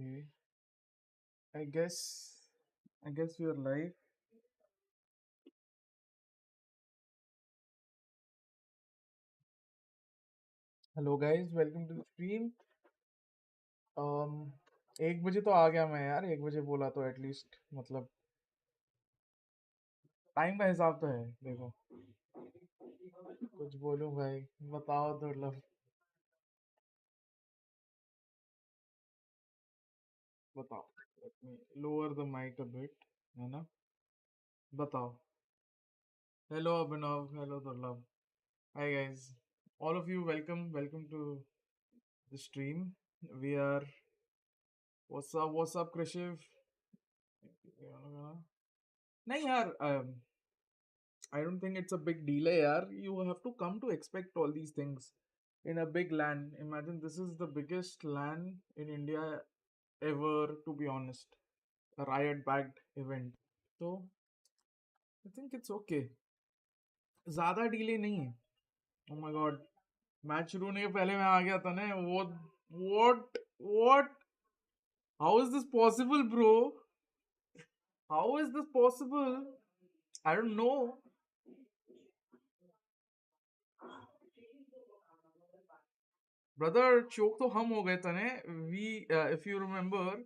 Okay. I guess I guess we are live. Hello guys, welcome to the stream. um 1 बजे तो आ गया मैं यार, 1 बजे बोला तो एटलीस्ट मतलब टाइम का हिसाब तो है। देखो कुछ बोलूं भाई, बताओ तो मतलब बताओ। Let me lower the mic a bit, है ना? बताओ। Hello Abhinav, hello Durlab. Hi guys, all of you, welcome to the stream. We are what's up Krishiv? नहीं यार, I don't think it's a big delay, yaar. You have to come to expect all these things in a big LAN. Imagine this is the biggest LAN in India ever, to be honest. A riot bagged event. So I think it's okay. ज़्यादा delay नहीं है. Oh my god. Match शुरू होने के पहले मैं आ गया था ना. What? How is this possible, bro? How is this possible? I don't know. Brother, choke तो हम हो गए थे ने. If you remember,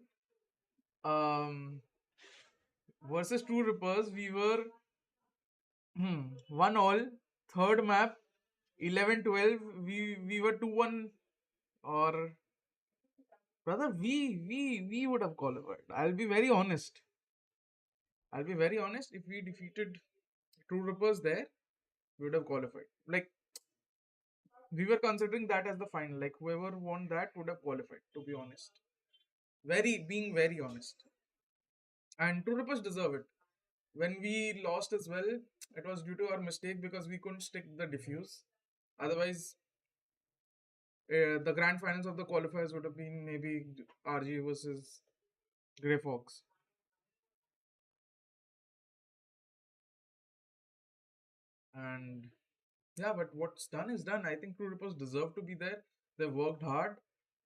um, versus True Rippers, we were 1-all. Third map, 11-12. We were 2-1. Or brother, we would have qualified. I'll be very honest. If we defeated True Rippers there, we would have qualified. Like, we were considering that as the final. Like, whoever won that would have qualified, to be honest. Being very honest. And True Rippers deserve it. When we lost as well, it was due to our mistake because we couldn't stick the diffuse. Otherwise, the grand finals of the qualifiers would have been maybe RG versus Grey Fox. And yeah, but what's done is done. I think True Rippers deserve to be there. They worked hard,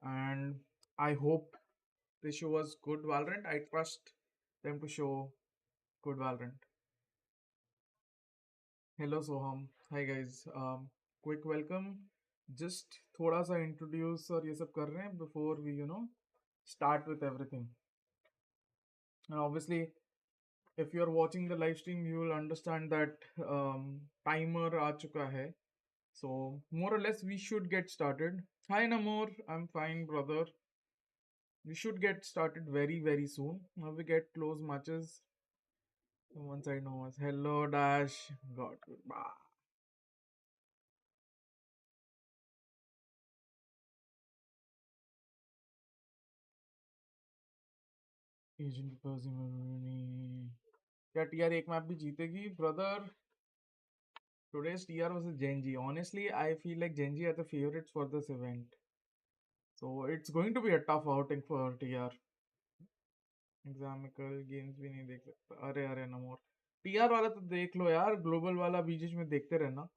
and I hope they show us good Valorant. I trust them to show good Valorant. Hello Soham. Hi guys. Quick welcome. Just थोड़ा सा introduce और ये सब कर रहे हैं before we start with everything. And obviously, if you are watching the live stream, you will understand that timer आ चुका है. So more or less, we should get started. Hi Namor, I'm fine, brother. We should get started very soon. Now we get close matches. One side no us. Hello Dash. God goodbye. Agent Persimmon. क्या TR एक map भी जीतेगी brother? Today's TR was a Gen.G. Honestly, I feel like Gen.G are the favorites for this event. So it's going to be a tough outing for TR. एग्जामिकल games भी नहीं देख सकता. अरे नमोर. टीआर वाला तो देख लो यार, ग्लोबल वाला बीच में देखते रहना.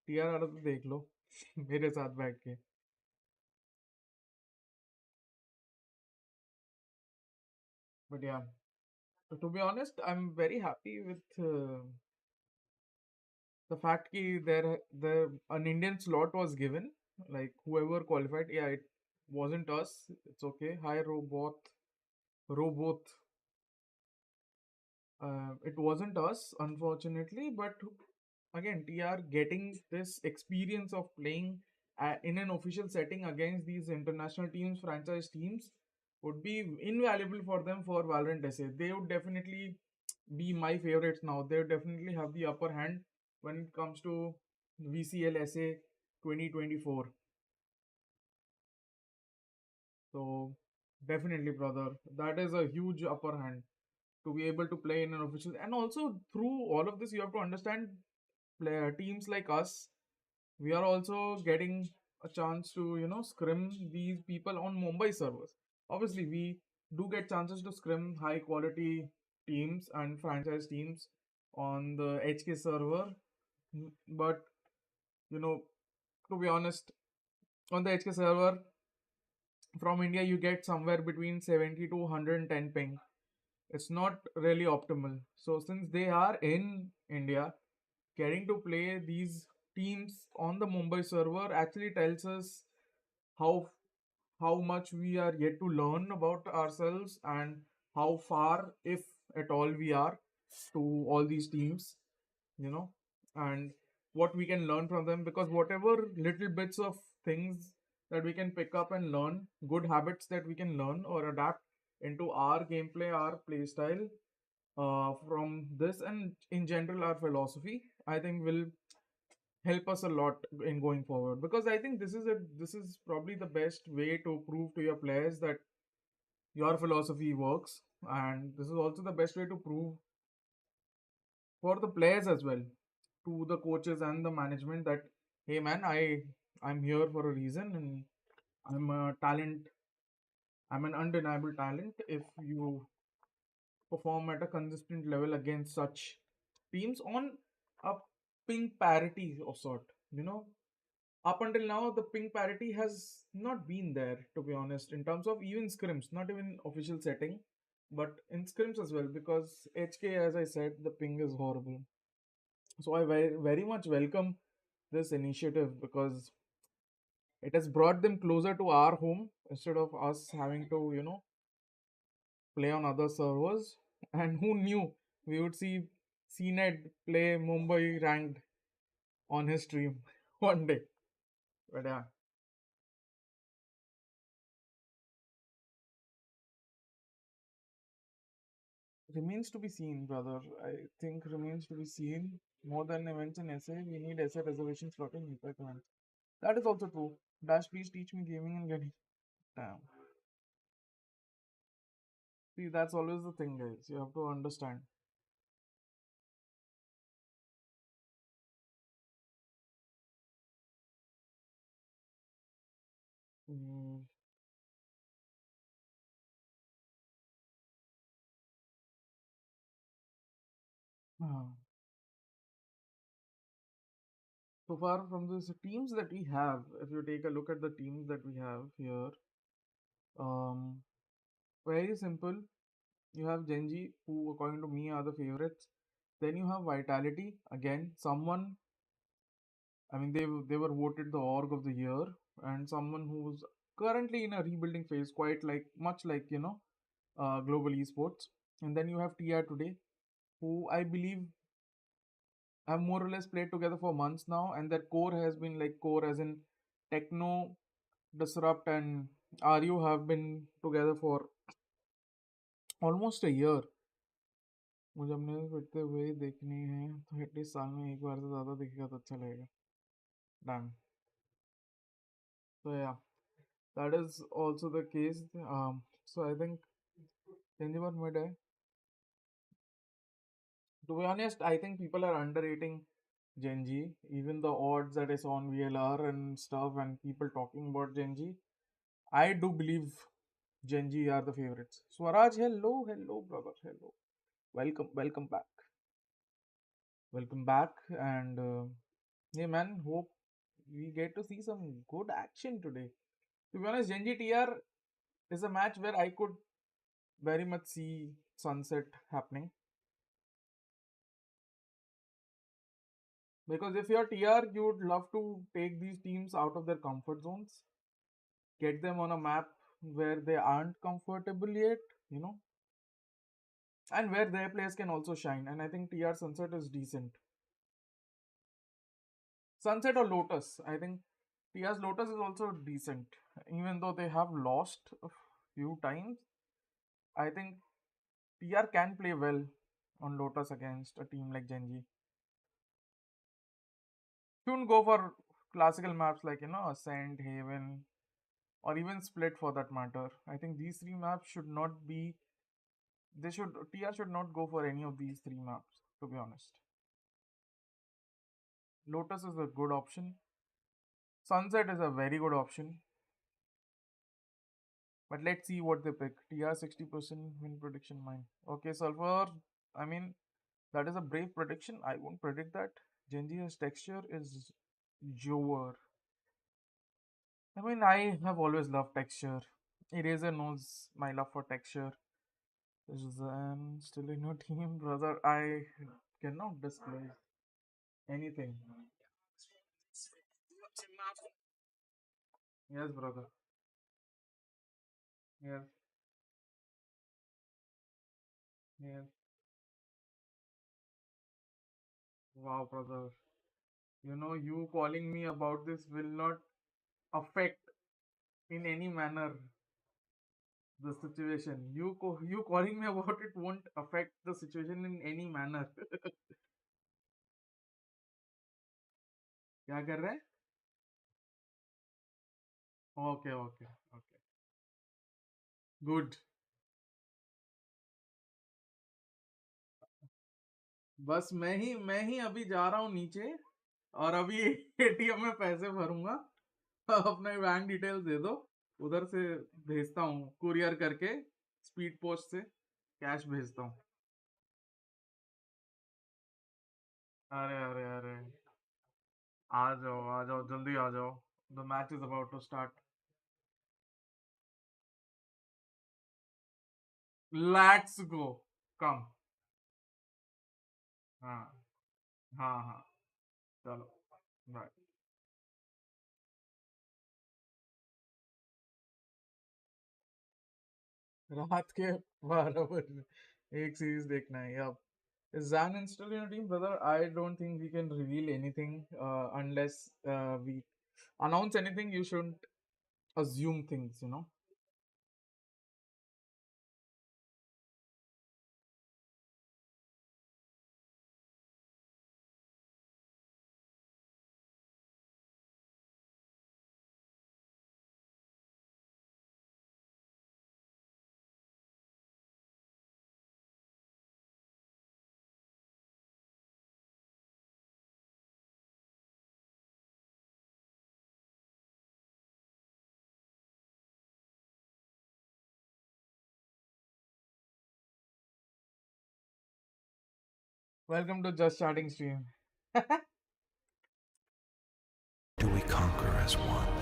टीआर वाला तो देख लो मेरे साथ बैठ के. But yeah, to be honest, I'm very happy with the fact that there an Indian slot was given. Like whoever qualified, yeah, it wasn't us. It's okay. Hi robot. It wasn't us, unfortunately, but again, TR getting this experience of playing in an official setting against these international teams, franchise teams, would be invaluable for them for Valorant SA. They would definitely be my favorites now. They would definitely have the upper hand when it comes to VCL SA 2024. So, definitely, brother, that is a huge upper hand to be able to play in an official. And also, through all of this, you have to understand teams like us, we are also getting a chance to scrim these people on Mumbai servers. Obviously, we do get chances to scrim high quality teams and franchise teams on the HK server, but to be honest, on the HK server, from India, you get somewhere between 70 to 110 ping. It's not really optimal. So since they are in India, getting to play these teams on the Mumbai server actually tells us how how much we are yet to learn about ourselves, and how far, if at all, we are to all these teams, you know, and what we can learn from them. Because whatever little bits of things that we can pick up and learn, good habits that we can learn or adapt into our gameplay, our playstyle, from this, and in general our philosophy, I think will help us a lot in going forward. Because I think this is probably the best way to prove to your players that your philosophy works, and this is also the best way to prove for the players as well, to the coaches and the management, that hey man, I'm here for a reason, and I'm a talent, I'm an undeniable talent if you perform at a consistent level against such teams on a ping parity of sort, you know. Up until now, the ping parity has not been there, to be honest, in terms of even scrims, not even official setting, but in scrims as well, because HK, as I said, the ping is horrible. So I very much welcome this initiative, because it has brought them closer to our home instead of us having to, play on other servers. And who knew we would see CNET play Mumbai ranked on his stream one day. But yeah, remains to be seen, brother. I think remains to be seen. More than events in SA, we need SA reservation slot in Wifi plans. That is also true. Dash, please teach me gaming and getting. Damn. See, that's always the thing, guys. You have to understand. Mm, ah. So far from the teams that we have, if you take a look at the teams that we have here, um, very simple. You have Gen.G, who according to me are the favorites. Then you have Vitality, again, someone. I mean, they were voted the org of the year, and someone who's currently in a rebuilding phase, quite like much like global esports. And then you have TR today, who I believe have more or less played together for months now, and their core has been like core as in Techno, Disrupt, and RU have been together for almost a year. मुझे अपने बढ़ते हुए देखनी है तो at least साल में एक बार से ज़्यादा दिखेगा तो अच्छा लगेगा. Damn. So yeah, that is also the case. So I think Chandigarh mid hai. To be honest, I think people are underrating Gen.G. Even the odds that I saw on VLR and stuff, and people talking about Gen.G, I do believe Gen.G are the favorites. Swaraj, hello, brother, hello. Welcome back. Welcome back, and hey man, hope we get to see some good action today. To be honest, Gen.G TR is a match where I could very much see sunset happening. Because if you're TR, you would love to take these teams out of their comfort zones, get them on a map where they aren't comfortable yet, you know, and where their players can also shine. And I think TR Sunset is decent. Sunset or Lotus, I think TR's Lotus is also decent. Even though they have lost a few times, I think TR can play well on Lotus against a team like Gen.G. Shouldn't go for classical maps like, Ascent, Haven, or even Split for that matter. I think these three maps should not be. TR should not go for any of these three maps, to be honest. Lotus is a good option. Sunset is a very good option. But let's see what they pick. TR 60% win prediction mine. Okay, Sulfur. I mean, that is a brave prediction. I won't predict that. Gen.G's texture is Jover. I mean, I have always loved texture. Eraser knows my love for texture. Zen still in your team, brother. I cannot disclose anything. Yes, brother. Yes, yes. Wow, brother. You calling me about this will not affect in any manner the situation. You calling me about it won't affect the situation in any manner. क्या कर रहे हैं? Okay, okay, okay. Good. बस मैं ही अभी जा रहा हूँ नीचे और अभी एटीएम में पैसे भरूंगा. अपना बैंक डिटेल्स दे दो, उधर से भेजता हूँ कुरियर करके, स्पीड पोस्ट से कैश भेजता हूँ. अरे अरे अरे, आ जाओ जल्दी आ जाओ. The match is about to start. Let's go. Come. हाँ हाँ हाँ. चलो. बाय. रात के 12 बजे एक सीरीज देखना है अब. Is Zan installed in your team, brother? I don't think we can reveal anything unless we announce anything. You shouldn't assume things. Welcome to Just Starting Stream. Do we conquer as one?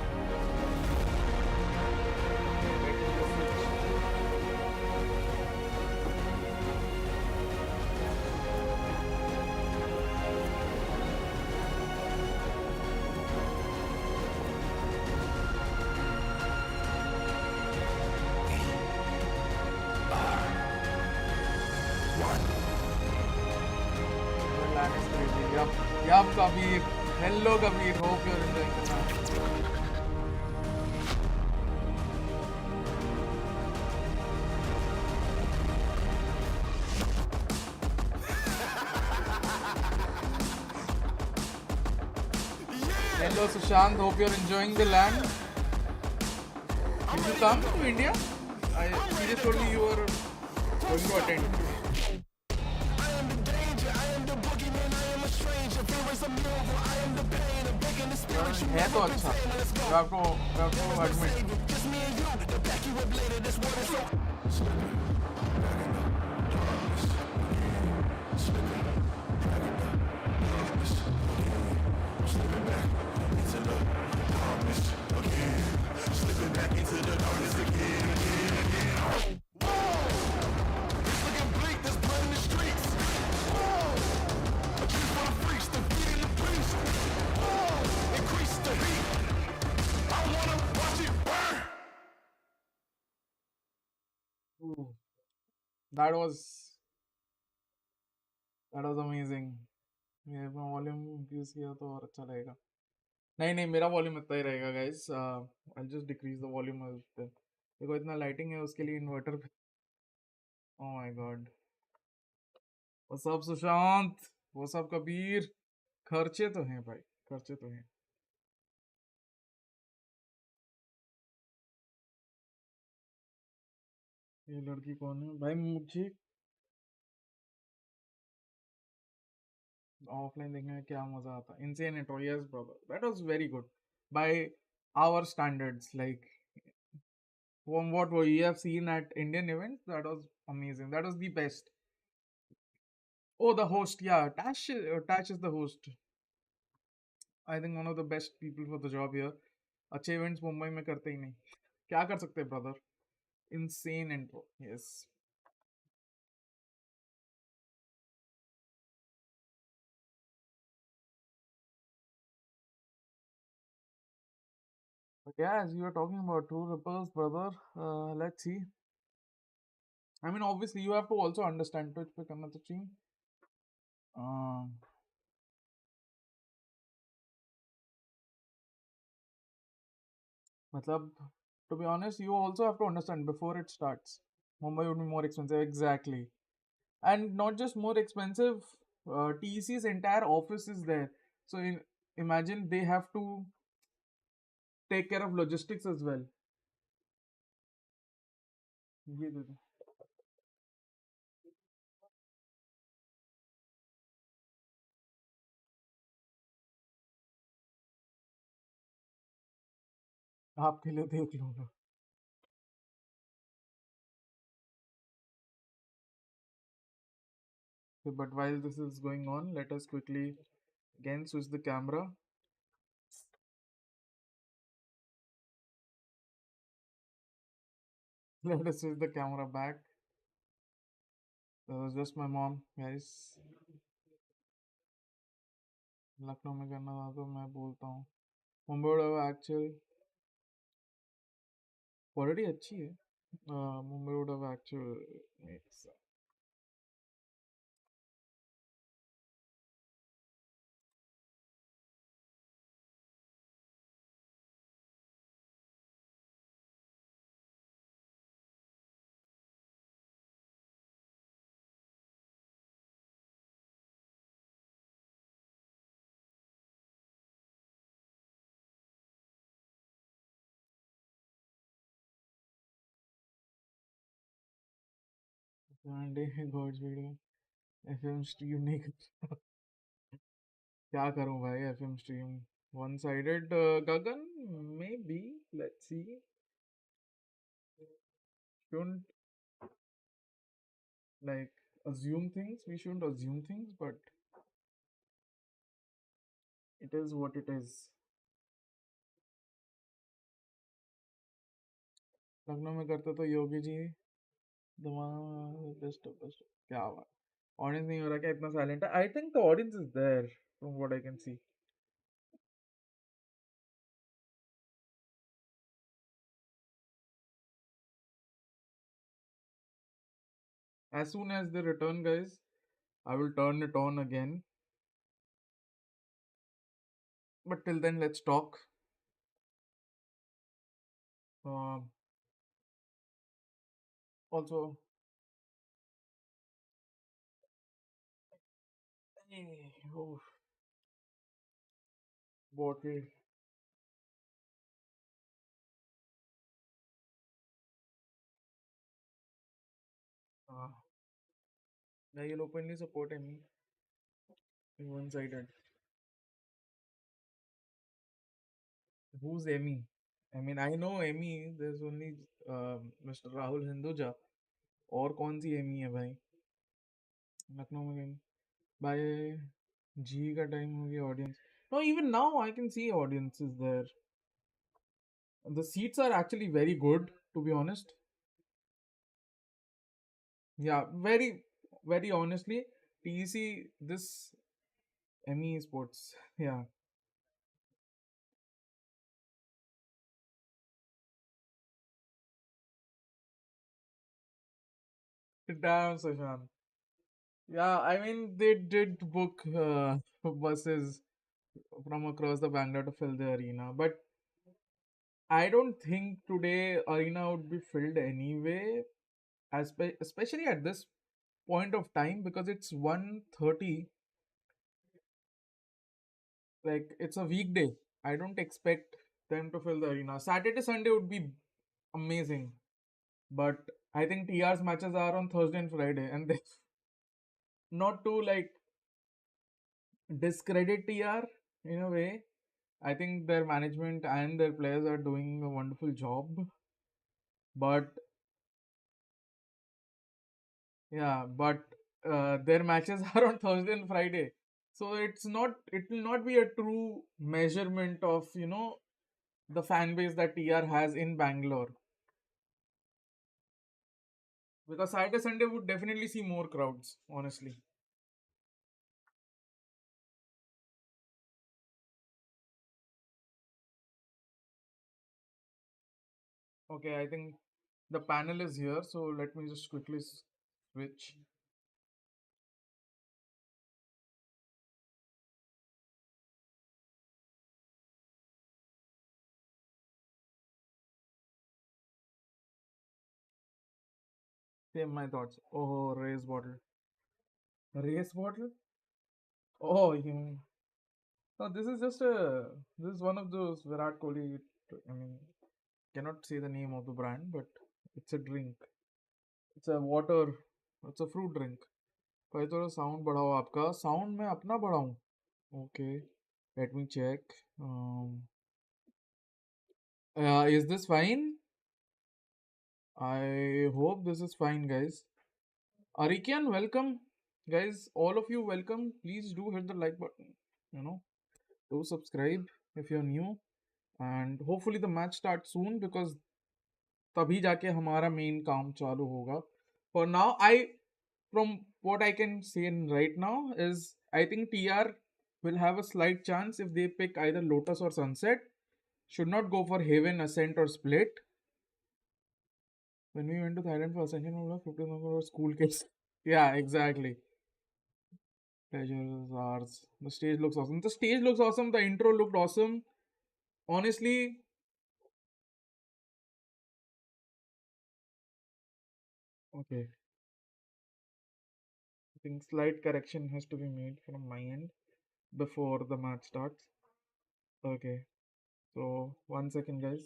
Yup, Kabir. Hello, Kabir. Hope you're enjoying the match. Hello, Sushant. Hope you're enjoying the land. Did you come to India? He just told me you were going to attend. है तो अच्छा. You have to admit. Ooh, that was amazing. ये मैं volume increase किया तो और अच्छा रहेगा. नहीं मेरा वॉल्यूम इतना ही रहेगा guys. I just decrease the volume a bit. देखो इतना लाइटिंग है उसके लिए इन्वर्टर. Oh my God. वो सब सुशांत, वो सब कबीर. खर्चे तो हैं भाई, खर्चे तो हैं. ये लड़की कौन है भाई? मुझे ऑफलाइन देखने में क्या मजा आता. Insane intro. Yes brother, that was very good by our standards. Like from what we have seen at Indian events, that was amazing. That was the best. Oh, the host, yeah, Tash is the host. I think one of the best people for the job here. अच्छे events Mumbai में करते ही नहीं. क्या कर सकते हैं brother? Insane intro. Yes. But yeah, as you were talking about True Ripples, brother, let's see. I mean, obviously, you have to also understand Twitch पे करना तो चाहिए. Uh, मतलब, to be honest, you also have to understand before it starts. Mumbai would be more expensive, exactly. And not just more expensive, TEC's entire office is there. So imagine they have to take care of logistics as well. ये दे दो. आपके लिए देख लूंगा. Okay, but while this is going on, let us quickly again switch the camera. Let us switch the camera back. That was just my mom, guys. Lucknow में करना था तो मैं बोलता हूँ. मुंबई एक्चुअल क्वालिटी अच्छी है. Mumbai would have actual. God's video FM stream नहीं कर. क्या करूं भाई FM stream one sided. Gagan may be let's see. Shouldn't like assume things. We shouldn't assume things, but it is what it is. Lucknow में करते तो योगी जी बेस्ट बेस्ट. क्या बात. ऑडियंस नहीं हो रहा क्या इतना साइलेंट है. I think the audience is there from what I can see. As soon as they return, guys, I will turn it on again. But till then, let's talk. Um, Also, oh, bottle. Uh, you'll openly support me one sided. Who's Emmy? I mean, I know Emmy. There's only Mr. Rahul Hinduja. और कौन सी Amy है भाई. लखनऊ में गई bye जी का time हो गया. Audience no, even now I can see audience is there. The seats are actually very good, to be honest. Yeah, very honestly, TEC this ME Sports. Yeah, damn Sushan. Yeah, I mean they did book buses from across the Bangalore to fill the arena, but I don't think today arena would be filled anyway, especially at this point of time because it's 1:30. Like it's a weekday. I don't expect them to fill the arena. Saturday, Sunday would be amazing. But I think TR's matches are on Thursday and Friday, and they not to like discredit TR in a way. I think their management and their players are doing a wonderful job. But yeah, but their matches are on Thursday and Friday. So it will not be a true measurement of, the fan base that TR has in Bangalore. Because Saturday Sunday would definitely see more crowds, honestly. Okay, I think the panel is here, so let me just quickly switch. Same my thoughts. Oh, race bottle. Race bottle? Oh, you. No, this is just a. This is one of those Virat Kohli. I mean, cannot say the name of the brand, but it's a drink. It's a water. It's a fruit drink. भाई थोड़ा sound बढ़ाओ आपका sound मैं अपना बढ़ाऊं okay let me check is this fine? I hope this is fine, guys. Arikian, welcome, guys. All of you, welcome. Please do hit the like button. Do subscribe if you're new, and hopefully the match starts soon because तभी जाके हमारा main काम चालू होगा. For now, from what I can say right now is I think TR will have a slight chance if they pick either Lotus or Sunset. Should not go for Haven, Ascent or Split. When we went to Thailand for Ascension, we were 15 number of school kids. Yeah, exactly. Pleasure is ours. The stage looks awesome. The stage looks awesome. The intro looked awesome. Honestly, okay. I think slight correction has to be made from my end before the match starts. Okay. So, 1 second, guys.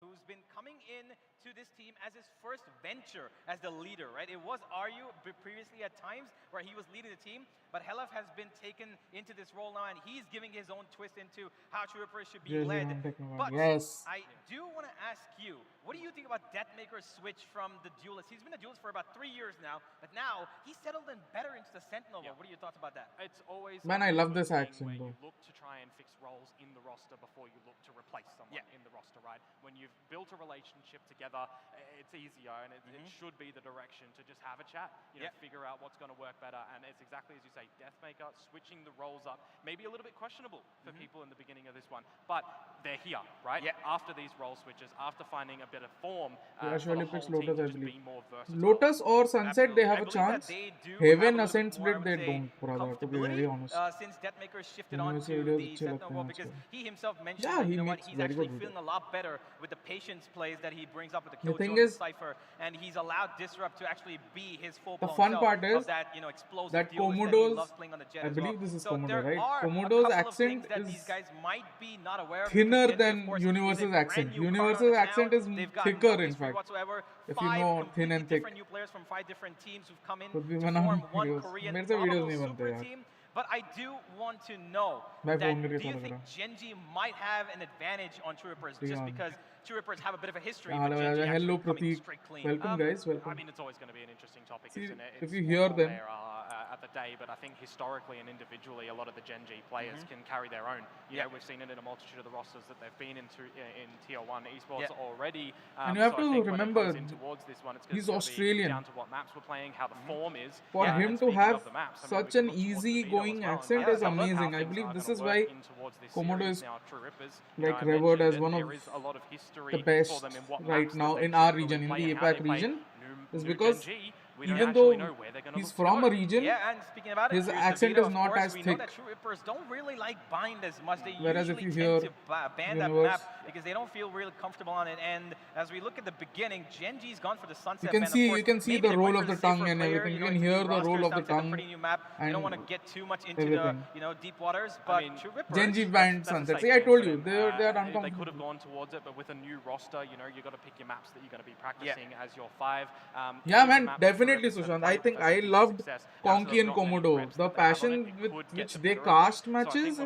Who's been coming in to this team as his first venture as the leader, right? It was Aryu previously at times where he was leading the team, but Helaf has been taken into this role now, and he's giving his own twist into how Troopers should be led. But yes. I do want to ask you, what do you think about Deathmaker's switch from the duelist? He's been a duelist for about 3 years now, but now he's settled in better into the Sentinel role. What are your thoughts about that? It's always Man, I love this action where though. you look to try and fix roles in the roster before you look to replace someone in the roster, right? When you've built a relationship together, it's easier, and it should be the direction to just have a chat, figure out what's going to work better. And it's exactly as you say, Deathmaker switching the roles up, maybe a little bit questionable for people in the beginning of this one, but they're here, right? After these role switches, after finding a bit of form, Surely picks Lotus, I believe. be more versatile. Lotus or Sunset, they have a chance. Haven, Ascent, Split, they don't, brother, to be very honest. Since Deathmaker shifted on to the Sentinel role, because he himself mentioned that, he's actually feeling a lot better with the patience plays that he brings up with the Killjoy Cypher, and he's allowed Disrupt to actually be his full the fun part is that, explosive that Komodo's, I believe this is Komodo, right? Komodo's accent is these guys might be not aware of, thinner than Universe's accent. Universe's accent is thicker, in fact. If you know thin and thick. New players from 5 different teams who've come in to form one Korean super team. But I do want to know that do you think Gen.G might have an advantage on Troopers just because Troopers have a bit of a history with Gen.G hello, Prateek. Straight clean. Welcome, guys. Welcome. I mean, it's always going to be an interesting topic, See, isn't it? if you hear them at the day, but I think historically and individually, a lot of the Gen.G players can carry their own. We've seen it in a multitude of the rosters that they've been in Tier 1 esports already. And you have to remember, towards this one, it's he's Australian. Down to what maps we're playing, how the form is. For him to have such an easy-going accent is amazing. I believe this is why Komodo is like revered as one of the best right now in our region, in the APAC region, is because even though he's from a region, and speaking about his accent is not as thick. Troopers don't really like bind as much. They Whereas if you usually hear tend to ban that map because they don't feel really comfortable on it. And as we look at the beginning, Gen.G's gone for the Sunset. You can see the roll of the tongue and everything. You can hear the roll of the tongue. You don't want to get too much into the deep waters. But Gen.G banned Sunset. See, I told you they are uncomfortable. They could have gone towards it, but with a new roster, you've got to pick your maps that you're going to be practicing as your 5. Yeah, man, definitely, Sushant. I think I loved Conky and Komodo. The passion with which they cast matches,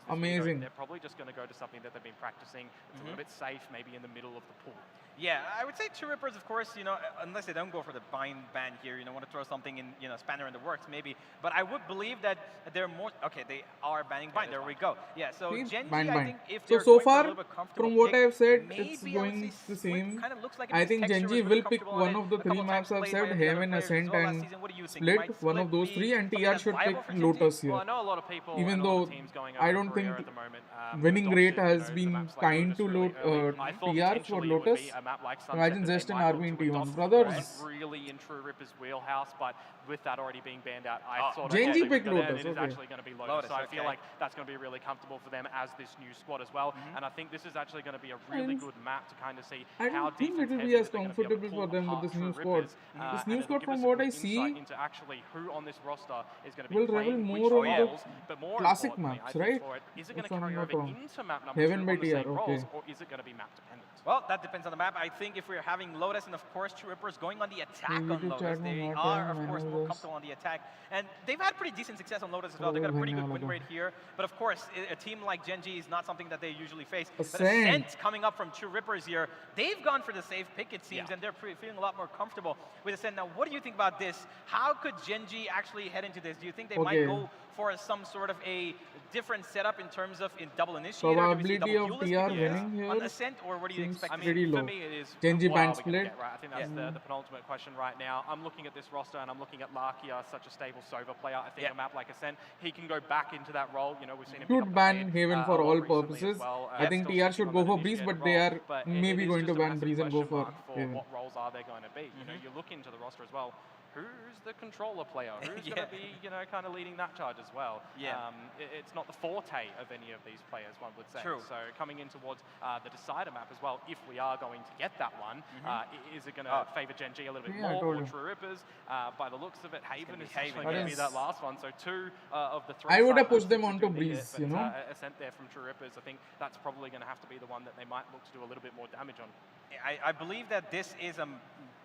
amazing. They're probably just going to go to something that they've been practicing. It's a little bit safe, maybe in the middle of the pool. Yeah, I would say True Rippers, of course, you know, unless they don't go for the ban here, you know, want to throw something in, you know, spanner in the works, maybe. But I would believe that they're more, okay, they are banning bind, there we go. Yeah, so GEN.G, I think if they're So going for a far, little bit comfortable from what pick, I've said, it's maybe I would going say the same. kind of looks like I this think texture Gen.G is really will pick comfortable on one it. of the A three couple times maps I've played by said, the other Heaven, players as Ascent, well last and season. What do you think? Split. Might One of those be three, and something TR that's should pick viable for Gen.G? Lotus Well, here. I know a lot of people, Even and a lot though of teams going I over don't Korea think at the moment. winning rate adopted, has the been maps like kind Lotus to really early. I thought TR for potentially it would be Lotus. a map like Sunset Imagine that Zest they and might Army look in to T1. adopt. Brothers. Wasn't really in True Ripper's wheelhouse, but with that already being banned out, I thought Gen.G it picked would go there, Lotus, and it is okay. actually going to be Lotus. So I feel like that's going to be really comfortable for them as this new squad as well. And I think this is actually going to be a really good map to kind of see I how don't think defense it will heavy be as that they're going to be able to comfortable pull for them with apart this new True squad. Rippers. This And new it'll squad, give from us a what good I insight see, into actually who on this roster is going to be will playing revel which more on the roles, but more classic importantly, maps, I think right? for it, is it going If to I'm carry not over wrong. into map number Heaven 2 by on the TR, same roles, okay. or is it going to be map dependent? Well, that depends on the map. I think if we're having Lotus and, of course, True Rippers going on the attack on YouTube Lotus, chat they में not are, है, of course, मैंने more बस comfortable on the attack. And they've had pretty decent success on Lotus as well. They've got a थोड़ा pretty भरने good वाला win था. rate here. But, of course, a team like Gen.G is not something that they usually face. But Ascent. Ascent coming up from True Rippers here, they've gone for the safe pick, it seems, and they're feeling a lot more comfortable with Ascent. Now, what do you think about this? How could Gen.G actually head into this? Do you think they might go for some sort of a different setup in terms of double initiator? Probability of TR winning on here Ascent, or what do you seems expect? pretty For low. me, it is Gen.G what band are we gonna split. get, right? I think that's the penultimate question right now. I'm looking at this roster and I'm looking at Larkia, such a stable Sova player. I think a map like Ascent, he can go back into that role. You know, we've seen him pick up Should the ban fade, Haven a for lot all recently as purposes. well. I think Still TR sitting should on go that for Breeze, initiator but they role, are but maybe it is going to just a ban massive Breeze and go question for mark for Haven. what roles are they going to be. You know, you look into the roster as well. Who's the controller player? Who's going to be, you know, kind of leading that charge as well? It's not the forte of any of these players, one would say. True. So coming in towards the decider map as well, if we are going to get that one, is it going to favor Gen.G a little bit more or True Rippers? By the looks of it, Haven is actually going to be that last one. So two of the three. I would have pushed side them onto boosters do need Breeze, it, you but, know. Ascent there from True Rippers, I think that's probably going to have to be the one that they might look to do a little bit more damage on. I believe that this is a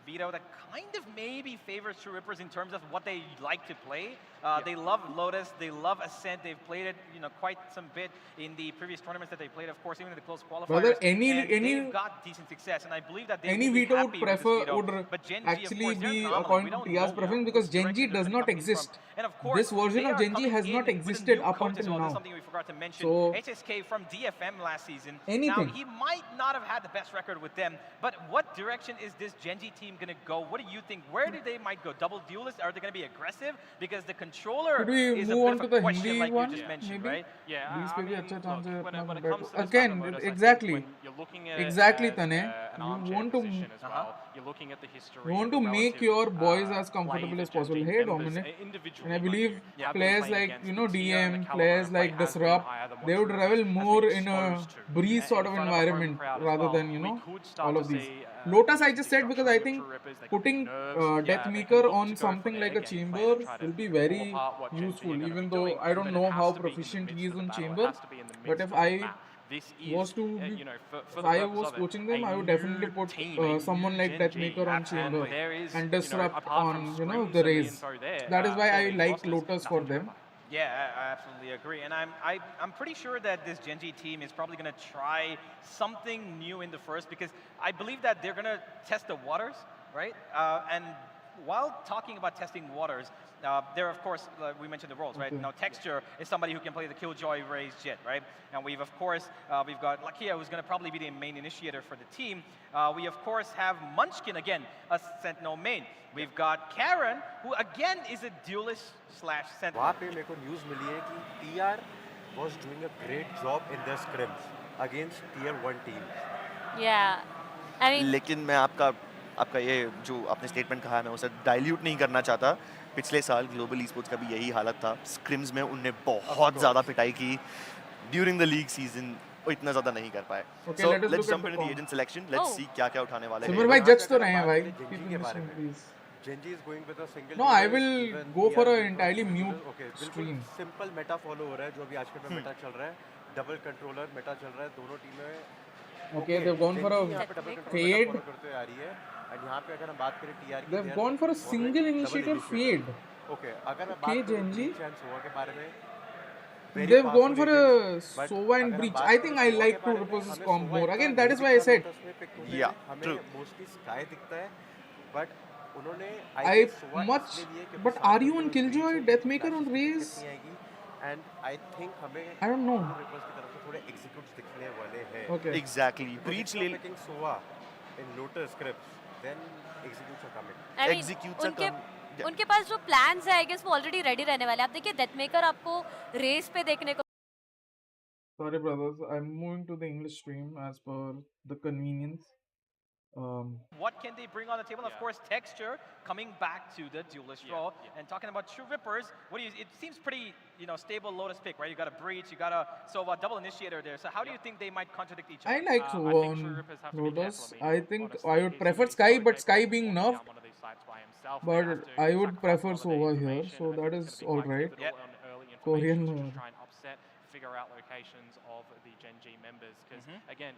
veto that kind of maybe favors True Rippers in terms of what they like to play. They love Lotus, they love Ascent. They've played it, you know, quite some bit in the previous tournaments that they played. Of course, even in the close qualifiers. Brother, they've got decent success, and I believe that they any will be veto would happy with this veto. would But Gen.G, actually of course, be they're according we to don't TR's know preference which because direction Gen.G they're does gonna not come in exist. from. And of course, This version they of are Gen.G coming has in not with a existed new up coach as until well. This is now. something we forgot to mention. So, HSK from DFM last season. Anything. Now, he might not have had the best record with them, but what direction is this Gen.G team going to go? What do you think? Where do they might go? Double duelist? Are they going to be aggressive? Because the controller could we is a move bit on of to a the question, Hindi like one, you just mentioned, maybe? right? Yeah, Breeze I पे भी mean, अच्छा look, chance है when अपना it compared comes to to this again type of modus, I think exactly when you're looking at it exactly as, Tane, an you armchair want to position as well, you're looking at the history. you want and to the make relative, your boys as play comfortable that as possible. Gen.G Hey, members, Dominic, individually, and I mind believe you, have been players playing like against. you know The tier and the DM, caliber players of play like has been Disrupt, higher than what they would True revel Rippers has been more in a exposed to. Breeze sort In of front of a home environment crowd as rather well, than you we know could start all to of these. see, Lotus I the just said because I destruction think of True Rippers. They can putting put nerves, Death they can Maker look to on go for something their like a game plan chamber and try to will be pull very apart what Gen.G are useful, gonna be even though doing, I don't but know it how has to be in the proficient he midst is of the on battle. It chamber. has to be in the But midst if of the I map. This is, was to you know, for if the I purpose was of it, coaching them, a I would definitely new put team, a someone new like Death Gen.G. Maker on chamber And there is, and you know, Disrupt apart from on you know Scrims the and the Raze. info there, That is why for I these like rosters, Lotus for nothing to them. go by. Yeah, I absolutely agree. And I'm pretty sure that this Gen.G team is probably going to try something new in the first, because I believe that they're going to test the waters, right? And while talking about testing waters, there, of course, we mentioned the roles, right? Now, Texture is somebody who can play the Killjoy, Raze, Jet, right? And we've, of course, we've got Lakia, who's going to probably be the main initiator for the team. We, of course, have Munchkin, again, a Sentinel main. We've got Karen, who, again, is a duelist slash Sentinel. वहाँ पे मेरे को news मिली है कि TR was doing a great job in their scrims against tier 1 teams. Yeah, I mean, लेकिन मैं आपका ये जो आपने स्टेटमेंट कहा है मैं उसे डाइल्यूट नहीं करना चाहता। पिछले साल ग्लोबल ई-स्पोर्ट्स का भी यही हालत था। स्क्रिम्स में उनने बहुत ज़्यादा पिटाई की ड्यूरिंग द लीग सीजन, वो इतना ज़्यादा नहीं कर पाए। Okay, So let us let's look jump at into the the agent selection. Let's Oh. see क्या-क्या उठाने वाले सिमर हैं। भाई जज तो रहे हैं भाई। Gen.G Keep के it बारे listening, में। please. Gen.G is going with a single. No, I will even go for TR a entirely because- mute okay, stream. बिल्कुल सिंपल मेटा फॉलो हो रहा है जो अभी आजकल में मेटा चल रहा है। डबल कंट्रोलर मेटा चल रहा है दोनों टीमें। Okay, they've gone for a यहाँ पे डबल कंट्रोलर fade. फॉलो करते हुए आ रही है। और यहाँ पे अगर हम बात करें TR की, They've they are gone for a already single double initiator initiator. fade. Okay, अगर मैं Okay, बात करूँ Gen.G. चांस हुआ के बारे में, they've gone for a but Sova and अगर हम Breach. बात I करें think I Sova like के True बारे में, Rippers' हमें comp Sova more. इतना Again, नहीं that is why I दिखता said Lotus में pick होते Yeah, हैं, हमें true. mostly Sky दिखता है, but उन्होंने I guess Sova much. इसलिए लिए क्योंकि But साथ are में you on जो Killjoy, Breach होगी, Deathmaker on flashes की Raze? दिक्कत नहीं आएगी, and I think हमें I don't know. True Rippers की तरफ से थोड़े executes दिखने वाले हैं. Okay. Exactly. Because Breach if you're ले picking Sova in Lotus scripts, then executes are coming. I mean, executes उनके Yeah. उनके पास जो प्लान्स है आई गेस वो ऑलरेडी रेडी रहने वाले हैं। आप देखिए डेथमेकर आपको रेस पे देखने को Sorry, brothers. I'm moving to the English stream as per the convenience. What can they bring on the table? Of Yeah. course, texture coming back to the duelist Yeah, role. yeah. And talking about True Rippers, it seems pretty, stable Lotus pick, right? You got a Breach, you got a Sova double initiator there. So how do you think they might contradict each other? I like I Sova think True on Rippers have to be Lotus. careful. I think honestly, I would he's prefer gonna be Sky, so but Sky capable being of walking nerfed. down one of these sites by himself. They But have to I would sacrifice prefer a lot of their Sova here, information, so and I that think is it's gonna be quite alright. pivotal on early Korean information to lord. just try and upset, figure out locations of the Gen.G members. Because again,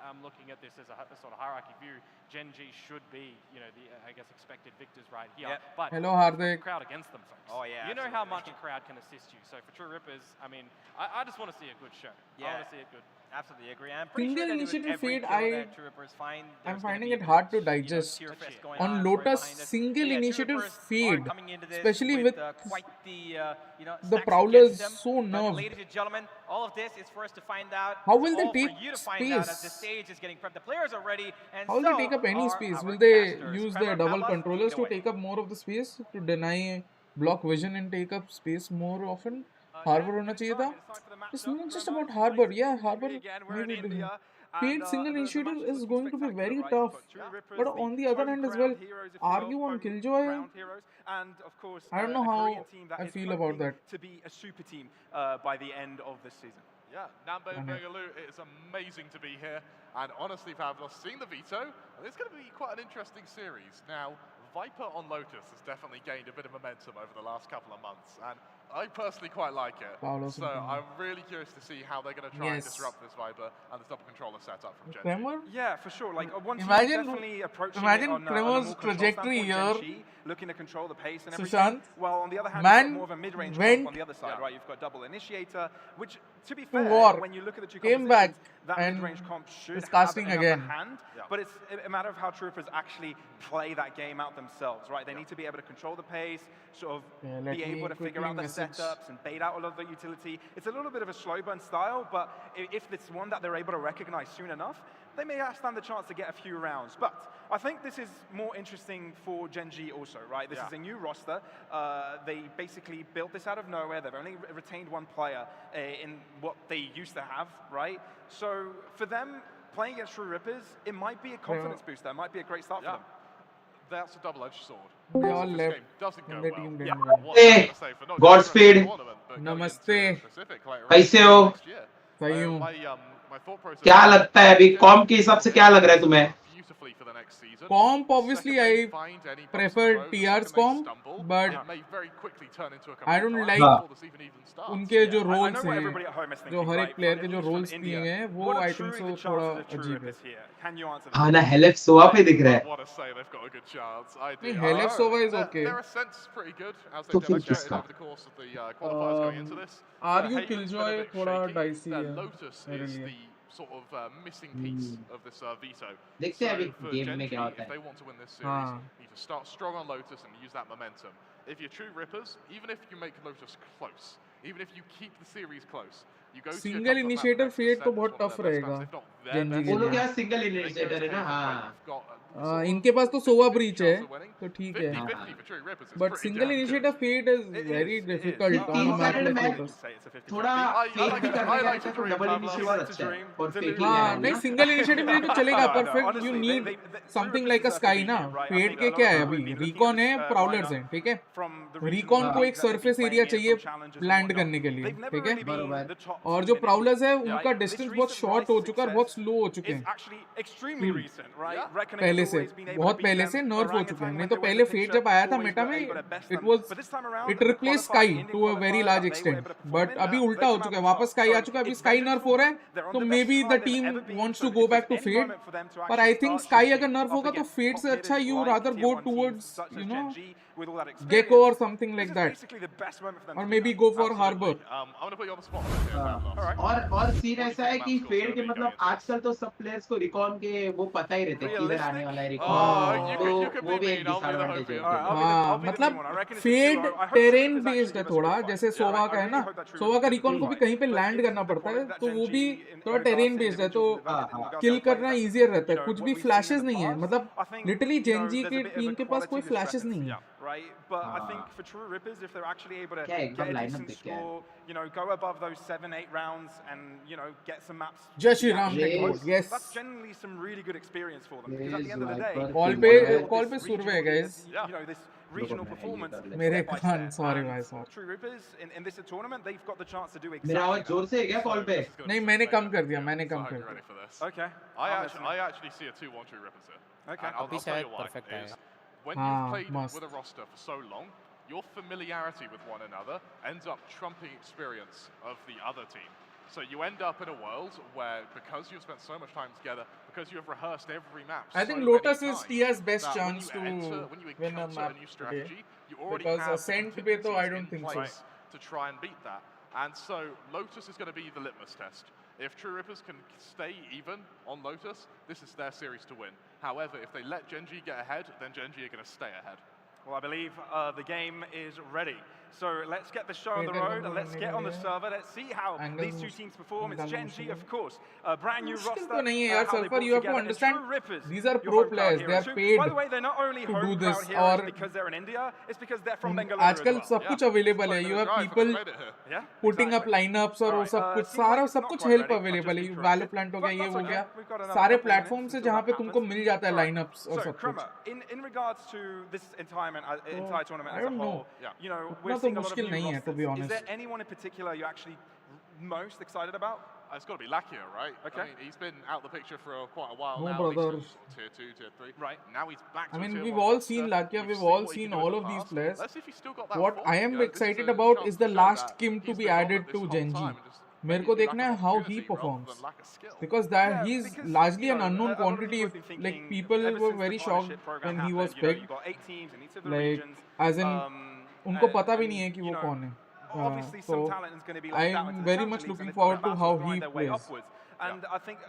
I'm looking at this as a sort of hierarchy view. Gen.G should be, the I guess expected victors right here. Yep. But Hello, you've got the Hardik. crowd against them, folks. Oh, yeah, You know how absolutely. much a crowd can assist you. So for True Rippers, I mean, I just want to see a good show. I Yeah. want to see it good. Absolutely agree. I'm pretty Single sure that with initiative every feed, kill that True Rippers find, I'm there's gonna finding be it a hard to bit, digest. tear fest going On right Lotus, behind us. single Yeah, True initiative Rippers are feed, coming into this especially with, with quite the the stacks Prowlers against them. so But nerfed. ladies and gentlemen, all of this is for us to find out. How It's will they all take for you to find out as the space? stage is getting prepped. The players are ready, and How will so they take up any are space? our Will they casters. use Trevor, the double Pavlov, controllers take it to away. take up more of the space to deny block vision and take up space more often? Harbor होना चाहिए था. It's not just about Harbor. Yeah, Harbor maybe. Fate single initiative is going to be very tough. But on the other hand as well, argue on Killjoy. I don't know how I feel about that. To be a super team by the end of this season. Yeah, Nambo Bergaloo, it's amazing to be here. And honestly, Pavlos, seeing the veto, it's going to be quite an interesting series. Now, Viper on Lotus has definitely gained a bit of momentum over the last couple of months. And I personally quite like it. So I'm really curious to see how they're going to try and disrupt this Viper and this double controller setup from Gen.G. Tremor? Yeah, for sure. Like once Imagine- you definitely approaching imagine it on Tremor's a more control trajectory standpoint, here. Gen.G, looking to control the pace and everything. Sushant, Well, on the other hand, man you've got more of a mid-range went comp on the other side, right? You've got double initiator, which, to be to fair, war, when you look at the two came compositions, back that and mid-range comp should is have casting an upper again. hand. But it's a matter of how Troopers actually play that game out themselves, right? They need to be able to control the pace, sort of let be me able to figure quickly out the message. setups and bait out a lot of the utility. It's a little bit of a slow burn style, but if it's one that they're able to recognize soon enough, they may stand the chance to get a few rounds. But I think this is more interesting for Gen.G also, right? This is a new roster. They basically built this out of nowhere. They've only retained one player in what they used to have, right? So for them, playing against True Rippers, it might be a confidence booster. It might be a great start for them. That's a double-edged sword. They all This left game doesn't go and the well. team Yeah. didn't win. What I'm gonna say for not just Godspeed. the tournament, but going into Namaste. Pacific later on कैसे हो? next year. सही हूँ. My thought process क्या is लगता है अभी com के हिसाब से क्या लग रहा है तुम्हें? beautifully for the next season. Comp, obviously, Second, they I find any bumps prefer in the road, TR's second they comp, stumble, but it may very quickly turn into a I don't complete like collapse before this even starts. उनके जो I know roles what हैं, everybody at home is जो thinking, हर right? एक player From- के at जो least from roles India. दिए हैं, वो What are I think truly so the थोड़ा chances of True अजीब है. Rippers here? Can you answer हाँ this? ना हेलेफ सोवा पे दिख रहा I है. want to say they've got a good chance. I do. नहीं, I Helef know. Sova is Their- okay. Their ascent's pretty good, as they तो फिर demonstrated किसका? over the course of the qualifiers going into this. Are The you Haven's been a Killjoy bit थोड़ा shaky. dicey Their है Lotus मेरे is लिए. the sort of missing piece of this veto. देखते हैं अभी for game में Gen.G, क्या होता if है. they want to win this series, हाँ. you need to start strong on Lotus and use that momentum. If you're True Rippers, even if you make Lotus close, even if you keep the series close, you go to your Single comfort map initiator next to fate तो Ascent, बहुत it's one of tough their best रहेगा. maps, if not their Gen.G best के वो लोग लिए. यहाँ single They go initiator है to ना. Haven, हाँ. you've got a sort of इनके पास तो 50-50 सोवा ब्रीच है, chance of winning. तो ठीक है. 50-50 for True Rippers is But pretty single damn initiative good. fate is It very is, it is. difficult Team on a map sided like match. Lotus. Say it's a 50-50. थोड़ा I fake like भी to- करना I like चाहता to है तो dream, double Pavlos. Initiator It's a अच्छा है. dream. और It's a fake little- ही हाँ, है नहीं ना. सिंगल इनिशिएटिव में तो चलेगा No, perfect. honestly, You they- need they- True something Rippers like a deserve to Sky be ना. here, right? I फेट think के a lot क्या of है people अभी? have been looking recon at है, this, प्राउलर्स lineup हैं, ठीक है. from the regional रिकॉन को leagues एक that they've been surface playing area in, चाहिए from challenges and land whatnot. करने के लिए, They've never ठीक है. really been the top और team जो in प्राउलर्स है India, उनका right? डिस्टेंस This बहुत recent शॉर्ट हो rise चुका है, success बहुत स्लो हो चुके is हैं actually extremely recent, right? Reckoning पहले has से. always been able to बहुत beat पहले them. से नर्फ हो Orangutan चुके हैं. when नहीं they तो were in पहले the फेट picture, जब आया था always मेटा were में able to best it them. was But this time around, it the replaced qualifiers, Sky Indian to a very qualifiers large that they were extent. able to perform But in, अभी they उल्टा हो came चुका out है. on वापस top. Sky आ So चुका है. अभी it's sky very नर्फ हो रहा है, They're on तो the may best be side the they've team ever been. wants So to go if back to there's any फेट. moment for them to पर I actually think start sky shooting अगर नर्फ up होगा तो against fate top से अच्छा hitters you like rather tier go 1 teams towards such as you know Gen.G, with all that experience. Gecko or something like this that. is basically the best moment for them Or to maybe do go for Harbor. I'm going to put you on the spot here, Pavlos. और scene ऐसा है कि fade के मतलब आजकल तो सब players को रिकॉन के वो पता ही रहते हैं किधर आने वाला है रिकॉन तो वो भी एक डिसएडवांटेज है हाँ मतलब फेड टेरेन बेस्ड है थोड़ा जैसे सोवा का है ना सोवा का रिकॉन को भी कहीं पे लैंड करना पड़ता है तो वो भी थोड़ा टेरेन बेस्ड है तो किल करना इजियर रहता है कुछ भी फ्लैशेस नहीं है मतलब लिटरली जेनजी के टीम के पास कोई फ्लैशेस नहीं है right? But I think for true rippers, if they're actually able to get a decent score, you know, go above those 7-8 rounds and, you know, get some maps. Jai Shri Ram, yes. That's generally some really good experience for them. Because at the end of the day, call pe survey, guys. You know, this regional performance. मेरे कान, sorry भाई, sorry. True rippers in this tournament, they've got the chance to do exactly. मेरा आवाज जोर से है क्या call पे? नहीं मैंने कम कर दिया मैंने कम कर दिया. Okay. I actually see a 2-1 true rippers here. Okay. I'll tell you why. When you've played with a roster for so long, your familiarity with one another ends up trumping experience of the other team. So you end up in a world where, because you've spent so much time together, because you have rehearsed every map, I think Lotus is TIA's best chance to win a map today. Because Ascent pe to I don't think so. To try and beat that. And so Lotus is going to be the litmus test. If True Rippers can stay even on Lotus, this is their series to win. However, if they let Gen.G get ahead, then Gen.G are going to stay ahead. Well, I believe the game is ready. So let's get the show on the road and let's get on the server. Let's see how these two teams perform. It's Gen.G, of course. A brand new roster. तो नहीं है यार Surfer, you have to understand. These are pro players. They are paid By the way, they're not only to do this. और because they're in India, it's because they're from Bengaluru. आजकल सब कुछ available है. You have people putting up lineups और वो सब कुछ सारा सब कुछ help available है. Valorant हो गया ये हो गया. सारे platform से जहाँ पे तुमको मिल जाता है lineups और सब कुछ. In regards to this entire tournament as a whole, you know, we're तो मुश्किल नहीं है to be honest. Is there anyone in particular you're actually most excited about? It's got to be Lakia, right? Okay. I mean, he's been out the picture for quite a while No, now. brother. Tier 2, Tier 3. Right. Now he's back to I mean, tier we've 1 all roster. seen Lakia, we've all seen all of these players. Let's see if he's still got that What form. I am This excited is a about chance is the to show last that Kim to he's be been on added it to this whole Gen.G. time and just मेरे maybe को lack देखना of है how he opportunity rather performs than lack of skill. because that he's because, largely you an know, unknown a lot of quantity. people have been thinking, Like people ever were since the very partnership shocked program when he was happened, you know, picked. you've got 8 teams in each of the Like regions. as in उनको पता भी नहीं है कि वो कौन है. Obviously, some talent is going to be left out. I'm very much looking forward to how he plays. And I think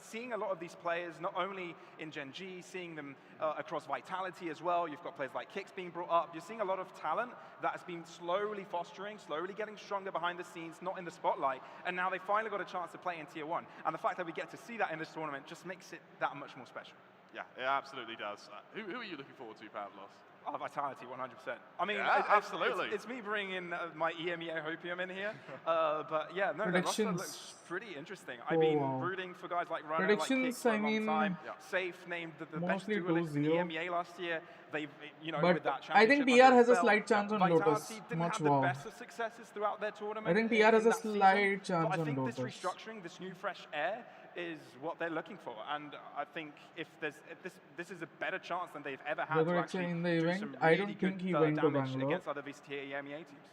seeing a lot of these players, not only in Gen.G, seeing them across Vitality as well, you've got players like Kicks being brought up, you're seeing a lot of talent that has been slowly fostering, slowly getting stronger behind the scenes, not in the spotlight, and now they finally got a chance to play in Tier 1. And the fact that we get to see that in this tournament just makes it that much more special. Yeah, it absolutely does. Who are you looking forward to, Pavlos? Oh, Vitality, 100%. I mean, yeah, absolutely. It's me bringing my EMEA hopium in here. But yeah, no, the roster looks pretty interesting. I've been rooting for guys like Runner, like Kicks for a long time. Safe named the best duelist in EMEA last year. They've, you know, but with that I think championship TR has a belt, slight chance on Vitality Lotus. didn't Much have the wow. best of successes throughout their tournament. I think TR has a slight chance but I on think Lotus. this restructuring, this new fresh air, is what they're looking for, and I think if this is a better chance than they've ever had to actually in the do event, some I really don't think good he went to damage Bangalore against other VCTA EMEA teams.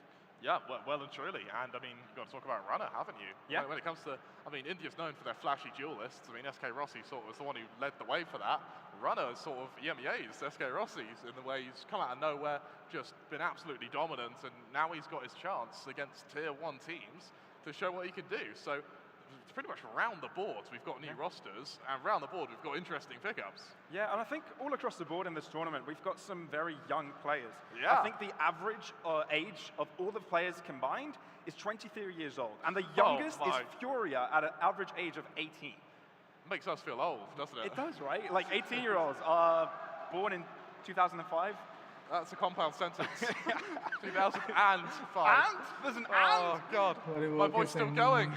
Yeah, well and truly, and I mean, you've got to talk about Runner, haven't you? Yeah. When it comes to, I mean, India's known for their flashy duelists. I mean, SK Rossi sort of was the one who led the way for that. Runner is sort of EMEA's SK Rossi's in the way he's come out of nowhere, just been absolutely dominant, and now he's got his chance against Tier 1 teams to show what he can do. So it's pretty much round the board we've got new rosters, and round the board we've got interesting pickups. Yeah, and I think all across the board in this tournament we've got some very young players. Yeah. I think the average age of all the players combined is 23 years old, and the youngest is Furia at an average age of 18. Makes us feel old, doesn't it? It does, right? Like 18-year-olds are born in 2005. That's a compound sentence. 2005. And? There's an Oh, God. My voice still going.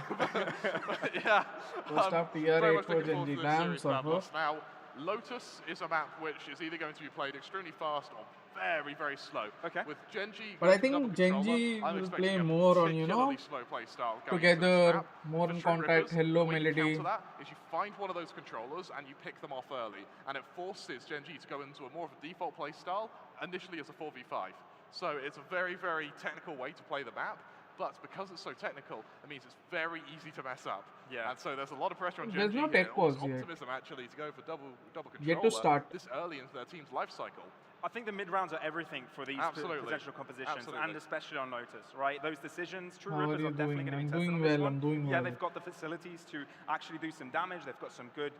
Yeah. First up, very much TR8 for looking forward Gen.G. to this Damn, series, Surfer. Pavlos. Now, Lotus is a map which is either going to be played extremely fast or very, very slow. Okay. With Gen.G, But I think Gen.G will play more on, you know, slow play style together, more in contact, hello melody. That is you find one of those controllers and you pick them off early, and it forces Gen.G to go into a more of a default play style initially as a 4v5. So it's a very, very technical way to play the map. But because it's so technical, it means it's very easy to mess up. Yeah. And so there's a lot of pressure on Gen.G. There's no tech pause yet. Optimism actually to go for double controller Yet to start. this early into their team's life cycle. I think the mid-rounds are everything for these potential compositions, and especially on Lotus, right? Those decisions, True Rippers are definitely going to be tested on this one. Yeah, they've got the facilities to actually do some damage. They've got some good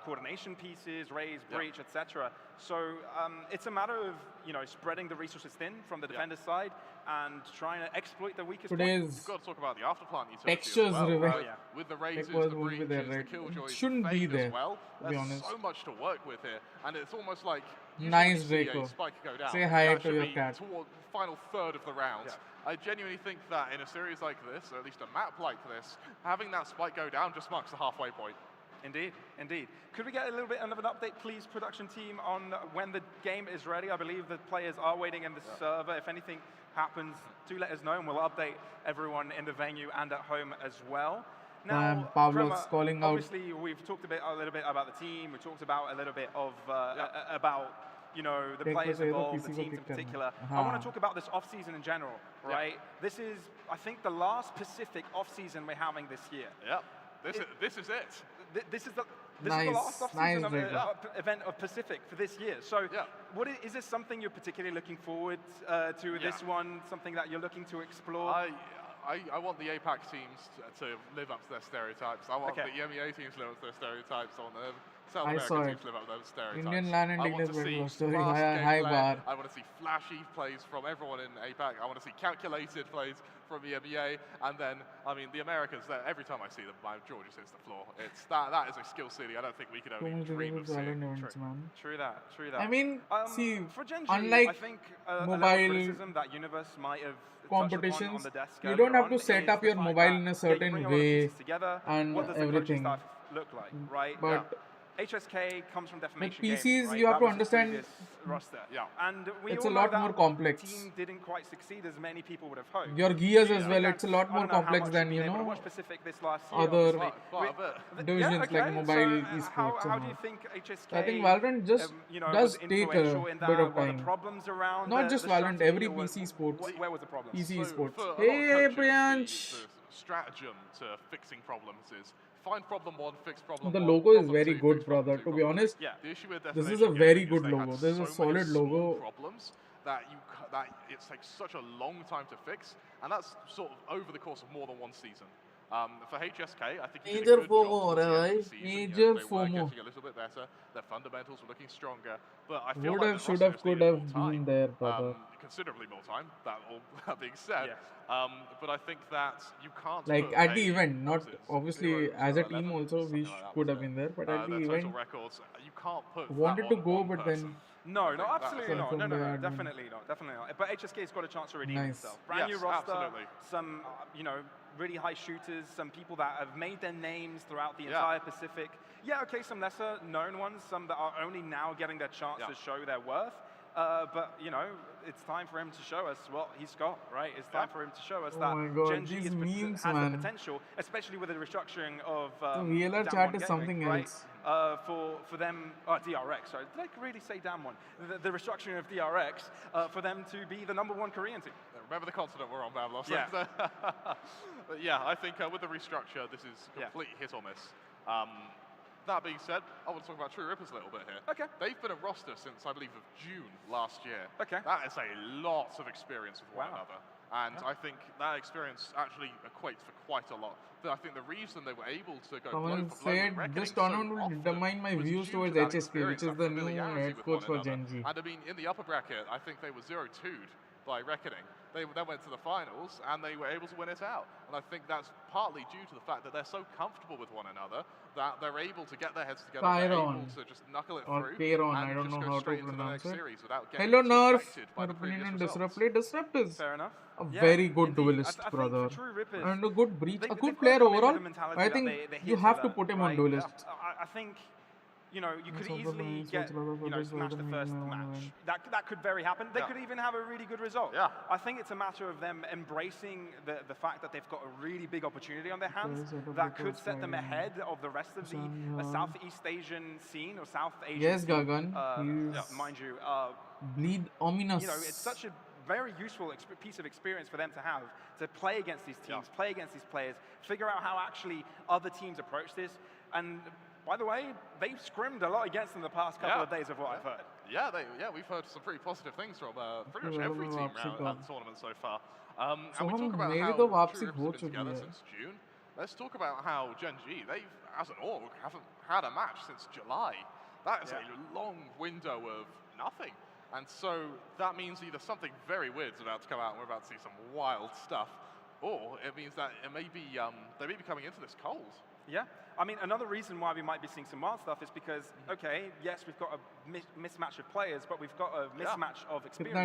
coordination pieces, raise, breach, etc. So it's a matter of spreading the resources thin from the defender's side and trying to exploit the weakest point. You've got to talk about the afterplant utility textures as well, right? With the raises, the breaches, the killjoys, shouldn't be there, as well. To be There's honest. so much to work with here, and it's almost like nice Draco. Spike go down. Say hi that to your cat. Toward the final third of the round. I genuinely think that in a series like this, or at least a map like this, having that spike go down just marks the halfway point. Indeed, indeed. Could we get a little bit of an update, please, production team, on when the game is ready? I believe the players are waiting in the server. If anything happens, do let us know, and we'll update everyone in the venue and at home as well. Now, Pablo's calling out. Obviously, we've talked a little bit about the team. We talked about a little bit of about the players involved, the teams in particular. I want to talk about this off-season in general, right? This is, I think, the last Pacific off-season we're having this year. Yep. This is it. This is the last off-season event of Pacific for this year. So, is this something you're particularly looking forward to? This one, something that you're looking to explore? I want the APAC teams to live up to their stereotypes. I want the EMEA teams to live up to their stereotypes. I want the South American teams to live up to their stereotypes. Indian LAN and I want to see story. fast Hi, gameplay. Bar. I want to see flashy plays from everyone in APAC. I want to see calculated plays from EMEA. And then, I mean, the Americans, every time I see them, my jaw just hits the floor. That is a skill city I don't think we could only dream of seeing. True that. I mean, see, for Gen.G, unlike I think mobile criticism that Universe might have competitions, you don't have to set up your mobile in a certain way and everything. Look like, right? But HSK comes from Defamation PCs, Games, right? you have That to was understand his roster. And it's all a know lot that more complex. The team didn't quite succeed as many people would have hoped. Your gears as well, it's a lot more complex than, this last year, other divisions like mobile esports. How do you think HSK, I think Valorant just does take a bit of time. Not just Valorant, every PC sports. Where was the problem? PC sports. Hey, Priyansh! The stratagem to fixing problems is find problem one, fix problem the one. The logo is very good, brother. To be honest, this is a very good logo. This is a solid logo. Problems that it takes such a long time to fix, and that's sort of over the course of more than one season. For HSK, I think he did a good job towards the end of the season. They were getting a little bit better. Their fundamentals were looking stronger. But I feel like should have, could have been there, brother. Considerably more time. That being said, but I think that you can't. Like at the event, not obviously as a team also we could have been there, but at the event, records, you can't put. Wanted to go, but then. No, absolutely not. No, definitely not. But HSK's got a chance to redeem himself. Brand new roster, some really high shooters, some people that have made their names throughout the entire Pacific. Yeah, okay, some lesser known ones, some that are only now getting their chance to show their worth. But it's time for him to show us what he's got, right? It's time for him to show us that Gen.G has the potential, especially with the restructuring of VLR chat is something else. For them, DRX, sorry, did I really say damn one? The restructuring of DRX for them to be the #1 Korean team. Remember the continent we're on, Bablos. But I think with the restructure, this is complete hit or miss. That being said, I want to talk about True Rippers a little bit here. Okay. They've been a roster since, I believe, of June last year. Okay. That is a lot of experience with one another. And I think that experience actually equates for quite a lot. I think the reason they were able to go Someone said this tournament will determine my views towards HSK, which is the new head coach for Gen.G. And I mean, in the upper bracket, I think they were 0-2'd by Reckoning. They then went to the finals and they were able to win it out. And I think that's partly due to the fact that they're so comfortable with one another that they're able to get their heads together, they're able to just knuckle it through, Pyron, and I don't just know go how straight to into the next pronounce it. series without getting Hello Nerf, affected by your the previous opinion on results. Disrupt is Fair enough. a very good duelist, brother, and a good breach, a good player overall. I think you have to put him on duelist. I think you could easily get smash the first match. That could very happen. They could even have a really good result. Yeah. I think it's a matter of them embracing the fact that they've got a really big opportunity on their hands that could set them ahead of the rest of the Southeast Asian scene or South Asian. Yes, scene. Gagan. Mind you, bleed ominous. It's such a very useful piece of experience for them to have, to play against these teams, play against these players, figure out how actually other teams approach this. And by the way, they've scrimmed a lot against them the past couple of days of what I've heard. Yeah, we've heard some pretty positive things from pretty much every team around at the tournament so far. And we talk about how True Rips have been together since June. Let's talk about how Gen.G, they've, as an org, haven't had a match since July. That is a long window of nothing. And so that means either something very weird's about to come out and we're about to see some wild stuff, or it means that it may be, they may be coming into this cold. Yeah, I mean, another reason why we might be seeing some wild stuff is because, okay, yes, we've got a mismatch of players, but we've got a mismatch of experience.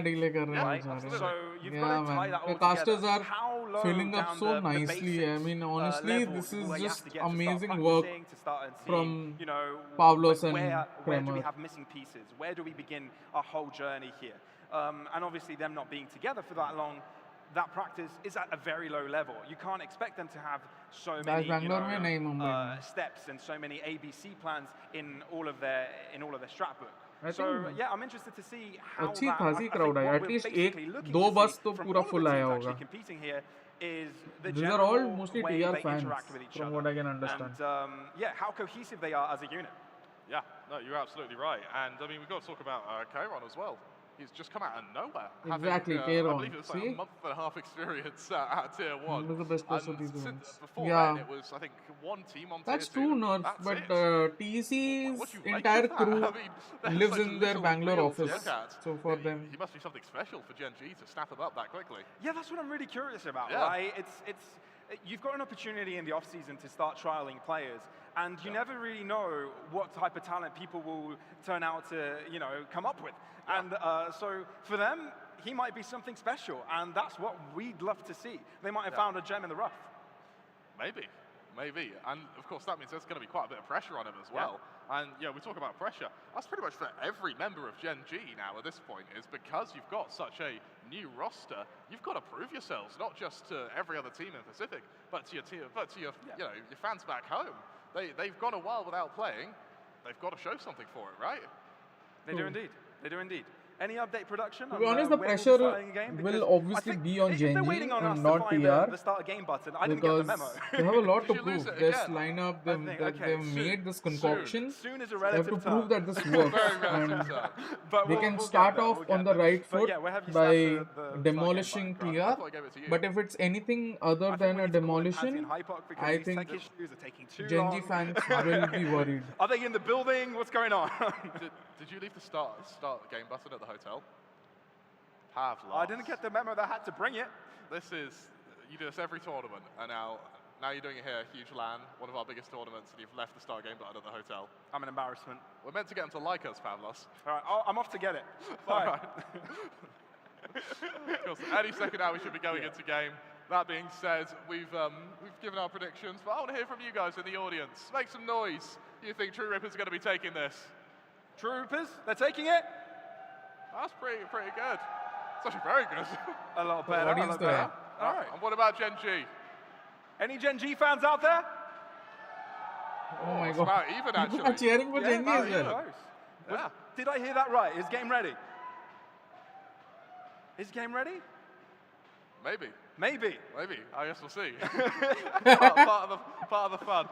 Right? So you've got to tie that all the casters together. are filling up so nicely. I mean, honestly, this is just amazing work from Pavlos and where do we have missing pieces? Where do we begin our whole journey here? And obviously, them not being together for that long, that practice is at a very low level. You can't expect them to have so many steps and so many ABC plans in all of their strat book. So yeah, I'm interested to see how अच्छी खासी crowd है. At least दो बस तो पूरा full आया होगा. Competing here is the These are all mostly TR fans, from what I can understand. And yeah, how cohesive they are as a unit. Yeah, no, you're absolutely right. And I mean, we've got to talk about Kairon as well. He's just come out of nowhere. Exactly, Kairon. I believe it's like a month and a half experience at Tier 1. He was the best person to do. Before then, it was, I think, one team on That's Tier 2. True, Nerf, but TC's entire crew lives in their Bangalore office. So for them... He must be something special for Gen.G to snap him up that quickly. Yeah, that's what I'm really curious about, right? You've got an opportunity in the off-season to start trialing players, and you never really know what type of talent people will turn out to, come up with. And so for them, he might be something special, and that's what we'd love to see. They might have found a gem in the rough. Maybe. And of course, that means there's going to be quite a bit of pressure on him as well. And yeah, we talk about pressure. That's pretty much for every member of Gen.G now at this point, is because you've got such a new roster, you've got to prove yourselves, not just to every other team in Pacific, but to your your fans back home. They've gone a while without playing. They've got to show something for it, right? They do indeed. They do indeed. Any update production? To be honest, the pressure will obviously be on Gen.G and not TR, the start game button. I because didn't get the memo. they have a lot to prove. This lineup, they've made this concoction. They have to prove that this works, and they can start off on the right foot by demolishing TR. But if it's anything other than a demolition, I think Gen.G fans will be worried. Are they in the building? What's going on? Did you leave the start game button at the hotel? Pavlos. I didn't get the memo that I had to bring it. You do this every tournament, and now you're doing it here, huge LAN, one of our biggest tournaments, and you've left the start game button at the hotel. I'm an embarrassment. We're meant to get them to like us, Pavlos. All right, I'm off to get it. Bye. All right. Of course, any second now we should be going into game. That being said, we've given our predictions, but I want to hear from you guys in the audience. Make some noise. You think True Rippers are going to be taking this? True Rippers, they're taking it. That's pretty good. It's actually very good. A lot better. All right. And what about Gen.G? Any Gen.G fans out there? Oh my it's god. about even, actually. People are cheering for Gen.G as well. Yeah. Did I hear that right? Is game ready? Is game ready? Maybe. I guess we'll see. part of the fun.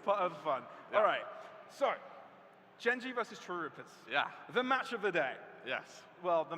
Part of the fun. Yeah. All right. So, Gen.G versus True Rippers. Yeah. The match of the day. Yes. Well, the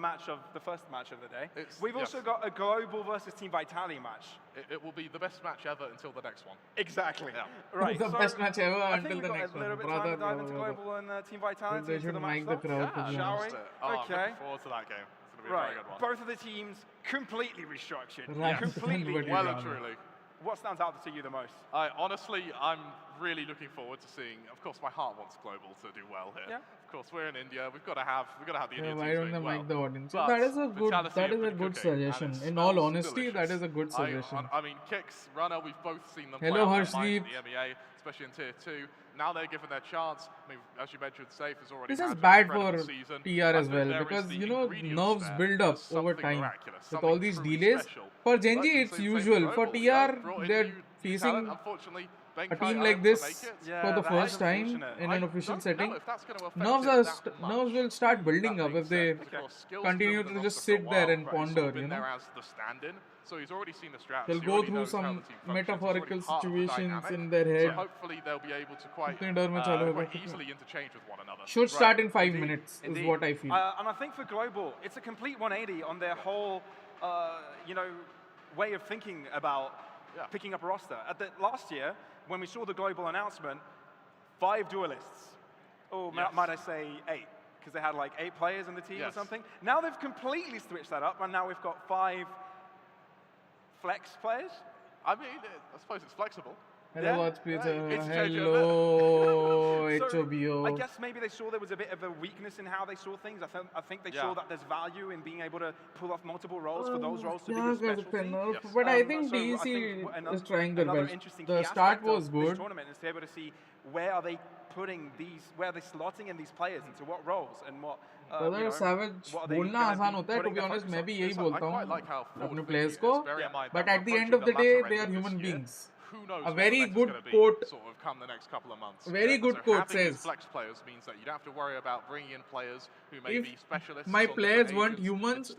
first match of the day. We've also got a global versus Team Vitality match. It will be the best match ever until the next one. Exactly. Yeah. Right. The best match ever until the next one. I think we've got a little bit of time to dive into global and Team Vitality. They should mic the crowd. Shall we? Okay. I'm looking forward to that game. It's going to be a very good one. Both of the teams completely restructured. Completely. Well and truly. What stands out to you the most? Honestly, I'm really looking forward to seeing. Of course, my heart wants global to do well here. Yeah. Of course, we're in India. We've got to have the Indian why don't they mic the audience? But that is a good suggestion. In all honesty, that is a good suggestion. I mean, Kicks, Runner, we've both seen them Hello, play Harshdeep. the MEA, especially in Tier 2. Now they're given their chance. I mean, as you mentioned, Safe has already This had is an bad incredible for season. TR as well, because nerves build up over time with all these delays. For Gen.G, it's usual. For TR, they're facing a team like this for the first time in an official setting, nerves will start building up if they continue to just sit there and ponder, you know. So he's already seen the strategy. They'll go through some metaphorical situations in their head. So hopefully they'll be able to quite easily interchange with one another. Should start in 5 minutes is what I feel. And I think for Global, it's a complete 180 on their whole, you know, way of thinking about picking up a roster. Last year, when we saw the Global announcement, 5 duelists, or might I say 8, because they had like 8 players in the team or something. Now they've completely switched that up, and now we've got 5 flex players. I mean, I suppose it's flexible. Hello, hello, HOBO. I guess maybe they saw there was a bit of a weakness in how they saw things. I think they saw that there's value in being able to pull off multiple roles for those roles to be a specialty. But I think DEC is trying their best. The start was good. Tournament is to be able to see where are they putting these, where are they slotting in these players into what roles and what. Brother Savage बोलना आसान होता है, to be honest मैं भी यही बोलता हूँ अपने players को, but at the end of the day they are human beings. A very good quote. Very good quote says, flex players means that you don't have to worry about bringing in players who may be specialists. If my players weren't humans,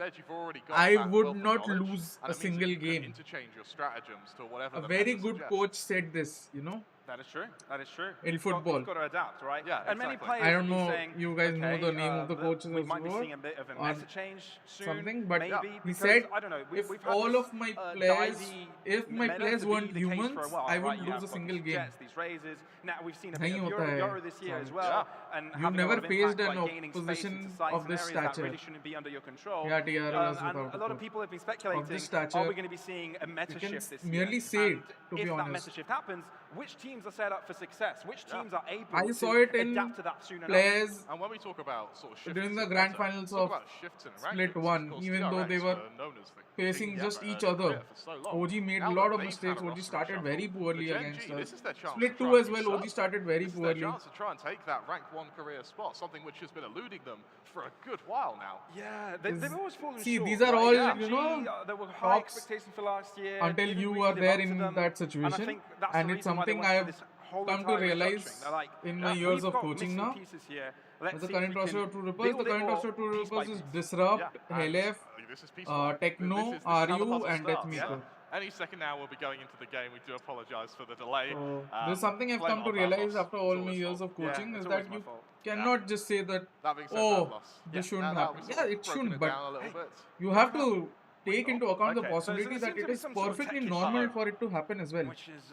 I would not lose a single game. Interchange your stratagems to whatever. A very good coach said this, you know. That is true. That is true. In football. You've got to adapt, right? Yeah, and many players I don't know, saying, you guys know the name of the coaches we might be seeing a bit of a meta change soon, something, but maybe, he said, I don't know, if we've had all this, of my players, if my players weren't humans, I wouldn't lose a single game. Jets, these raises. Now we've seen a bit of Euro this year as well, and you've never faced an opposition of this stature. That really shouldn't be under your control. Yeah, TRLs and a lot of people have been speculating, stature, are we going to be seeing a meta shift this year? Merely say it, to be honest. If that meta shift happens, which teams are set up for success? Which teams are able I saw it in adapt to that sooner players and when we talk about sort of shifts during the grand finals of Split 1, even though they were facing just each other. OG made a lot of mistakes. OG started very poorly against us. Split 2 as well, OG started very poorly. This is their chance to try and take that rank 1 career spot, something which has been eluding them for a good while now. Yeah, they've always fallen short. See, these are all, you know, there were high expectations for last year. Until you are there in that situation, and it's something I have come to realize in my years of coaching now. The current roster of True Rippers, the current roster of True Rippers is Disrupt, Helef, Techno, RU, and Deathmaker. Any second now we'll be going into the game. We do apologize for the delay. There's something I've come to realize after all my years of coaching is that you cannot just say that, oh, this shouldn't happen. Yeah, it shouldn't, but you have to take into account the possibility that it is perfectly normal for it to happen as well. Which is,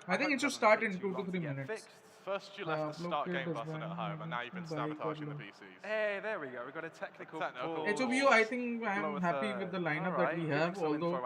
I think it should start in 2 to 3 minutes. First you left the start game button at home, and now you've been sabotaging the PCs. Hey, there we go. We got a technical. HOBO, I think I'm happy with the lineup that we have, although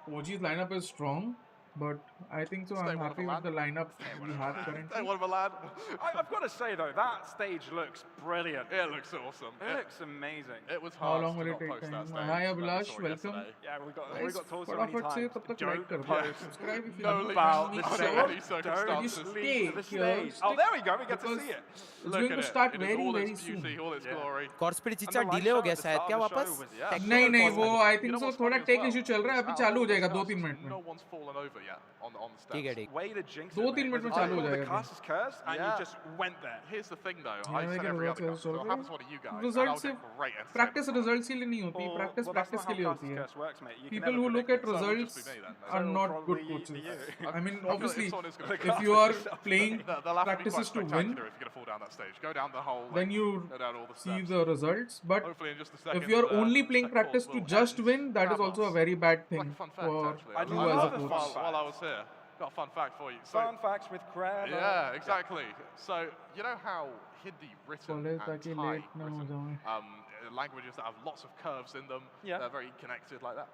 OG's lineup is strong. But I think so. I'm happy with the lineup we have currently. I've got to say though, that stage looks brilliant. It looks awesome. It looks amazing. It was hard. How long will it take time? Hi Abhilash, welcome. Yeah, we got told so many times. Don't post. Subscribe if you know about the circumstances. Stay here. Oh, there we go. We get to see it. It's going to start very soon. Godspeed चिचा delay हो गया शायद क्या वापस? नहीं वो I think so थोड़ा take issue चल रहा है अभी चालू हो जाएगा 2-3 मिनट में. ठीक है ठीक. 2-3 मिनट में चालू हो जाएगा. And you just went there. Here's the thing though, I said every other guy, so what happens to you guys? Results practice results के लिए नहीं होती, practice के लिए होती है. People who look at results are not good coaches. I mean, obviously, if you are playing practices to win, then you see the results. But if you are only playing practice to just win, that is also a very bad thing for you as a coach. While I was here, got a fun fact for you. Fun facts with Crab. Yeah, exactly. So you know how Hindi written and Thai written, languages that have lots of curves in them, they're very connected like that.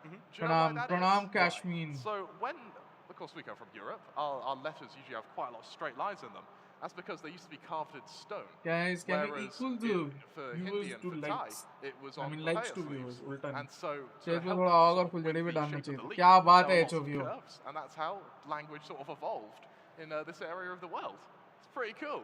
Pranam Kashmir. So when, of course, we come from Europe, our letters usually have quite a lot of straight lines in them. That's because they used to be carved in stone. Guys, can we equal to viewers to likes? It was on likes to viewers. And so थोड़ा और फुलझड़ी भी डालना चाहिए. क्या बात है HOBO? And that's how language sort of evolved in this area of the world. It's pretty cool.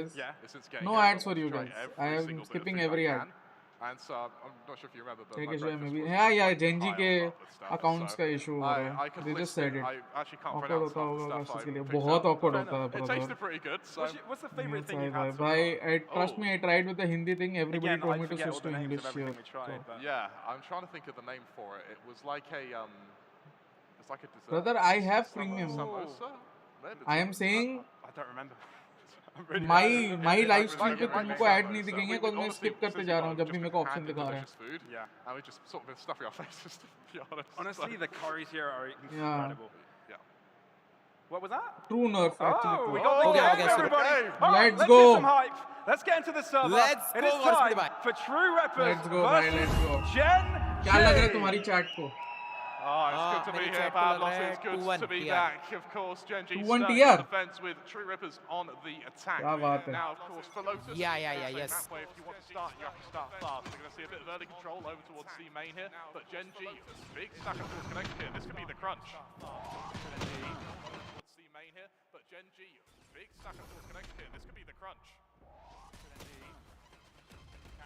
guys. Yeah. Since getting No over, ads for want to you try guys. every I am single bit of skipping food every ad. can. And so I'm not sure if you remember, but Take my issue breakfast maybe. was Yeah, yeah, quite Gen.G high के on top of stuff, accounts so का issue हो रहा I है. could They just list said it. I actually can't Awkward pronounce होता half the होगा stuff काश I के लिए. picked बहुत up. awkward Fair होता है enough. It brother. tasted pretty good, so What's the favorite Yes, thing you've bhai. had so Bhai, far? trust me, I tried with the Hindi thing. Everybody Again, told I me to forget all switch the to names English of everything here. we tried, So. but yeah, I'm trying to think of the name for it. It was like a it's like a dessert. Brother, I have premium. Samosa? Maybe I am it's saying I don't remember. I'm really my bad. my It live might stream पे be तुमको my add name. नहीं So दिखेंगे we because मैं honestly, skip करते since जा we've रहा हूँ just जब भी been मेरे को ऑप्शन handed दिखा रहे हैं. delicious food, Yeah. and we just sort of been stuffing our faces, to be honest. Honestly, So, the curries here are incredible. yeah. What was that? True nerf actually. Oh, we true. got the Okay, game, okay, everybody. game. All right, Let's let's go. get some hype. Let's get into the server. Let's It go, is Godspeed, time bye. for True Reppers Let's go, bhai, versus let's go. Gen.G. क्या लग रहा है तुम्हारी chat को? Oh, it's good to be मेरी here, chat को लग Pavlos. रहा है It's good 2-1 to be TR. back. Of course, Gen.G 2-1 starting TR. the defense with True Rippers on the attack. क्या बात है? Now, of course, for Lotus, Yeah, same yes. map where if you want to start, you have to start fast. We're going to see a bit of early control over towards C main here, but Gen.G, big stack of force connection here. This could be the crunch. Gen.G towards C main here, but Gen.G, big stack of force connection here. This could be the crunch.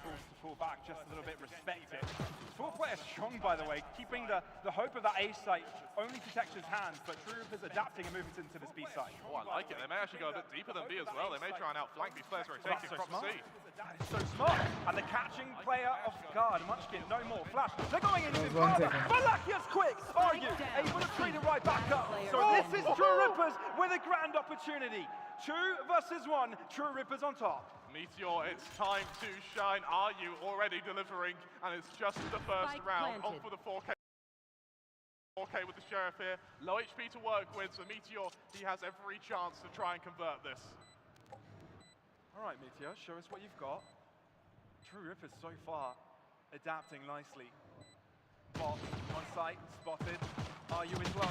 Forced to pull back just a little bit, respect it. Four players strong, by the way, keeping the hope of that A site only protects his hands, but True Rippers adapting and moving into this B site. Oh, I like it. They may actually go a bit deeper than B as well. They may try and outflank these players rotating so from smart. C. That is so smart. And the catching player off guard, Munchkin, no more. Flash, they're going into There's the 1 corner. second. Malachia's quick. Are you able to treat it right back up? So this is True Rippers with a grand opportunity. 2 versus 1, True Rippers on top. Meteor, it's time to shine. Are you already delivering? And it's just the first round. On for the 4K. 4K with the Sheriff here. Low HP to work with, so Meteor, he has every chance to try and convert this. All right, Meteor, show us what you've got. True Rippers so far adapting nicely. Bot on site, spotted. Are you is low?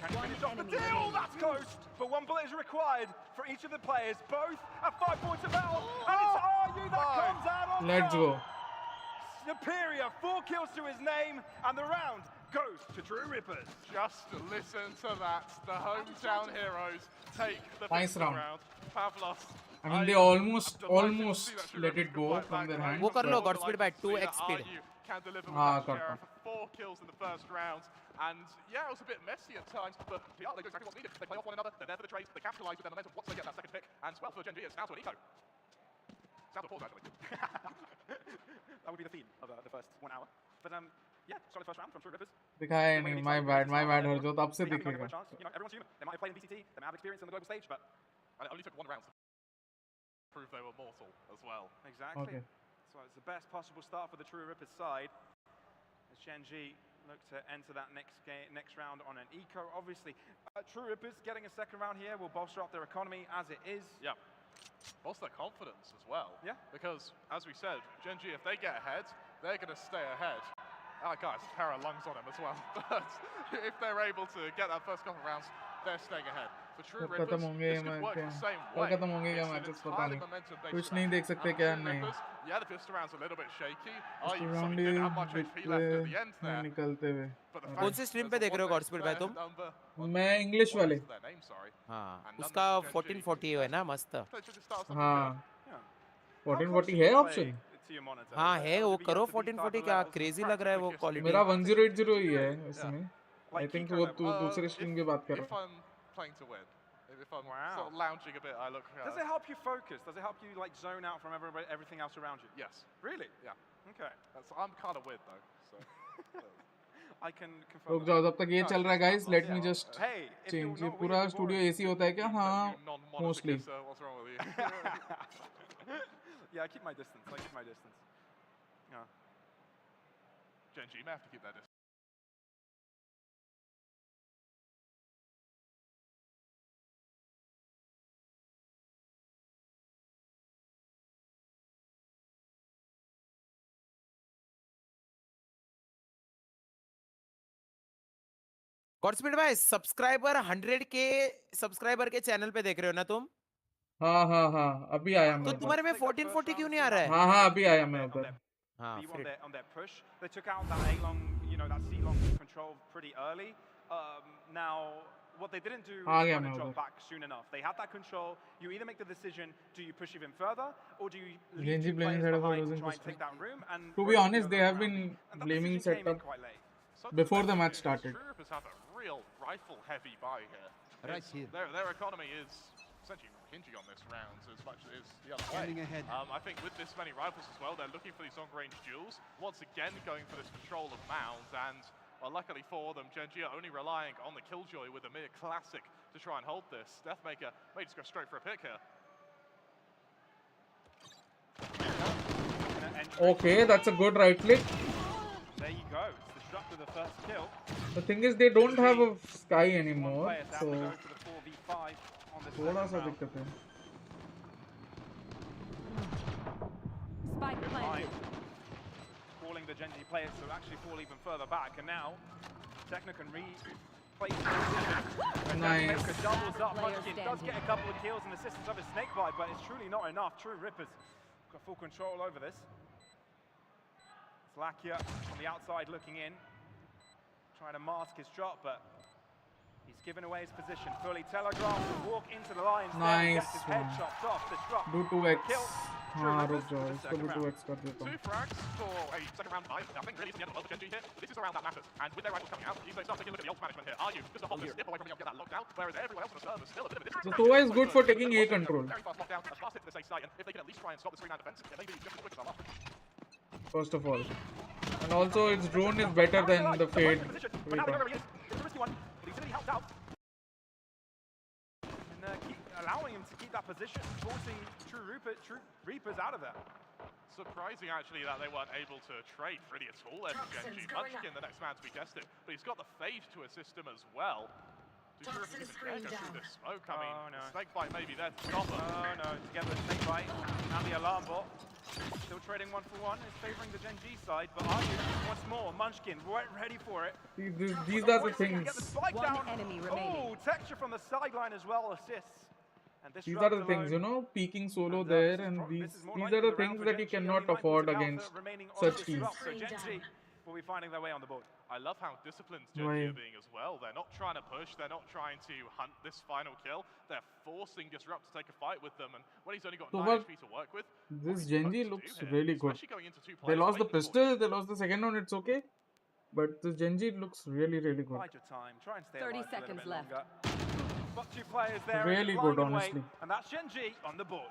Can you finish off the deal? That's close. But 1 bullet is required for each of the players. Both at 5 points of health. And it's Are you that comes out on Let's top. go. Superior, 4 kills to his name, and the round goes to True Rippers. Just listen to that. The hometown heroes take the Nice victory round. Pavlos. I mean, they I'm almost delighted to see that True let Rippers it can go fight from back. their I'm hands. वो कर लो, so Godspeed by delighted to see 2x that speed. RU can deliver with हाँ, that करता Sheriff. 4 kills in the first round. And yeah, it was a bit messy at times, but PR, they do exactly what's needed. They play off one another, they're there for the trades, they capitalise with their momentum once they get that second pick. And well for Gen.G, it's down to an eco. Down to a pause, actually. That would be the theme of the first 1 hour. But yeah, solid first round from True Rippers. दिखाया नहीं. My bad Harjot अब से They haven't got दिखेगा. a chance. You know, everyone's human. They might have played in BCT, they might have experience on the global stage, but And it only took 1 round to prove they were mortal as well. exactly. Okay. So it's the best possible start for the True Rippers side. As Gen.G look to enter that next round on an eco. Obviously, True Rippers getting a second round here will bolster up their economy as it is. Yeah. Also their confidence as well. Yeah. Because, as we said, Gen.G, if they get ahead, they're going to stay ahead. Oh, guys, pair of lungs on him as well. But if they're able to get that first couple of rounds, they're staying ahead. For True कब Rippers, खत्म होंगे ये this could work match? the same कब way. खत्म होंगे क्या It's an matches पता entirely नहीं. momentum-based कुछ round. नहीं देख सकते And क्या True नहीं. Rippers, yeah, the pistol round's a little bit shaky. Oh, you round didn't have much HP left at the end में there. निकलते हुए. But the कौन fact सी स्ट्रीम there's पे a देख रहे हो one Godspeed भाई तुम? number, मैं इंग्लिश वाले. their name, sorry. हाँ, And none उसका of Gen.G. 1440 है ना मस्त. So it just starts something हाँ. good. Yeah. 1440 है ऑप्शन. To your monitor. हाँ है वो RGB करो has the V5 1440 क्या levels. क्रेजी लग रहा है वो क्वालिटी. मेरा 1080 ही है इसमें. I Like think Kiko वो level. तू दूसरे स्ट्रीम की बात कर If रहा है. I'm playing to win, if I'm Wow. sort of lounging a bit, I look. Does it help you focus? Does it help you like zone out from everything else around you? Yes. Really? Yeah. Okay. I'm kind of weird though. So. I can confirm. रुक जाओ जब तक ये चल रहा है guys. Let me Yeah. just Hey, if you're change. ये not पूरा weird, you're studio boring. AC होता है क्या? हाँ. You non-monolithic mostly. is, what's wrong with you? Yeah, I keep my distance. I keep my distance. Yeah. Gen.G may have to keep that distance. Godspeed भाई subscriber 100k subscriber के channel पे देख रहे हो ना तुम? हाँ. अभी आया मैं तो उधर. तुम्हारे में 1440 क्यों नहीं आ रहा है? हाँ अभी आया मैं उधर. हाँ B1 फिर on their push. They took out that A long, that C long control pretty early. Now what they didn't do uh is गया run मैं and drop उधर। back soon enough. They had that control. You either make the decision, do you push even further, or do you leave Gen.G two playing players side of behind to losing try and perspective. take that room? And To be honest, they have been and that blaming decision came in setup quite late. before the match started. True Rippers have a real rifle-heavy buy here. Right here. Their economy is essentially hinging on this round as much as it is the other way. Ahead. I think with this many rifles as well, they're looking for these long-range duels. Once again, going for this control of mounds, and well, luckily for them, Gen.G are only relying on the Killjoy with a mere classic to try and hold this. Deathmaker may just go straight for a pick here. Okay, that's a good right click. There you go. It's the Struck with the first kill. The thing is, they don't have a sky One anymore, player to have to so go to the 4v5 on this थोड़ा second सा round. दिक्कत है. Spike planted. Calling the Gen.G players to actually fall even further back, and now Techno can replace the position. Nice. Deathmaker doubles up. Player Munchkin does get a couple of kills and assistance of his snakebite, but it's truly not enough. True Rippers got full control over this. Slakia on the outside looking in, trying to mask his drop, but he's given away his position. Fully telegraphed to walk into the lines. Nice Gets his head one. chopped off. The drop. Do 2x. Kill. हाँ रुक जाओ, इसको भी 2x कर देता हूँ. 2 frags for a second round buy. I think really it's the end of Gen.G here. This is around that matters. And with their rifles coming out, you start taking a look at the ult management here. Are you just a hold this, dip away from the get that locked out, whereas everyone else on the server is still a bit of a difference. So Sova is good for taking A control. Very fast lockdown, a fast hit to the safe side, and if they can at least try and stop the 3-man defense, it may be just as quick as our First of all, and also its drone is better than the Fade. But now they know where he is. It's a risky one, but he's really helped out. And keep allowing him to keep that position, forcing True Reapers out of there. Surprising actually that they weren't able to trade really at all there for Gen.G. Munchkin, the next man to be tested, but he's got the Fade to assist him as well. Do True Rippers again go through this smoke? I mean, no. Snakebite may be there to stop them. Oh no, together Snakebite and the alarm bot. Still trading 1-for-1, is favouring the Gen.G side, but are you once more? Munchkin weren't ready for it. These are the things. Get the spike One down. enemy remaining. Oh, texture from the sideline as well assists. And this These are the Disrupt things, you alone- know, peeking solo And, there, this is and pro- these this is more are likely the round things for that you Gen.G, and cannot we might afford look out for against remaining on such this teams. Disrupt. So Gen.G will be finding their way on the board. I love how disciplined Gen.G Right. are being as well. They're not trying to push, they're not trying to hunt this final kill. They're forcing Disrupt to take a fight with them, and when he's only got So 9 what- HP to work with, This Gen.G looks really good. especially going into 2 They players lost the waiting for pistol, they lost the second one, it's okay. But this Gen.G looks really, really good. Bide your time. Try and stay 30 alive for a little seconds bit left. longer. But 2 players there. Really lying good, in wait, honestly. And that's Gen.G on the board.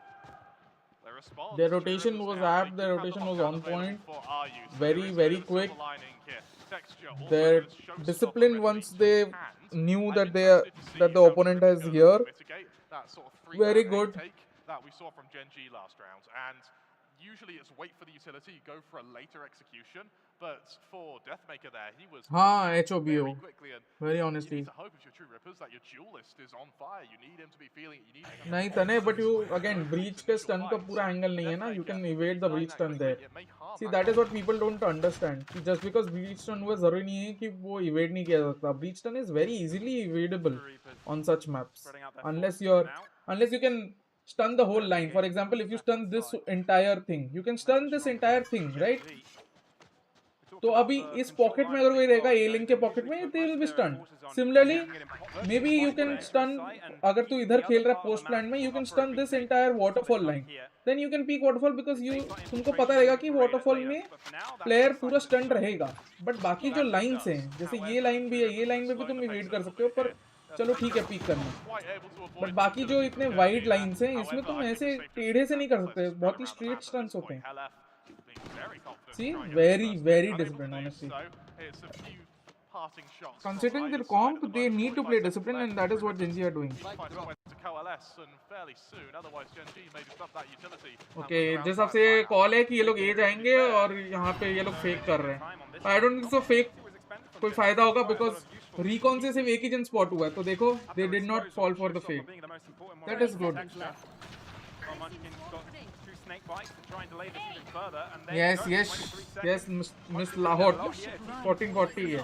Their response, Their True rotation Rippers was now, apt, they their do have the rotation was lockdown on available point. for RU, so Very, there is a very bit of a silver quick. lining here. Texture also Their has showstopper discipline readily once to they hand. knew I'm that they interested to see that the how opponent True has Rippers here. mitigate that sort of Very 3-man good. take that we saw from Gen.G last round, and usually it's wait for the utility, go for a later execution, but for Deathmaker there, he was हाँ, very HOBO. quickly, and Very you honestly. need to hope if you're True Rippers that your duelist is on fire. You need him to be feeling it. You need him to नहीं तने, but you again breach के stun का पूरा angle नहीं है ना. You can evade the breach stun there. See, that is what people don't understand. कि just because breach stun हुआ जरूरी नहीं है कि वो evade नहीं किया जा सकता. Breach stun is very easily evadable on such maps, unless you can stun the whole line. For example, if you stun this entire thing, you can stun this entire thing, right? तो अभी इस pocket में अगर कोई रहेगा ए link के pocket में, they will be stunned. Similarly, maybe you can stun, अगर तू इधर खेल रहा है पोस्ट प्लान में, you can stun this entire waterfall line. Then you can peek waterfall because तुमको पता रहेगा कि waterfall में प्लेयर पूरा स्टंट रहेगा. बट बाकी जो लाइन्स हैं, जैसे ये लाइन भी है, ये लाइन में भी तुम इवेड कर सकते हो, पर चलो ठीक है पीक करना. बट बाकी जो इतने वाइड लाइन्स हैं, इसमें तुम ऐसे टेढ़े से नहीं कर सकते. बहुत ही स्ट्रेट स्टंट्स होते हैं. See, very, very disciplined, honestly. Considering their comp, they need to play discipline, and that is what Gen.G are doing. Okay, जिस हिसाब से कॉल है कि ये लोग ए जाएंगे और यहाँ पे ये लोग फेक कर रहे हैं. I don't think so fake कोई फायदा होगा because recon से सिर्फ एक ही जन स्पॉट हुआ है. तो देखो, they did not fall for the fake. That is good. Yes, Miss Lahore, 1440 है.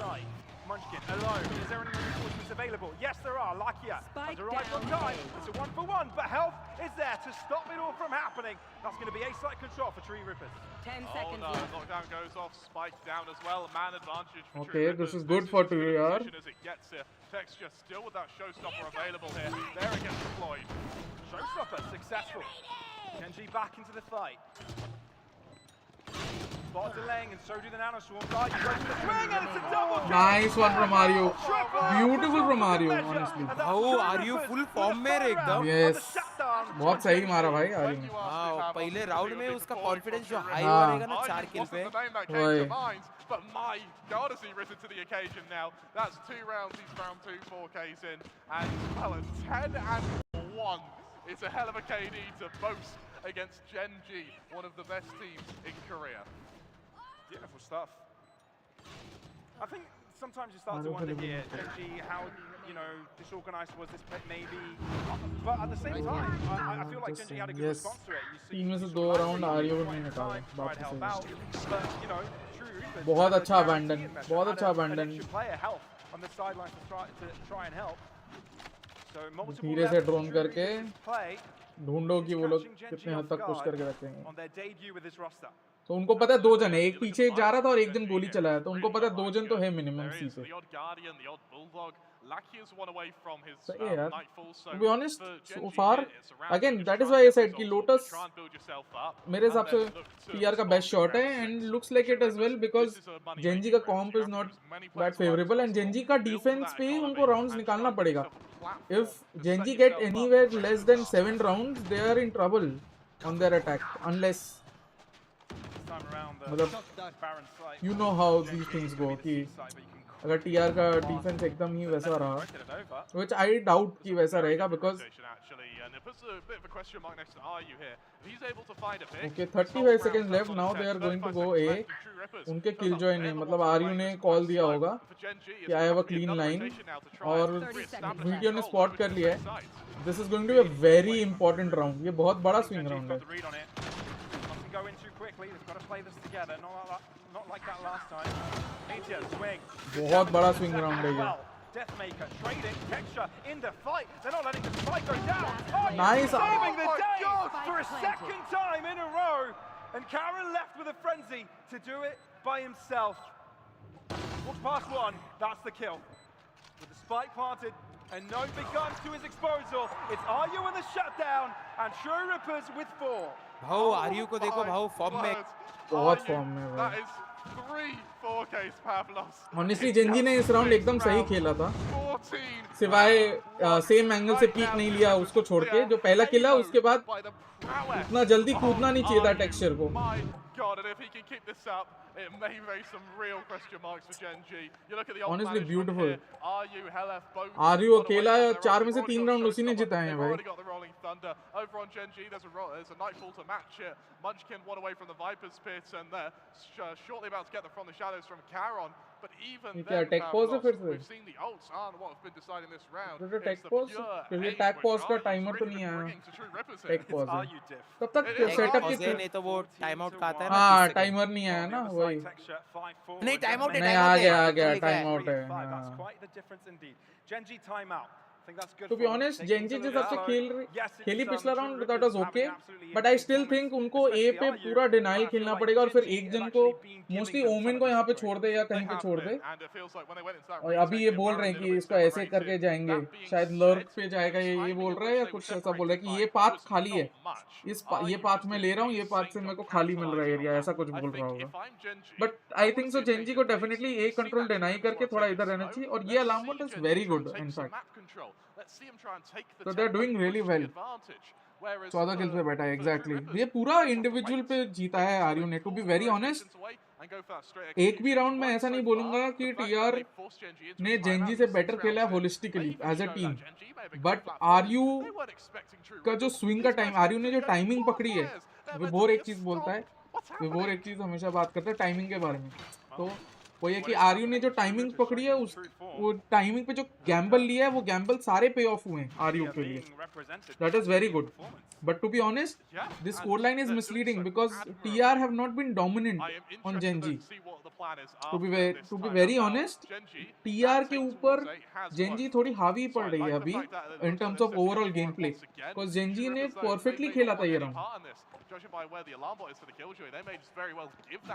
Munchkin alone. Is there any reinforcements available? Yes, there are. Lakia has arrived on time. It's a 1-for-1, but health is there to stop it all from happening. That's going to be A-site control for Tree Rippers. 10 seconds. Oh no, lockdown goes off. Spike down as well. Man advantage for Okay, Tree this Rippers. is good for TR. As it gets here. Texture still with that showstopper available here. There it gets deployed. Showstopper successful. Gen.G back into the fight. Spot delaying, and so do the Nano Swarm. Guy, you go to the swing, and it's a double kill. Nice one from Aryu. Beautiful from Aryu, honestly. भाऊ आर्यू full form में है एकदम. Yes. बहुत सही मारा भाई आर्यू ने. हाँ, पहले राउंड में उसका कॉन्फिडेंस जो हाई हो रहेगा ना 4 किल पे. वही. But my God, has he risen to the occasion now? That's 2 rounds. He's round 2, 4Ks in, and well, a 10-1. It's a hell of a KD to boast against Gen.G, one of the best teams in Korea. Beautiful stuff. I think sometimes you start to wonder here, Gen.G, how disorganized was this maybe? But at the same time, I feel like Gen.G had a good response to it. You see, 3 में से 2 round आर्यू ने निकाला. tried to help out, but True Reapers. बहुत अच्छा abandon. बहुत अच्छा abandon. Player help on the sidelines to try and help. So multiple धीरे से ड्रोन करके play. ढूंढो कि वो लोग कितने हद तक पुश करके रखेंगे. On their debut with this roster. तो उनको पता है 2 जन है, एक पीछे जा रहा था और एक जन गोली चलाया, तो उनको पता है 2 जन तो है मिनिमम सी से. सही है यार. To be honest, so far, again that is why I said कि Lotus मेरे हिसाब से TR का बेस्ट शॉट है, and looks like it as well because Gen.G का comp is not that favorable, and Gen.G का defense पे ही उनको rounds निकालना पड़ेगा. If Gen.G get anywhere less than 7 rounds, they are in trouble on their attack, unless मतलब you know how these things go कि अगर TR का defence एकदम ही वैसा रहा, which I doubt कि वैसा रहेगा because okay 35 seconds left. Now they are going to go A. उनके किल जॉय ने मतलब आर्यू ने कॉल दिया होगा कि I have a clean line और वीडियो ने स्पॉट कर लिया है. This is going to be a very important round. ये बहुत बड़ा स्विंग राउंड है. Go in too quickly. They've got to play this together. Not like that last time. Meteor swing. बहुत बड़ा स्विंग राउंड है ये. Deathmaker trading texture in the fight. They're not letting the fight go down. Oh, nice. Saving the day for a second time in a row. And Karen left with a frenzy to do it by himself. Walks past one. That's the kill. With the spike planted and no big guns to his disposal. It's Aryu in the shutdown and True Rippers with 4. भाऊ आर्यू को देखो भाऊ form में. बहुत form में भाई. That is 3 4Ks Pavlos. Honestly Gen.G ने इस राउंड एकदम सही खेला था, सिवाय सेम एंगल से पीक नहीं लिया उसको छोड़ के. जो पहला किला उसके बाद इतना जल्दी कूदना नहीं चाहिए था टेक्सचर को. God, and if he can keep this up, it may raise some real question marks for Gen.G. You look at the honestly beautiful. Aryu अकेला 4 में से 3 राउंड उसी ने जिताए हैं भाई. Over on Gen.G, there's a nightfall to match it. Munchkin one away from the Viper's pit, and they're shortly about to get them from the shadows from Caron. But even then, we've seen the ults aren't what have been deciding this round. तो tech pause, क्योंकि tech pause का timer तो नहीं आया. Tech pause है. तब तक setup की नहीं तो वो टाइम आउट का आता है ना. हाँ टाइमर नहीं आया ना वही. नहीं टाइम आउट है. नहीं आ गया टाइम आउट है. That's quite the difference indeed. Gen.G timeout. To be honest, Gen.G जिस हिसाब से खेली पिछला round that was okay, but I still think उनको A पे पूरा डिनाइल खेलना पड़ेगा और फिर एक जन को मोस्टली ओमेन को यहाँ पे छोड़ दे या कहीं पे छोड़ दे. और अभी ये बोल रहे हैं कि इसको ऐसे करके जाएंगे, शायद लर्क पे जाएगा ये बोल रहा है या कुछ ऐसा बोल रहा है कि ये पाथ खाली है, ये पाथ मैं ले रहा हूँ, ये पाथ से मेरे को खाली मिल रहा है एरिया, ऐसा कुछ बोल रहा होगा. But I think so Gen.G को डेफिनेटली A कंट्रोल डिनाई करके थोड़ा इधर रहना चाहिए. और ये alarm bot is very good in fact. So they're doing really well. 14 kills पे बैठा है एग्जैक्टली. ये पूरा इंडिविजुअल पे जीता है आर्यू ने. टू बी वेरी ऑनेस्ट, एक भी राउंड में ऐसा नहीं बोलूंगा कि टीआर ने Gen.G से बेटर खेला है holistically as a team. But आर्यू का जो स्विंग का टाइम, आर्यू ने जो टाइमिंग पकड़ी है, विभोर एक चीज बोलता है, विभोर एक चीज हमेशा बात करता है टाइमिंग के बारे में. तो वो ये कि आर्यू ने जो टाइमिंग पकड़ी है, वो टाइमिंग पे जो गैम्बल लिया है, वो गैम्बल सारे पे ऑफ हुए हैं आर्यू के लिए. That is very good. But to be honest, this score line is misleading because TR have not been dominant on Gen.G. To be very honest, TR के ऊपर Gen.G थोड़ी हावी पड़ रही है अभी in terms of overall gameplay. Because Gen.G ने perfectly खेला था ये round.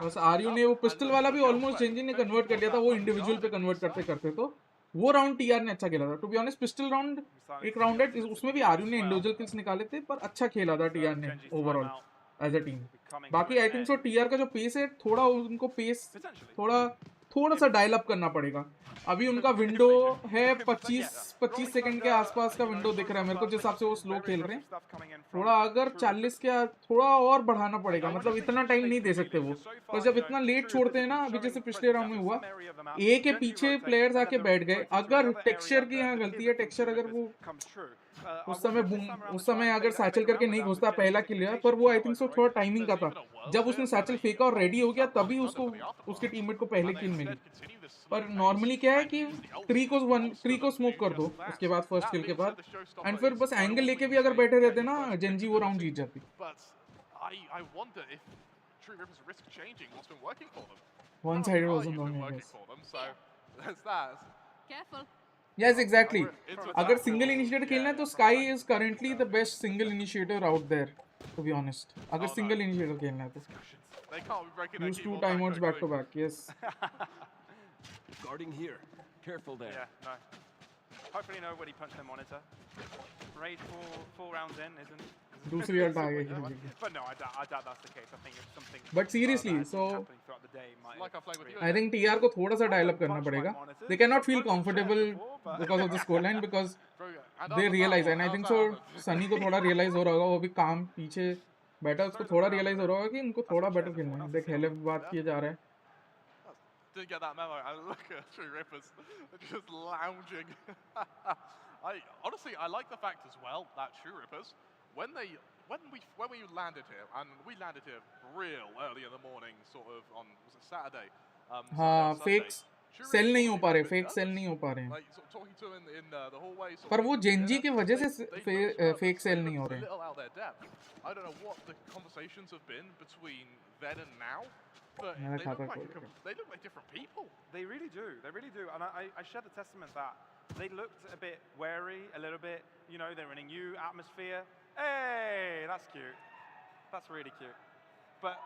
बस आर्यू ने वो पिस्टल वाला भी ऑलमोस्ट Gen.G ने कन्वर्ट कर लिया था, वो इंडिविजुअल पे कन्वर्ट करते करते तो वो राउंड टीआर ने अच्छा खेला था. To be honest pistol round एक राउंड है, उसमें भी आर्यू ने इंडिविजुअल किल्स निकाले थे पर अच्छा खेला था टीआर ने ओवरऑल एज अ टीम. बाकी आई थिंक सो टीआर का जो पेस है थोड़ा उनको पेस थोड़ा सा डायल अप करना पड़ेगा. अभी उनका विंडो है 25 सेकंड के आसपास का विंडो दिख रहा है मेरे को, जिस हिसाब से वो स्लो खेल रहे हैं. थोड़ा अगर 40 के थोड़ा और बढ़ाना पड़ेगा, मतलब इतना टाइम नहीं दे सकते वो. और जब इतना लेट छोड़ते हैं ना, अभी जैसे पिछले राउंड में हुआ, ए के पीछे प्लेयर्स आके बैठ गए. अगर टेक्सचर की यहाँ गलती है, टेक्सचर अगर वो उस समय अगर सैचल करके नहीं घुसता पहला किल लिया, पर वो आई थिंक सो थोड़ा टाइमिंग का था. जब उसने सैचल फेंका और रेडी हो गया तभी उसको उसके टीममेट को पहले किल मिली. पर नॉर्मली क्या है कि ट्री को स्मोक कर दो उसके बाद फर्स्ट किल के बाद, एंड फिर बस एंगल लेके भी अगर बैठे रहते ना, Gen.G वो राउंड जीत जाती. One sided wasn't wrong, I guess. Careful. Yes, exactly. अगर सिंगल इनिशिएटर खेलना है तो sky is currently the best single initiator out there, to be honest. अगर सिंगल इनिशिएटर खेलना है तो use 2 timeouts back to back. Yes. Guarding here. Careful there. Yeah, no. Hopefully nobody punched their monitor. Raid 4 rounds in, isn't? दूसरी alt आ गई. But no, I doubt that's the case. I think it's something. But seriously, so I think TR को थोड़ा सा dial up करना पड़ेगा. They cannot feel comfortable because of the scoreline, because they realize, and I think so Sunny को थोड़ा realise हो रहा होगा, वो भी काम पीछे बैठा, उसको थोड़ा रियलाइज हो रहा होगा कि इनको थोड़ा बेटर खेलना है. देख हेले बात किए जा रहा है. Didn't get that memo. I look at True Rippers just lounging. Honestly, I like the fact as well that True Rippers, when we landed here, and we landed here real early in the morning, sort of on, was it Saturday? हाँ, fakes cell नहीं हो पा रहे, fake cell नहीं हो पा रहे हैं. पर वो Gen.G की वजह से फेक सेल नहीं हो रहे हैं. I don't know what the conversations have been between then and now. But they look like different people. They really do. They really do. And I share the testament that they looked a bit wary, a little bit, you know, they're in a new atmosphere. Hey, that's cute. That's really cute. But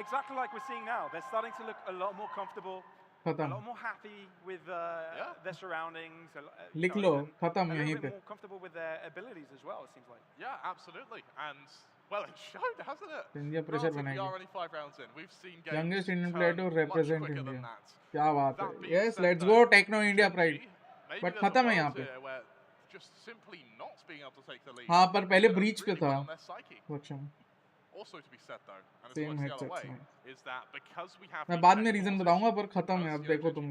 exactly like we're seeing now, they're starting to look a lot more comfortable, a lot more happy with their surroundings. लिख लो, खत्म यहीं पे. More comfortable with their abilities as well, it seems like. Yeah, absolutely. And well, it showed, hasn't it? India pressure बनाएगी. We are only 5 rounds in. We've seen games youngest Indian player to represent India. क्या बात है. Yes, let's said, go Techno India pride. But खत्म है यहाँ पे. Just simply not being able to take the lead. हाँ, पर पहले breach पे था. Also to be said though, and Same it's headsets away, is that because we have. मैं बाद में रीजन बताऊंगा, पर खत्म है. अब देखो तुम.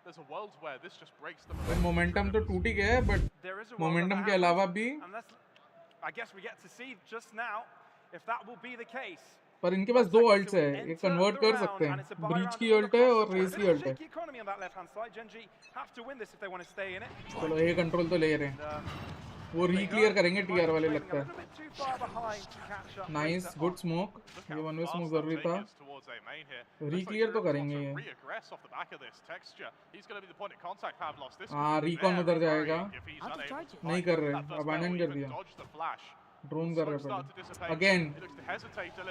There's a world where this just breaks the momentum तो टूट ही गया है, but momentum के अलावा भी. I guess we get to see just now if that will be the case. पर इनके पास 2 अल्ट्स है, ये कन्वर्ट कर सकते हैं. ब्रीच की अल्ट है और रेस की अल्ट है. चलो ये कंट्रोल तो ले रहे हैं. वो रीक्लियर करेंगे टीआर वाले, लगता है. Nice, good smoke. ये वन वे स्मोक जरूरी था. रीक्लियर तो करेंगे ये. हाँ, रिकॉन उधर जाएगा. नहीं कर रहे, अबैंडन कर दिया. ड्रोन कर रहे पहले. अगेन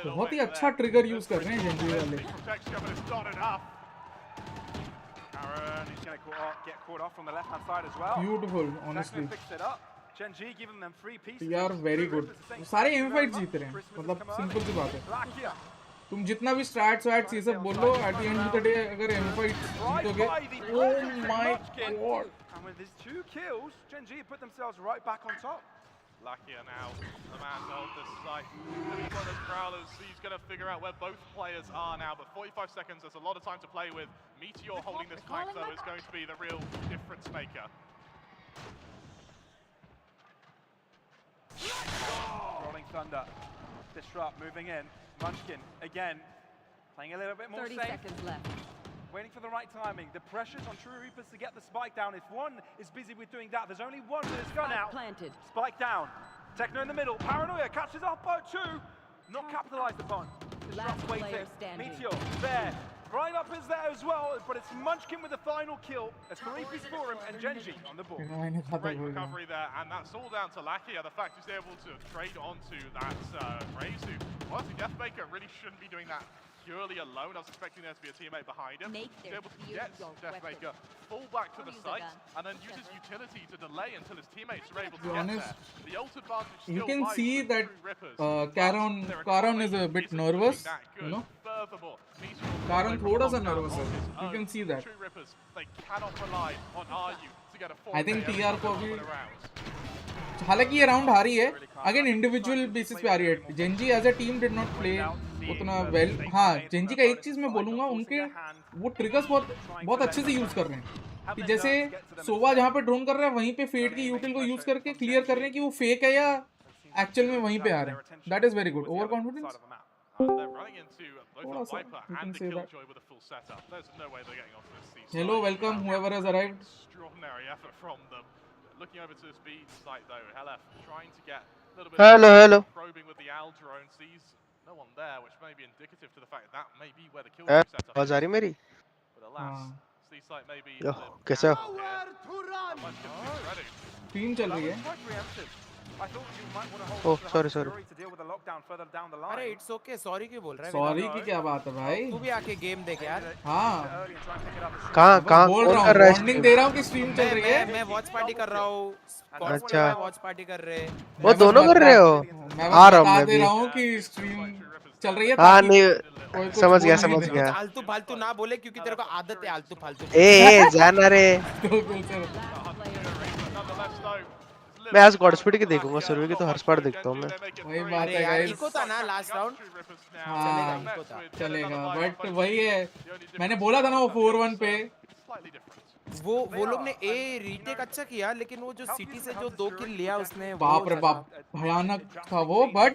बहुत ही अच्छा ट्रिगर यूज कर रहे हैं Gen.G वाले. Beautiful, honestly. TR very good. सारे एम फाइट जीत रहे हैं, मतलब सिंपल सी बात है. तुम जितना भी स्ट्रैट्स वैट्स ये सब बोल लो, at the end of the day अगर एम फाइट जीतोगे, oh my god. And with his 2 kills, Gen.G put themselves right back on top. Lakia now, the man of the site. One of Prowlers, he's going to figure out where both players are now, but 45 seconds, there's a lot of time to play with. Meteor holding this flank, though, is going to be the real difference maker. Rolling Thunder, Disrupt moving in. Munchkin, again, playing a little bit more 30 safe. seconds left. Waiting for the right timing. The pressure's on True Reapers to get the spike down. If one is busy with doing that, there's only one with his gun out. Planted. Spike down. Techno in the middle. Paranoia catches up, 2. Not capitalized upon. Last Disrupt player waiting. standing. Meteor, there. Right up Viper's there as well, but it's Munchkin with the final kill. As 3-piece for him and Gen.G on the board. Great recovery there, and that's all down to Lakia. The fact he's able to trade onto that Raze, who, honestly, Deathmaker really shouldn't be doing that purely alone. I was expecting there to be a teammate behind him. He's able to get Deathmaker full back to the site, and then use his utility to delay until his teammates are able to get there. The ult advantage still You can lies see with that True Rippers, Karan is a bit nervous, you know. Furthermore, Karan thoda sa nervous hai. You can see that. True Rippers, they cannot rely on RU to get a I think TR को अभी rounds. हालांकि ये round हारी है, again individual basis पे आ रही है. Gen.G as a team did not play उतना वेल. हाँ, Gen.G का एक चीज मैं बोलूंगा, उनके वो ट्रिगर्स बहुत अच्छे से यूज कर रहे हैं. कि जैसे सोवा जहाँ पे ड्रोन कर रहा है वहीं पे फेट की यूटिल को यूज करके क्लियर कर रहे हैं कि वो फेक है या एक्चुअल में वहीं पे आ रहे हैं. That is very good. Over confidence. थोड़ा सा you can say that. Hello, welcome whoever has arrived. Extraordinary effort from them. Looking over to the speed site though, Helef trying to get a little bit hello. Probing with the Al drone, sees no one there, which may be indicative to the fact that may be where the kill set up. आवाज आ रही मेरी? But alas, C site may be कैसे हो? Team चल रही है. Oh, sorry. अरे it's okay, sorry क्यों बोल रहा है? सॉरी की क्या बात है भाई? तू भी आके गेम देख यार. हाँ. कहाँ बोल रहा हूँ, वार्निंग दे रहा हूँ कि स्ट्रीम चल रही है. मैं वॉच पार्टी कर रहा हूँ. अच्छा. वॉच पार्टी कर रहे हैं. वो दोनों कर रहे हो? आ रहा हूँ मैं दे भी. रहा हूँ कि स्ट्रीम चल रही है. हाँ नहीं, समझ गया. आलतू फालतू ना बोले क्योंकि तेरे को आदत है आलतू फालतू. ए जाना रे. मैं आज गॉडस्पीड की देखूंगा, सर्वे की तो हर स्पॉट देखता हूँ मैं. वही बात है गाइस. इको था ना लास्ट राउंड. हाँ चलेगा, बट वही है, मैंने बोला था ना वो 4-1 पे. वो लोग ने ए रीटेक अच्छा किया, लेकिन वो जो सिटी से जो 2 किल लिया उसने, बाप रे बाप भयानक था वो. बट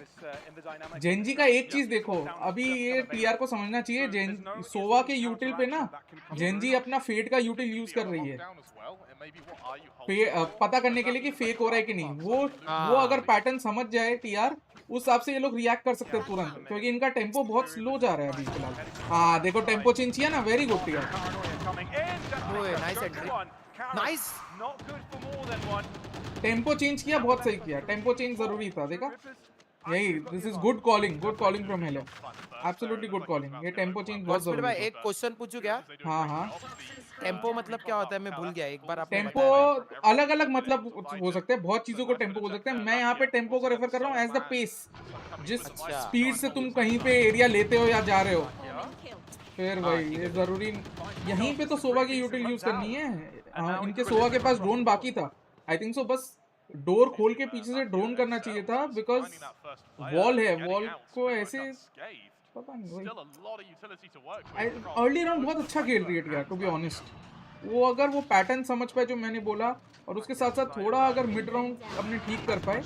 Gen.G का एक चीज देखो, अभी ये टीआर को समझना चाहिए. सोवा के यूटिल पे ना Gen.G अपना फेट का यूटिल यूज कर रही है पता करने के लिए कि फेक हो रहा है कि नहीं. वो अगर पैटर्न समझ जाए टीआर, उस हिसाब से ये लोग रिएक्ट कर सकते हैं तुरंत, क्योंकि इनका टेम्पो बहुत स्लो जा रहा है अभी फिलहाल. हाँ देखो टेम्पो चेंज किया ना, very good TR. Nice. Tempo change किया, बहुत सही किया. टेम्पो चेंज जरूरी था. देखा, यही this is good calling from hello. Absolutely good calling. ये टेम्पो चेंज बहुत जरूरी है. एक क्वेश्चन पूछूं क्या? हाँ. टेम्पो मतलब क्या होता है? मैं भूल गया, एक बार आप. टेम्पो अलग अलग मतलब हो सकते हैं, बहुत चीजों को टेम्पो बोल सकते हैं. मैं यहाँ पे टेम्पो को रेफर कर रहा हूँ एज द पेस. जिस स्पीड से तुम कहीं पे एरिया लेते हो या जा रहे हो, फिर वही ये जरूरी. यहीं पे तो सोवा की यूटिल यूज करनी है. इनके सोवा के पास ड्रोन बाकी था आई थिंक सो. बस डोर खोल के पीछे से ड्रोन करना चाहिए था, बिकॉज वॉल है. वॉल को ऐसे पता नहीं. अर्ली राउंड बहुत अच्छा खेल रही है टीआर, टू बी ऑनेस्ट. वो अगर वो पैटर्न समझ पाए जो मैंने बोला, और उसके साथ साथ थोड़ा अगर मिड राउंड अपने ठीक कर पाए.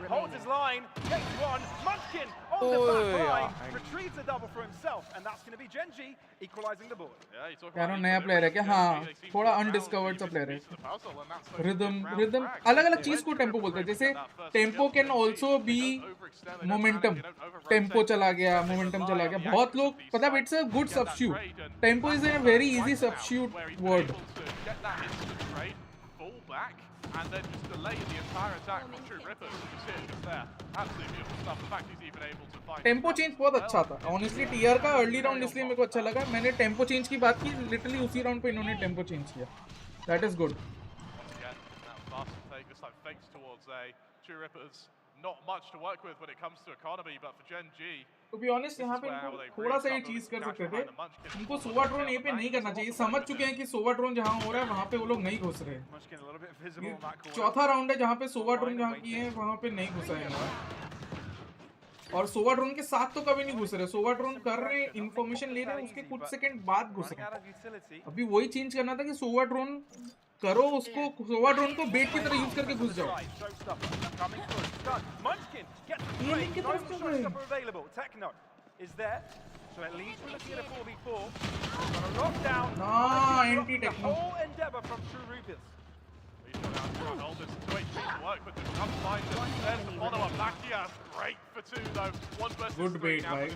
Holds his line, gets one, Munchkin on the back line, retrieves a double for himself, and that's going to be Gen.G equalizing the board. यार नया प्लेयर है क्या? हाँ, थोड़ा अनडिस्कवर्ड सा प्लेयर है. रिदम अलग अलग चीज को टेम्पो बोलते हैं. जैसे tempo can also be momentum. Tempo चला गया, मोमेंटम चला गया. बहुत लोग पता है, it's a good substitute. Tempo is a very easy substitute word. And then just delay the entire attack from True Rippers. You see it just there. Absolutely beautiful stuff. The fact he's even able to find. Tempo change बहुत अच्छा था honestly. TR का early round इसलिए मेरे को अच्छा लगा. मैंने टेम्पो चेंज की बात की, लिटरली उसी राउंड पे इन्होंने टेम्पो चेंज किया. That is good. True Rippers not much to work with when it comes to economy, but for Gen.G, to be honest यहाँ पे थोड़ा सा ये चीज कर सकते थे. इनको सोवा ड्रोन ए पे नहीं करना चाहिए. समझ चुके हैं कि सोवा ड्रोन जहाँ हो रहा है वहाँ पे वो लोग नहीं घुस रहे. चौथा राउंड है जहाँ पे सोवा ड्रोन जहाँ की है वहाँ पे नहीं घुसा है. और सोवा ड्रोन के साथ तो कभी नहीं घुस रहे. सोवा ड्रोन कर रहे, इंफॉर्मेशन ले रहे हैं, उसके कुछ सेकंड बाद घुस रहे. अभी वही चेंज करना था कि सोवा ड्रोन करो, उसको सोवा ड्रोन को बेट की तरह यूज करके घुस जाओ. ये लिंक की तरफ क्यों गए? हाँ, एंटी टेक्नो. Good bait, भाई.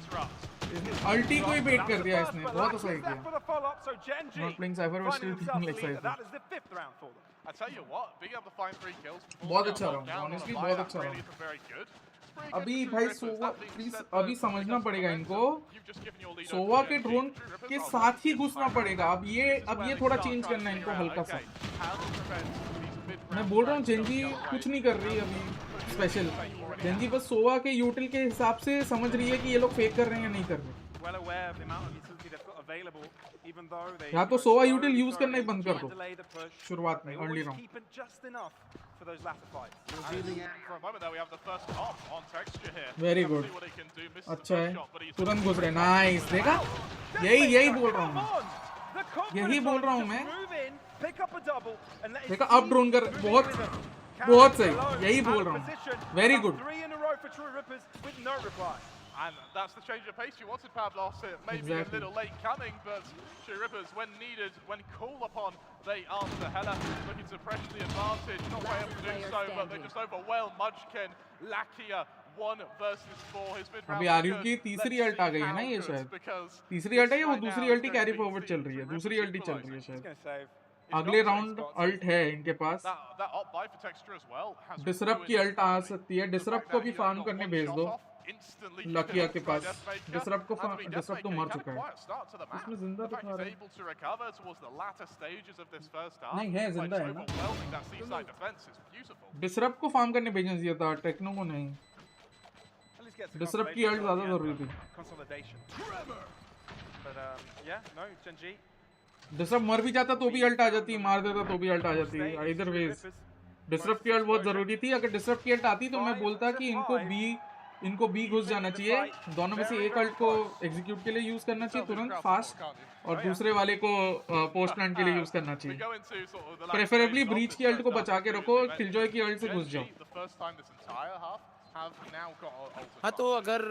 अल्टी को ही बेट कर दिया इसने, बहुत सही किया. For the follow-up, so GEN.G Not playing Cypher but still finding thinking themselves like the leader. Cypher. That is the 5th round for them. I tell you what, being able to find 3 kills before बहुत getting अच्छा locked round, down on a honestly buy, बहुत that अच्छा really round. isn't very good. Pretty good अभी for भाई True Rippers. Sova That being please said, अभी समझना because पड़ेगा momentum, इनको. you've just given your lead Sowa over to के GEN.G. Drone True Rippers के are साथ ही left घुसना behind. पड़ेगा. अब This is ये where थोड़ा they चेंज start करना है trying to इनको figure हल्का out, सा. okay, how to prevent these mid-round मैं बोल रहा हूँ tracks जेनजी going away. कुछ नहीं कर रही अभी स्पेशल. जेनजी बस सोवा के यूटिल के हिसाब से समझ रही है कि ये लोग फेक कर रहे हैं या नहीं कर रहे. Well aware of the amount of utility they've got available, even though they या तो सोवा यूटिल यूज करना ही बंद कर दो delay the push. शुरुआत में They early always round. keep it just enough for those latter fights. For a moment there, we have the first off on texture here. Very Let's good. see what he can do. Misses the अच्छा first है, shot, but he's तुरंत घुस रहे. Nice, देखा? यही बोल रहा हूँ मैं. The confidence यही बोल रहा हूँ just मैं. move in, pick up a double, and let his देखा, team अब ड्रोन कर. move in बहुत with him. बहुत Carries सही. alone, यही out बोल of रहा हूँ. position. Very That's good. 3 in a row for True Rippers with no reply. And that's the change of pace you wanted, Pavlos. It may be Exactly. a little late coming, but True Rippers, when needed, when called upon, they answer. Hella looking to press the advantage, not quite able to do so, but they just overwhelm Munchkin. Lakia 1 versus 4. His mid-round अभी RU की तीसरी alt आ गई है ना ये शायद. तीसरी alt है या वो दूसरी अल्टी कैरी फॉरवर्ड चल रही है. दूसरी अल्टी चल रही है He's शायद. going to save. अगले राउंड अल्ट है इनके पास. That op buy for texture as well has disrupt की अल्ट आ सकती है. डिसरप्ट को भी फार्म करने भेज दो. लकिया के पास डिसरप्ट को डिसरप्ट तो मर चुका है. इसमें जिंदा दिखा रहा है. नहीं है, जिंदा है ना. डिसरप्ट को फार्म करने भेजना चाहिए था, टेक्नो को नहीं. At least gets the disrupt की consolation अल्ट ज्यादा at the जरूरी end, थी. consolidation. But yeah, no, GEN.G. Disrupt मर भी जाता तो भी अल्ट आ जाती. मार देता तो भी अल्ट आ जाती. इधर वेज डिसरप्ट की अल्ट बहुत जरूरी थी. अगर डिसरप्ट की अल्ट आती तो मैं बोलता कि इनको बी घुस जाना चाहिए. दोनों में से एक अल्ट को एग्जीक्यूट के लिए यूज करना चाहिए तुरंत फास्ट, और दूसरे वाले को पोस्ट प्लांट के लिए यूज करना चाहिए. प्रेफरेबली ब्रीच की अल्ट को बचा के रखो. किलजॉय की अल्ट से घुस जाओ. हाँ तो अगर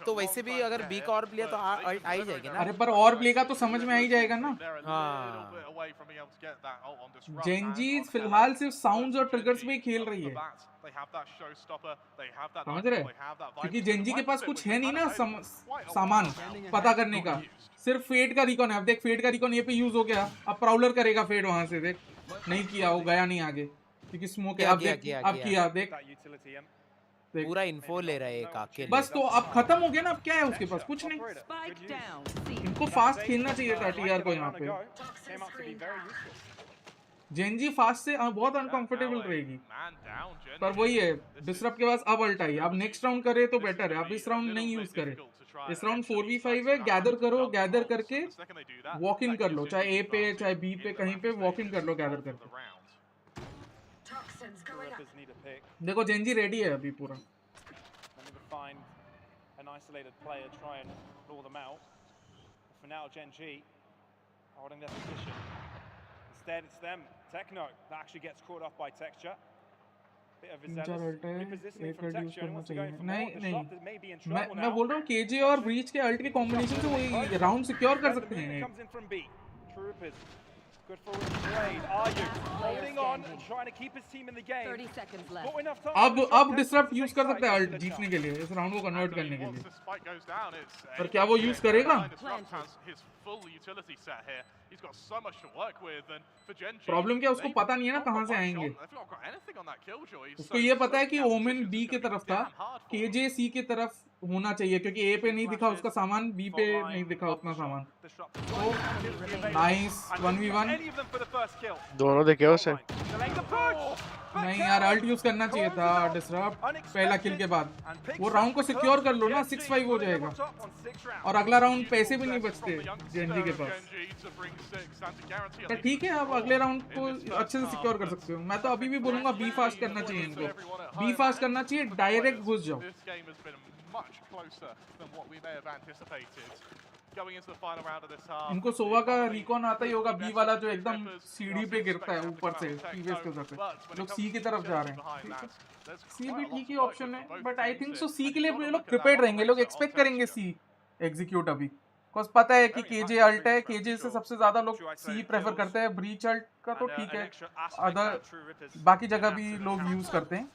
तो वैसे भी अगर बी का और प्ले तो आ ही जाएगी ना. अरे पर और प्ले का तो समझ में आ ही जाएगा ना. हाँ. जेनजी फिलहाल सिर्फ साउंड्स और ट्रिगर्स पे ही खेल रही है. समझ रहे? क्योंकि जेनजी के पास कुछ है नहीं ना सामान पता करने का. सिर्फ फेड का रिकॉन है. अब देख, फेड का रिकॉन ये पे यूज हो गया. अब प्राउलर करेगा फेड वहां से. देख, नहीं किया, वो गया नहीं आगे क्योंकि स्मोक है. अब देख, अब किया. देख पूरा इन्फो ले रहा है एक अकेले. बस तो अब खत्म हो गया ना. अब क्या है उसके पास? कुछ नहीं. इनको फास्ट खेलना चाहिए था टीआर को यहाँ पे. जेनजी फास्ट से बहुत अनकंफर्टेबल रहेगी. पर वही है, डिसरप्ट के पास अब अल्ट आई. अब नेक्स्ट राउंड करे तो बेटर है. अब इस राउंड नहीं यूज करे. इस राउंड 4v5 है. गैदर करो. गैदर करके वॉक इन कर लो, चाहे ए पे चाहे बी पे, कहीं पे वॉक इन कर लो गैदर करके. देखो जेनजी रेडी है अभी पूरा. An isolated player try and lure them out. For now, GEN.G holding their position. Instead, it's them, Techno, that actually gets caught off by Texture. Bit of तीन चार alt है. repositioning एक from ult use Texture and करना wants to go चाहिए. for more. नहीं The नहीं, shot may be in trouble मैं now. बोल रहा हूँ केजे और ब्रीच के अल्ट के कॉम्बिनेशन से वही राउंड सिक्योर कर सकते हैं. Comes in from B. True Rippers. Good forward trade. Are you holding on and trying to keep his team in the game? 30 seconds left. Got enough time. अब disrupt use कर सकता है alt जीतने के लिए, इस राउंड को convert करने के लिए. पर क्या वो यूज करेगा? प्रॉब्लम क्या, उसको पता नहीं है ना कहां से आएंगे. उसको ये पता है कि ओमेन बी की तरफ था, केजे सी की तरफ होना चाहिए, क्योंकि ए पे नहीं दिखा उसका सामान, बी पे नहीं दिखा उतना सामान. Nice 1v1. दोनों देखे उसे. नहीं यार, अल्ट यूज करना चाहिए था डिसरप्ट पहला किल के बाद. वो राउंड को सिक्योर कर लो ना, 6-5 हो जाएगा. और अगला राउंड पैसे भी नहीं बचते जेनजी के पास. तो ठीक है, अब अगले राउंड को अच्छे से सिक्योर कर सकते हो. मैं तो अभी भी बोलूंगा बी फास्ट करना चाहिए इनको. बी फास्ट करना चाहिए, डायरेक्ट घुस जाओ. इनको सोवा का रिकॉन आता ही होगा, बी वाला जो एकदम सीढ़ी पे गिरता है ऊपर से टीवीएस के उधर पे. लोग सी की तरफ जा रहे हैं. सी भी ठीक ही ऑप्शन है, बट आई थिंक सो सी के लिए ये लोग प्रिपेयर्ड रहेंगे. लोग एक्सपेक्ट करेंगे सी एग्जीक्यूट अभी, बिकॉज पता है कि केजे अल्ट है. केजे से सबसे ज्यादा लोग सी प्रेफर करते हैं. ब्रीच अल्ट का तो ठीक है, अदर बाकी जगह भी लोग यूज करते हैं।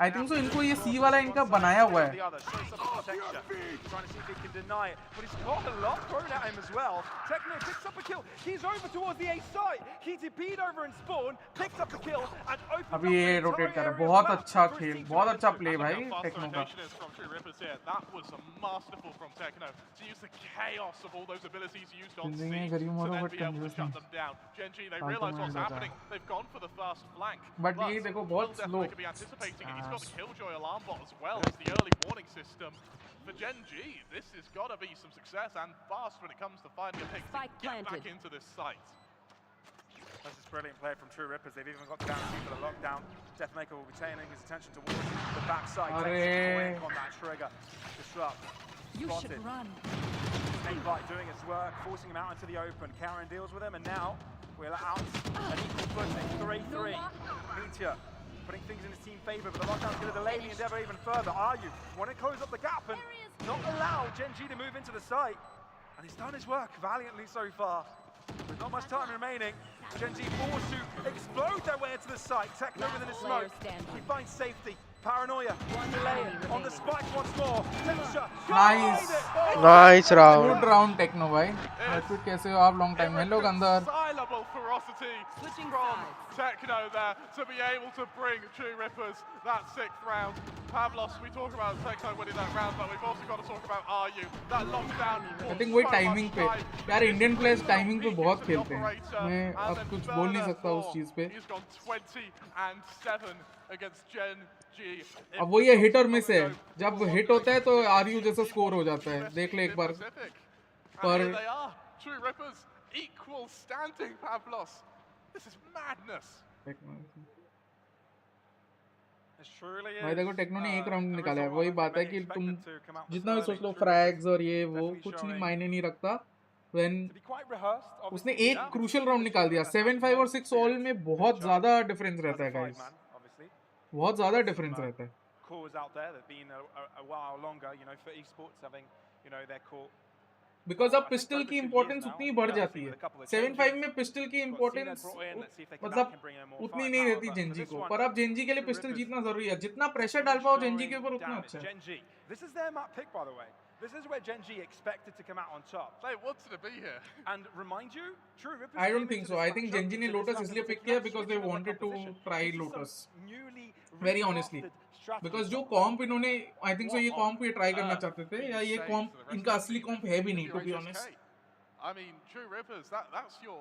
आई थिंक सो इनको ये सी वाला इनका बनाया हुआ है। अभी ये रोटेट कर रहा है, बहुत अच्छा खेल, बहुत अच्छा प्ले भाई टेक्नो का। बट ये देखो बहुत slow. For Gen.G, this has got to be some success and fast when it comes to finding a pick to get back into this site. This is brilliant play from True Rippers. They've even got the guarantee for the lockdown. Deathmaker will be turning his attention towards the backside. Takes on that trigger. Disrupt. You should run. Snakebite doing its work, forcing him out into the open. Karen deals with him, and now we're out an equal footing. 3-3. Meteor putting things in his team favor, but the lockdown's going to delay the endeavor even further. Are you want to close up the gap and not allow Gen.G to move into the site? And he's done his work valiantly so far. With not much time remaining, Gen.G forced to explode their way into the site. Techno within the smoke. He finds safety. Paranoia. Delay on the spike once more. Texture. Nice. Nice round. Good round Techno भाई। फिर कैसे हो आप? Long time में लोग अंदर। Ferocity from Techno there to be able to bring True Rippers that 6th round. Pavlos, we talk about Techno winning that round, but we've also got to talk about RU. That lockdown. I think वही timing पे, यार Indian players timing पे बहुत खेलते हैं। मैं अब कुछ बोल नहीं सकता उस चीज पे। He's gone 20-7 against Gen.G. अब वो ये हिट और मिस है, जब हिट होता है तो आरयू जैसा स्कोर हो जाता है, देख ले एक बार। पर True Rippers equal standing, Pavlos. This is madness. भाई देखो टेक्नो ने एक राउंड निकाला है, वही बात है कि तुम जितना भी सोच लो फ्रैग्स और ये वो कुछ नहीं मायने नहीं रखता। When उसने एक क्रूशियल राउंड निकाल दिया, 7-5 और 6 ऑल में बहुत ज्यादा डिफरेंस रहता है गाइस, बहुत ज्यादा डिफरेंस रहता है। बिकॉज अब पिस्टल की इंपॉर्टेंस उतनी बढ़ जाती है। 7-5 में पिस्टल की इंपॉर्टेंस मतलब उतनी नहीं रहती Gen.G को, पर अब Gen.G के लिए पिस्टल जीतना जरूरी है। जितना प्रेशर डाल पाओ Gen.G के ऊपर उतना अच्छा है। This is their map pick, by the way. This is where Gen.G expected to come out on top. They wanted to be here. And remind you, True Rippers. I don't think so. I think Gen.G ने Lotus इसलिए pick किया because they wanted to try Lotus. Very honestly. Because जो कॉम्प इन्होंने, I think so ये कॉम्प ये try करना चाहते थे, या ये कॉम्प इनका असली कॉम्प है भी नहीं, to be honest. I mean, True Rippers, that's your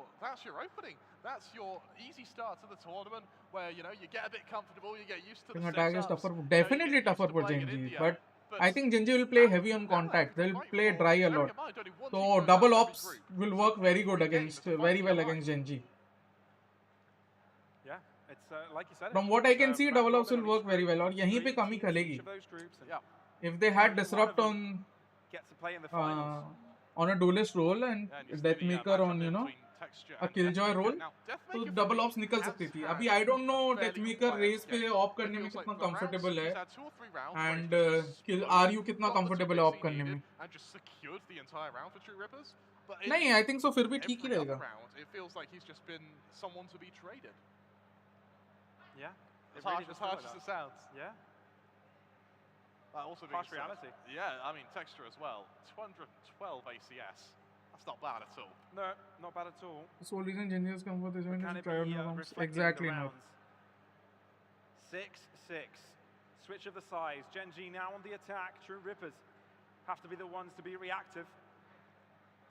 opening. That's your easy start to the tournament, where you know you get a bit comfortable, you get used to the attack is tougher, definitely tougher for Gen.G, but I think Gen.G will play heavy on contact. They'll play dry a lot. So double ops will work very good against, very well against Gen.G. Yeah, it's like you said. From what I can see, double ops will work very well. और यहीं पे कमी खलेगी. If they had disrupt on a duelist role and Deathmaker on, you know, a killjoy role, तो double ops निकल सकती थी. अभी I don't know Deathmaker Raze पे ऑप करने में कितना कंफर्टेबल है, and RU कितना कंफर्टेबल है ऑप करने में. नहीं, I think so फिर भी ठीक ही रहेगा. It feels like he's just been someone to be traded. Yeah, as harsh as it sounds. Yeah. That also harsh reality. Yeah, I mean texture as well. 212 ACS. That's not bad at all. No, not bad at all. The sole reason Gen.G come for this event is to try out new rounds. Exactly not. 6-6. Switch of the size. Gen.G now on the attack. True Rippers have to be the ones to be reactive.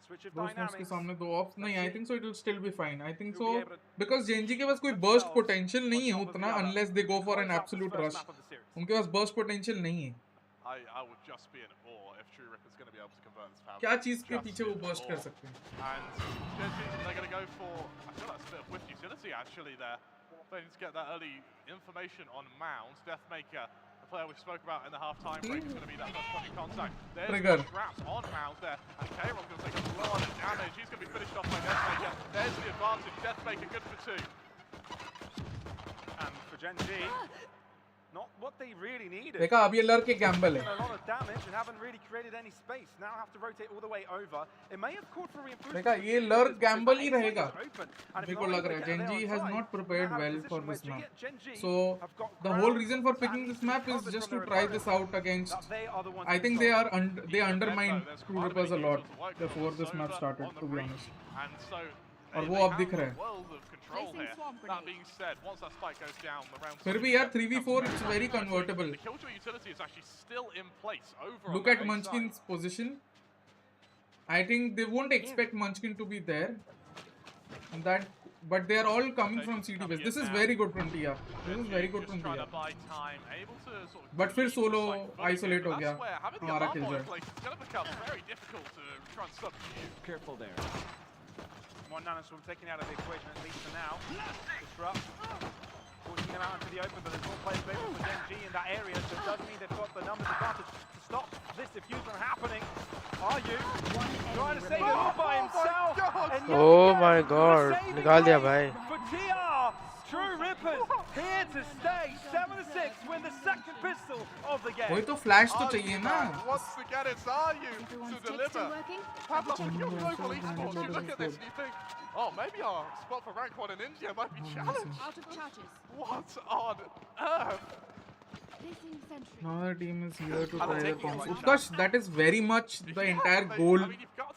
Switch of dynamics. के सामने दो ops नहीं, I think so it will still be fine. I think so because Gen.G के पास कोई burst potential नहीं है उतना, unless they go for an absolute rush. उनके पास burst potential नहीं है. I would just be in awe if True Rippers going to be able to convert this power. क्या चीज के पीछे वो burst कर सकते हैं? And Gen.G, they're going to go for, I feel that's a bit of whiff utility actually there. They need to get that early information on Mounds. Deathmaker, the player we spoke about in the half-time break, is going to be that first point of contact. There's the traps on Mounds there, and K-Ron's going to take a lot of damage. He's going to be finished off by Deathmaker. There's the advantage. Deathmaker good for 2. And for Gen.G, Not what they really needed. देखा अब ये lurk के Gamble A है. lot of damage and haven't really created any space. Now have to rotate all the way over. It may have called for reinforcements. देखा ये lurk Gamble ही रहेगा. And if मेरे को you're लग not रहा है able to get Gen.G there has on time, not prepared now have a well for position this where map. Gen.G So have got the whole ground reason for and picking this map is covered just from to their try this opponents. out against. That they are the ones I to think stop. they undermined True Rippers a lot before this map started, to be honest. And so और वो अब दिख रहा है. world of control here. That being said, once that spike goes down, the round फिर भी यार 3v4 it's very convertible. the killjoy utility is actually still in place over Look on at the A Munchkin's side. position. I think they won't expect Munchkin to be there. That, but they are all coming from CD base. This is very good from TR. This is very good from TR. But फिर solo isolate हो गया हमारा killjoy. It's going to become very difficult to try and substitute. Careful there. One nanoswarm taken out of the equation at least for now. Disrupt. Forcing them out into the open, but there's more players available for Gen.G in that area, so it does mean they've got the numbers advantage to stop this diffuse from happening. Are you trying to save it all by himself? And Oh my god, निकाल दिया भाई. for TR, True Rippers here to stay. 7-6 win the second pistol of the game. वही तो flash तो चाहिए ना. Once again, it's Aryu to deliver. Pavlov, with your global esports, you look at this and you think, oh, maybe our spot for rank 1 in India might be challenged. Out of charges. What on earth? Now the team is here to try the comps. Utkarsh, that is very much the entire goal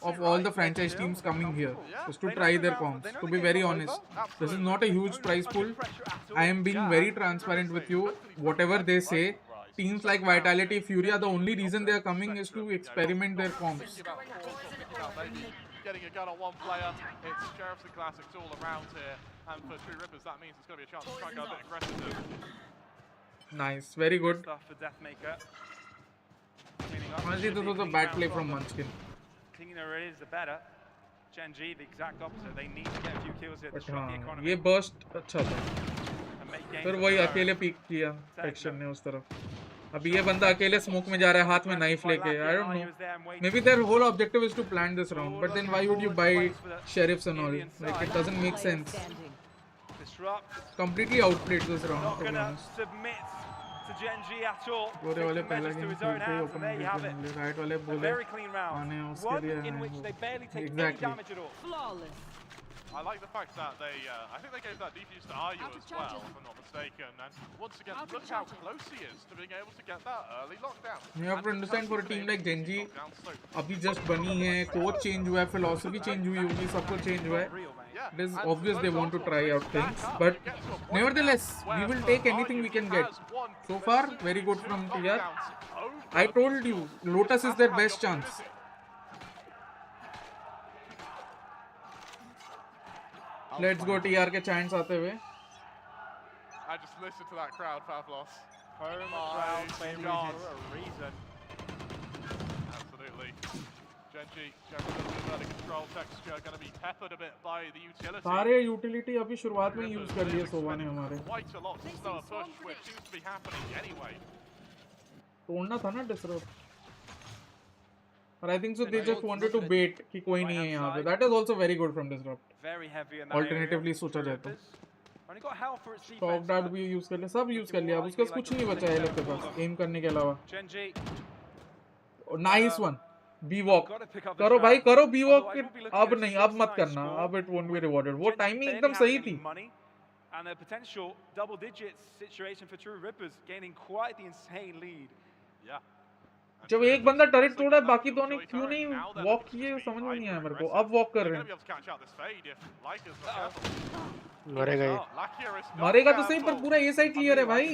of all the franchise teams coming here, is to try their comps. To be very honest, this is not a huge prize pool. I am being very transparent with you. Whatever they say, teams like Vitality, Furia, the only reason they are coming is to experiment their comps. Getting a gun on one player, it's Sheriffs and Classics all around here, and for True Rippers that means it's going to be a chance to try and go a bit aggressive. Nice, very good. Stuff for Deathmaker. Cleaning up. Honestly, this was a bad play from Munchkin. Cleaner it is, the better. Gen.G, the exact opposite. They need to get a few kills here to But disrupt the हाँ, economy. ये burst अच्छा था. And make games फिर of वही their own. अकेले peak किया texture ने उस तरफ. अभी ये बंदा अकेले स्मोक में जा रहा है हाथ में नाइफ लेके. I don't know. Maybe their whole objective is to plan this round. But then why would you buy sheriffs and all? Like it doesn't make sense. Disrupt. Completely outplayed this round, Not to be gonna honest. submit to Gen.G at all. गोरे वाले Taking पहला measures to game his own खेलते ही hands, open and there you have it. मिले. Right वाले A बोले very clean round. आने उसके One लिए in आए which वो. they barely take any Exactly. damage at all. Flawless. I like the fact that they, I think they gave that defuse to Aryu as well, if I'm not mistaken. And once again, look how close he is to being able to get that early lockdown. You have to understand for a team like Gen.G, अभी just बनी है, coach change हुआ है, philosophy change हुई होगी, सब कुछ change हुआ है. It is obvious they want to try out things, but nevertheless, we will take anything we can get. So far, very good from TR. I told you, Lotus is their best chance. Let's go TR के chants आते हुए. I just listened to that crowd, Pavlos. Home crowd playing for a reason. Absolutely. Gen.G going a little bit out of control. Texture going to be peppered a bit by the utility. सारे utility अभी शुरुआत में use कर लिए सोवा ने हमारे. Quite a lot to slow a push, which seems to be happening anyway. तोड़ना था ना disrupt. But I think so they just wanted to bait कि कोई नहीं है यहाँ पे. That is also very good from disrupt. Very heavy in that Alternatively area. सोचा जाए तो. Only got hell for its Top defense. dart भी use कर लिया, सब use कर लिया. अब उसके पास कुछ नहीं बचा है लोग के पास aim करने के अलावा. Gen.G. Nice one. B-walk. करो भाई करो B-walk. अब नहीं, अब मत करना. अब it won't be rewarded. वो timing एकदम सही थी. And a potential double digits situation for True Rippers, gaining quite the insane lead. Yeah. जब एक बंदा टरेट तोड़ा बाकी दोनों क्यों नहीं वॉक किए समझ में नहीं आया मेरे को. अब वॉक कर रहे हैं. मरेगा ये. मरेगा तो सही पर पूरा ये साइड क्लियर है भाई.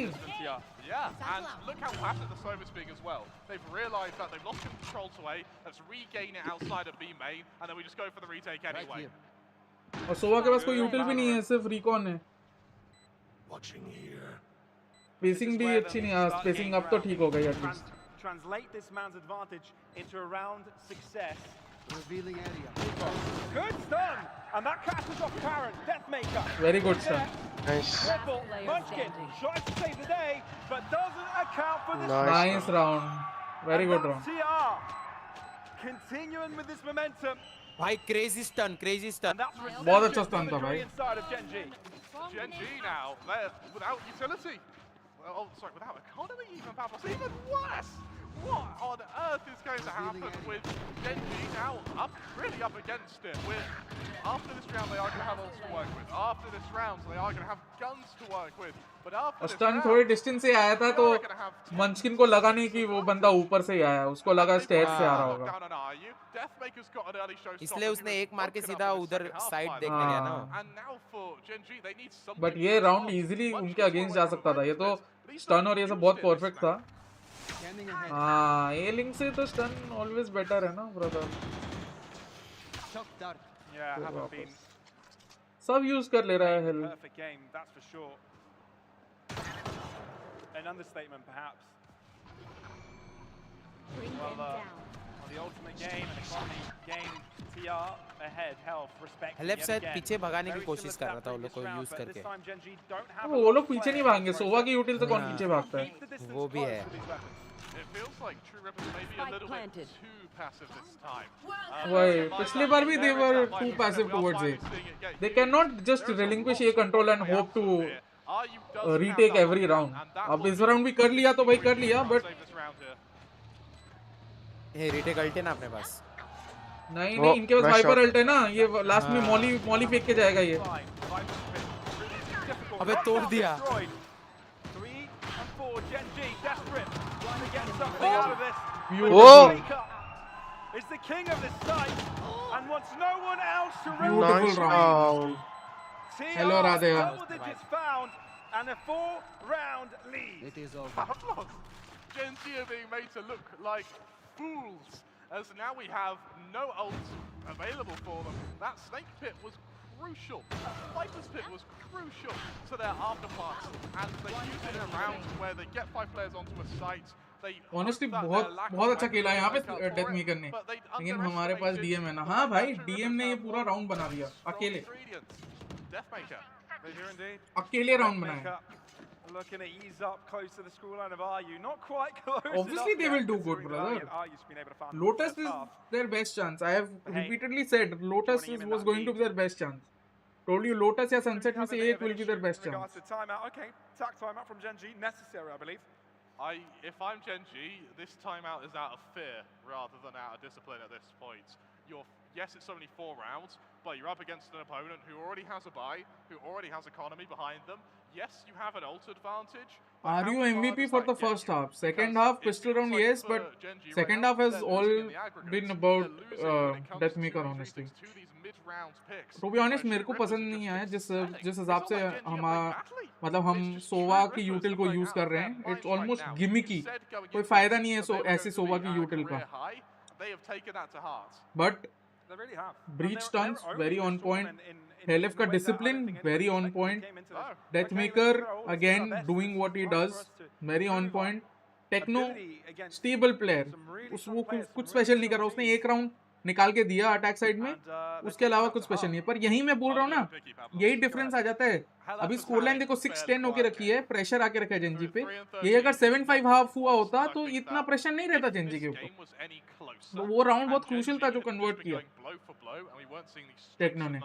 Yeah, and look how fast the Sova is being as well. They've realised that they've lost control to A. Let's regain it outside of B main, and then we just go for the retake anyway. और सोवा के पास कोई यूटिल भी नहीं है, सिर्फ recon है. Spacing भी अच्छी नहीं है. स्पेसिंग अब तो ठीक हो गई at least. Translate this man's advantage into a round success. Revealing area. Good stun! And that catches off Karen. Deathmaker. Very good stun. Nice. Rebel, Munchkin tries to save the day, but doesn't account for this. Nice round. Very good round. TR continuing with this momentum. भाई crazy stun. बहुत अच्छा stun था भाई. Inside of Gen.G. Gen.G now, they're without utility. Oh, sorry, without economy even, Pavlos, even worse! What on earth is going to happen with Gen.G now really up against it? After this round, they are going to have ults to work with. After this round, they are going to have guns to work with. But after this stun round, थोड़ी distance से आया था तो मंचकिन को लगा नहीं कि वो बंदा ऊपर से ही आया, उसको लगा स्टेयर से आ रहा होगा, इसलिए उसने एक मार के सीधा उधर साइड देखने गया ना. बट ये राउंड इजीली उनके अगेंस्ट जा सकता था. ये तो स्टन और ये सब बहुत परफेक्ट था. हाँ, ए लिंक से तो स्टन ऑलवेज बेटर है ना ब्रदर. सब यूज कर ले रहा है hello. An understatement, perhaps. Well, the ultimate game and economy game, TR ahead, health, respect. हेलेफ शायद पीछे भगाने की कोशिश कर रहा था वो लोग को यूज करके. वो लोग पीछे नहीं भागेंगे. सोवा की यूटिल से कौन पीछे भागता है? वो भी है. वही पिछली बार भी they were too passive towards it. They cannot just relinquish a control and hope to retake every round. अब इस राउंड भी कर लिया तो भाई कर लिया, बट ये रीटेक अल्ट है ना अपने पास. नहीं इनके पास वाइपर अल्ट है ना. ये लास्ट में मॉली फेंक के जाएगा ये. अबे तोड़ दिया. Hello Radhe. And a 4-round lead. It is over. Gen.G are being made to look like fools, as now we have no ult available for them. That snake pit was crucial. Viper's pit was crucial to their afterparts, and they use it in rounds where they get 5 players onto a site. Honestly बहुत अच्छा खेला यहाँ पे death maker ने, लेकिन हमारे पास DM है ना. हाँ भाई, डीएम ने ये पूरा राउंड बना दिया अकेले. अकेले राउंड बनाया. Looking to ease up close to the scoreline of RU, not quite close. Obviously they will do good, brother. Lotus is their best chance. I have repeatedly said Lotus was going to be their best chance. Told you Lotus या Sunset में से एक will be their best chance. Okay, tack timeout from Gen.G necessary, I believe. If I'm Gen.G, this timeout is out of fear rather than out of discipline at this point. Yes, it's only 4 rounds, but you're up against an opponent who already has a buy, who already has economy behind them. Yes, you have an ult advantage. Are you MVP for the first half? Second half, pistol round, yes, but second half has all been about Deathmaker, honestly. To be honest, मेरे को पसंद नहीं आया जिस हिसाब से हम सोवा की यूटिल को यूज कर रहे हैं. It's almost gimmicky. कोई फायदा नहीं है ऐसे सोवा की यूटिल का. But breach stunts very on point. Helef का discipline very on point. Deathmaker again doing what he does very on point. Techno stable player. वो कुछ स्पेशल नहीं कर रहा. उसने एक राउंड निकाल के दिया अटैक साइड में, उसके अलावा कुछ स्पेशल नहीं है. पर यही मैं बोल रहा हूँ ना, यही डिफरेंस आ जाता है. अभी स्कोर लाइन देखो 6-10 होके रखी है, प्रेशर आके रखा है Gen.G पे. ये अगर 7-5 हाफ हुआ होता तो इतना प्रेशर नहीं रहता Gen.G के ऊपर. तो वो राउंड बहुत क्रूशियल था जो कन्वर्ट किया टेक्नो ने.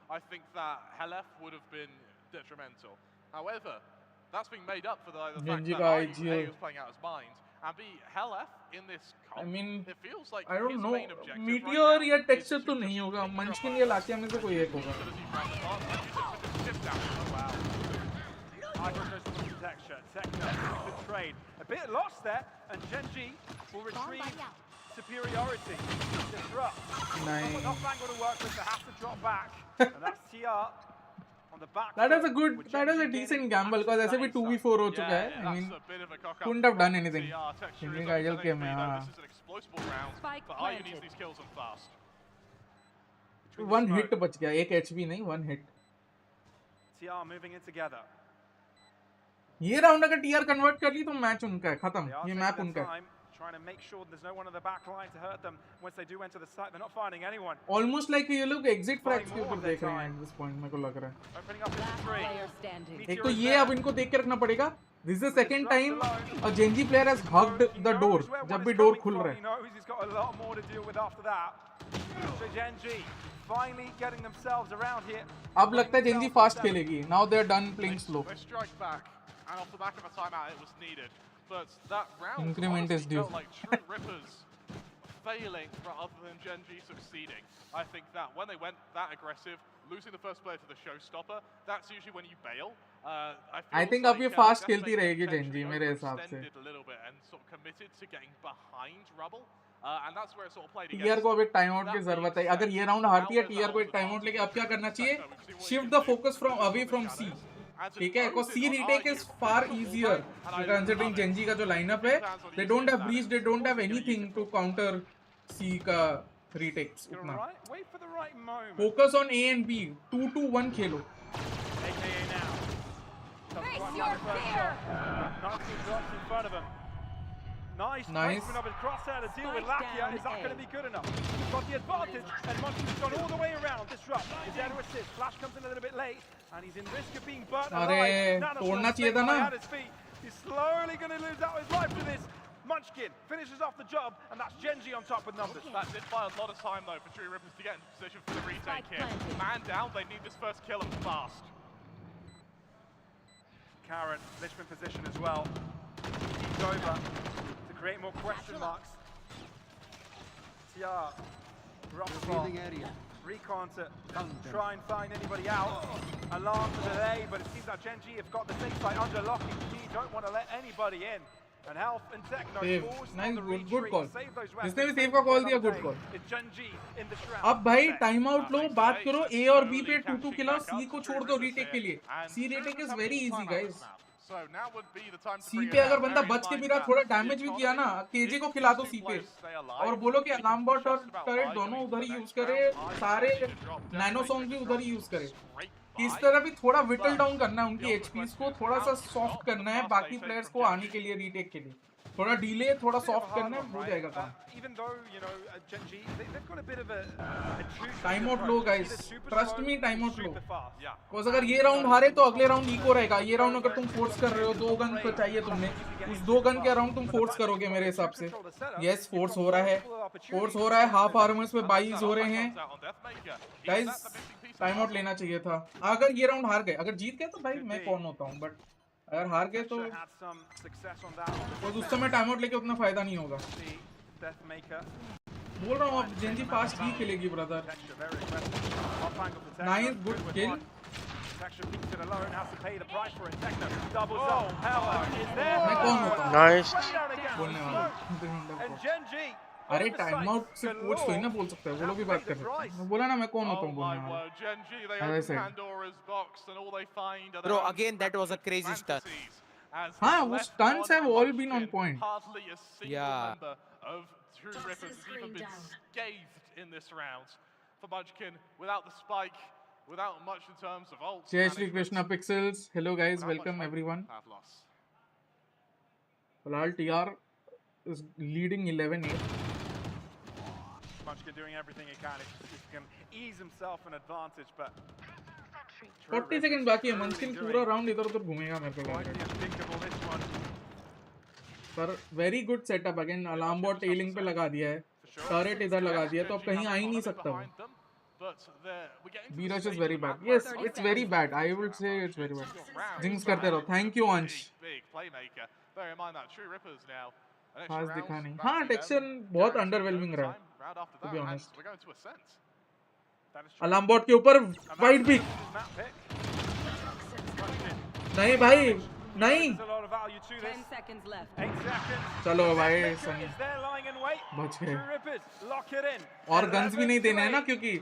I think that Helef would have been detrimental. However, that's being made up for the fact that A was playing out his mind, and B, Helef in this comp, I mean, it feels like I don't his know, main objective Meteor या texture तो नहीं होगा. मंचकिन या लाकिया में से कोई एक होगा. A bit lost there, and Gen.G will retrieve superiority. Disrupt. Nice. Enough angle to work with, they have to drop back. And that's TR on the back. That is a decent gamble because ऐसे भी 2v4 हो चुका है. I mean, couldn't have done anything. Gen.G का idle game है. One hit बच गया, एक HP नहीं, one hit. TR moving in together. ये राउंड अगर TR कन्वर्ट कर ली तो मैच उनका है, खत्म. ये मैप उनका है. Trying to make sure there's no one on the back line to hurt them. Once they do enter the site, they're not finding anyone. Almost like ये लोग exit frags के ऊपर देख रहे हैं at this point, मेरे को लग रहा है. Opening up this three. एक तो ये अब इनको देख के रखना पड़ेगा. This is the second time a Gen.G player has hugged the door. जब भी door खुल रहा है. He's got a lot more to deal with after that. So Gen.G finally getting themselves around here. अब लगता है Gen.G fast खेलेगी. Now they're done playing slow. and off the back of a timeout, it was needed. But that round Increment is honestly due. felt like true Rippers failing rather than Gen.G succeeding. I think that when they went that aggressive, losing the first player to the showstopper, that's usually when you bail. I think अब ये fast खेलती रहेगी Gen.G मेरे हिसाब से. A little bit and sort of committed to getting behind Rubble. And that's where it sort of played TR को अब एक टाइम आउट की जरूरत है. अगर ये राउंड हारती है टीआर को एक टाइम आउट लेके अब क्या करना चाहिए? Shift the focus from away from C. ठीक है, because C retake is far easier considering Gen.G का जो लाइनअप है. They don't have Breach, they don't have anything to counter C का रीटेक्स उतना. Focus on A and B. 2-2-1 खेलो. Nice placement of his crosshair to deal with Lakia. Is that going to be good enough? He's got the advantage, and Munchkin's gone all the way around. Disrupt. He's there to assist. Flash comes in a little bit late, and he's in risk of being burnt alive. तोड़ना चाहिए था ना. He's slowly going to lose out his life to this. Munchkin finishes off the job, and that's Gen.G on top with numbers. That did buy a lot of time, though, for True Rippers to get into position for the retake here. Man down, they need this first kill and fast. Karen, Lichman position as well. He's over to create more question marks. TR, rough spot. Recon to try and find anybody out. Alarm to delay, but it seems that Gen.G have got the safe side under lock and key. Don't want to let anybody in. And Health and Techno forced on the retreat. good call. Save those weapons. जिसने भी save का call दिया, good call. It's Gen.G in this round. अब भाई time out लो, बात करो ए और B पे 2-2 खिलाओ, सी को छोड़ दो रीटेक के लिए. C retake is very easy guys. C पे अगर बंदा बच के भी रहा, थोड़ा डैमेज भी किया ना, केजे को खिला दो सी पे और बोलो कि अलार्म बॉट और टर्रेट दोनों उधर ही यूज करे, सारे नैनो सॉन्ग भी उधर ही यूज करे. इस तरह भी थोड़ा विटल डाउन करना है उनकी एचपीस को, थोड़ा सा सॉफ्ट करना है बाकी प्लेयर्स को आने के लिए रीटेक के लिए. थोड़ा डिले, थोड़ा सॉफ्ट करना है, हो जाएगा काम. Time out low guys, trust me, time out low. Because अगर ये राउंड हारे तो अगले राउंड इको रहेगा. ये राउंड अगर तुम फोर्स कर रहे हो, 2 गन तो चाहिए तुमने, उस 2 गन के अराउंड तुम फोर्स करोगे मेरे हिसाब से. यस, फोर्स हो रहा है, फोर्स हो रहा है. हाफ आर्मर्स पे 22 हो रहे हैं गाइस. टाइम आउट लेना चाहिए था. अगर ये राउंड हार गए, अगर जीत गए तो भाई मैं कौन होता हूँ, बट अगर हार गए तो उस समय टाइम आउट लेके उतना फायदा नहीं होगा. बोल रहा हूँ अब Gen.G फास्ट ही खेलेगी ब्रदर. नाइस, गुड किल. मैं कौन होता हूँ नाइस बोलने वाला. अरे टाइम आउट से कोच कोई ना बोल सकता है, वो लोग भी बात कर रहे हैं. मैं बोला ना मैं कौन होता हूँ बोलने वाला. Bro, again that was a crazy stun. हाँ, वो stunts have all been on point. Yeah. Of True Rippers has even been scathed in this round. For Munchkin, without the spike, without much in terms of ults. Jai Shri Krishna Pixels. Hello guys, welcome everyone. Filhal TR is leading 11-8. Munchkin doing everything he can. He can ease himself an advantage, but 40 seconds बाकी है. Munchkin पूरा round इधर उधर घूमेगा मेरे को लग रहा है. पर very good setup. Again alarm bot telling पे लगा दिया है, टर्रेट इधर लगा दिया, तो अब कहीं आ ही नहीं सकता वो. B-Rush is very bad. Yes, it's very bad. I would say it's very bad. Jinx करते रहो. Thank you Ansh. खास दिखा नहीं. हाँ, टेक्सचर बहुत अंडरवेलमिंग रहा है to be honest. Alarm bot के ऊपर वाइट पिक. नहीं भाई, नहीं. चलो भाई सनी बच गए. और गन्स भी नहीं देने हैं ना, क्योंकि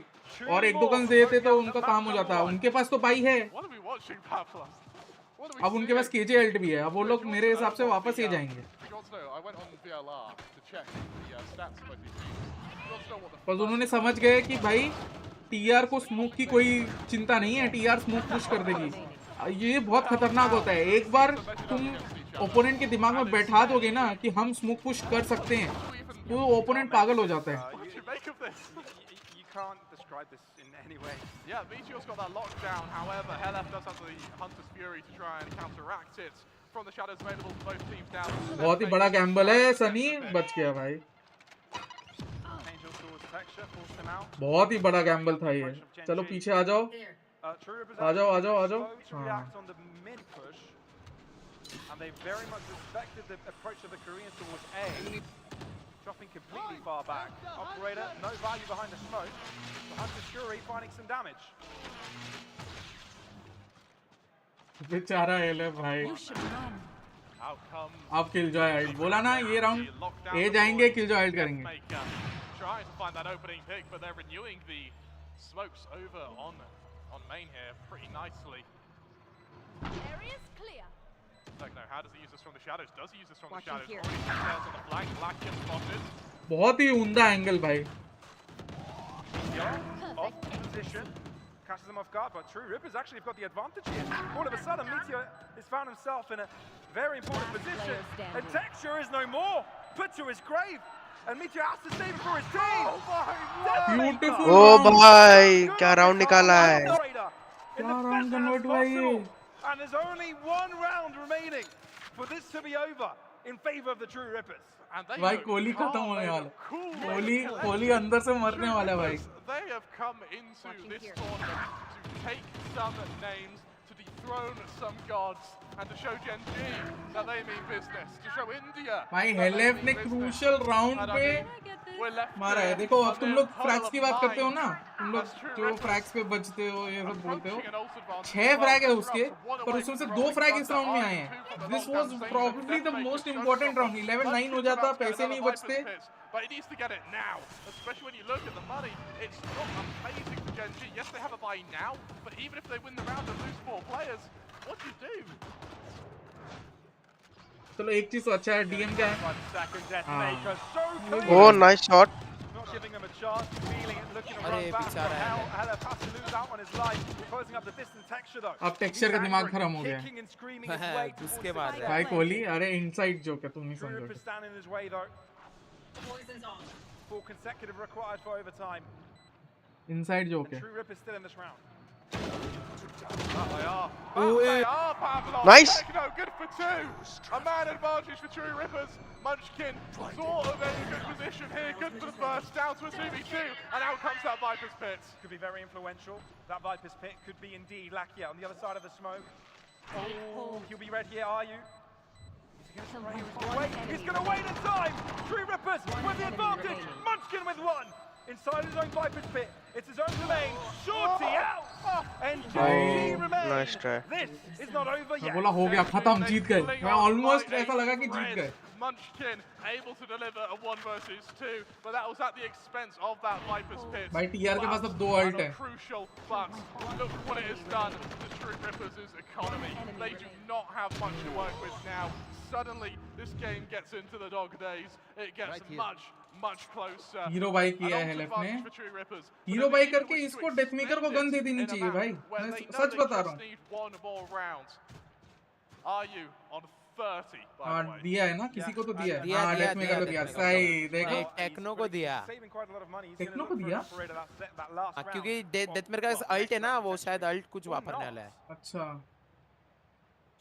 और 1-2 गन्स देते तो उनका काम हो जाता. उनके पास तो बाई है, अब उनके पास केजे अल्ट भी है. अब वो लोग मेरे हिसाब से वापस ही जाएंगे. पर उन्होंने समझ गए कि भाई टीआर को स्मोक की कोई चिंता नहीं है, टीआर स्मोक पुश कर देगी. ये बहुत खतरनाक होता है. एक बार तुम ओपोनेंट के दिमाग में बैठा दोगे ना कि हम स्मोक पुश कर सकते हैं, तो ओपोनेंट पागल हो जाता है. बहुत ही बड़ा गैम्बल है सनी. बच गया भाई, बहुत ही बड़ा गैम्बल था ये. चलो पीछे आ जाओ, आ जाओ, आ जाओ, आ जाओ. हाँ. And they very much respected the approach of the Koreans towards A. Dropping completely far back. Operator, no value behind the smoke. The Hunter Shuri finding some damage. बेचारा एले भाई अब किल जॉय हाइड बोला ना ये राउंड ए जाएंगे किल Joy hide करेंगे Trying to find that opening pick, but they're renewing the smokes over on main here pretty nicely. Area's clear. Techno, how does he use this from the shadows? Does he use this from the shadows? Already details on the flank. Black gets spotted. बहुत ही उम्दा angle भाई Off position. Catches them off guard, but True Rippers actually have got the advantage here. All of a sudden, Meteor has found himself in a very important position. And Texture is no more. Put to his grave. And Meteor has to save it for his team. Oh my Beautiful. ओ भाई क्या round निकाला है क्या round convert हुआ ये And there's only one round remaining for this to be over in favor of the True Rippers. भाई कोहली खत्म होने वाला कोहली अंदर से मरने वाला है भाई They have come into this tournament to take some names, to dethrone some gods, and to show Gen.G that they mean business, to show India. भाई हेलेफ ने क्रूशियल राउंड पे मारा है देखो अब तुम लोग फ्रैग्स की बात करते हो ना तुम लोग जो फ्रैग्स पे बचते हो ये सब बोलते हो 6 फ्रैग है उसके पर उसमें से 2 फ्रैग इस राउंड में आए हैं this was probably the most important round 11-9 हो जाता पैसे नहीं बचते But he needs to get it now, especially when you look at the money. It's not amazing for Gen.G. Yes, they have a buy now, but even if they win the round and lose 4 players, what do you do? चलो एक चीज अच्छा है DM का है ओ nice shot अरे बेचारा है अब टेक्सचर का दिमाग खराब हो गया उसके बाद भाई कोहली अरे इनसाइड जोक है तुम नहीं समझो इनसाइड जोक है Nice. Good for 2. A man advantage for True Rippers. Munchkin sort of in a good position here. Good for the burst. Down to a 2v2. And out comes that Viper's Pit. Could be very influential. That Viper's Pit could be indeed Lakia on the other side of the smoke. Oh, he'll be red here, are you? He's going to wait in time. True Rippers with the advantage. Munchkin with 1. Inside his own Viper's Pit. It's his own domain. Shorty out. And GEN.G remains. Nice try. This is not over yet. बोला हो गया खत्म जीत गए मैं almost ऐसा लगा कि जीत गए Munchkin able to deliver a 1 versus 2, but that was at the expense of that Viper's Pit. भाई टीआर के पास अब 2 अल्ट है Crucial, but look what it has done to True Rippers' economy. They do not have much to work with now. Suddenly, this game gets into the dog days. It gets much closer. Hero भाई किया है left ने hero भाई करके इसको डेथमेकर को gun दे देनी चाहिए भाई मैं सच बता रहा हूँ Are you on 30 by the way? दिया है ना किसी को तो दिया है हाँ डेथमेकर को दिया सही देखो टेक्नो को दिया टेक्नो को दिया क्योंकि डेथमेकर का अल्ट है ना वो शायद अल्ट कुछ वापरने वाला है अच्छा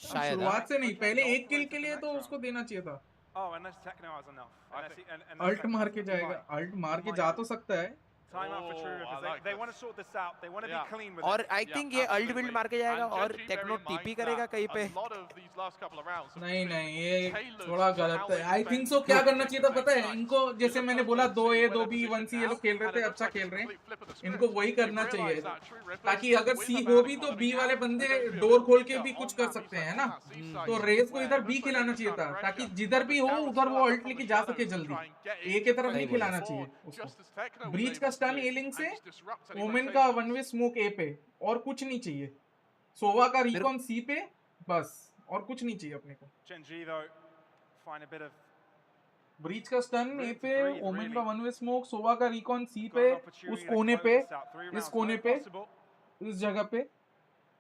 शायद शुरुआत से नहीं पहले एक किल के लिए तो उसको देना चाहिए था अल्ट मार के जाएगा अल्ट मार के जा तो सकता है और आई थिंक ये अल्ट बिल्ड मार के जाएगा और टेक्नो टीपी करेगा कहीं पे नहीं ये थोड़ा गलत है आई थिंक सो क्या करना चाहिए था पता है इनको जैसे मैंने बोला 2A 2B 1C ये लोग खेल रहे थे अच्छा खेल रहे हैं इनको वही करना चाहिए ताकि अगर C हो भी तो B वाले बंदे डोर खोल के भी कुछ कर सकते हैं ना तो रेस को इधर B खिलाना चाहिए था ताकि जिधर भी हो उधर वो अल्ट लेके जा सके जल्दी A के तरफ नहीं खिलाना चाहिए उसको ब्रीच का स्टन ए लिंक से ओमेन का 1 वे स्मोक ए पे और कुछ नहीं चाहिए सोवा का रिकॉन सी पे बस और कुछ नहीं चाहिए अपने को ब्रीच का स्टन ए पे ओमेन का 1 वे स्मोक सोवा का रिकॉन सी पे उस कोने पे इस कोने पे इस जगह पे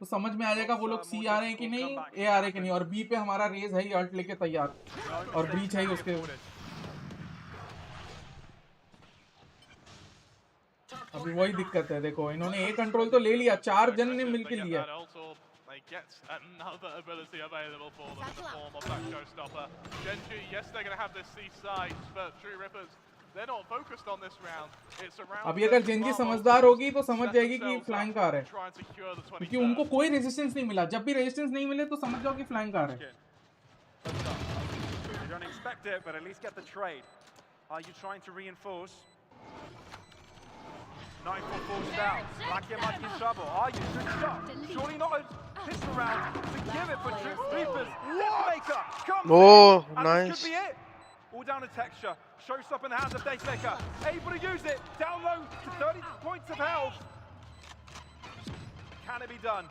तो समझ में आ जाएगा वो लोग सी आ रहे हैं कि नहीं ए आ रहे हैं कि नहीं और बी पे हमारा रेज है अल्ट लेके तैयार और ब्रीच है उसके अभी वही दिक्कत है देखो इन्होंने ए कंट्रोल तो ले लिया 4 जन ने मिलके लिया अभी अगर जेनजी समझदार होगी तो समझ जाएगी कि फ्लैंक आ रहा है क्योंकि उनको कोई रेजिस्टेंस नहीं मिला जब भी रेजिस्टेंस नहीं मिले तो समझ जाओ कि फ्लैंक आ रहा है expect it, but at least get the trade. Are you trying to reinforce? 9-4 falls down. Blackhead might be in trouble. Are you? Good shot. Surely not a pistol round to give it for Reapers. Detonator comes Oh, in, and nice. this could be it. All down to texture. Showstop in the hands of Dacemaker. Able to use it. Down low to 30 points of health. Can it be done?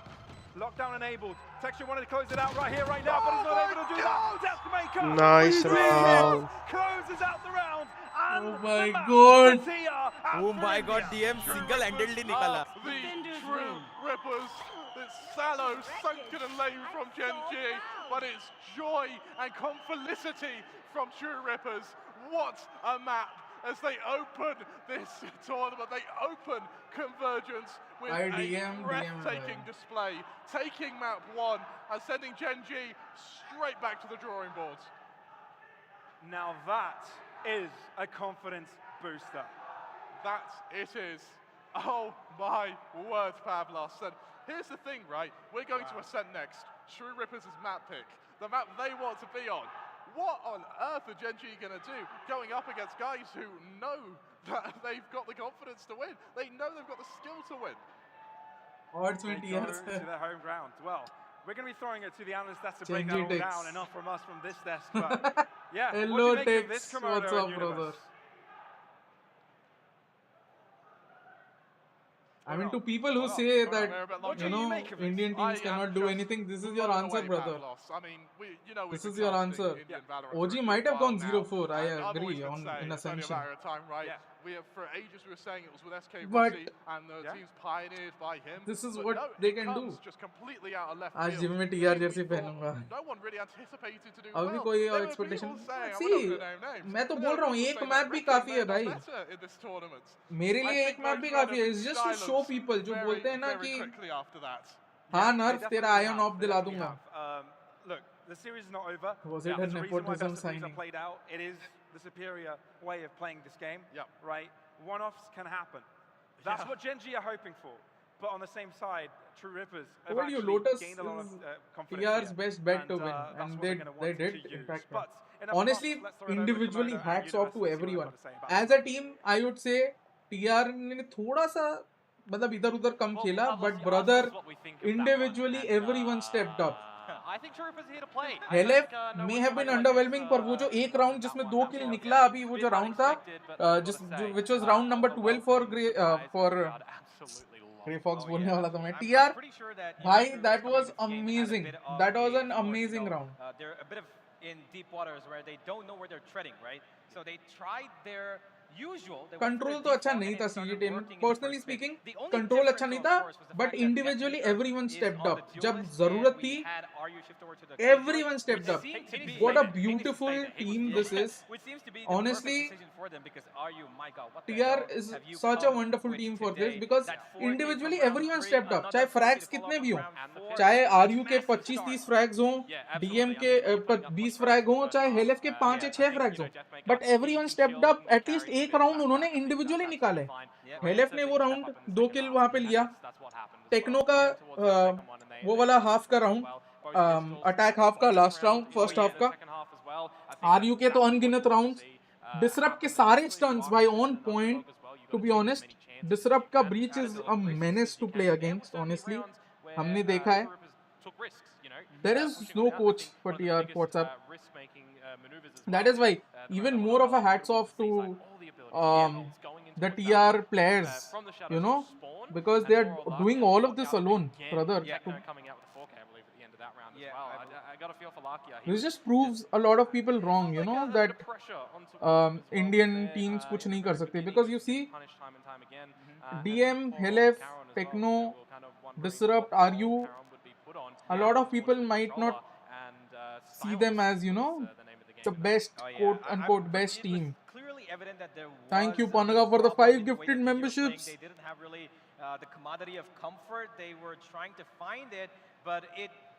Lockdown enabled. Texture wanted to close it out right here, right now, but he's not able to do that. Detonator. Nice round. Closes out the round. And Oh my the match God. for Tia and Oh my god, Privy. DM single-handedly nikala. The true rippers. It's sallow, sunken and lame from Gen.G, but it's joy and confelicity from True Rippers. What a map as they open this tournament. They open Convergence with I a DM, breathtaking display, taking map 1 and sending Gen.G straight back to the drawing boards. Now that is a confidence booster. That it is. Oh my word, Pavlos. And here's the thing, right? We're going to Ascent next. True Rippers' map pick. The map they want to be on. What on earth are Gen.G going to do going up against guys who know that they've got the confidence to win? They know they've got the skill to win. Odds They 20 go years. to their home ground. Well, we're going to be throwing it to the analysts. That's to break Gen.G that all down. takes. Enough from us from this desk. But yeah, Hello, what do you make of this Tex. Komodo What's up, universe? brother? I mean, to people who say that, you know, Indian teams cannot do anything, this is your answer, brother. I mean, This is your answer. OG might have gone 0-4, I agree, in Ascension. We have, for ages we were saying it was with SK But Rossi and the teams pioneered by him. this is but what no, they it can comes do. just completely out of left आज field. Gym में Things TR we Jersey thought पहनूंगा. No one really anticipated to do अभी well. कोई There were expectation. people saying, See, I'm not gonna name names, मैं तो but बोल there रहा were हूँ people एक saying मैप that भी Rippers काफी may है got भाई. better in this tournament. मेरे I लिए think एक मैप भी those काफी है. men It's just to show silenced people जो very, बोलते हैं ना very कि quickly after that. हाँ They नर्फ तेरा definitely ion have, of they दिला definitely दूंगा. have. Look, the series is not over. Was it a There's a reason why nepotism best of threes are signing? played out. It is the superior way of playing this game. Yep. Right? One-offs can happen. That's what Gen.G are hoping for. But on the same side, True Rippers have Told you, actually Lotus gained a lot of is confidence TR's here. best bet to And, win, that's and what they they're gonna want did to in use. fact. But enough from us. Honestly, Let's throw it over to individually, Komodo and hats off Universe. to Let's see what they've everyone. got to say about As it. a team, I would say TR ने थोड़ा सा मतलब इधर उधर कम खेला, but brother, individually everyone stepped up. I think True Rippers are here to play. Helef No may one's have been highlighted, underwhelming, पर वो जो एक round that जिसमें one, 2 that kill one. निकला अभी वो जो Bit round था, unexpected, but I've जिस gotta say, which was round number a 12 for welcome Grey surprise. for God, absolutely loved Grey it. Fox बोलने वाला था मैं. I'm TR, pretty sure that भाई, True that Rippers was coming into this game amazing. had a bit of That was a an push, amazing you know. round. They're a bit of in deep waters where they don't know where they're treading, right? So they tried their usual. They went for control their तो अच्छा default नहीं and था it started CGT में. working in the personally first bit. Speaking The only control अच्छा difference, नहीं though, था, of course, was the but fact that individually Detonator everyone is stepped on up. the जब duelist and जरूरत we थी, had AORUS shift over to the everyone Killjoy, stepped which up. seemed to be What a like- beautiful team this is. which seems to be the Honestly, perfect decision for them because AORUS, my God, what the TR hell is have you such a come wonderful with team for today? this because That 4K from individually round everyone 3, stepped up. another चाहे 4K frags to follow कितने up भी from हों, round 4. चाहे It's RU के massive 25-30 start. frags हों, DM के 20 frag हों, चाहे हेलेफ के 5 या 6 frags हों, but everyone stepped up. At least एक round उन्होंने individually निकाले. हेलेफ ने वो round 2 kill वहाँ पे लिया. टेक्नो का वो वाला half का round, attack half का last round, first half का. RU के तो अनगिनत rounds. Disrupt के सारे stunts by on point. To be honest, Disrupt का breach is a menace to play against. Honestly, हमने देखा है. There is no coach for TR. What's up? That is why even more of a hats off to the TR players, you know, because they are doing all of this alone, brother. This just proves a lot of people wrong, you know, that Indian teams कुछ नहीं कर सकते, because you see DM, Helef, Techno, Disrupt, RU, a lot of people might not see them as, you know, the best, quote unquote, best team. Thank you, Panaga, for the 5 gifted memberships. They didn't have really the commodity of comfort. They were trying to find it, but it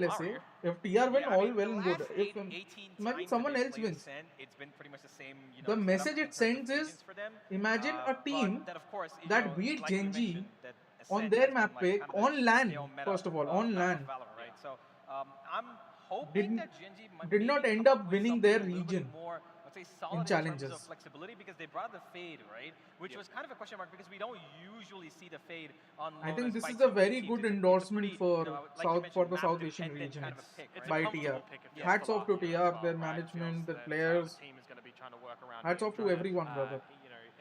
let's say, if TR win, Yeah, I all mean, well the and good. last If 18 imagine times someone that they've else played wins, Ascent, it's been pretty much the same, you the know, setup message in it terms of sends is, regions for them. imagine a But team then, of course, you that know, beat like we Gen.G mentioned, that on Ascent their has been map like pick kind of on LAN, their own meta first of all, on map LAN. of Valorant, right? So I'm hoping Did that Gen.G might did maybe not end come up up with winning something their a little bit region. more let's say, solid in terms of flexibility because they brought the fade, right? Which was kind of a question mark because we don't usually see the fade on Lotus. I think this is a very good endorsement for the South Asian region by TR. Hats off to TR, their management, their players. Hats off to everyone, brother.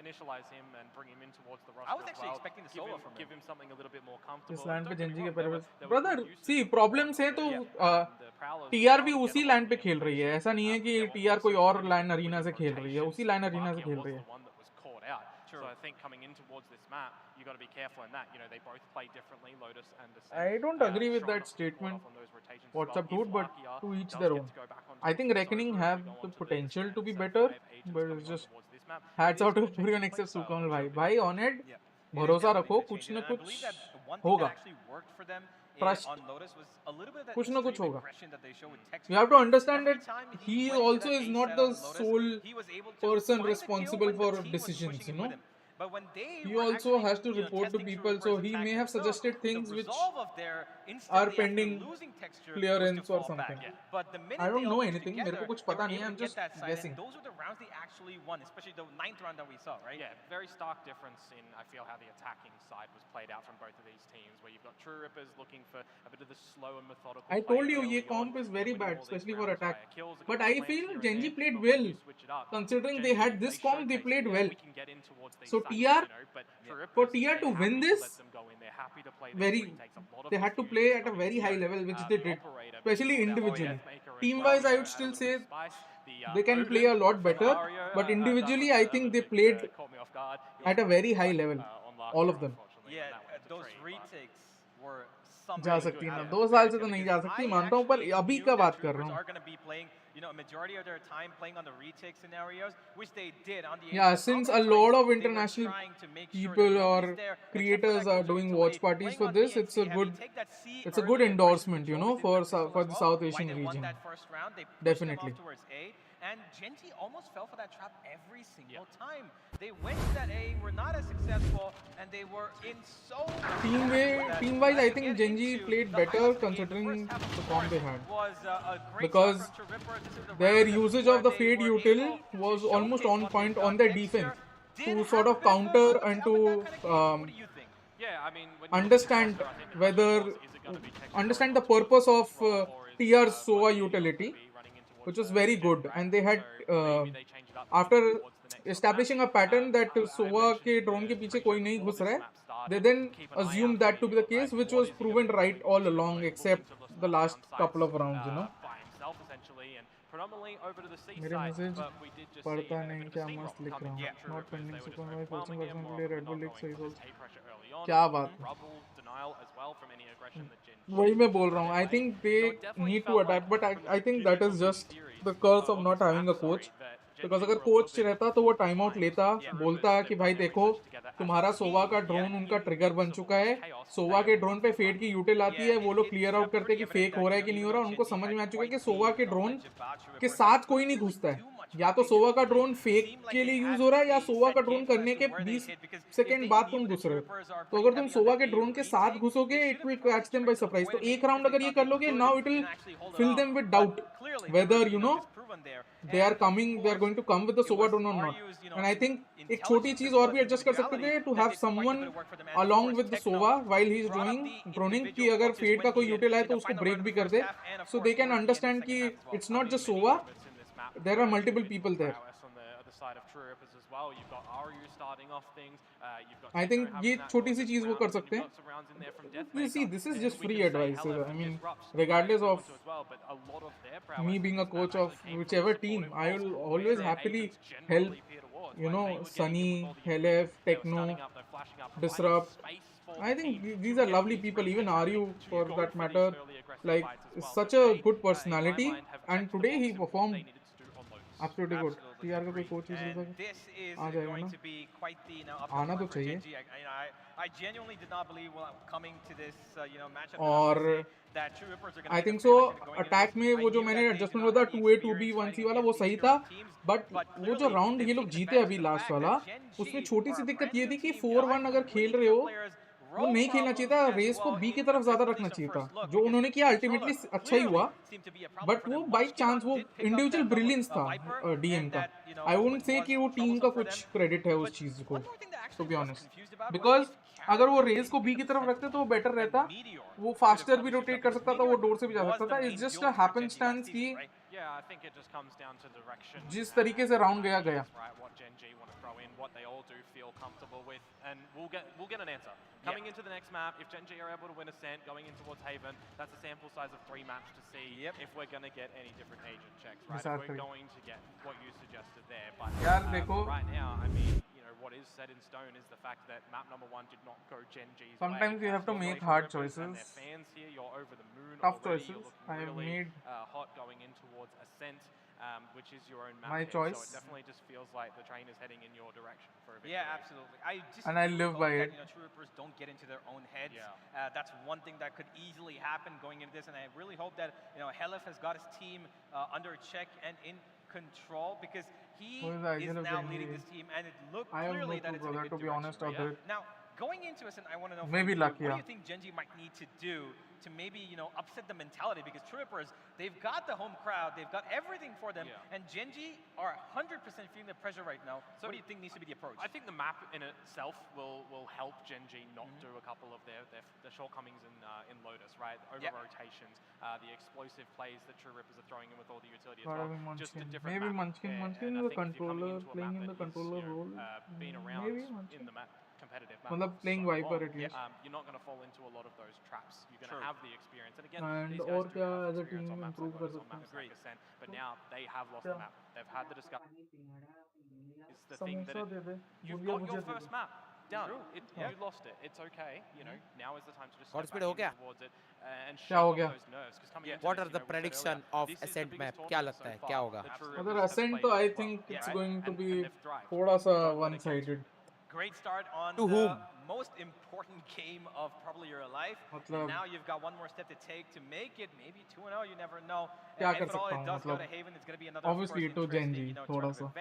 Initialize him and bring him in towards the roster. I was actually expecting the solo from him. Give him something a little bit more comfortable. इस land पे Gen Z के पहले brother सी problems हैं तो TR भी उसी land पे खेल रही है, ऐसा नहीं है कि टीआर कोई और लैंड अरीना से खेल रही है, उसी लैंड अरीना से खेल रही है. So I think coming in towards this map, you got to be careful in that. You know, they both play differently, Lotus and Descent. I don't agree with that statement. What's up, dude? But to each their own. I think Reckoning have the potential to be better, but it's just hats out to everyone except Sukamal bhai. Bhai, on it, भरोसा रखो, कुछ न कुछ होगा. Trust. कुछ न कुछ होगा. You have to understand that he also is not the sole person responsible for decisions, you know. But when they he also has to report to people, so he may have suggested things which are pending clearance or something. I don't know anything. मेरे को कुछ पता नहीं है. I'm just guessing. Those are the rounds they actually won, especially the 9th round that we saw, right? Yeah, very stark difference in, I feel, how the attacking side was played out from both of these teams, where you've got True Rippers looking for a bit of the slow and methodical. I told you, ये comp is very bad, especially for attack. But I feel Gen.G played well, considering they had this comp, they played well. So TR, for TR to win this, they had to play at a very high level, which they did, especially individually. Team-wise, I would still say they can play a lot better, but individually, I think they played at a very high level, all of them. Yeah, those retakes were जा सकती है ना, 2 साल से तो नहीं जा सकती, मानता हूँ, पर अभी का बात कर रहा हूँ. You know, a majority of their time playing on the retake scenarios, which they did on the. Yeah, since a lot of international people or creators are doing watch parties for this, it's a good endorsement, you know, for the South Asian region. Definitely. And Gen.G almost fell for that trap every single time. They went to that A, were not as successful, and they were in so. Team-wise, I think Gen.G played better considering the comp they had. Because their usage of the Fade util was almost on point on their defense to sort of counter and to understand the purpose of TR's SOA utility, which was very good, and they had after establishing a pattern that SOA के drone के पीछे कोई नहीं घुस रहा है, they then assumed that to be the case, which was proven right all along except the last couple of rounds, you know. मेरे message पढ़ता नहीं, क्या मस्त लिख रहा हूँ. Not pending super my fortune version play Red Bull League so क्या बात है. वही मैं बोल रहा हूँ. I think they need to adapt, but I think that is just the curse of not having a coach. Because अगर coach रहता तो वो टाइम आउट लेता, बोलता कि भाई देखो तुम्हारा सोवा का ड्रोन उनका ट्रिगर बन चुका है, सोवा के ड्रोन पे फेड की यूटिल आती है, वो लोग क्लियर आउट करते कि फेक हो रहा है कि नहीं हो रहा. उनको समझ में आ चुका है कि सोवा के ड्रोन के साथ कोई नहीं घुसता है, या तो सोवा का ड्रोन फेक के लिए यूज हो रहा है या सोवा का ड्रोन करने के 20 सेकंड बाद तुम घुस रहे हो. तो अगर तुम सोवा के ड्रोन के साथ घुसोगे, it will catch them by surprise. तो एक राउंड अगर ये कर लोगे, now it will fill them with doubt whether you know they are going to come with the SOA drone or not. And I think एक छोटी चीज और भी एडजस्ट कर सकते थे to have someone along with the SOA while he is droning कि अगर फेड का कोई यूटिल आए तो उसको ब्रेक भी कर दे, so they can understand कि it's not just SOA, there are multiple people there. I think ये छोटी सी चीज वो कर सकते हैं. You see, this is just free advice. I mean, regardless of me being a coach of whichever team, I will always happily help, you know, Sunny, Helef, Techno, Disrupt. I think these are lovely people, even Aryu for that matter. Like, such a good personality, and today he performed absolutely good. TR का कोई coach आ जाएगा ना, आना तो चाहिए. I genuinely did not believe coming to this matchup. और I think so attack में वो जो मैंने एडजस्टमेंट होता 2A 2B 1C वाला वो सही था, बट वो जो राउंड ये लोग जीते अभी लास्ट वाला, उसमें छोटी सी दिक्कत ये थी कि 4-1 अगर खेल रहे हो वो नहीं खेलना चाहिए था, रेस को बी की तरफ ज्यादा रखना चाहिए था, जो उन्होंने किया अल्टीमेटली अच्छा ही हुआ, बट वो बाई चांस वो इंडिविजुअल ब्रिलियंस था डीएम का। आई वुडंट से कि वो टीम का कुछ क्रेडिट है उस चीज को, टू बी ऑनेस्ट, बिकॉज अगर वो रेस को बी की तरफ रखते तो वो बेटर रहता, वो फास्टर भी रोटेट कर सकता था, वो डोर से भी जा सकता था। इट्स जस्ट अ हैपेंस्टेंस कि जिस तरीके से राउंड गया गया। What they all do feel comfortable with, and we'll get an answer coming into the next map. If Gen.G are able to win Ascent going in towards Haven, that's a sample size of 3 maps to see if we're going to get any different agent checks, right? If we're going to get what you suggested there, but right now, I mean, you know, what is set in stone is the fact that map number 1 did not go Gen.G's Sometimes way. you have to make hard choices. Fans here, you're over the moon. Tough already. choices. You're looking really hot going in towards Ascent. Which is your own map My pick, choice. so it definitely just feels like the train is heading in your direction for a victory. Yeah, absolutely. And I live by it. You know, True Rippers don't get into their own heads. That's one thing that could easily happen going into this, and I really hope that, you know, Helef has got his team under check and in control, because he is now leading this team, and it looked clearly that it's in a good direction. Now, going into us, and I want to know maybe from you, lucky, what do you think Gen.G might need to do to maybe, you know, upset the mentality? Because True Rippers, they've got the home crowd, they've got everything for them, and Gen.G are 100% feeling the pressure right now. So what do you think needs to be the approach? I think the map in itself will help Gen.G not do a couple of their shortcomings in Lotus, right? Over rotations, the explosive plays that True Rippers are throwing in with all the utility as well. Just a different maybe map. Munchkin the controller, playing in the controller role. Been around in the map. Competitive मतलब playing Viper at least. You're not going to fall into a lot of those traps. You're going to have the experience, and again, and these guys और क्या do as a have team experience on maps improve like कर Lotus, सकते on हैं. maps like Ascent, but now they have lost the map. They've had the discussion. It's the thing that you've got your first map done. You lost it. It's okay. You know, now is the time to just step back towards it and shake off those nerves. Because coming into What this, are the prediction of Ascent map? क्या लगता है क्या होगा? अगर Ascent तो I think it's going to be थोड़ा सा one-sided. Great start on to the whom? most important game of probably your life. मतलब Now you've got one more step to take to make it maybe 2-0. You never know. क्या If कर at all सकता it हूँ does go मतलब to Haven, it's going to be another obviously to Gen.G थोड़ा सा.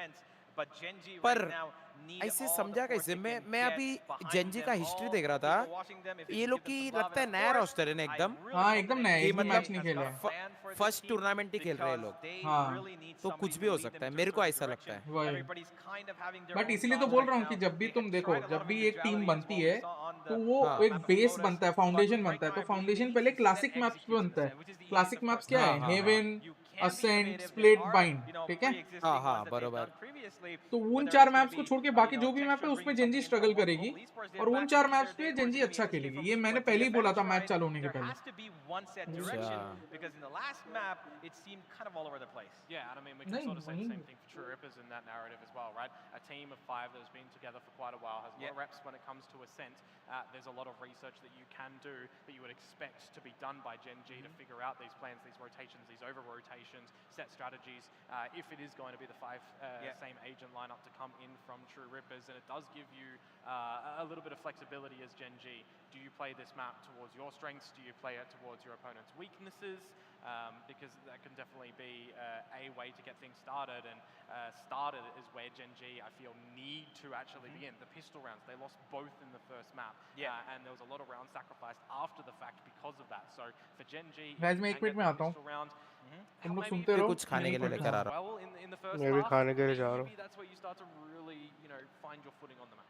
But Gen.G पर right now need ऐसे all समझा the कैसे? force they can मैं get अभी behind Gen.G का them. हिस्ट्री All देख रहा the था. people watching them, if they ये can लोग give them की some love, लगता है and of नया course, रोस्टर है ना I एकदम. really हाँ hope एकदम the नया, next एक भी team मैच नहीं has खेला got a है. plan for this first team, tournament ही खेल रहे हैं because लोग. they हाँ. really need तो somebody कुछ to भी हो lead them सकता है. to a मेरे को certain ऐसा लगता direction. है. वही. Everybody's kind of having their but own इसीलिए तो styles बोल right रहा हूँ now. कि जब भी They तुम have देखो, tried a lot जब of भी एक टीम individuality as बनती well. है We saw on तो the वो एक map of बेस Lotus, बनता है, but फाउंडेशन right बनता है. now तो I believe they foundation need पहले to क्लासिक set मैप्स पे executes बनता है. instead, which is the easiest classic of maps course. क्या है? हाँ, हाँ, Haven, You can be Ascent, innovative. Split, There are, Bind. you know, ठीक है? pre-existing हाँ, हाँ, ones that they've बरोबर. done previously. तो उन Whether चार it's मैप्स gonna को be, छोड़ के बाकी you जो know, भी मैप है Texture उसमें bringing Gen Z something in struggle from करेगी, Global Esports, they're और उन back चार to their मैप्स पे days where Gen Z it's gonna अच्छा be SK खेलेगी. from ये मैंने esports. पहले ही बोला था Defense मैच side, चालू होने के there पहले. has to be one set direction, because in the last map it seemed kind of all over the place. Yeah, and I mean, we can नहीं, sort of say the वही. same thing for True Rippers in that narrative as well, right? A team of 5 that has been together for quite a while, has a lot of reps when it comes to Ascent. There's a lot of research that you can do that you would expect to be done by Gen.G to figure out these plans, these rotations, these over-rotations, set strategies, if it is going to be the 5 same agent lineup to come in from True Rippers, and it does give you a little bit of flexibility as Gen.G. Do you play this map towards your strengths? Do you play it towards your opponent's weaknesses? Because that can definitely be a way to get things started, and started is where Gen.G, I feel, need to actually begin. The pistol rounds, they lost both in the first map, and there was a lot of rounds sacrificed after the fact because of that. So for Gen.G, Guys, मैं एक minute में आता हूँ. तुम लोग सुनते रहो. कुछ खाने के लिए लेकर आ रहा हूँ. in the first मैं भी half, खाने के लिए जा रहा हूँ. maybe that's where you start to really, you know, find your footing on the map.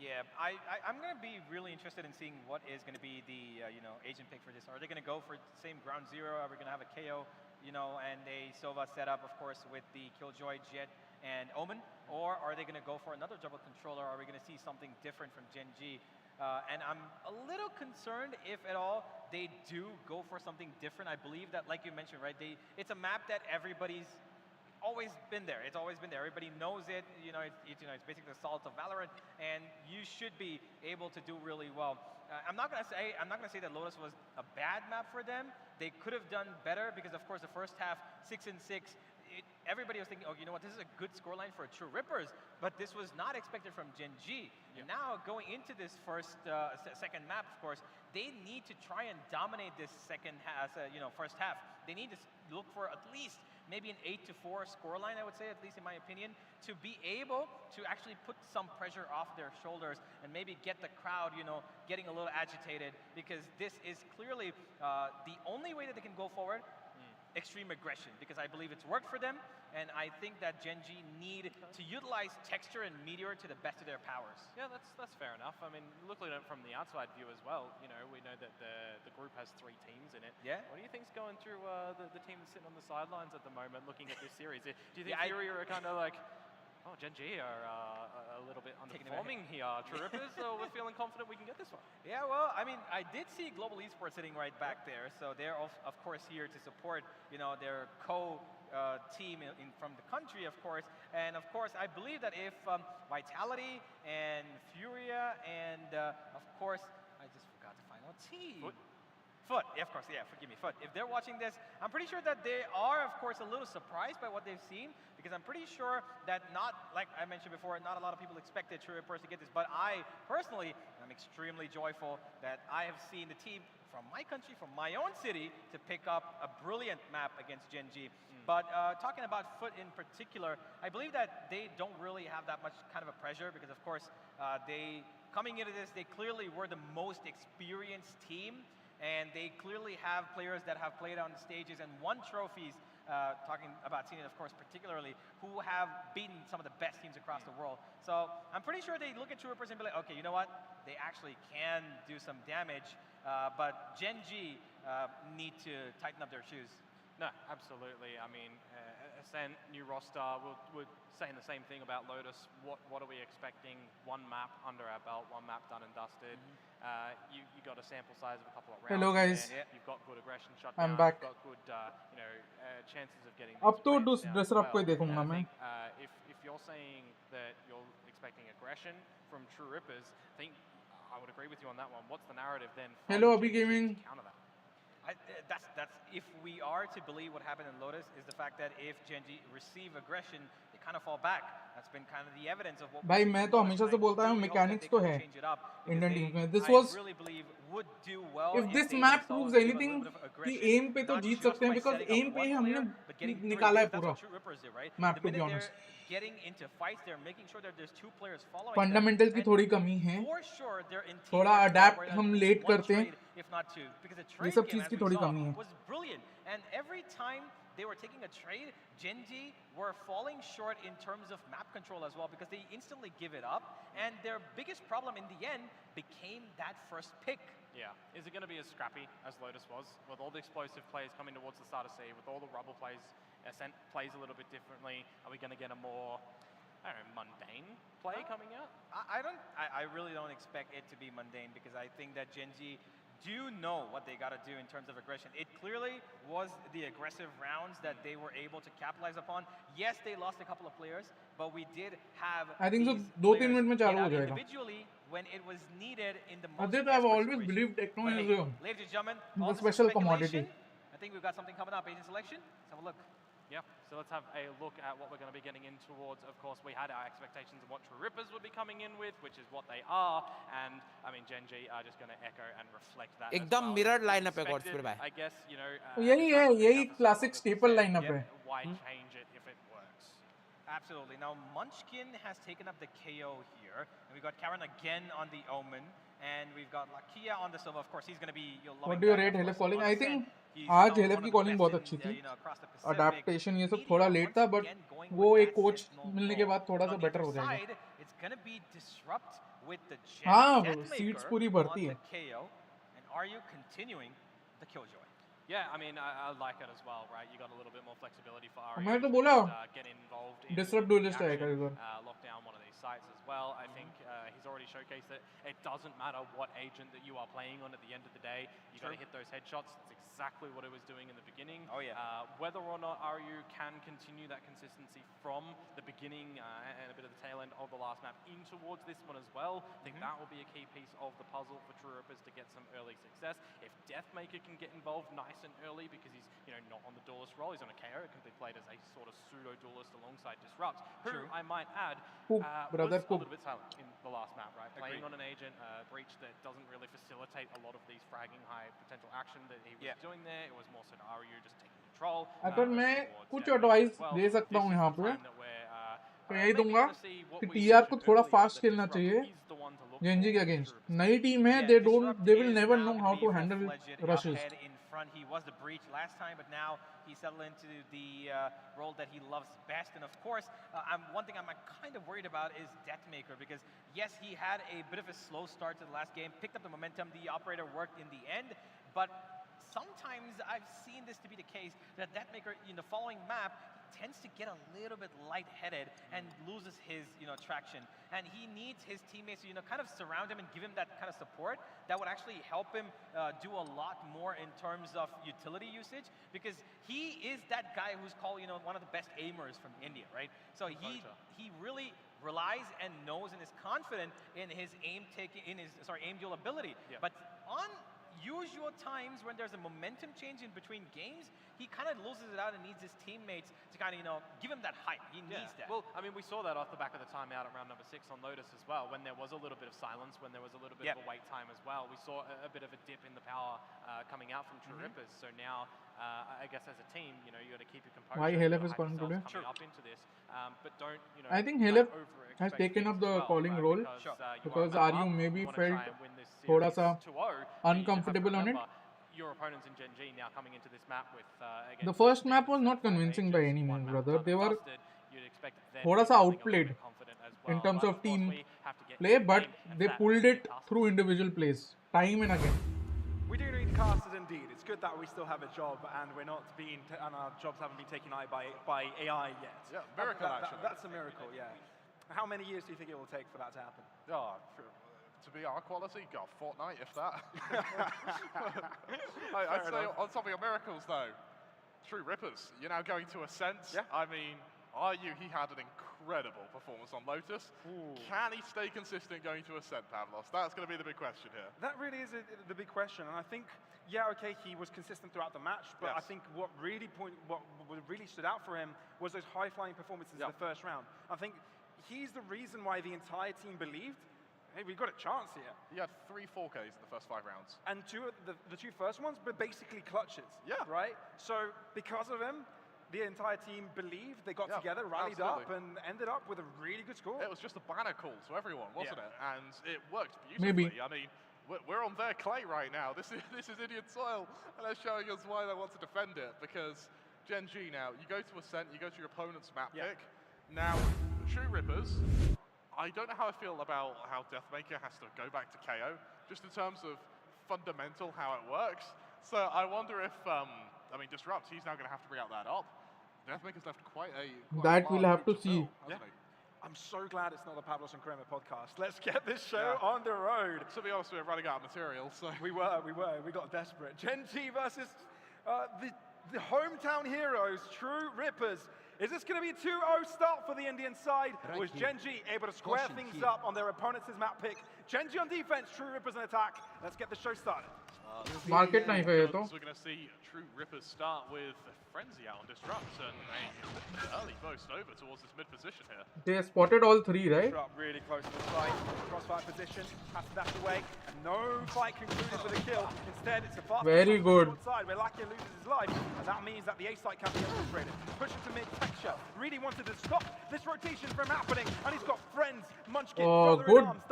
Yeah, I'm going to be really interested in seeing what is going to be the you know, agent pick for this. Are they going to go for the same ground zero? Are we going to have a KO, you know, and a Sova setup, of course, with the Killjoy, Jet, and Omen? Or are they going to go for another double controller? Are we going to see something different from Gen.G? And I'm a little concerned if at all they do go for something different. I believe that, like you mentioned, right, it's a map that everybody's always been there. It's always been there. Everybody knows it. You know, it's basically the salt of Valorant, and you should be able to do really well. I'm not gonna say that Lotus was a bad map for them. They could have done better because, of course, the first half 6-6. Everybody was thinking, oh, you know what, this is a good scoreline for True Rippers, but this was not expected from Gen.G. Now, going into this second map, of course, they need to try and dominate this first half. They need to look for at least maybe an 8-4 scoreline, I would say, at least in my opinion, to be able to actually put some pressure off their shoulders and maybe get the crowd, you know, getting a little agitated, because this is clearly the only way that they can go forward. Extreme aggression, because I believe it's worked for them, and I think that Gen.G need to utilize texture and meteor to the best of their powers. Yeah, that's fair enough. I mean, looking at it from the outside view as well, you know, we know that the group has 3 teams in it. Yeah. What do you think's going through the team that's sitting on the sidelines at the moment, looking at this series? Do you think Fury are kind of like, oh, Gen.G are a little bit underperforming here. True Rippers, so we're feeling confident we can get this one. Yeah, well, I mean, I did see Global Esports sitting right back there, so they're of course here to support, you know, their team from the country, of course. And of course, I believe that if Vitality and Furia and of course, I just forgot the final team. Foot, yeah, of course, yeah, forgive me, Foot. If they're watching this, I'm pretty sure that they are, of course, a little surprised by what they've seen, because I'm pretty sure that not, like I mentioned before, not a lot of people expected True Rippers to get this, but I, personally, am extremely joyful that I have seen the team from my country, from my own city, to pick up a brilliant map against Gen.G. But talking about Foot in particular, I believe that they don't really have that much kind of a pressure, because, of course, coming into this, they clearly were the most experienced team, and they clearly have players that have played on stages and won trophies, talking about Zenit, of course, particularly, who have beaten some of the best teams across the world. So I'm pretty sure they look at True Rippers and be like, okay, you know what? They actually can do some damage, but Gen.G need to tighten up their shoes. No, absolutely. I mean, Ascent, new roster, we're saying the same thing about Lotus. What are we expecting? 1 map under our belt, 1 map done and dusted. You got a sample size of a couple of rounds. Hello guys. You've got good aggression shutdown. I'm back. You've got good, you know, chances of getting. अब तो disrupt को ही देखूंगा मैं. If you're saying that you're expecting aggression from True Rippers, I think I would agree with you on that one. What's the narrative then? Hello, Abhi Gaming. Counter that. That's if we are to believe what happened in Lotus, is the fact that if Gen.G receive aggression, they kind of fall back. That's been kind of the evidence of what. भाई मैं तो हमेशा से बोलता हूँ mechanics तो है Indian teams में. This was, if this map proves anything, कि aim पे तो जीत सकते हैं, because aim पे हमने निकाला है पूरा map, to be honest. Getting into fights, they're making sure that there's 2 players following. Fundamentals की थोड़ी कमी है. थोड़ा adapt हम late करते हैं. ये सब चीज की थोड़ी कमी है. Was brilliant, and every time they were taking a trade, Gen.G were falling short in terms of map control as well, because they instantly give it up, and their biggest problem in the end became that first pick. Yeah. Is it going to be as scrappy as Lotus was, with all the explosive plays coming towards the start of C, with all the rubble plays? Ascent plays a little bit differently. Are we going to get a more, I don't know, mundane play coming out? I really don't expect it to be mundane, because I think that Gen.G do know what they got to do in terms of aggression. It clearly was the aggressive rounds that they were able to capitalize upon. Yes, they lost a couple of players, but we did have. I think so. 2-3 minutes में चालू हो जाएगा. Individually, when it was needed in the most. Adit, I've always believed techno is ladies and gentlemen, the special commodity. I think we've got something coming up. Agent selection. Let's have a look. Yeah, so let's have a look at what we're going to be getting in towards. Of course, we had our expectations of what True Rippers would be coming in with, which is what they are, and I mean, Gen.G are just going to echo and reflect that. एकदम mirrored lineup है Godspeed भाई. I guess, you know. यही है, यही classic staple lineup है. Why change it if it works? Absolutely. Now, Munchkin has taken up the KO here, and we've got Karen again on the Omen, and we've got Lakia on the Silva. Of course, he's going to be. What do you rate Helef calling? I think आज हेलेफ की calling बहुत अच्छी थी. Adaptation ये सब थोड़ा late था, but वो एक कोच मिलने के बाद थोड़ा सा बेटर हो जाएगा. हाँ, सीट्स पूरी भरती है. Yeah, I mean, I like it as well, right? You got a little bit more flexibility for AORUS. मैं तो बोला get involved in disrupt duelist आएगा इधर. Lock down one of these sites as well. I think he's already showcased that it doesn't matter what agent that you are playing on at the end of the day. You got to hit those headshots. It's exactly what it was doing in the beginning. Oh yeah. Whether or not AORUS can continue that consistency from the beginning and a bit of the tail end of the last map in towards this one as well, I think that will be a key piece of the puzzle for True Rippers to get some early success. If Deathmaker can get involved nice and early, because he's, you know, not on the duelist role, he's on a KO, it can be played as a sort of pseudo duelist alongside Disrupt, who I might add was a little bit silent in the last map, right? Playing on an agent, Breach that doesn't really facilitate a lot of these fragging high potential action that he was doing there. It was more so AORUS just taking control. अगर मैं कुछ advice दे सकता हूँ यहाँ पे तो यही दूंगा कि टीआर को थोड़ा फास्ट खेलना चाहिए जेएनजी के अगेंस्ट. नई टीम है, they will never know how to handle rushes. He was the breach last time, but now he settled into the role that he loves best. And of course, one thing I'm kind of worried about is Deathmaker, because yes, he had a bit of a slow start to the last game, picked up the momentum, the operator worked in the end, but sometimes I've seen this to be the case, that Deathmaker in the following map tends to get a little bit lightheaded and loses his, traction. And he needs his teammates to, kind of surround him and give him that kind of support that would actually help him do a lot more in terms of utility usage, because he is that guy who's called, one of the best aimers from India, right? So he really relies and knows and is confident in his aim duel ability. Yeah. But on usual times when there's a momentum change in between games, he kind of loses it out and needs his teammates to kind of, give him that hype. He needs that. Well, I mean, we saw that off the back of the timeout at round number 6 on Lotus as well, when there was a little bit of silence, when there was a little bit of a wait time as well. We saw a bit of a dip in the power coming out from True Rippers. So now, I guess as a team, you got to keep your composure. Why Halef is calling today? Up into this, but don't, I think Halef has taken up the calling role because RU maybe felt थोड़ा सा uncomfortable on it. Your opponents in Gen.G now coming into this map with the first map was not convincing by any means, brother. They were थोड़ा सा outplayed in terms of team play, but they pulled it through individual plays time and again. We do need casters indeed. It's good that we still have a job and we're not and our jobs haven't been taken out by AI yet. Yeah, miracle actually. That's a miracle, yeah. How many years do you think it will take for that to happen? Oh, to be our quality, God, fortnight, if that. I'd say on top of your miracles, though, True Rippers, you're now going to Ascent. Yeah. I mean, he had an incredible performance on Lotus. Ooh. Can he stay consistent going to Ascent, Pavlos? That's going to be the big question here. That really is the big question, and I think, okay, he was consistent throughout the match, but I think what really stood out for him was those high-flying performances in the first round. I think he's the reason why the entire team believed, hey, we've got a chance here. He had 3 4Ks in the first 5 rounds. And the 2 first ones were basically clutches. Yeah. Right? So because of him, the entire team believed, they got together, rallied up, and ended up with a really good score. It was just a banner call to everyone, wasn't it? And it worked beautifully. Maybe. I mean, we're on their clay right now. This is Indian soil, and they're showing us why they want to defend it, because Gen.G now, you go to Ascent, you go to your opponent's map pick. Now, True Rippers, I don't know how I feel about how Deathmaker has to go back to KO, just in terms of fundamental how it works. So I wonder if, Disrupt, he's now going to have to bring out that up. Deathmaker's left quite a... that we'll have to see. I'm so glad it's not the Pavlos and Kramer podcast. Let's get this show on the road. To be honest, we're running out of material, so... We got desperate. Gen.G versus the hometown heroes, True Rippers. Is this going to be a 2-0 start for the Indian side? Or is Gen.G able to square things up on their opponent's map pick? Gen.G on defense, True Rippers in attack. Let's get the show started. Market knife है ये तो. So we're going to see True Rippers start with Frenzy out on Disrupt and an early burst over towards this mid position here. They spotted all 3, right? Disrupt really close to the site. Crossfire position, has to dash away, and no fight concluded with a kill. Instead, it's a fast very good side where Lakia loses his life, and that means that the A site can be infiltrated. Push it to mid texture. Really wanted to stop this rotation from happening, and he's got friends. Munchkin. Oh,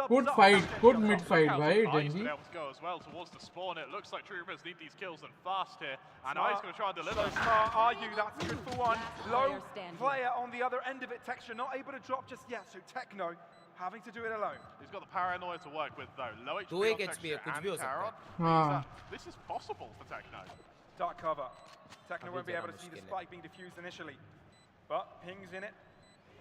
good fight, good mid fight, right? Gen.G. Able to go as well towards the spawn. It looks like True Rippers need these kills and fast here, and I's going to try and deliver. So smart, Argue, that's good for one. Low player on the other end of it. Texture not able to drop just yet, so Techno having to do it alone. He's got the paranoia to work with though. Low HP on Texture and Taron. This is possible for Techno. Dark cover. Techno won't be able to see the spike being diffused initially, but pings in it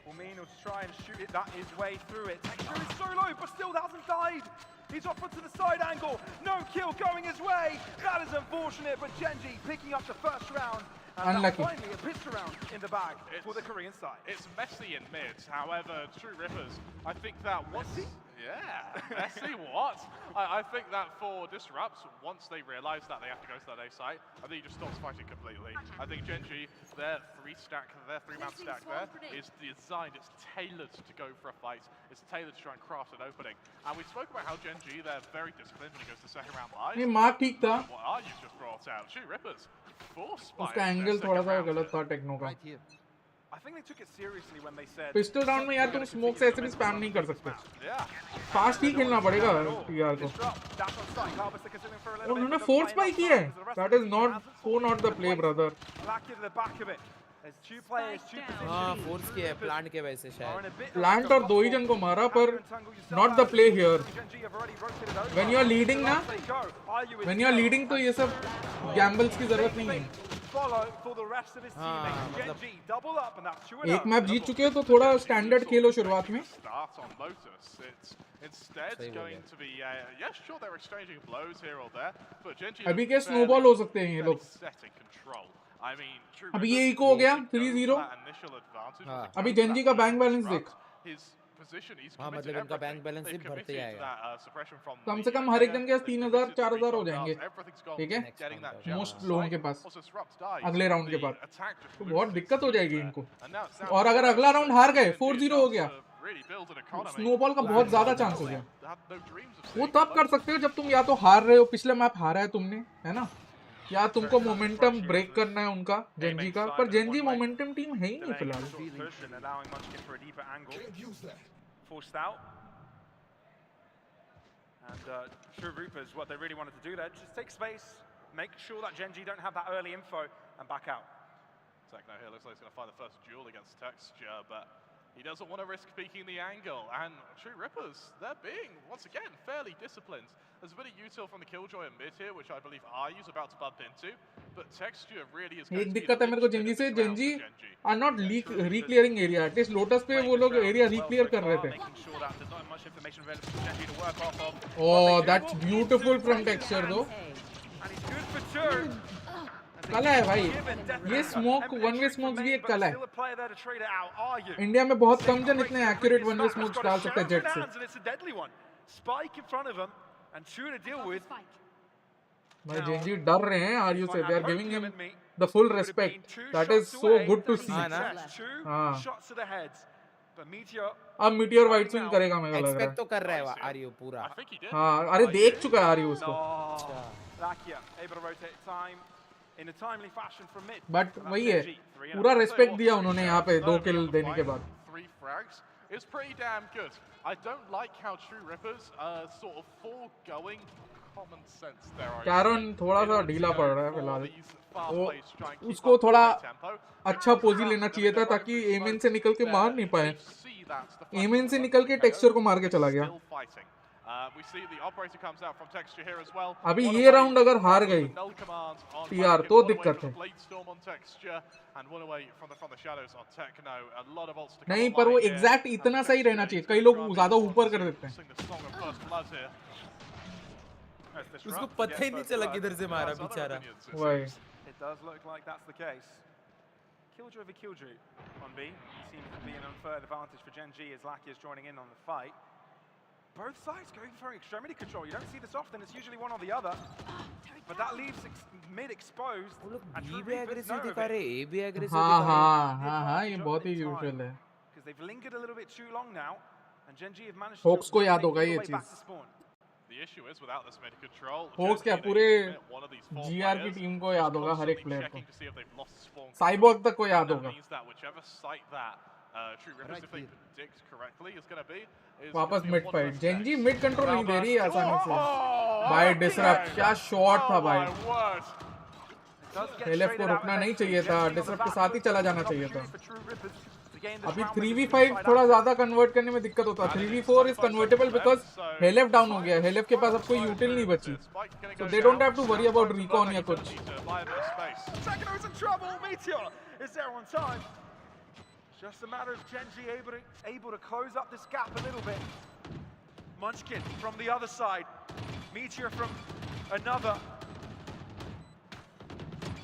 will mean he'll try and shoot it. That is way through it. Texture is so low, but still hasn't died. He's off onto the side angle. No kill going his way. That is unfortunate, but Gen.G picking up the first round. And unlucky. Finally, a pistol round in the bag for the Korean side. It's messy in mid. However, True Rippers, I think that once... Yeah, Messi, what? I think that for Disrupt, once they realise that they have to go to that A site, I think he just stops fighting completely. I think Gen.G, their three-man stack there is designed, it's tailored to go for a fight. It's tailored to try and craft an opening. And we spoke about how Gen.G, they're very disciplined when it goes to second round live. नहीं mark ठीक था. What are you just brought out? Shoot Rippers, forced by उसका angle थोड़ा सा गलत था techno का. I think they took it seriously when they said pistol round में यार तुम स्मोक से ऐसे भी स्पैम नहीं कर सकते. फास्ट ही खेलना पड़ेगा टीआर को. उन्होंने फोर्स स्पाइक किया है. That is not the play, brother. हाँ फोर्स किया है प्लांट के वजह से शायद. प्लांट और 2 ही जन को मारा पर not the play here. When you are leading ना, when you are leading तो ये सब गैम्बल्स की जरूरत नहीं है. एक मैप जीत चुके हो तो थोड़ा स्टैंडर्ड खेलो शुरुआत में. अभी के स्नोबॉल हो सकते हैं ये लोग. अभी ये इको हो गया 3-0. अभी Gen.G का बैंक बैलेंस देख. हाँ मतलब इनका बैंक बैलेंस सिर्फ बढ़ते जाएगा. कम से कम हर एक जन के 3,000-4,000 हो जाएंगे. ठीक है मोस्ट लोगों के पास अगले राउंड के बाद. तो बहुत दिक्कत हो जाएगी इनको. और अगर अगला राउंड हार गए 4-0 हो गया, स्नोबॉल का बहुत ज्यादा चांस हो गया. वो तब कर सकते हो जब तुम या तो हार रहे हो, पिछले मैप हारा है तुमने, है ना, या तुमको मोमेंटम ब्रेक करना है उनका Gen.G का. पर Gen.G मोमेंटम टीम है ही नहीं फिलहाल. Forced out. And True Reapers, what they really wanted to do there, just take space, make sure that Gen.G don't have that early info, and back out. Techno here looks like he's going to find the first duel against Texture, but he doesn't want to risk peeking the angle. And True Rippers, they're being, once again, fairly disciplined. There's a bit of util from the Killjoy and mid here, which I believe Ayu's about to bump into, but Texture really is going to be दिक्कत है मेरे को Gen.G से. Gen.G are not re-clearing area. At least Lotus पे वो लोग area re-clear कर रहे थे. Oh, that's beautiful from Texture though. कला है भाई. ये स्मोक वन वे स्मोक्स भी एक कला है. इंडिया में बहुत कम जन इतने एक्यूरेट वन वे स्मोक्स डाल सकते हैं जेट से. भाई Gen.G डर रहे हैं आरयू से. They are giving him the full respect. That is so good to see. हाँ. अब मीटियोर वाइट स्विंग करेगा मेरे को लग रहा है. एक्सपेक्ट तो कर रहा है आरयू पूरा. हाँ अरे देख चुका है आरयू उसको. बट वही है, पूरा रेस्पेक्ट दिया उन्होंने यहाँ पे 2 किल देने के बाद. It's pretty damn good. I don't like how True Rippers sort of foregoing common sense there. कैरन थोड़ा सा ढीला पड़ रहा है फिलहाल. वो उसको थोड़ा अच्छा पोजी लेना चाहिए था ताकि एमेन से निकल के मार नहीं पाए. एमेन से निकल के टेक्सचर को मार के चला गया. अभी ये राउंड अगर हार गई टीआर तो दिक्कत है. नहीं पर वो एग्जैक्ट इतना सही रहना चाहिए. कई लोग ज्यादा ऊपर कर देते हैं. उसको पता ही नहीं चला किधर से मारा बेचारा. वही. Killjoy over Killjoy on B. Seems to be an unfair advantage for Gen.G as Lackey is joining in on the fight. Both sides going for extremity control. You don't see this often. It's usually one or the other. But that leaves mid exposed. And B भी aggressive दिखा रहे, A भी aggressive हाँ दिखा हाँ हाँ हाँ ये बहुत ही usual है. Because they've lingered a little bit too long now, and Gen.G have managed Hawks को याद to होगा ये चीज. Hawks क्या पूरे GR की टीम को याद होगा, हर एक प्लेयर को. साइबॉर्ग तक को याद होगा. वापस mid fight. Gen.G mid control नहीं दे रही है आसानी से. भाई डिसरप्ट क्या शॉट था भाई. LF को रुकना नहीं चाहिए था. डिसरप्ट के साथ ही चला जाना चाहिए था. अभी 3v5 थोड़ा ज्यादा कन्वर्ट करने में दिक्कत होता है. 3v4 इज कन्वर्टेबल बिकॉज हेलेफ डाउन हो गया. हेलेफ के पास अब कोई यूटिल नहीं बची. So they don't have to worry about recon या कुछ. Just a matter of Gen.G able to close up this gap a little bit. Munchkin from the other side. Meteor from another.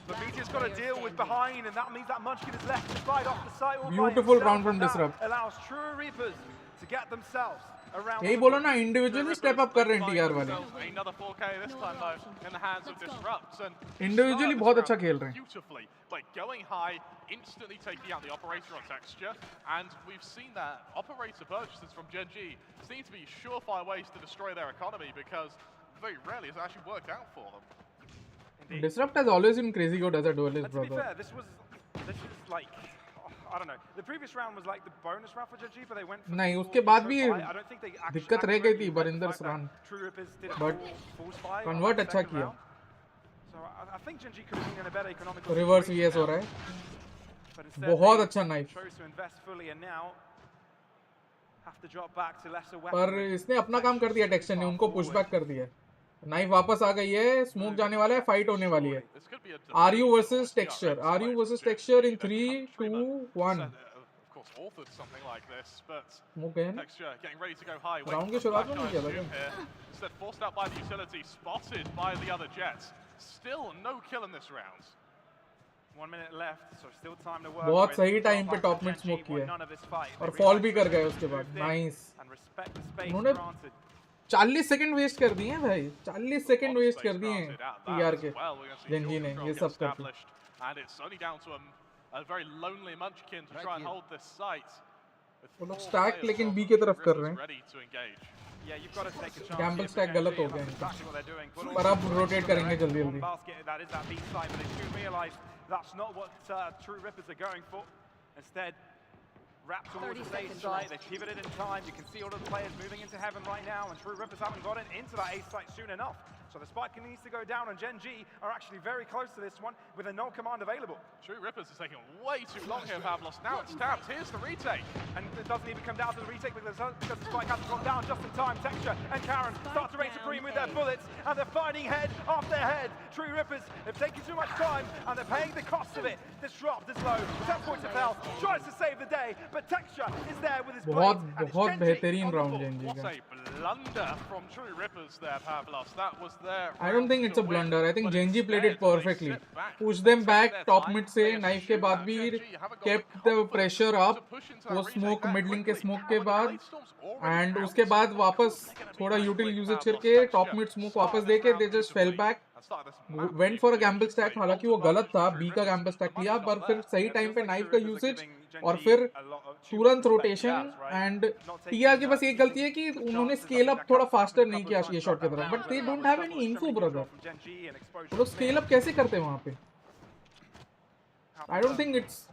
But Meteor's got to deal with behind, and that means that Munchkin is left to fight off the site. Beautiful round from Disrupt. Allows True Reapers to get themselves around. यही बोलो ना, individually step up कर रहे हैं TR वाले, Another 4K this time though in the hands of Disrupt, and individually बहुत अच्छा खेल रहे हैं. beautifully, like going high, instantly taking out the operator on Texture, and we've seen that operator purchases from Gen.G seem to be surefire ways to destroy their economy, because very rarely has it actually worked out for them. Disrupt has always been crazy good as a duelist, To be brother. fair, this is like, I don't know. The previous round was like the bonus round for Gen.G, but they went for नहीं, full उसके बाद intro भी fight. I don't think they actually दिक्कत रह गई थी accurately Barinder rectified run, that. True Rippers did a but full fight on convert that अच्छा second किया. round. So I think Gen.G could have been in a better economical reverse situation VS हो now, रहा है, but instead बहुत they अच्छा knife. chose to invest fully and now have to drop back to lesser पर weaponry. इसने अपना काम कर दिया, टेक्सचर ने उनको पुश बैक कर दिया. नाइफ वापस आ गई है, स्मोक जाने वाला है, फाइट होने वाली है. आरयू वर्सेस टेक्सचर, आरयू versus Texture in 3, 2, 1. Of course, authored something like this, but smoke गए ना, Texture getting ready to go high. Round की शुरुआत में नहीं किया था क्या? Instead, forced out by the utility, spotted by the other Jets. Still no kill in this round. 1 minute left, so still time to work. बहुत with. सही time पे Top top mid Gen.G smoke won किया none of this fight. और They fall भी realized कर they गए उसके बाद. moved in nice. and respect the space उन्होंने granted. 40 सेकंड वेस्ट कर दिए हैं भाई, 40 सेकंड वेस्ट कर दिए हैं टीआर के Gen.G ने ये सब करके. And it's only down to a very lonely Munchkin to try and hold this site. वो लोग स्टैक लेकिन बी की तरफ कर रहे हैं. Ready to engage. Yeah, you've got to take a chance. Gamble here for stack गलत Gen.G, हो गया and इनका. that's exactly what they're doing. But पर also, अब रोटेट करेंगे जल्दी one जल्दी. basket, that is that B side, but they soon realise that's not what True Rippers are going for. Instead, wrap towards the A site, they pivoted in time. You can see all of the players moving into heaven right now, and True Rippers haven't gotten into that A site soon enough. So the spike needs to go down, and Gen.G are actually very close to this one with a null command available. True Rippers is taking way too long here, Pavlos. Now it's tapped. Here's the retake. And it doesn't even come down to the retake because the spike hasn't gone down just in time. Texture and Karen start to reign supreme with their bullets, and they're fighting head after head. True Rippers have taken too much time, and they're paying the cost of it. Disrupt is low. 10 points of health. Tries to save the day, but Texture is there with his blades. And it's बहुत Gen.G बेहतरीन on the round board. Gen.G What का. a blunder from True Rippers there, Pavlos. That was their. I don't think it's a blunder. I think Gen.G played it perfectly. Push them back top mid से, knife के बाद भी kept the pressure up. वो smoke middling के smoke के बाद and उसके बाद वापस थोड़ा यूटिल यूजेज करके टॉप मिड स्मोक वापस देके they just fell back. Went for a gamble stack, हालांकि वो गलत था, बी का gamble stack लिया, पर फिर सही टाइम पे नाइफ का यूसेज और फिर तुरंत रोटेशन. एंड टीआर की बस एक गलती है कि उन्होंने स्केल अप थोड़ा फास्टर नहीं किया ये शॉट की तरफ, but they don't have any info brother. वो लोग स्केल अप कैसे करते हैं वहां पे? I don't think it's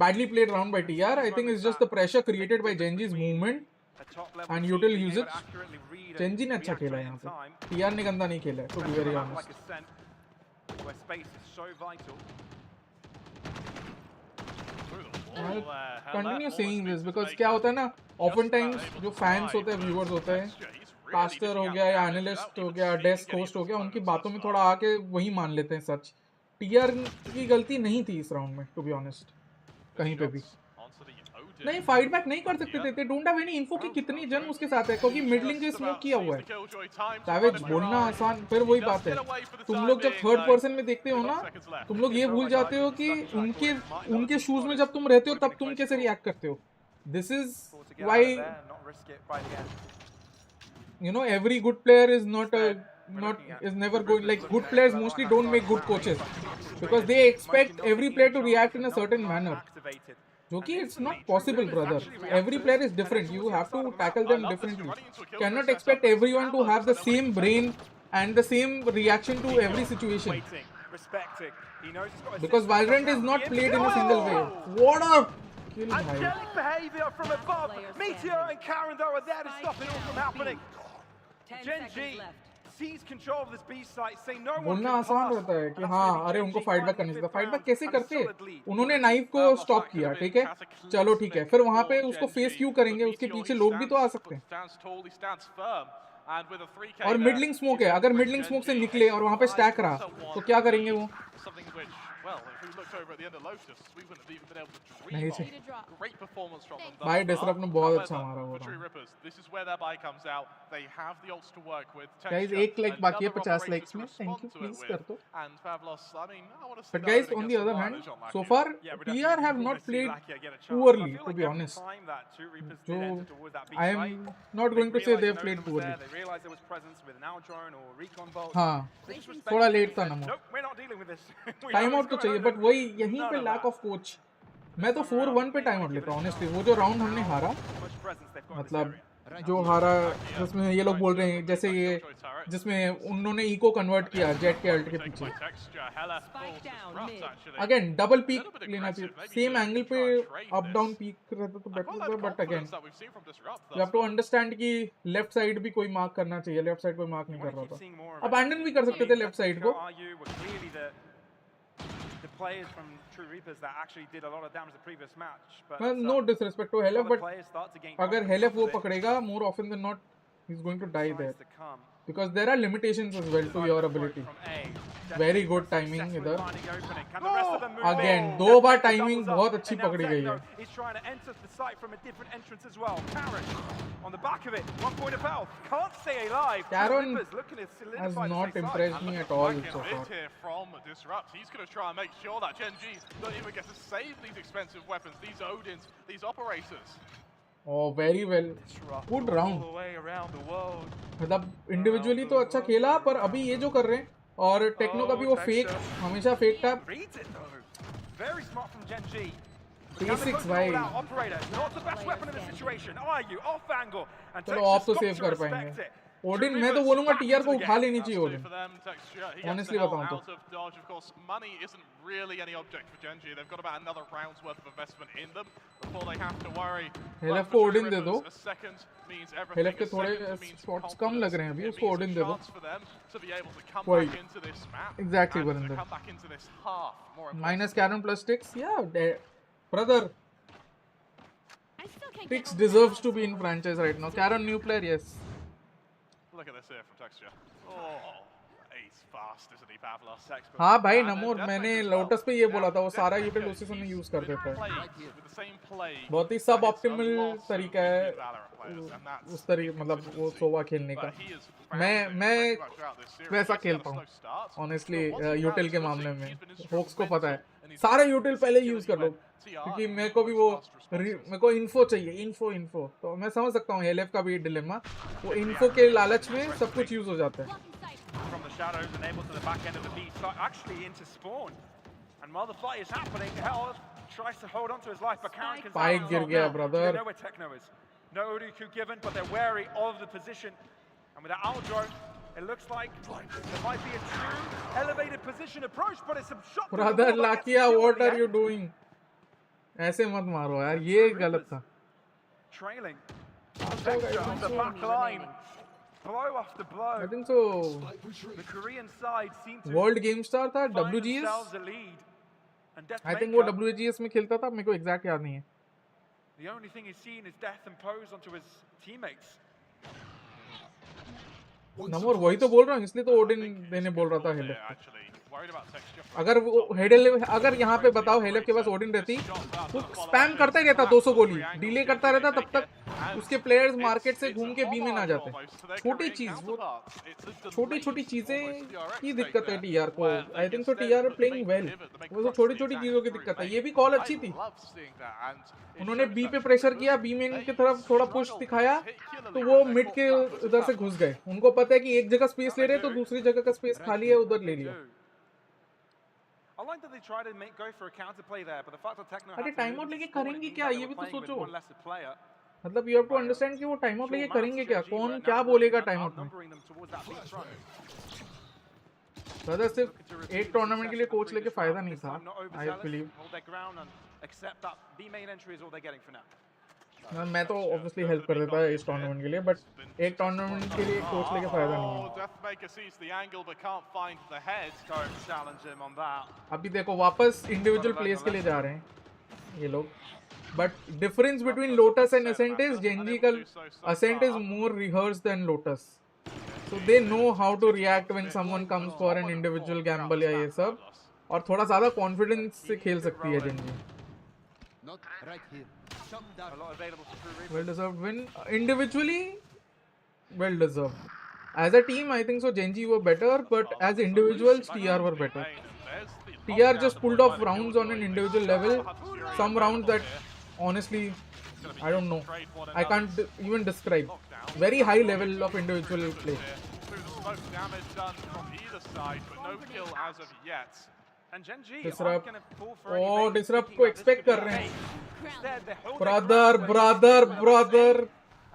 badly played round by TR. I think it's just the pressure created by Gen.G's movement and util usage. Gen.G ने अच्छा खेला यहाँ पे, TR ने गंदा नहीं खेला है, to be very honest. Where space is so vital. I'll continue saying this because क्या होता है ना, often times जो fans होते हैं, viewers होते हैं, caster हो गया या analyst हो गया, desk host हो गया, उनकी बातों में थोड़ा आके वही मान लेते हैं सच. TR की गलती नहीं थी इस राउंड में, to be honest. कहीं पे भी नहीं फाइट बैक नहीं कर सकते थे. दे डोंट हैव एनी इन्फो कि कितनी जन उसके साथ है, क्योंकि मिडलिंग के स्मोक किया हुआ है. सैवेज बोलना आसान, फिर वही बात है, तुम लोग जब थर्ड पर्सन में देखते हो ना, तुम लोग ये भूल जाते हो कि उनके शूज में जब तुम रहते हो तब तुम कैसे रिएक्ट करते हो. This is why you know every good player is not never going, like good players mostly don't make good coaches because they expect every player to react in a certain manner, जो कि it's not possible brother. Every player is different, you have to tackle them differently. Cannot expect everyone to have the same brain and the same reaction to every situation because Valorant is not played in a single way. What a kill, angelic behavior from above. Meteor and Karen though are there to stop it all from happening. Gen.G sees control of this B site, say no one बोलना can आसान pass. रहता है कि हाँ अरे उनको fight back करनी चाहिए. फाइट बैक कैसे करते? उन्होंने नाइफ को स्टॉप किया, ठीक है, चलो ठीक है, फिर वहां पे उसको फेस क्यों करेंगे? उसके पीछे लोग भी तो आ सकते हैं. और मिडलिंग स्मोक है, अगर मिडलिंग स्मोक से निकले और वहां पे स्टैक रहा तो क्या करेंगे वो? Well, if we looked over at the end of Lotus, we wouldn't have even been able to नहीं dream चाहिए of. Great performance from them. भाई डिसरप्ट ने बहुत अच्छा However, मारा वो for True round. Rippers, this is where their buy comes out. They have the ults to work with. Guys, Texture, एक like बाकी है another 50 operator likes to में. respond Thank you, to it please with. कर दो. And Pavlos, I mean, I want to see But that guys, win on against the other Advantage hand, on Lakia. so far Yeah, we TR definitely have want not to see played Lakia get a chance. poorly, I feel to like be every honest. time that Two Reapers So did enter towards that B I site, am not going to say they have played poorly. They realized there was presence with an Al drone or recon bolt. हाँ, They just respected थोड़ा it late and था said, NaMo. Nope, we're not dealing with this. We time know out तो what's चाहिए, going but on. वही यहीं None पे of lack that. Of coach. मैं तो 4-1 पे टाइम आउट लेता हूँ ऑनेस्टली. वो जो राउंड हमने हारा, Much presence they've got in this मतलब area. जो हारा जिसमें ये लोग बोल रहे हैं जैसे ये जिसमें उन्होंने इको कन्वर्ट किया जेट के अल्ट के पीछे. अगेन डबल पीक लेना चाहिए. सेम एंगल पे अप डाउन पीक रहता तो बेटर होता, but again you have to understand कि लेफ्ट साइड भी कोई मार्क करना चाहिए. लेफ्ट साइड कोई मार्क नहीं कर रहा था. अबैंडन भी कर सकते थे लेफ्ट साइड को. The players from True Reapers that actually did a lot of damage the previous match. But no disrespect to Helef, but अगर Helef वो confidence, पकड़ेगा more often than not he's going to die there. to come. Because there are limitations as well to your ability. Very good timing इधर. Again, दो बार timing बहुत अच्छी पकड़ी गई है. He's trying to enter the site from a different entrance as well. Karen on the back of it, 1 point of health, can't stay alive. Karen looking to solidify has the not safe impressed side. me at all Making so a far. bid here from Disrupt. He's going to try and make sure that Gen.G don't even get to save these expensive weapons, these Odins, these operators. Oh, very well. Good round. मतलब individually तो अच्छा खेला, पर अभी ये जो कर रहे हैं और टेक्नो का भी वो फेक हमेशा फेक था. Very smart from Gen.G. T6 भाई. Operator, not the best weapon in this situation. Are you off angle? And चलो ऑफ तो सेव कर पाएंगे. ओडिन मैं तो बोलूंगा टीआर को उठा लेनी चाहिए ओडिन. Honestly बताऊं तो. Of course, money isn't really any object for Gen.G. They've got about another round's worth of investment in them before they have to worry. हेलेफ को ओडिन दे दो. हेलेफ के थोड़े स्पॉट्स कम लग रहे हैं अभी, उसको ओडिन दे दो. वही एग्जैक्टली बरिंदर. माइनस कैरन प्लस टिक्स. या ब्रदर, टिक्स deserves to be in franchise right now. Karen new player, yes. Look at this here from Texture. Oh, he's fast, isn't he, Pavlos? हाँ भाई नमोर, मैंने लोटस पे ये बोला था वो सारा यूटिल उसी समय यूज कर देता है. बहुत ही सब ऑप्टिमल तरीका है उस तरीके, मतलब वो सोवा खेलने का. मैं वैसा खेलता हूँ ऑनेस्टली यूटिल के मामले में. होक्स को पता है सारे यूटिल पहले यूज कर लो, क्योंकि मेरे को भी वो मेरे को इन्फो चाहिए. इन्फो तो मैं समझ सकता हूँ हेलेफ का भी डिलेमा. वो इन्फो के लालच में सब कुछ यूज हो जाता है. From the shadows and able to the back end of the B site, actually into spawn. And while the fight is happening, Hell tries to hold on to his life, but Karen can Spike गिर गया brother. They know where Techno is. No Uruku given, but they're wary of the position. And with that Aldro, it looks like there might be a true elevated position approach, but it's a shot. Brother Lakia, what are you doing? ऐसे मत मारो यार, ये गलत था. Trailing. Texture on the back line. Blow after blow. I think so. The Korean side seemed to World Game Star था WGS. I think वो WGS में खेलता था, मेरे को एग्जैक्ट याद नहीं है. The only thing he's seen is death imposed onto his teammates. नमोर वही तो बोल रहा हूँ, इसलिए तो ओडिन देने बोल रहा था हेलेफ. अगर वो अगर यहाँ पे बताओ हेलेफ के पास ओडिन रहती, वो स्पैम करता ही रहता 200 गोली, डिले करता रहता, तब तक उसके प्लेयर्स मार्केट से घूम के बी में ना जाते. छोटी चीज, वो छोटी चीजें की दिक्कत है टीआर को. आई थिंक सो टीआर प्लेइंग वेल. वो तो छोटी चीजों की दिक्कत है. ये भी कॉल अच्छी थी. उन्होंने बी पे प्रेशर किया, बी मेन की तरफ थोड़ा पुश दिखाया, तो वो मिड के उधर से घुस गए. उनको पता है कि एक जगह स्पेस ले रहे हैं तो दूसरी जगह का स्पेस खाली है, उधर ले लिया. अरे टाइम आउट लेके करेंगे क्या, ये भी तो सोचो. मतलब यू हैव टू अंडरस्टैंड कि वो टाइम आउट लेके करेंगे क्या, कौन क्या बोलेगा टाइम आउट में. ब्रदर सिर्फ एक टूर्नामेंट के लिए कोच लेके फायदा नहीं था. आई बिलीव मैं तो ऑब्वियसली हेल्प कर देता है इस टूर्नामेंट के लिए, बट एक टूर्नामेंट के लिए कोच लेके फायदा नहीं है. अभी देखो वापस इंडिविजुअल प्लेस के लिए जा रहे हैं ये लोग. But difference between Lotus and Ascent is Gen.G का Ascent is more rehearsed than Lotus, so they know how to react when someone comes for an individual gamble या ये सब. और थोड़ा ज़्यादा कॉन्फिडेंस से खेल सकती है Gen.G. Well deserved win. Individually, well deserved. As a team, I think so Gen.G were better, but as individuals, TR were better. TR just pulled off rounds on an individual level. Some rounds that, honestly, I don't know. I can't even describe. Very high level of individual play. Damage done from either side, but no kill as of yet. And Gen.G Disrupt. going to fall for Oh, Disrupt को expect कर रहे हैं. Brother.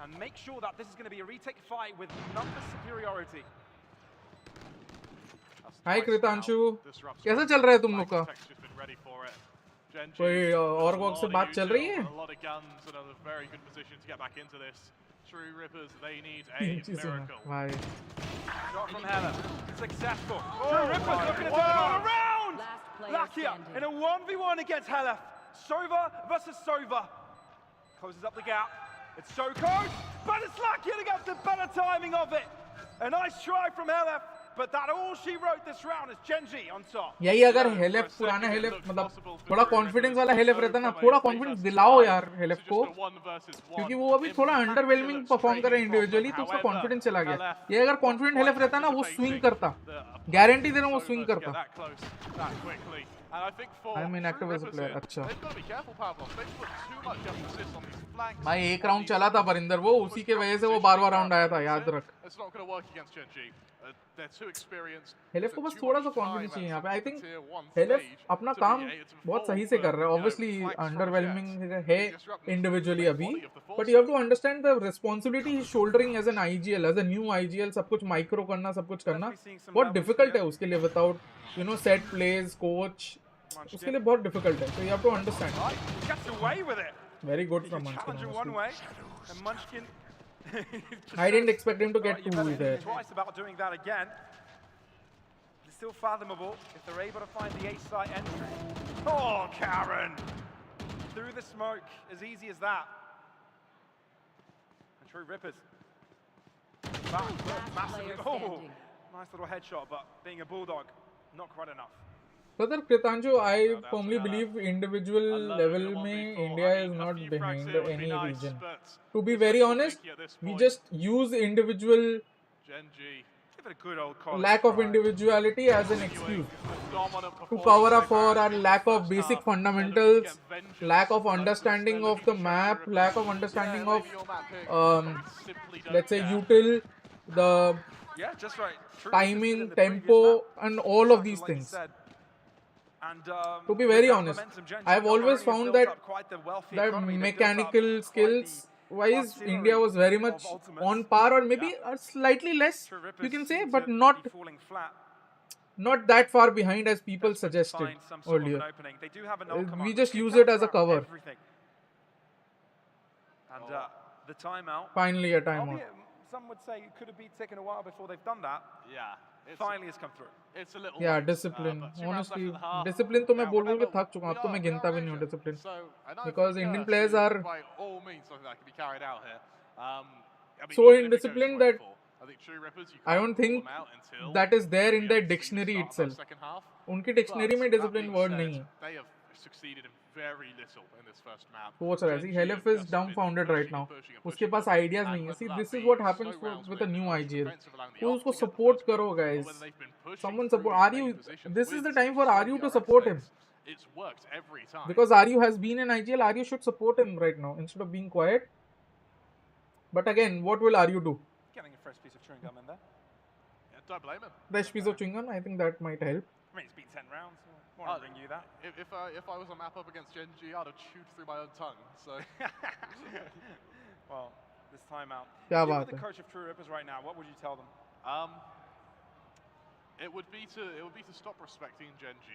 And make sure that this is going to be a retake fight with number superiority. Hi कृतांशु, कैसा चल रहा है तुम लोग का? कोई और वक्त से बात चल रही है? True Rippers, they need a miracle. Why? Shot from Hella. Successful. True Rippers looking to turn it all around. Lakia in a 1v1 against Hella. Sova versus Sova. Closes up the gap. It's so close, but it's Lakia to get the better timing of it. A nice try from Hella. But that all she wrote this round is Gen.G on top. यही अगर हेलेफ पुराना हेलेफ मतलब थोड़ा confidence वाला हेलेफ रहता ना, थोड़ा confidence दिलाओ यार हेलेफ को, क्योंकि वो अभी थोड़ा अंडरवेलमिंग परफॉर्म कर रहे हैं इंडिविजुअली, तो उसका कॉन्फिडेंस चला गया. ये अगर कॉन्फिडेंट हेलेफ रहता ना, वो स्विंग करता, गारंटी दे रहा हूँ वो स्विंग करता. I mean active as a player. अच्छा भाई एक राउंड चला था परिंदर, वो उसी के वजह से वो बार-बार राउंड आया था, याद रख. हेलेफ को बस थोड़ा सा कॉन्फिडेंस चाहिए यहाँ पे. आई थिंक हेलेफ अपना काम बहुत सही से कर रहा है. ऑब्वियसली अंडरवेलमिंग है इंडिविजुअली अभी, but you have to understand the responsibility he shouldering as an IGL, as a new IGL. सब कुछ माइक्रो करना, सब कुछ करना बहुत डिफिकल्ट है उसके लिए, without you know set plays, coach, उसके लिए बहुत डिफिकल्ट है. तो you have to understand. Very good from Munchkin. I didn't expect him to get 2 there. Twice about doing that again. It's still fathomable if they're able to find the A-site entry. Oh, Karen! Through the smoke, as easy as that. And True Rippers. Massive. Oh, nice little headshot, but being a bulldog, not quite enough. Brother Kritanju, I firmly believe individual level में India is not behind any region. To be very honest, we just use individual lack of individuality as an excuse to cover up for our lack of basic fundamentals, lack of understanding of the map, lack of understanding of let's say util, the timing, tempo, and all of these things. To be very honest, I've always found that mechanical skills wise India was very much on par, or maybe slightly less you can say, but not that far behind as people suggested earlier. We just use it as a cover. And the timeout. Finally a timeout. Some would say it could have been taken a while before they've done that. Yeah. Finally has come through. It's a little yeah, discipline. Honestly, discipline तो मैं बोल के थक चुका हूँ. अब तो मैं गिनता भी नहीं हूँ discipline. Because Indian players are so indisciplined that I don't think that is there in their dictionary itself. उनकी dictionary में discipline word नहीं है. सोच रहा है, see, Helif is dumbfounded right now. उसके पास ideas नहीं है. See, this is what happens with a new IGL. तो उसको support करो guys. Someone support. Aryu, this is the time for Aryu to support him. Because Aryu has been in IGL, Aryu should support him right now instead of being quiet. But again, what will Aryu do? Getting a fresh piece of chewing gum in there. Yeah, don't blame him. Fresh piece of chewing gum, I think that might help. I mean, it's been 10 rounds. Won't bring you that. If I was a map up against Gen.G, I'd have chewed through my own tongue. So. Well, this timeout. If you were the coach of True Rippers right now, what would you tell them? It would be to stop respecting Gen.G.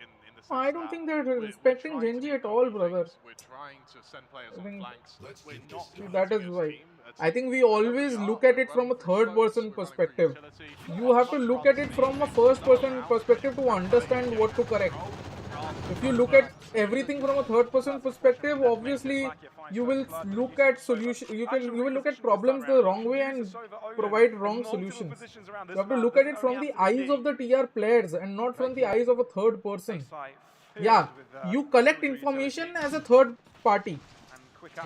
In the sense I don't think they're respecting Gen.G at all, brother. We're trying to send players on flanks. We're not that is why. I think we always look at it from a third person perspective. You have to look at it from a first person perspective to understand what to correct. if you look at everything from a third person perspective, obviously you will look at solution. You will look at problems the wrong way and provide wrong solutions. You have to look at it from the eyes of the TR players and not from the eyes of a third person. Yeah, you collect information as a third party,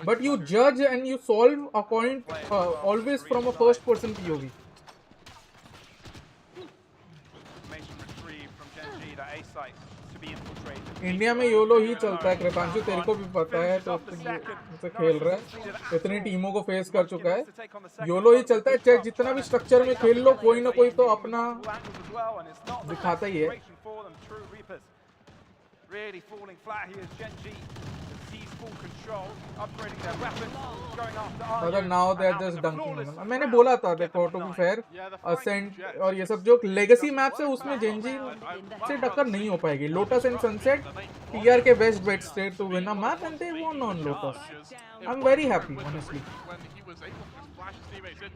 but you judge and you solve according always from a first person POV. India में YOLO ही चलता है कृतांशु, तेरे को भी पता है, तो उसे खेल रहा है, इतनी टीमों को फेस कर चुका है, योलो ही चलता है, चाहे जितना भी स्ट्रक्चर में खेल लो, कोई ना कोई तो अपना दिखाता ही है. Really falling flat here is GEN.G. Sees full control, upgrading their weapons, going after But now they are just dunking. मैंने बोला था देखो, to be fair, Ascent और ये सब जो legacy maps है उसमें GEN.G से टक्कर नहीं हो पाएगी. Lotus and Sunset, TR के best bets थे to win a map and they won on Lotus. I'm very happy, honestly.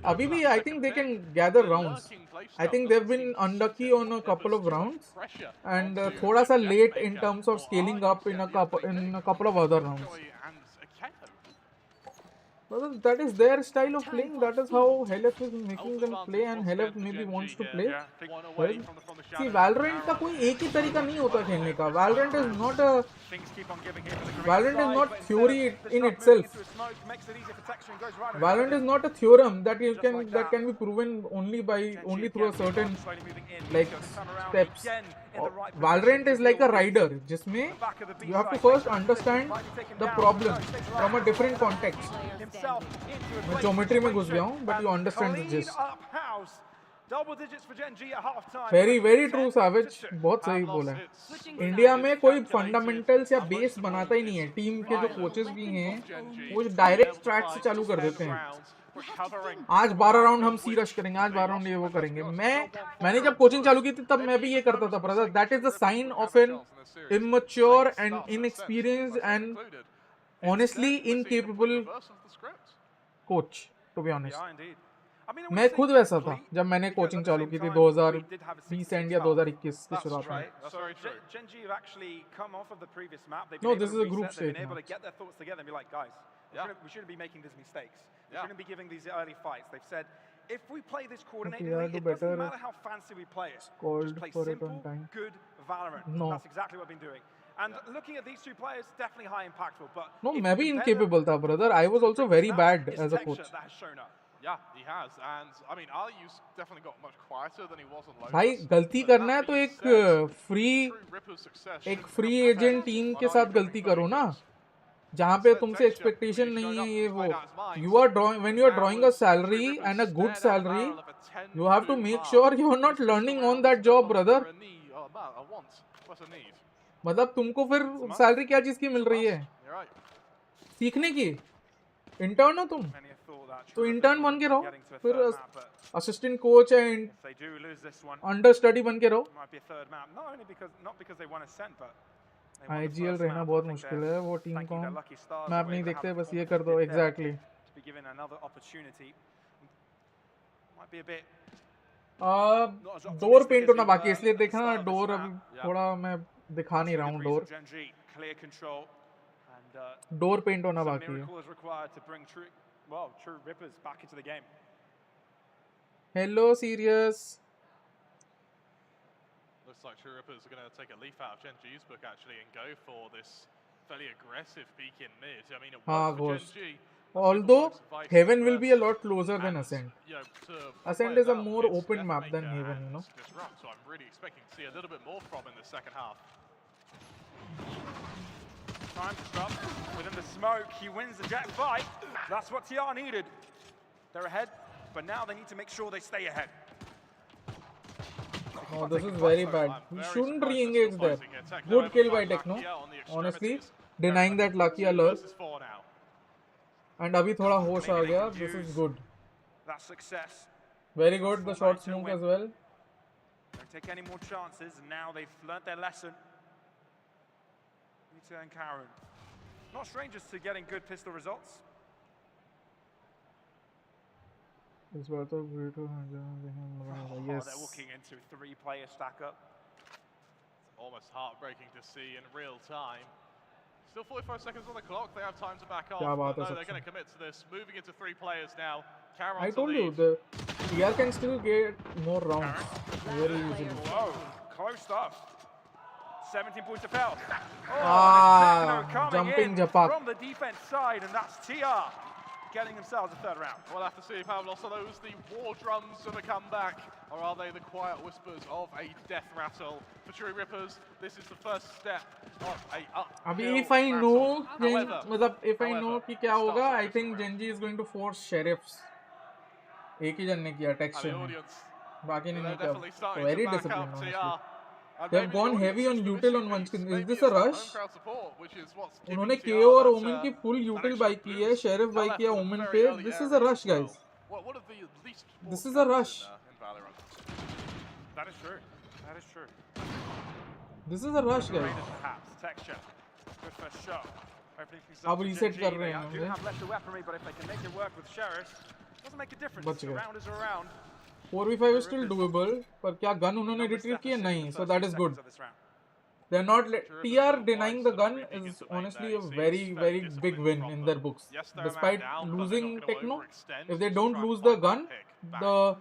अभी भी I think they can gather rounds. I think they've been unlucky on a couple of rounds and थोड़ा सा late in terms of scaling up in a couple of other rounds. Well, that is their style of playing. That is how Helef is making them play, and Helef maybe wants to play. Well, see, Valorant का कोई एक ही तरीका नहीं होता खेलने का. Valorant is not theory in itself. Valorant is not a theorem that can be proven only through a certain steps. Valorant is like a rider, जिसमें you have to first understand the problem from a different context. मैं geometry में घुस गया हूँ, but you understand the gist. Very very true, Savage. बहुत सही बोला है. इंडिया में कोई फंडामेंटल्स या बेस बनाता ही नहीं है. टीम के जो कोचेस भी हैं, वो डायरेक्ट स्ट्रैट से चालू कर देते हैं. आज 12 राउंड हम सी रश करेंगे, आज 12 राउंड ये वो करेंगे. मैंने जब कोचिंग चालू की थी तब मैं भी ये करता था brother. That is the sign of an immature and inexperienced and honestly incapable coach, to be honest. मैं खुद वैसा था जब मैंने कोचिंग चालू की थी 2020 एंड या 2021 की शुरुआत में. No, this is a group stage. We shouldn't be making these mistakes. We shouldn't be giving these early fights. They've said, if we play this coordinatedly, it doesn't matter how fancy we play it. Just play simple, good Valorant. No. That's exactly what I've been doing. And looking at these two players, definitely high impactful. But no, मैं भी incapable था brother. I was also very bad as a coach. Yeah, he has, and I mean, AORUS definitely got much quieter than he was on Lotus. भाई गलती करना है तो एक free agent team के साथ गलती करो ना, जहाँ पे तुमसे एक्सपेक्टेशन नहीं है ये वो. When you are drawing a salary and a good salary, you have to make sure you are not learning on that job, brother. मतलब तुमको फिर सैलरी क्या चीज की मिल रही है? सीखने की. इंटर्न हो तुम, तो इंटर्न बन के रहो, फिर assistant coach and under study बन के रहो. IGL रहना बहुत मुश्किल है. वो टीम को मैप नहीं देखते, बस ये कर दो. एग्जैक्टली. डोर पेंट होना बाकी है, इसलिए देखना ना डोर अभी थोड़ा मैं दिखा नहीं रहा हूँ. डोर पेंट होना बाकी है. Hello serious. Looks like True Rippers are going to take a leaf out of GEN.G's book actually and go for this fairly aggressive peek in mid. I mean, it works for GEN.G. Although Heaven will be a lot closer than Ascent. Ascent is a more open map than Heaven, you know. So I'm really expecting to see a little bit more from in the second half. Time to stop within the smoke. He wins the jet fight. That's what TR needed. They're ahead, but now they need to make sure they stay ahead. Oh, this is very bad. We shouldn't re-engage there. Good kill by Techno. Honestly, denying that lucky alert. And अभी थोड़ा होश आ गया. This is good. That's success. Very good. The short smoke as well. Don't take any more chances. Now they've learnt their lesson. Nita and Karen, not strangers to getting good pistol results. This was a brutal. Yes. They're walking into 3-player stack up. almost heartbreaking to see in real time. Still 45 seconds on the clock. They have time to back off. क्या बात है No, they're सबसे? going to commit to this. Moving into 3 players now. Caron I to told you lead. the TR can still get more rounds very easily. Whoa, close stuff. 17 points to Fel. Jumping Japak. From the defense side, and that's TR getting themselves a third round. We'll have to see, Pavlos, are those the war drums of a comeback, or are they the quiet whispers of a death rattle? For True Rippers, this is the first step of a uphill अभी if I know, However, मतलब if I know कि क्या होगा, I think Gen.G is going to force sheriffs. एक ही जन ने किया texture में, बाकी ने नहीं किया. Very disciplined honestly. They've gone heavy on util on one skin. Is this a rush? उन्होंने KO और Omen की full util buy की है, Sheriff buy किया Omen पे. This is a rush, guys. This is a rush. That is true. That is true. This is a rush, guys. Texture. Good first shot. अब reset कर रहे हैं They do have lesser weaponry, but if they can make it work with Sheriff, doesn't make a difference. बच गए. A round is a round. 4v5 is still doable, पर क्या gun उन्होंने retrieve किया? नहीं, so that is good. They're not TR denying the gun is honestly a very big win in their books. Despite losing Techno, if they don't lose the gun, the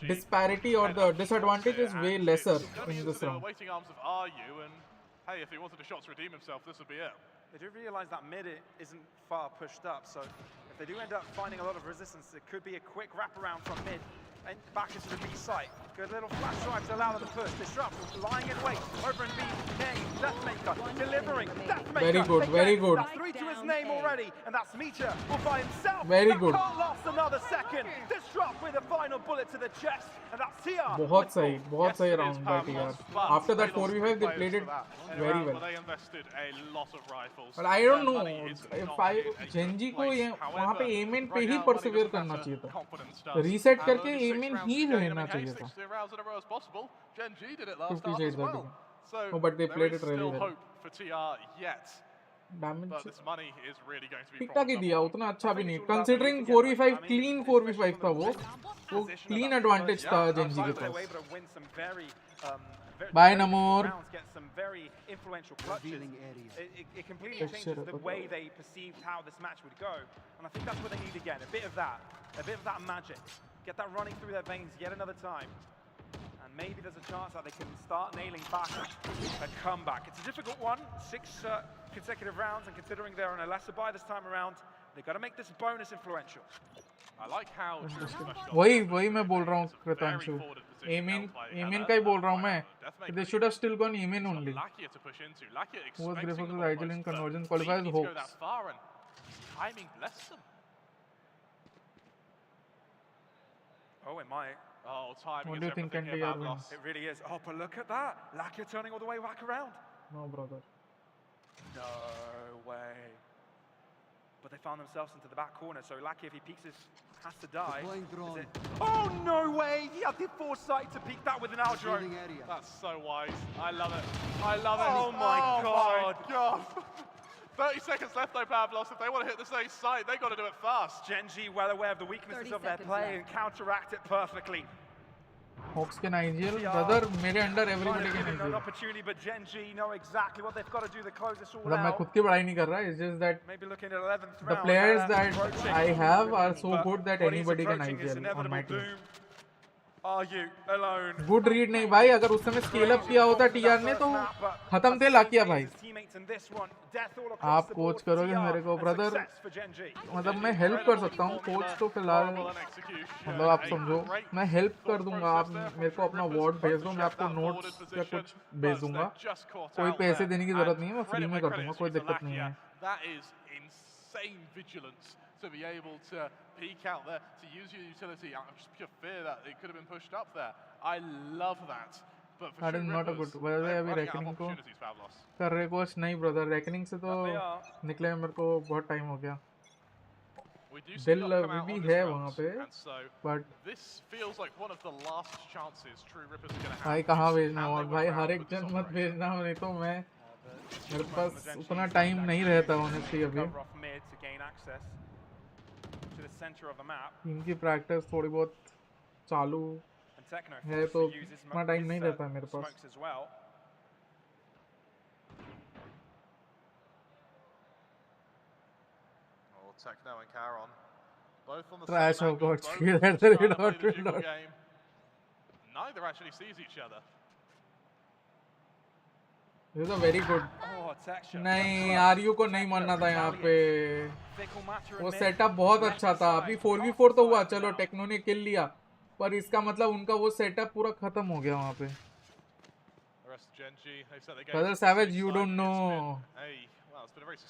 disparity or the disadvantage is way lesser in this round. Waiting arms of RU, and hey, if he wanted a shot to redeem himself, this would be it. They do realize that mid isn't far pushed up, so if they do end up finding a lot of resistance, it could be a quick wraparound from mid and back into the B site. Good little flash drive to allow them to push. Disrupt, lying in wait. Over in B, Kane, Deathmaker, delivering. Deathmaker. Very good, very good. That's 3 to his name already, and that's Meteor all by himself. Very good. Can't last another second. Disrupt with a final bullet to the chest, and that's TR. बहुत सही round by TR. After that 4v5 they played it very well. They invested a lot of rifles. But I don't know if Gen.G को ये वहाँ पे aiming पे ही persevere करना चाहिए था. Reset करके aiming ही रहना चाहिए था. 50 shades well. Oh, but they played it really well. Hope for TR yet. Damage. But this money is really going to be ठीक ठाक ही दिया, उतना अच्छा भी नहीं. Considering 4v5 clean 4v5 था वो clean advantage था Gen.G के पास. Bye Namor. Get some very influential clutches. It completely changes the way they perceived how this match would go, and I think that's what they need again. A bit of that magic. Get that running through their veins yet another time. And maybe there's a chance that they can start nailing back a comeback. It's a difficult one, 6 consecutive rounds, and considering they're on a lesser buy this time around, they've got to make this bonus influential. I like how वही मैं बोल रहा हूँ कृतांशु. Aiming का ही बोल रहा हूँ मैं. They should have still gone aiming only. Who was Griffiths with Agile in Convergence qualifiers? Hopes. Timing bless them. Oh, it might. Oh, timing. What do you think NTR wins? It really is. Oh, but look at that. Lakia turning all the way back around. No, brother. No way. But they found themselves into the back corner, so Lakia, if he peeks, has to die. Oh, no way! He had the foresight to peek that with an out drone. That's so wise. I love it. I love it. Oh my god. 30 seconds left though, Pavlos. If they want to hit the same site, they've got to do it fast. Gen.G well aware of the weaknesses of their play and counteract it perfectly. Hawks can IGL, brother, मेरे under everybody can an IGL. opportunity, but Gen.G know exactly what they've got to do to close this all मतलब मैं out. खुद की बड़ाई नहीं कर रहा. It's just that Maybe looking at 11th the round, players that approaching. I have are so But good that what he's anybody can approaching is IGL on my inevitable team. doom. Are you alone? Good read नहीं भाई. अगर उस समय scale up किया होता TR ने तो खत्म थे लाकिया भाई. आप कोच करोगे मेरे को ब्रदर. मतलब मैं हेल्प कर सकता हूँ. कोच तो फिलहाल मतलब आप समझो मैं हेल्प कर दूंगा. आप मेरे को अपना वार्ड भेज दो, मैं आपको नोट्स या कुछ भेज दूंगा. कोई पैसे देने की जरूरत नहीं है, मैं फ्री में कर दूंगा, कोई दिक्कत नहीं है. That is insane vigilance to be able to peek out there, to use your utility out of just pure fear that it could have been pushed up there. I love that. But for That is not a good. वैसे अभी reckoning को कर रहे coach नहीं brother. reckoning से तो निकले मेरे को बहुत टाइम हो गया. दिल भी है वहाँ पे, but भाई कहाँ भेजना है. और भाई हर एक जन मत भेजना, नहीं तो मैं मेरे पास उतना टाइम नहीं रहता honestly अभी. इनकी प्रैक्टिस थोड़ी बहुत चालू है तो उतना टाइम नहीं रहता है मेरे पास. Techno and Caron. Both on the Trash same of angle, Godspeed both and trying to the play the Red jiggle Dot. game. Neither actually sees each other. This is a very good. Oh, texture. नहीं RU को नहीं मानना था यहाँ पे. वो setup बहुत अच्छा था. अभी 4v4 तो हुआ, चलो टेक्नो ने किल लिया, पर इसका मतलब उनका वो सेटअप पूरा खत्म हो गया वहाँ पे. Brother Savage, you don't know.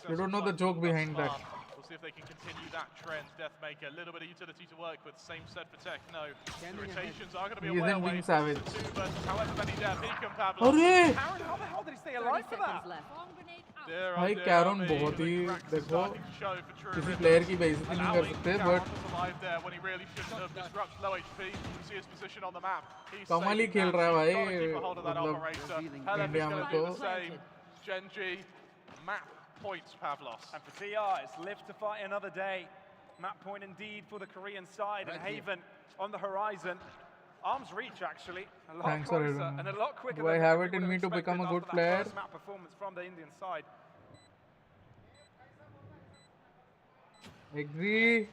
You don't know the joke behind that. We'll see if they can continue that trend. Deathmaker, a little bit of utility to work with. Same set for Techno. The rotations are going to be He a way isn't away being from savage. the two versus however many death he can Pavlos. अरे How the hell did he stay alive for that? भाई Karen बहुत ही देखो किसी player की बेइज्जती नहीं कर सकते, बट कमाल ही खेल रहा है भाई. मतलब इंडिया में तो GEN.G map points Pavlos. And for TR, it's live to fight another day. Map point indeed for the Korean side, and Haven on the horizon. Arm's reach actually, a lot Thanks for closer it. and a lot quicker. Do I than have we it in would me have to become a expected good after that player? first map performance from the Indian side. Agree.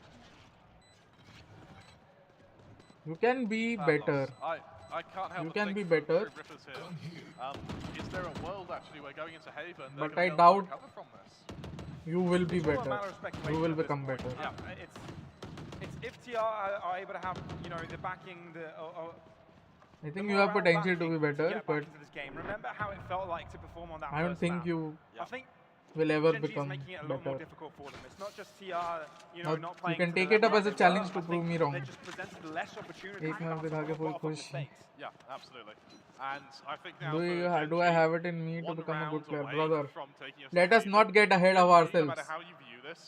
You can be better. I can't help You but can think be of better. Rippers here. Is there a world actually where going into Haven they're But gonna I be able to doubt recover from this? you will be It's all a better. matter of speculation You will at this become point. better. Yeah, it's if TR are able to have, you know, the backing, I think you have potential to be better, get back but into this game. Remember how it felt like to perform on that I don't first think map. you I think will ever GEN.G is become making it a lot more better. difficult for them. It's not just TR, you know, Now, not you playing. can to the take it level up as a they challenge were. to I prove think me wrong. They just presented less opportunities. एक मैं दिखा के full खुश. Yeah, absolutely. And I think now Do I have it in me to one become a round good player, away brother? from taking us Let to us Haven. not get ahead of GEN.G, ourselves. No matter how you view this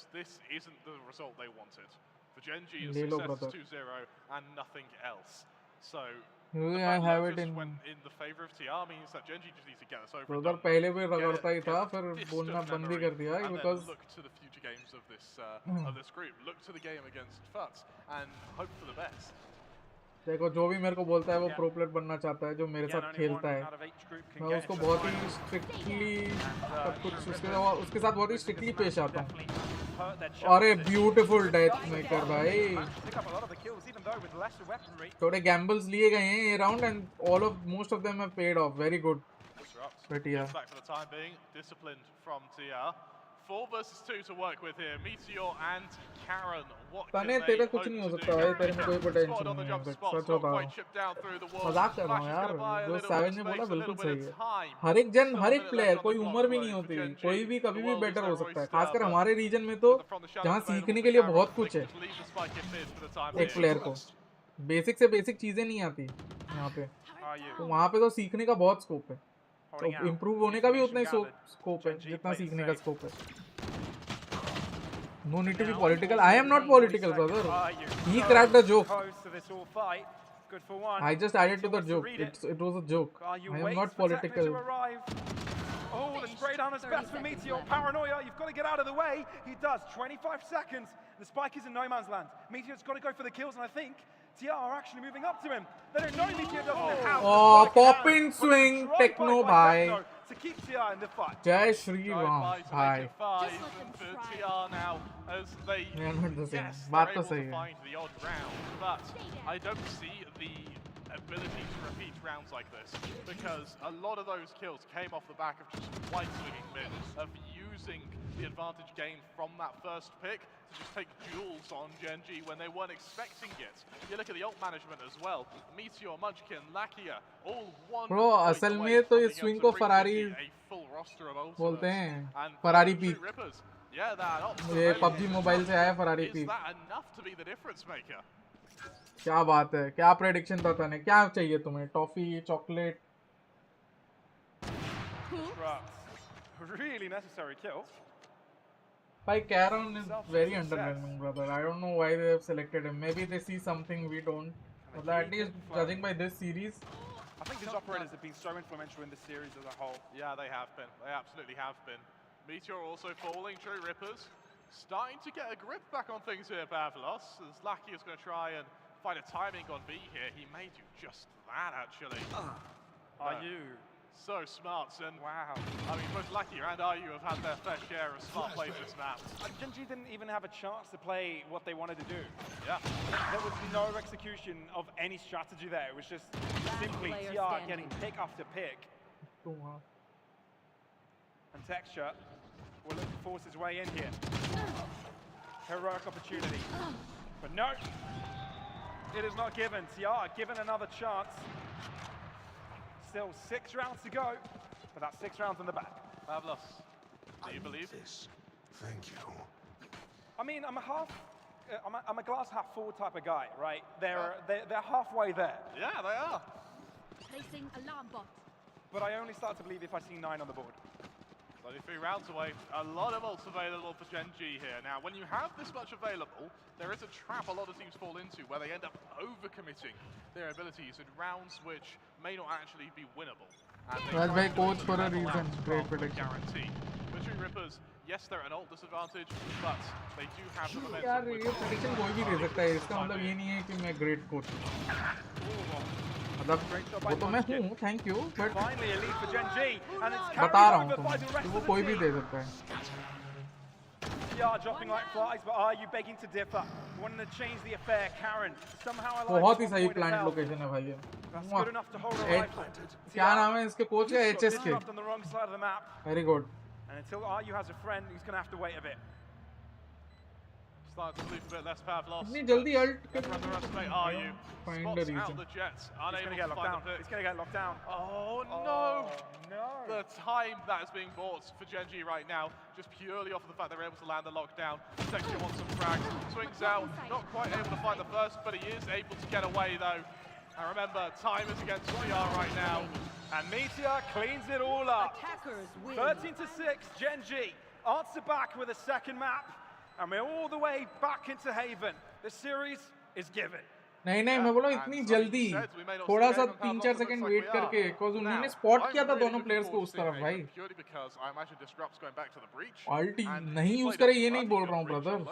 isn't the result they wanted. For GEN.G, the ले लो, success brother. is 2-0 and nothing else. So Do the I fact have Lotus it in? went in the favor of TR means that GEN.G just needs to get this over and brother done पहले भी with. रगड़ता he Get था, फिर this बोलना stuff बंद ही memory, कर दिया and then because look to the future games of this group. Look to the game against FUTS and hope for the best. देखो जो भी मेरे को बोलता है वो प्रो प्लेयर बनना चाहता है, जो मेरे साथ खेलता है मैं उसको बहुत ही स्ट्रिक्टली सब कुछ उसके साथ बहुत ही स्ट्रिक्टली पेश आता हूँ. अरे ब्यूटीफुल डेथ मेकर भाई. थोड़े गैम्बल्स लिए गए हैं ये round and most of them have paid of. Very good. But yeah. Back for the time being, disciplined from TR. 4 versus 2 to work with here. Meteor and Karen. What can तने they तेरा hope कुछ नहीं हो to सकता do? भाई, तेरे में कोई Spotted पोटेंशियल on the नहीं है. jump but spot, such not बता quite chipped down through the wall. मजाक कर रहा हूँ Flash is यार. gonna buy a जो little bit सैवेज of ने space, बोला a बिल्कुल little bit सही of है. time. हर एक जन, Still हर a एक minute प्लेयर, left on कोई the उम्र clock भी for नहीं होती. GEN.G. कोई भी कभी The भी world is बेटर never हो सकता है. oyster, खासकर but हमारे रीजन में तो from the shadow जहाँ available सीखने for के लिए Karen, बहुत they कुछ can है just leave the spike in mid for the time एक being. प्लेयर को. बेसिक से बेसिक चीजें नहीं आती यहाँ पे, तो वहाँ पे तो सीखने का बहुत स्कोप है. तो इम्प्रूव होने का भी उतना ही स्कोप है जितना सीखने का स्कोप है. No need to be political. I am not political, brother. He cracked a joke. I just added to the joke. It was a joke. I am not political. Oh, the spray down is best for Meteor. Paranoia, you've got to get out of the way. He does. 25 seconds. The spike is in no man's land. Meteor's got to go for the kills, and I think TR are actually moving up to him. They don't know Meteor doesn't have Oh, the spike in pop hand, in but swing, it's tried Techno by bhai. Techno to keep TR in the fight. Jai Shri Drive Ram, by to bhai. make it 5 for TR now as they Yeah, not the same. yes, बात they're तो able सही to है. find the odd round, but I don't see the ability to repeat rounds like this because a lot of those kills came off the back of just white swinging mid, of using the advantage gained from that first pick to just take duels on GEN.G when they weren't expecting it. You look at the ult management as well. Meteor, Munchkin, Lakia, all one. Bro, असल में तो ये swing को Ferrari बोलते हैं. Ferrari peak. Yeah, that ये PUBG mobile से आया Ferrari Is peak. that enough to be the difference maker? क्या बात है, क्या प्रेडिक्शन था तने, क्या चाहिए तुम्हें, toffee, chocolate? Really necessary kill. By Karen is very underwhelming, brother. I don't know why they have selected him. Maybe they see something we don't. But at least judging by this series, I think his operators have been so influential in the series as a whole. Yeah, they have been. They absolutely have been. Meteor also falling, True Rippers. Starting to get a grip back on things here, Pavlos, as Lackey is going to try and find a timing on B here. He may do just that, actually. Are you So smart, and wow. I mean, both Lucky and IU have had their fair share of smart plays this map. Gen.G didn't even have a chance to play what they wanted to do. Yeah. There was no execution of any strategy there. It was just simply TR getting pick after pick. And Texture will look to force his way in here. Heroic opportunity. But no, it is not given. TR given another chance. Still 6 rounds to go, but that's 6 rounds in the bag. Pavlos, do you believe this? Thank you. I mean, I'm a glass half full type of guy, right? They're halfway there. Yeah, they are. Placing alarm bot. But I only start to believe if I see 9 on the board. Only 3 rounds away. A lot of ults available for Gen.G here. Now, when you have this much available, there is a trap a lot of teams fall into where they end up overcommitting their abilities in rounds which may not actually be winnable. Well, by coach for a reason. Great prediction. Guarantee. The True Rippers, yes, they're an ult disadvantage, but they do have the momentum. यार ये prediction कोई भी दे सकता है. इसका मतलब ये नहीं है कि मैं great coach हूँ. मतलब वो तो मैं हूँ, thank you, but बता रहा हूँ तुम्हें कि वो कोई भी दे सकता है. TR dropping like flies, but are you begging to differ? Wanting to change the affair, Karen. Somehow I like बहुत ही सही plant location है भाई ये. क्या नाम है इसके कोच का? HSK. Very good. And until RU has a friend, he's going to have to wait a bit. Starting to lose a bit less Pavlos. इतनी जल्दी ult underestimate RU. Find the reason. Out the Jets, unable to find the pick. He's going to get locked down. Oh no! The time that is being bought for Gen.G right now, just purely off of the fact they're able to land the lockdown. Texture wants some frags, swings out, not quite able to find the first, but he is able to get away though. And remember, time is against CR right now. And Meteor cleans it all up. 13-6, Gen.G answer back with a second map. And we're all the way back into Haven. The series is given. नहीं नहीं मैं बोला इतनी जल्दी थोड़ा सा 3-4 second wait करके because उन्होंने स्पॉट किया था दोनों प्लेयर्स को उस तरफ भाई. अल्टी नहीं यूज करे ये नहीं बोल रहा हूँ brother.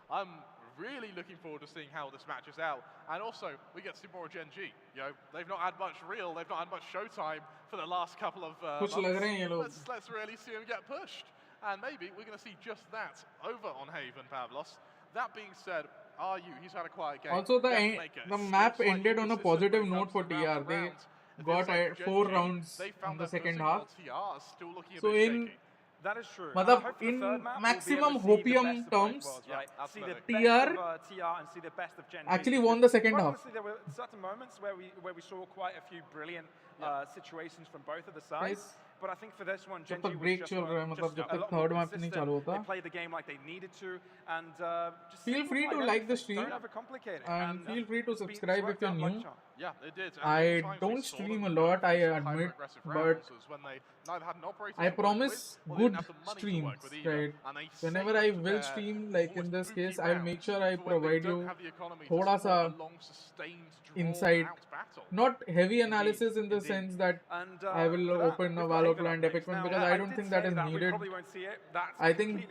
I'm really looking forward to seeing how this matches out, and also we get to see more of Gen.G. You know, they've not had much real, they've not had much showtime for the last couple of कुछ लग रहे हैं ये लोग. Let's really see them get pushed, and maybe we're going to see just that over on Haven, Pavlos. That being said, RU, he's had a quiet game. Also, the map ended on a positive note for TR. They got 4 rounds in the second half. So in that is true. मतलब in maximum hopium terms, TR actually won the second half. Honestly, there were certain moments where we saw quite a few brilliant situations from both of the sides. But I think for this one, Gen.G was break just चल रहा है मतलब जब तक third map नहीं चालू होता. They played the game like they needed to, and just feel free to like the stream don't overcomplicate it. And feel free to subscribe if you're new. Yeah, it did. I don't stream a lot, I admit, but I promise good streams, right? Whenever I will stream, like in this case, I'll make sure I provide you thoda sa insight, not heavy analysis in the sense that I will open a Valorant Epic one, because I don't think that is needed. I think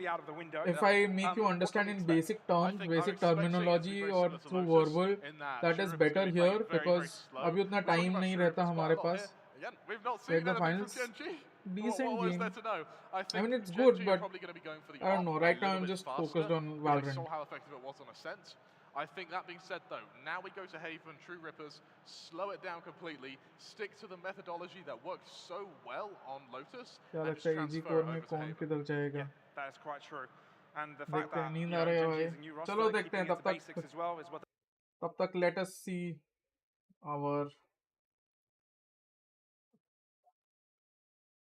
if I make you understand in basic terms, basic terminology or through verbal, that is better here, because अभी उतना time नहीं रहता हमारे पास. Like the finals, decent game. I mean, it's good, but I don't know. Right now, I'm just focused on Valorant. Saw how effective it was on Ascent. I think that being said, though, now we go to Haven, True Rippers, slow it down completely, stick to the methodology that worked so well on Lotus, and just transfer it over to Haven. Yeah, that is quite true. And the fact that Gen.G is a new roster, they're keeping it to basics as well, is what. तब तक let us see our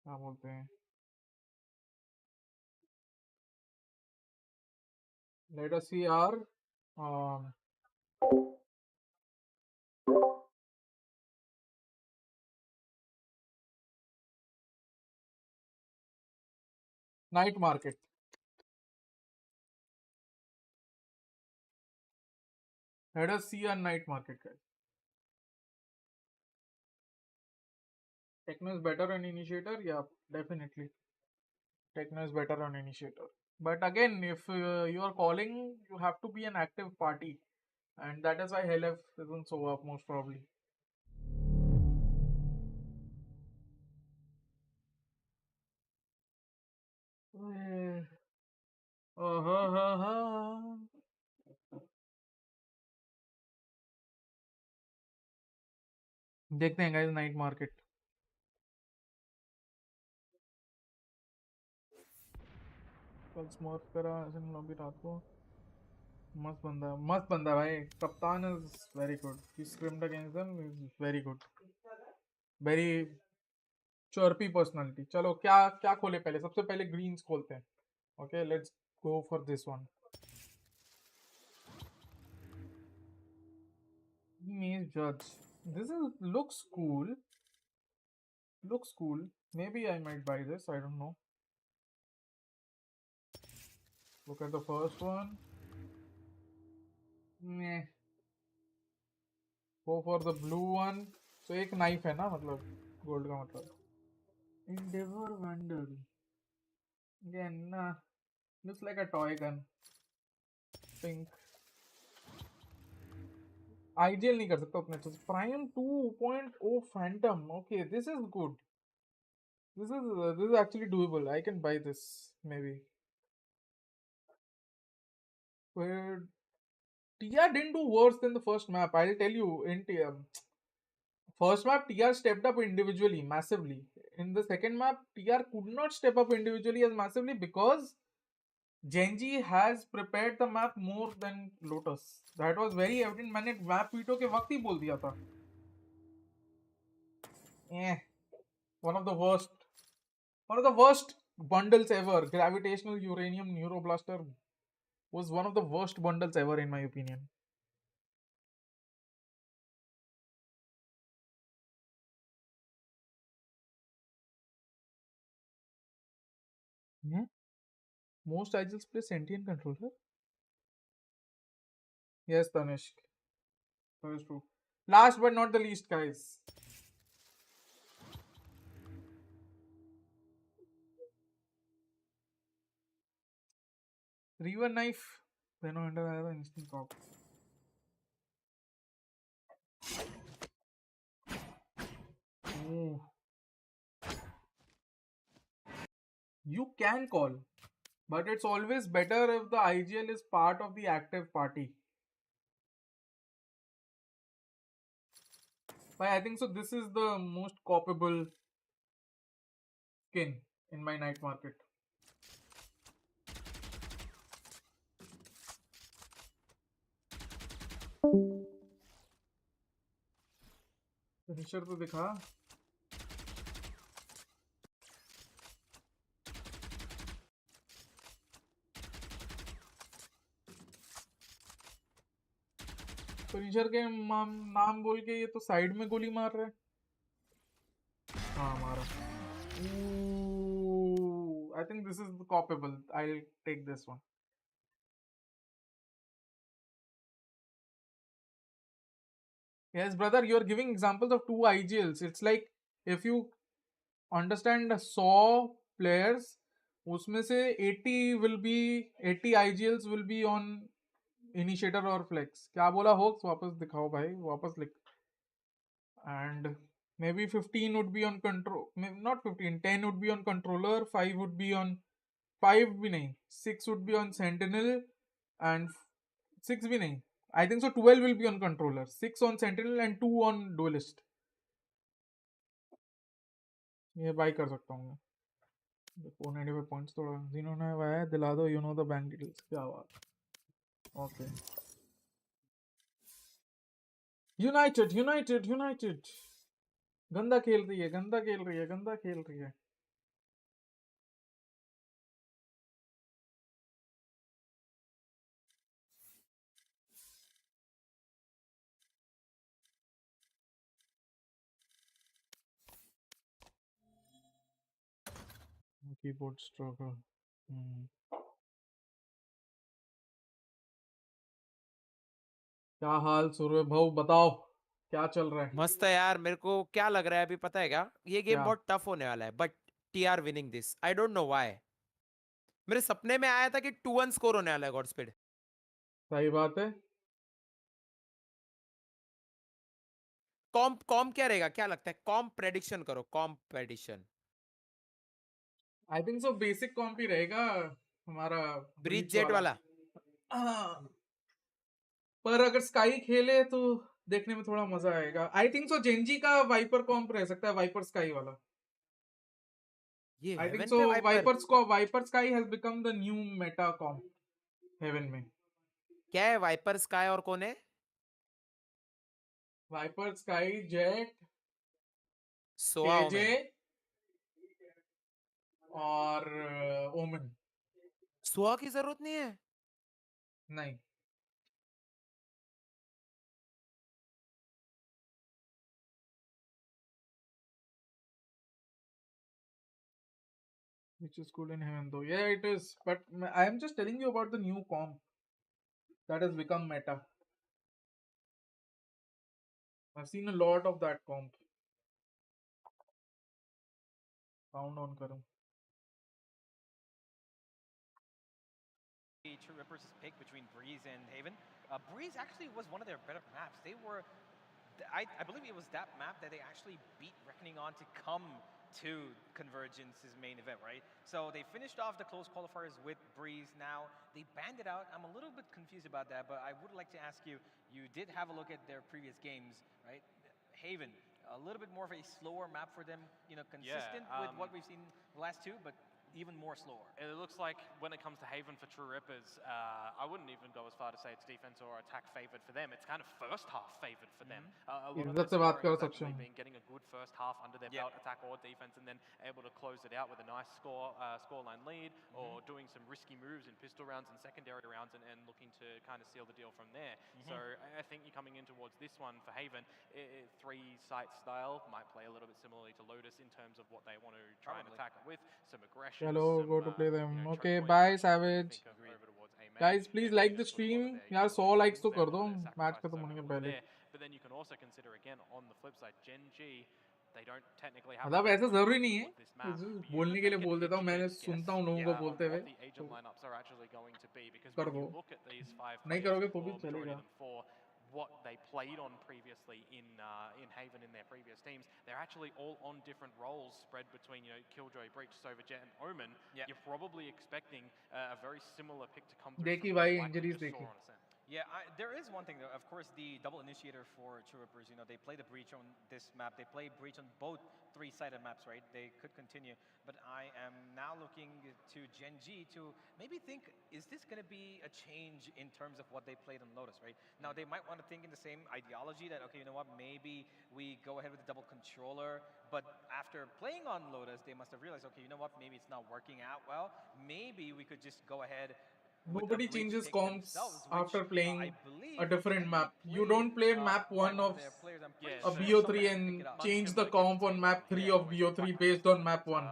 क्या बोलते हैं, let us see our night market. Let us see our night market, guys. Techno is better on initiator, yeah, definitely. Techno is better on initiator. But again, if you are calling, you have to be an active party, and that is why HLF isn't so up most probably. देखते हैं guys night market. कल स्मॉर्फ करा lobby रात को, मस्त बंदा है भाई। कप्तान is very good, he screamed against them, is very good, very chirpy personality. चलो क्या क्या खोले पहले, सबसे पहले ग्रीन्स खोलते हैं। Okay let's go for this one. Maze Judge. This is looks cool. Looks cool. Maybe I might buy this. I don't know. Look at the first one. Meh. Go for the blue one. So एक knife है ना, मतलब gold का मतलब. Endeavor Vandal. Again, nah. Looks like a toy gun. Pink. Ideal नहीं कर सकता अपने से. Prime 2.0 Phantom. Okay, this is good. This is actually doable. I can buy this maybe. Where TR didn't do worse than the first map. I'll tell you. In first map, TR stepped up individually massively. In the second map, TR could not step up individually as massively because GEN.G has prepared the map more than Lotus. That was very evident. मैंने map veto के वक्त ही बोल दिया था. One of the worst bundles ever. Gravitational Uranium Neuroblaster was one of the worst bundles ever in my opinion. Most ideals play sentient controller. Yes, Tanishk. That is true. Last but not the least, guys. Reaver knife. Then under the instant pop. You can call, but it's always better if the IGL is part of the active party. But I think so. This is the most copable skin in my night market. Finisher तो दिखा. Finisher के नाम बोल के ये तो side में गोली मार रहा है. हाँ मारा. I think this is copable. I'll take this one. Yes, brother, you're giving examples of two IGLs. It's like if you understand 100 players, उसमें से 80 IGLs will be on initiator or flex. क्या बोला होक्स? वापस दिखाओ भाई, वापस लिख. And maybe 15 would be on control. Not 15, 10 would be on controller, 5 would be on 5 भी नहीं, 6 would be on sentinel, and 6 भी नहीं. I think so 12 will be on controller, 6 on sentinel and 2 on duelist. ये by कर सकता हूँ मैं. 495 points थोड़ा जिन्होंने वाया दिला दो. You know the bank details. क्या बात. Okay. United. गंदा खेल रही है. Keyboard struggle. क्या हाल सूर्य भाऊ, बताओ क्या चल रहा है? मस्त है यार. मेरे को क्या लग रहा है अभी पता है क्या, ये गेम बहुत टफ होने वाला है, but TR winning this. I don't know why. मेरे सपने में आया था कि 2-1 स्कोर होने वाला है गॉडस्पीड. सही बात है. कॉम्प क्या रहेगा, क्या लगता है? कॉम्प प्रेडिक्शन करो. Comp prediction. I think so basic comp ही रहेगा हमारा, ब्रीच जेट वाला. पर अगर स्काई खेले तो देखने में थोड़ा मजा आएगा. I think so Gen.G का वाइपर कॉम्प रह सकता है, वाइपर स्काई वाला. ये I think हेवन so पे Viper Viper Skye has become the new meta comp Haven में. क्या है? वाइपर स्काई और कौन है? Viper Skye, Jett, Sova KJ Omen. और ओमन. सोआ की जरूरत नहीं है. नहीं. Which is good in heaven though. Yeah, it is. But I am just telling you about the new comp that has become meta. I've seen a lot of that comp. Found on करूँ. True Rippers' pick between Breeze and Haven. Breeze actually was one of their better maps. They were, I believe it was that map that they actually beat Reckoning on to come to Convergence's main event, right? So they finished off the close qualifiers with Breeze. Now they banned it out. I'm a little bit confused about that, but I would like to ask you, you did have a look at their previous games, right? Haven, a little bit more of a slower map for them, you know, consistent with what we've seen the last two, but even more slower. It looks like when it comes to Haven for True Rippers, I wouldn't even go as far to say it's defense or attack favored for them. It's kind of first half favored for them. A lot of their scoring has actually been getting a good first half under their belt, attack or defense, and then able to close it out with a nice scoreline lead, or doing some risky moves in pistol rounds and secondary rounds, and looking to kind of seal the deal from there. So I think you're coming in towards this one for Haven. Three-site style might play a little bit similarly to Lotus in terms of what they want to try and attack it with. Some aggression. Hello, go to play them. Okay, bye Savage. Guys, please like the stream. यार 100 likes तो कर दो match खत्म होने के पहले. But then you can also consider again on the flip side, Gen.G, they don't technically have. मतलब ऐसा जरूरी नहीं है. बोलने के लिए बोल देता हूँ. मैंने सुनता हूँ लोगों को बोलते हुए. कर दो. नहीं करोगे तो भी चलेगा. What they played on previously in Haven in their previous teams, they're actually all on different roles spread between, you know, Killjoy, Breach, Sovajet, and Omen. You're probably expecting a very similar pick to come through. देखी भाई injuries देखी. Yeah, there is one thing though. Of course, the double initiator for True Rippers, you know, they play the Breach on this map. They play Breach on both three-sided maps, right? They could continue. But I am now looking to Gen.G to maybe think, is this going to be a change in terms of what they played on Lotus, right? Now, they might want to think in the same ideology that, okay, you know what, maybe we go ahead with the double controller. But after playing on Lotus, they must have realized, okay, you know what, maybe it's not working out well. Maybe we could just go ahead. Nobody changes comps after playing a different map. You don't play map 1 of a BO3 and change the comp on map 3 of BO3 based on map 1.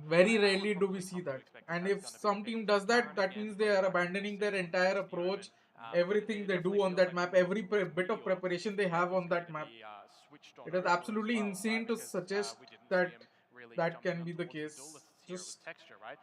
Very rarely do we see that. And if some team does that, that means they are abandoning their entire approach, everything they do on that map, every bit of preparation they have on that map. It is absolutely insane to suggest that that can be the case. Just texture, right?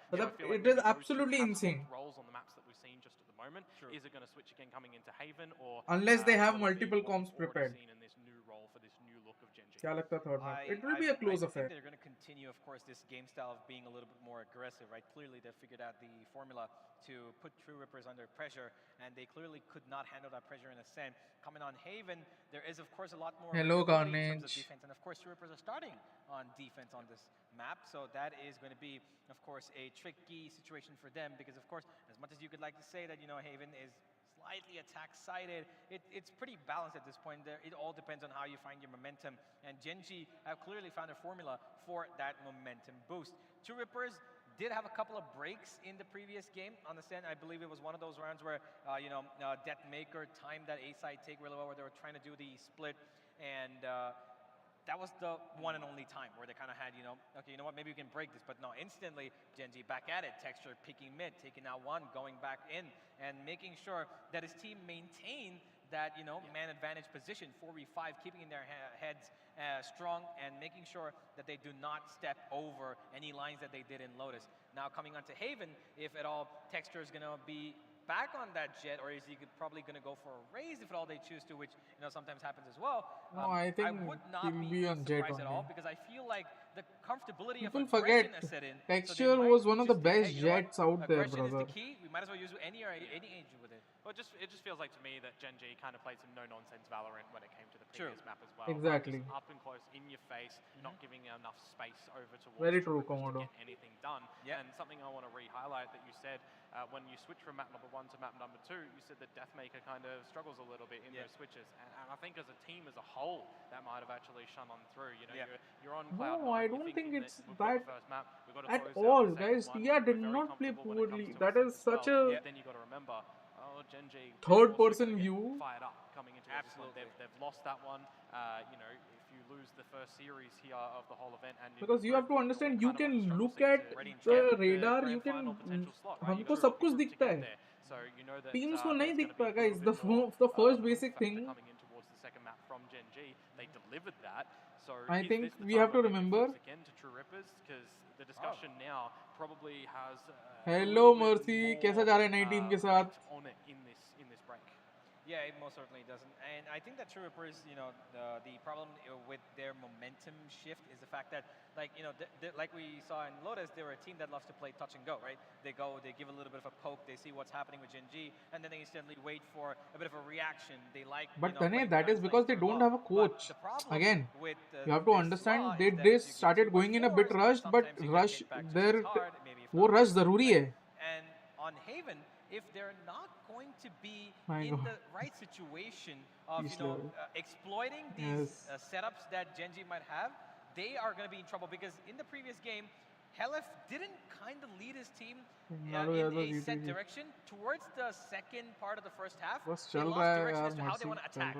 it is absolutely insane. Roles on the maps that we've seen just at the moment. Is it going to switch again coming into Haven, or unless they have multiple comps prepared? In this new role for this new look of Gen.G. क्या लगता है third map? It will be a close affair. I think they're going to continue, of course, this game style of being a little bit more aggressive, right? Clearly, they've figured out the formula to put True Rippers under pressure, and they clearly could not handle that pressure in a sense. Coming on Haven, there is, of course, a lot more in terms of defense, and of course, True Rippers are starting on defense on this map, so that is going to be, of course, a tricky situation for them, because, of course, as much as you could like to say that, you know, Haven is slightly attack-sided, it's pretty balanced at this point. It all depends on how you find your momentum, and Gen.G have clearly found a formula for that momentum boost. True Rippers did have a couple of breaks in the previous game. Understand, I believe it was one of those rounds where, you know, Deathmaker timed that A-side take really well, where they were trying to do the split, and that was the one and only time where they kind of had, you know, okay, you know what, maybe we can break this. But no, instantly, Gen.G back at it. Texture picking mid, taking out one, going back in, and making sure that his team maintained that, you know, man advantage position, 4v5, keeping in their heads strong, and making sure that they do not step over any lines that they did in Lotus. Now coming onto Haven, if at all Texture is going to be back on that jet, or is he probably going to go for a raise if at all they choose to, which, you know, sometimes happens as well. No, I think I would not be on jet surprised at all, only. because I feel like the comfortability People of aggression forget has set in. Texture was one of the best jets out there, aggression brother. is the key. We might as well use any age with it. Well, it just feels like to me that Gen.G kind of played some no-nonsense Valorant when it came to the True. previous map as well. Exactly. Just up and close, in your face, not giving enough space over towards Very true, troopers to Komodo. get anything done. And something I want to re-highlight that you said, when you switch from map number 1 to map number 2, you said that Deathmaker kind of struggles a little bit in those switches. And I think as a team as a whole, that might have actually shone on through. You know, you're on cloud No, I nine, don't you're think thinking it's we've got that the first map, we've got to at close out all, the guys. second one, TR did we're very not play comfortable when it comes poorly. to That us is as such well. a Then you got to remember, Gen.G third also person gonna get view. fired up coming into this one. They've lost that one. You know, if you lose the first series here of the whole event, and Because you have to understand, you can look at the radar, you can हमको सब कुछ दिखता है. So you know that Teams को नहीं there's gonna दिखता, be a guys. little bit The more, first of a basic factor thing. coming in towards the second map from Gen.G. They delivered that. So I is think this the we time have to where maybe it remember. flips again to True Rippers, because the discussion now probably has Hello Mercy, कैसा जा रहा है नई team के साथ? on it in this break. Yeah, it most certainly doesn't. And I think that True Rippers, you know, the problem with their momentum shift is the fact that, like, you know, like we saw in Lotus, they were a team that loves to play touch and go, right? They go, they give a little bit of a poke, they see what's happening with Gen.G, and then they instantly wait for a bit of a reaction. They like, But you know, Tane, that is because they don't have a coach. Again, with, you have to understand they started going in a bit rushed, but rush their वो rush जरूरी है. And on Haven, if they're not going to be My in God. the right situation of, Peace you know, level. exploiting these setups that Gen.G might have, they are going to be in trouble, because in the previous game, Helef didn't kind of lead his team in a set direction towards the second part of the first half. They lost direction as to how they want to attack.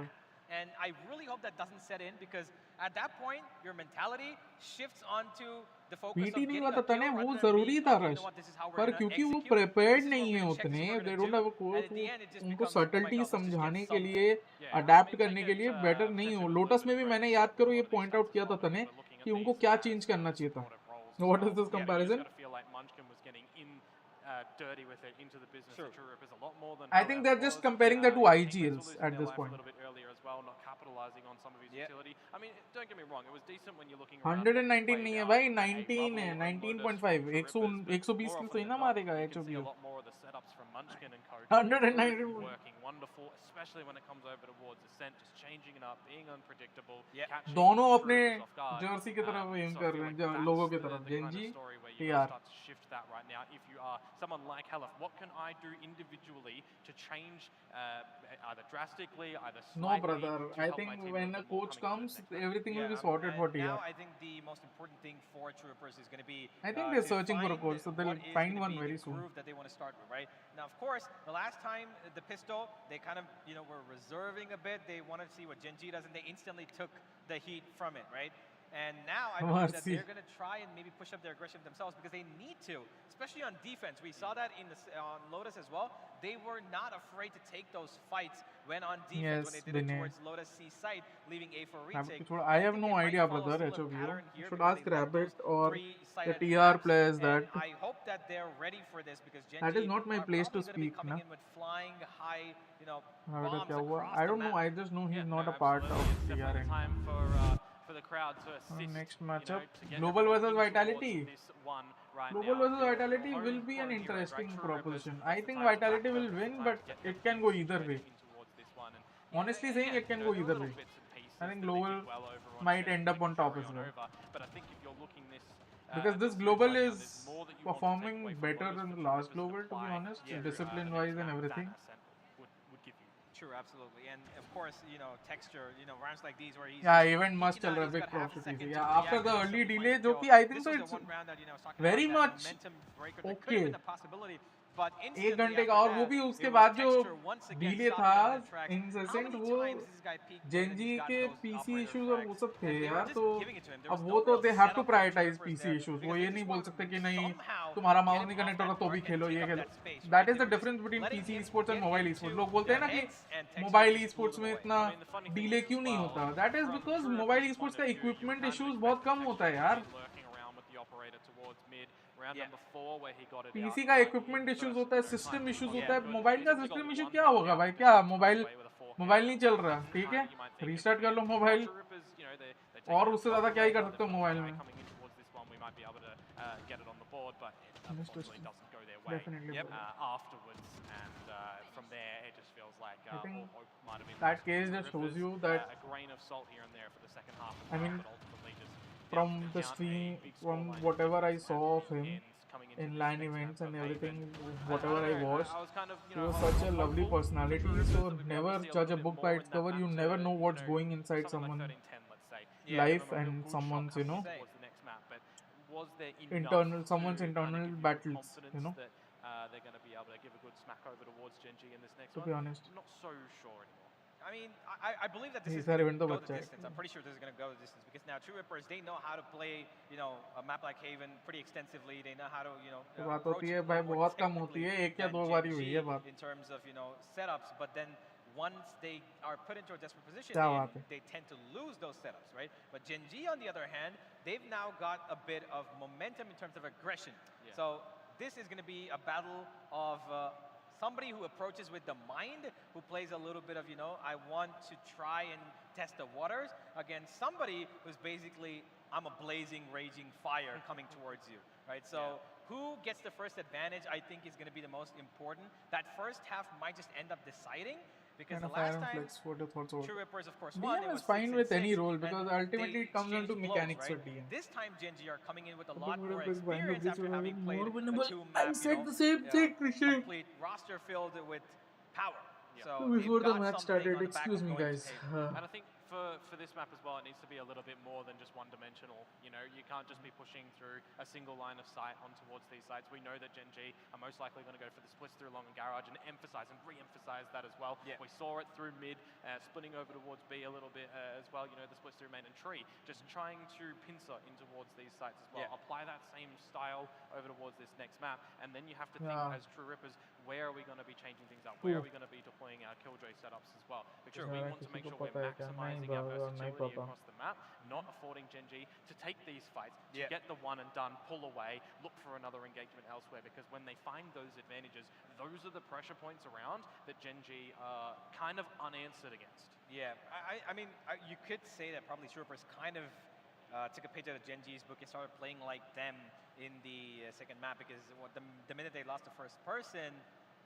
And I really hope that doesn't set in, because at that point, your mentality shifts onto the focus of PT नहीं getting हुआ a था तने, kill वो rather than जरूरी being, था okay, you rush. know what, this is how we're पर gonna क्योंकि वो execute. prepared This is नहीं what है we're gonna check, उतने, this is what they we're don't gonna have a do. coach. And at the end, it just उनको becomes, oh my certainty God, let's just समझाने get के something. लिए, Yeah, adapt I mean, करने take के it, लिए better नहीं हो. Lotus में भी मैंने याद करो ये point out किया था तने कि उनको क्या change करना चाहिए था. What is this comparison? Dirty with it into the business of True Rippers a lot more than I think they're just comparing the two IGLs at this point. a little bit earlier as well, not capitalizing on some of his utility. I mean, don't get me wrong, it was decent when you're looking around. 119 नहीं है भाई, 19 है, 19.5. 120 किल सही ना मारेगा HOB. A lot more of the setups from Munchkin and co. 119 working wonderful, especially when it comes over towards Ascent, just changing it up, being unpredictable. दोनों अपने Jersey की तरफ एम कर रहे हैं, लोगों की तरफ. Gen.G, TR. Shift that right now. If you are someone like Helef, what can I do individually to change either drastically, either slightly? No, brother. I think when a coach comes, everything will be sorted for TR. Now I think the most important thing for True Rippers is going to be. I think they're searching for a coach, so they'll find one very soon. That they want to start with, right? Now, of course, the last time the pistol, they kind of, you know, were reserving a bit. They wanted to see what Gen.G does, and they instantly took the heat from it, right? And now I believe that they're going to try and maybe push up their aggression themselves, because they need to, especially on defense. We saw that on Lotus as well. They were not afraid to take those fights when on defense, when they did it towards Lotus C site, leaving A for retake. I have no idea, brother. HOB. You should ask Rabbit or the TR players that. I hope that they're ready for this, because Gen.G that is not my place to speak. Coming in with flying high, you know, I don't know. I just know he's not a part of TR. Time for the crowd to assist. Next matchup, Global versus Vitality. Global versus Vitality will be an interesting proposition. I think Vitality will win, but it can go either way. Honestly saying, it can go either way. I think Global might end up on top as well. Because this Global is performing better than the last Global, to be honest, discipline-wise and everything. True, absolutely, and of course, you know, texture, you know, rounds like these where he's event must tell a big profit. After the early delay, जो कि I think so it's very much okay. एक घंटे का, और वो भी उसके बाद जो डिले था इंसेसेंट, वो Gen.G के पीसी इश्यूज और वो सब थे यार. तो अब वो तो they have to prioritise PC issues. वो ये नहीं बोल सकते कि नहीं तुम्हारा माउस नहीं कनेक्ट होगा तो भी खेलो, ये खेलो. That is the difference between PC esports and mobile esports. लोग बोलते हैं ना कि मोबाइल ई-स्पोर्ट्स में इतना डिले क्यों नहीं होता. That is because mobile esports का इक्विपमेंट इश्यूज बहुत कम होता है यार. पीसी का इक्विपमेंट इश्यूज होता है, सिस्टम इश्यूज होता है. मोबाइल का सिस्टम इश्यू क्या होगा भाई? क्या मोबाइल नहीं चल रहा, ठीक है, रीस्टार्ट कर लो मोबाइल, और उससे ज्यादा क्या ही कर सकते हो मोबाइल में. might be able to get it on the board, but it unfortunately doesn't go their way afterwards. And from there, it just feels like all hope might have been that case just shows you that a grain of salt here and there for the second half. I mean, but ultimately just from the stream, from whatever I saw of him in LAN events and everything, whatever I watched, he was such a lovely personality. So never judge a book by its cover. You never know what's going inside someone's life and someone's, you know, someone's internal battles, you know. They're going to be able to give a good smack over towards Gen.G in this next To one. be honest, I'm not so sure anymore. I mean, I believe that this is going going to to go go the distance. I'm pretty sure this is going to go the distance because now True Rippers, they know how to play, you know, a map like Haven pretty extensively. They know how to, you know, बात होती है भाई, बहुत कम होती है, एक या दो बार ही हुई है बात. In terms of, you know, setups, but then once they are put into a desperate position, they tend to lose those setups, right? But Gen.G, on the other hand, they've now got a bit of momentum in terms of aggression. So this is going to be a battle of somebody who approaches with the mind, who plays a little bit of, you know, I want to try and test the waters, against somebody who's basically, I'm a blazing, raging fire coming towards you, right? So who gets the first advantage, I think, is going to be the most important. That first half might just end up deciding, because the last time, True Rippers, of course, won. DM is fine with any role because ultimately it comes down to mechanics for DM. This time, Gen.G are coming in with a lot more experience after having played the two-map, I said the same thing, Krishan. complete roster filled with power. So Before the match started, excuse me, guys. And I think for this map as well, it needs to be a little bit more than just one-dimensional. You know, you can't just be pushing through a single line of sight on towards these sites. We know that Gen.G are most likely going to go for the splits through long and garage and emphasize and re-emphasize that as well. We saw it through mid, splitting over towards B a little bit as well. You know, the splits through main and tree, just trying to pincer in towards these sites as well. Apply that same style over towards this next map, and then you have to think as True Rippers, where are we going to be changing things up? Where are we going to be deploying our Killjoy setups as well? Because we want to make sure we're maximizing our versatility across the map, not affording Gen.G to take these fights, to get the one and done, pull away, look for another engagement elsewhere, because when they find those advantages, those are the pressure points around that Gen.G are kind of unanswered against. Yeah, I mean, you could say that probably True Rippers kind of took a page out of Gen.G's book and started playing like them in the second map, because the minute they lost the first person,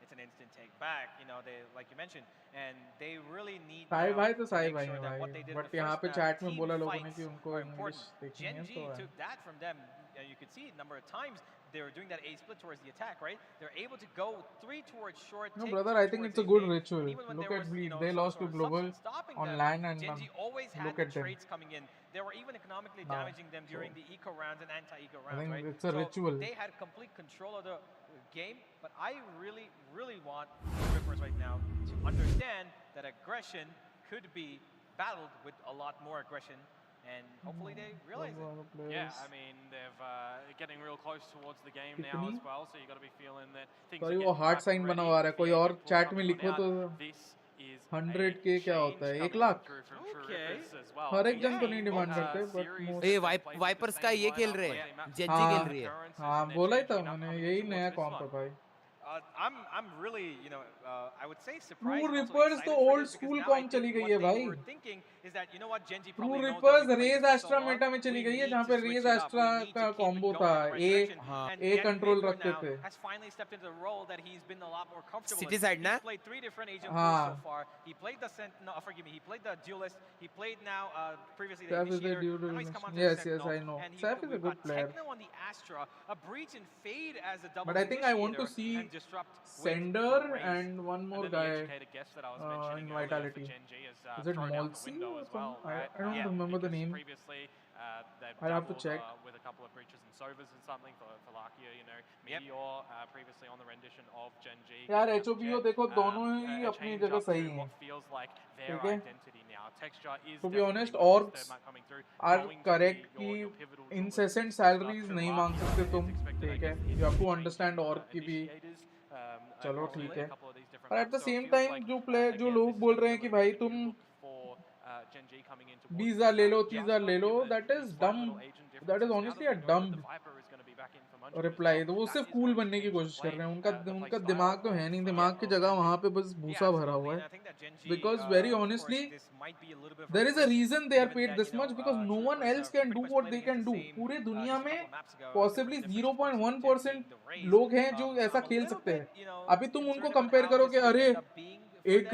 it's an instant take back, you know, they, like you mentioned, and they really need Sai भाई तो to Sai make भाई sure हैं that भाई, what they did in but the यहाँ first पे map, chat में team बोला लोगों ने fights कि उनको are इंग्लिश important. देखनी है Gen.G तो took that from them. You could see a number of times they were doing that A split towards the attack, right? They're able to go 3 towards short. No, take brother, 2 I think towards it's a A good main. ritual. And even when Look there at was, Bleed. you know, They some lost sort to of Global substance stopping on them, LAN and Gen.G always had look the at them. trades coming in. They were even economically Now, damaging them during the eco rounds and anti-eco rounds, think right? it's a so ritual. they had complete control of the game, but I really, really want Rippers right now to understand that aggression could be battled with a lot more aggression, and hopefully they realize it. Yeah, I mean, they're getting real close towards the game now as well, so you got to be feeling that things Sorry, are वो getting heart back sign ready. बनवा रहा है कोई और People chat में coming लिखो on तो out. This is 100K क्या होता है 1 लाख हर एक जन तो नहीं डिमांड करते बट ये वाइपर्स का ये खेल रहे हैं जेनजी खेल रही है हाँ बोला ही था मैंने यही नया कॉम्प है भाई I'm really, you know, I would say surprised. True and also Rippers excited तो for old this, because school now I comp think चली गई what है they भाई were thinking is that, you know what, Gen.G True probably knows that Rippers we played Raze this for so Astra long. Meta में चली We गई है need जहाँ to पे switch Raze it up. Astra We need to का keep it combo going था in the right direction. And ए Get control Maker रखते now थे has finally stepped into the role that he's been a lot more comfortable City in. side ना? He's played 3 different agent हाँ. roles so far. He played the no, forgive me. He played the duelist. He played now previously the Seth is a initiator. dude, Now he's come onto the yes, Sentinel. I know. And Seth is a we've good got player. Techno on the Astra, a breach and fade as a double But I think I want to initiator, see and disrupt Sender with the Raze. and one more And then guy the educated guess that I was mentioning in earlier for Vitality. Gen.G is Is it thrown out the Molsey window or as well, something? right? I don't remember the Because name. Previously, they've I'll have to dabbled check. with a couple of breaches and sovers and something for Lakia, you know. Meteor previously on the rendition of Gen.G. यार HOBO देखो दोनों ही अपनी जगह सही हैं What feels like their ठीक है identity now. Texture is To be honest, definitely with orgs this third map coming through, are going to correct be your कि pivotal incessant duelist. salaries नहीं Lakia मांग सकते is तुम expected, I ठीक है guess, in you have to between understand org की भी initiators, चलो across ठीक a है couple of these different पर at maps. the So it same feels time like, जो again, जो this लोग is बोल gonna रहे be हैं कि a भाई little bit तुम new look for Gen.G coming in towards बीजा this ले map. लो Just तीजा got ले लो given that is this one dumb little agent That is honestly a dumb reply. तो वो सिर्फ कूल बनने की कोशिश कर रहे हैं, उनका दिमाग तो है नहीं, दिमाग की जगह वहाँ पे बस भूसा भरा हुआ है। Because very honestly, there is a reason they are paid this much because no one else can do what they can do. पूरे दुनिया में possibly 0.1% लोग हैं जो ऐसा खेल सकते हैं। अभी तुम उनको कंपेयर करो कि अरे एक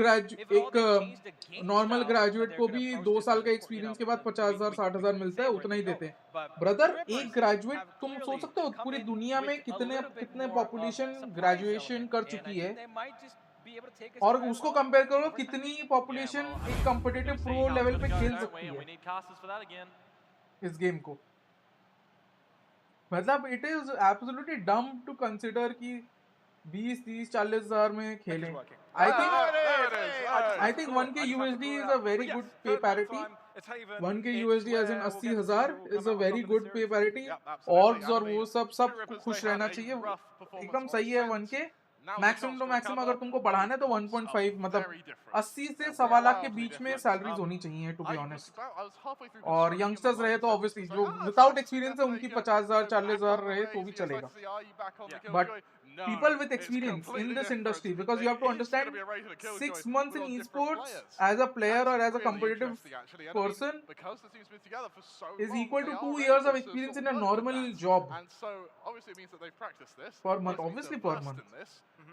नॉर्मल ग्रेजुएट को भी 2 साल का एक्सपीरियंस के बाद 50,000 60,000 मिलता है, उतना ही देते हैं। ब्रदर, एक ग्रेजुएट, तुम सोच सकते हो पूरी दुनिया में कितने पॉपुलेशन ग्रेजुएशन कर चुकी है, और उसको कंपेयर करो कितनी पॉपुलेशन एक कॉम्पिटिटिव प्रो लेवल पे खेल सकती है इस गेम को। मतलब इट इज एब्सोल्युटली डम टू कंसिडर कि 20, 30, 40,000 में खेलें। I think 1K USD is a very good pay parity. 1K USD as in 80,000 is a very good pay parity. Orgs और वो सब खुश रहना चाहिए, एकदम सही है 1K। मैक्सिमम टू मैक्सिमम अगर तुमको बढ़ाना है तो 1.5, मतलब 80 से 1.25 लाख के बीच में सैलरीज होनी चाहिए टू बी ऑनेस्ट। और यंगस्टर्स रहे तो ऑब्वियसली जो विदाउट एक्सपीरियंस है उनकी 50,000 40,000 रहे तो भी चलेगा। But people with experience in this industry, because you have to understand 6 months in esports as a player or as a competitive person is equal to 2 years of experience in a normal job. And so obviously it means that they've practiced this per month, obviously per month,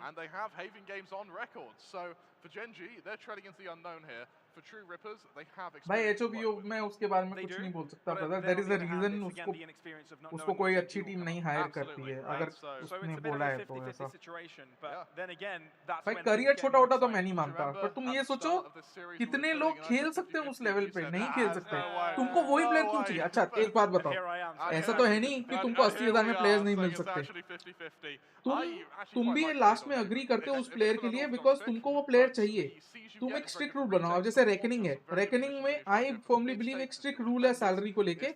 and they have Haven games on record. So for Gen.G, they're treading into the unknown here. For true rippers, they have भाई HOBO में उसके बारे में कुछ नहीं बोल सकता brother. There is a reason उसको कोई अच्छी टीम नहीं हायर करती है, अगर उसने बोला है तो ऐसा। भाई करियर छोटा होता तो मैं नहीं मानता, पर तुम ये सोचो कितने लोग खेल सकते हैं उस लेवल पे, नहीं खेल सकते। तुमको वही प्लेयर क्यों चाहिए? अच्छा एक बात बताओ, ऐसा तो है नहीं कि तुमको 80,000 में प्लेयर्स नहीं मिल सकते। तुम भी लास्ट में अग्री करते हो उस प्लेयर के लिए बिकॉज तुमको वो प्लेयर चाहिए। तुम एक स्ट्रिक्ट रूल बनाओ, जैसे रेकनिंग है, रेकनिंग में आई फर्मली बिलीव एक स्ट्रिक्ट रूल है सैलरी को लेके,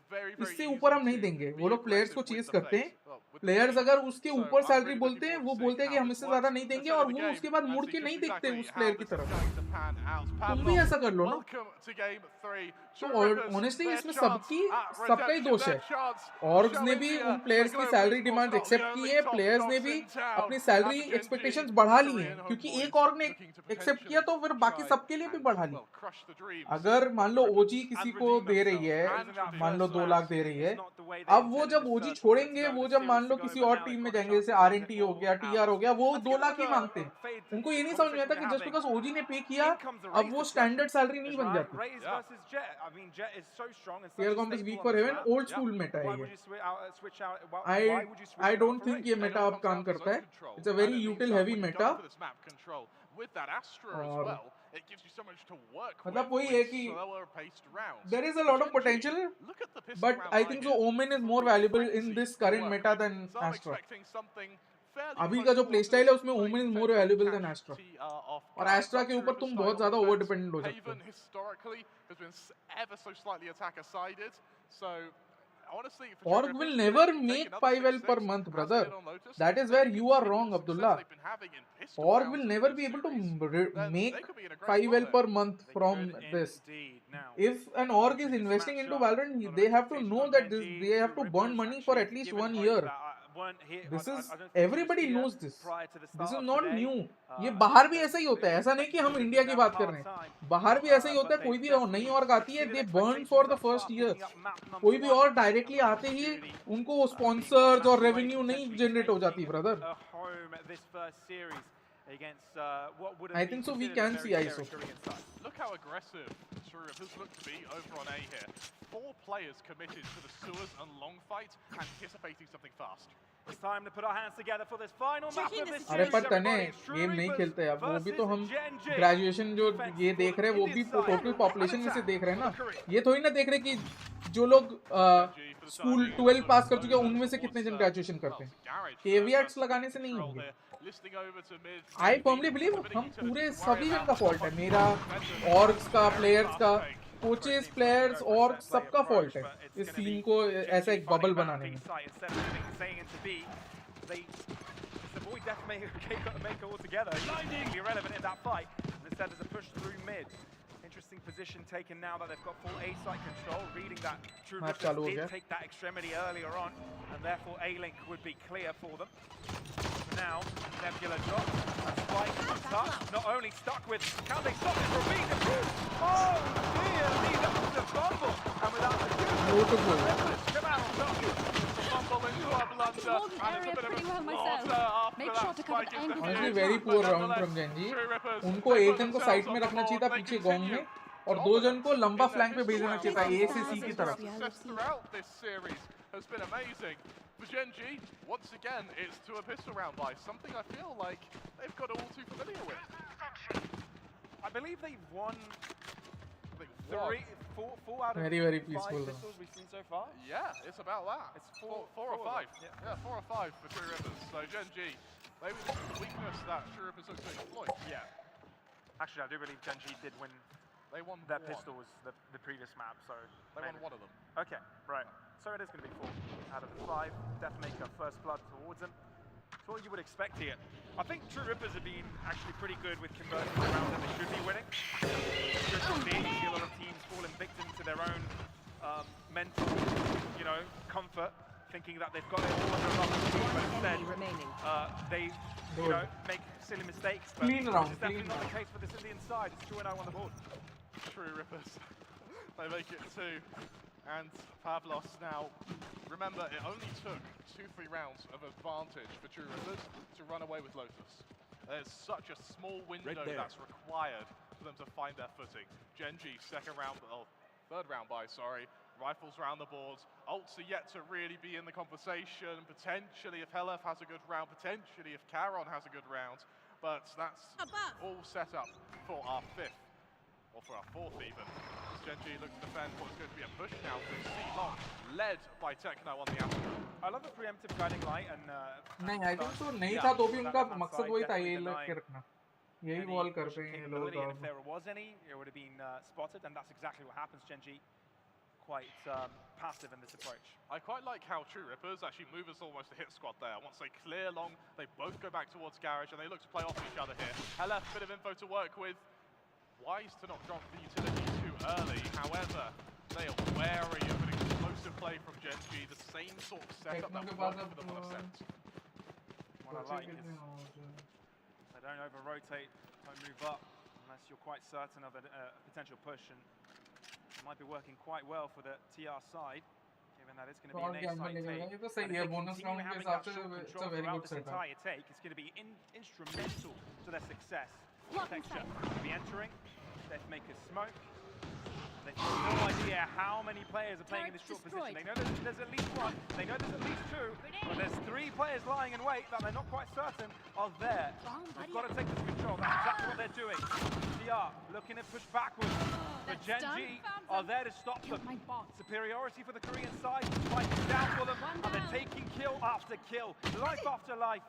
इससे ऊपर हम नहीं देंगे। वो लोग प्लेयर्स को चेस करते हैं, प्लेयर्स अगर उसके ऊपर सैलरी बोलते हैं, वो बोलते हैं कि हम इससे ज्यादा नहीं देंगे, और वो उसके बाद मुड़ के नहीं देखते उस प्लेयर की तरफ। तुम भी ऐसा कर लो ना। तो ऑनेस्टली इसमें सबका ही दोष है। ऑर्ग्स ने भी उन प्लेयर्स की सैलरी डिमांड एक्सेप्ट की है, प्लेयर्स ने भी अपनी सैलरी एक्सपेक्टेशंस बढ़ा ली हैं, क्योंकि एक ऑर्ग ने एक्सेप्ट किया तो फिर बाकी सबके लिए भी बढ़ा ली। अगर मान लो ओजी किसी को दे रही है, मान लो 2 लाख दे रही है, अब वो जब ओजी छोड़ेंगे, वो जब मान लो किसी और टीम में जाएंगे, जैसे आरएनटी हो गया, टीआर हो गया, वो 2 लाख ही मांगते हैं। उनको ये नहीं समझ में आता कि जस्ट बिकॉज ओजी ने पे किया अब वो स्टैंडर्ड सैलरी नहीं बन जाती। Tier comp is weak for Heaven, old school meta है ये। I don't think ये meta अब काम करता है। It's a very util heavy meta। और मतलब वही है कि there is a lot of potential, but I think so Omen is more valuable in this current meta than Astra। अभी का जो प्ले स्टाइल है उसमें Omen is more valuable than Astra, और एस्ट्रा के ऊपर तुम बहुत ज्यादा ओवर डिपेंडेंट हो जाते हो। Org will never make 5L per month, brother. That is where you are wrong, Abdullah. Org will never be able to make 5L per month from this. If an org is investing into Valorant, they have to know that they have to burn money for at least 1 year. This is everybody knows this. This is not new. ये बाहर भी ऐसा ही होता है, ऐसा नहीं कि हम इंडिया की बात कर रहे हैं, बाहर भी ऐसा ही होता है। कोई भी नई ऑर्ग आती है, they burn for the first year. कोई भी और डायरेक्टली आते ही उनको स्पॉन्सर्स और रेवेन्यू नहीं जनरेट हो जाती brother. I think so we can see ISO. Look how aggressive True Rippers look to be over on A here. 4 players committed to the sewers and long fight, anticipating something fast. It's time to put our hands together for this final map of this अरे पर तने game नहीं खेलते अब, वो भी तो हम ग्रेजुएशन जो ये देख रहे हैं वो भी टोटल पॉपुलेशन में से देख रहे हैं ना। ये थोड़ी ना देख रहे कि जो लोग स्कूल 12 पास कर चुके हैं उनमें से कितने जन ग्रेजुएशन करते हैं। केवियट्स लगाने से नहीं होंगे। आई फर्मली बिलीव हम पूरे सभी जन का फॉल्ट है, मेरा, ऑर्ग्स का, प्लेयर्स का, कोचेस, प्लेयर्स और सबका फॉल्ट है इस सीन को ऐसा एक बबल बनाने में। interesting position taken now that they've got full A site control, reading that True Match Rippers चालू हो did गया. take that extremity earlier on, and therefore A-Link would be clear for them. For now, Nebula drop, and Spike untouched, not only stuck with, can they stop it from being defused? Oh dear me, that was a fumble, and without the Beautiful. Rippers come out on top. Fumble into a blunder, and it's a bit of a slaughter after that Spike is Honestly, defused. very poor But round nonetheless, from Gen.G. True Rippers, उनको they एक put जन को themselves side on में the रखना चाहिए board. था They पीछे gong continue में और दो जन को लंबा फ्लैंक पे भेजना चाहिए था ए से सी की तरफ. Success throughout this series has been amazing. For Gen.G, once again, it's to a pistol round by something I feel like they've got all too familiar with. I believe they've won four out of Very, very 5 peaceful. pistols we've seen so far. Yeah, it's about that. It's four four or of five. them, Yeah, 4 or 5 for True Rippers. So Gen.G, maybe this is the weakness that True Rippers look to exploit. Yeah. Actually, I do believe Gen.G did win. They won Their one. pistol was the previous map, so They maybe. won one of them. Okay, right. So it is going to be 4 out of the 5. Deathmaker first blood towards them. It's what you would expect here. I think True Rippers have been actually pretty good with converting the round that they should be winning. Should be. You see a lot of teams falling victim to their own mental, comfort, thinking that they've got it all under lock, but instead they, make silly mistakes. But Clean round, this is definitely clean not round. the case for this Indian side. It's 2-0 on the board. True Rippers. They make it 2. And Pavlos now, remember, it only took 2-3 rounds of advantage for True Rippers to run away with Lotus. There's such a small window that's required for them to find their footing. Gen.G, third round by, sorry. Rifles round the boards. Ults are yet to really be in the conversation. Potentially if Helef has a good round, potentially if Caron has a good round. But that's all set up for our 5th. Or for our 4th even. As Gen.G looks to defend what's going to be a push now through C-Long, led by Techno on the Astra. I love the preemptive guiding light and नहीं I think तो नहीं था तो भी उनका मकसद वही था ये लग के रखना. यही वॉल करते हैं ये लोग. And if there was any, it would have been spotted, and that's exactly what happens. Gen.G quite passive in this approach. I quite like how True Rippers actually move us almost a hit squad there. Once they clear long, they both go back towards Garage and they look to play off each other here. Helef, bit of info to work with. Wise to not drop the utility too early. However, they are wary of an explosive play from Gen.G. The same sort of setup that worked for them on Ascent. What I like is they don't over-rotate, don't move up unless you're quite certain of a potential push, and it might be working quite well for the TR side, given that it's going to be an A-side take. ये तो सही है. Bonus round के हिसाब से it's a very good setup. Entire take is going to be instrumental to their success. Texture to be entering. Deathmaker smoke. They have no idea how many players are playing in this short position. They know there's at least 1. They know there's at least 2. But there's 3 players lying in wait that they're not quite certain are there. They've got to take this control. That's exactly what they're doing. TR looking to push backwards. But Gen.G are there to stop them. Superiority for the Korean side. Fighting down for them. And they're taking kill after kill. Life after life.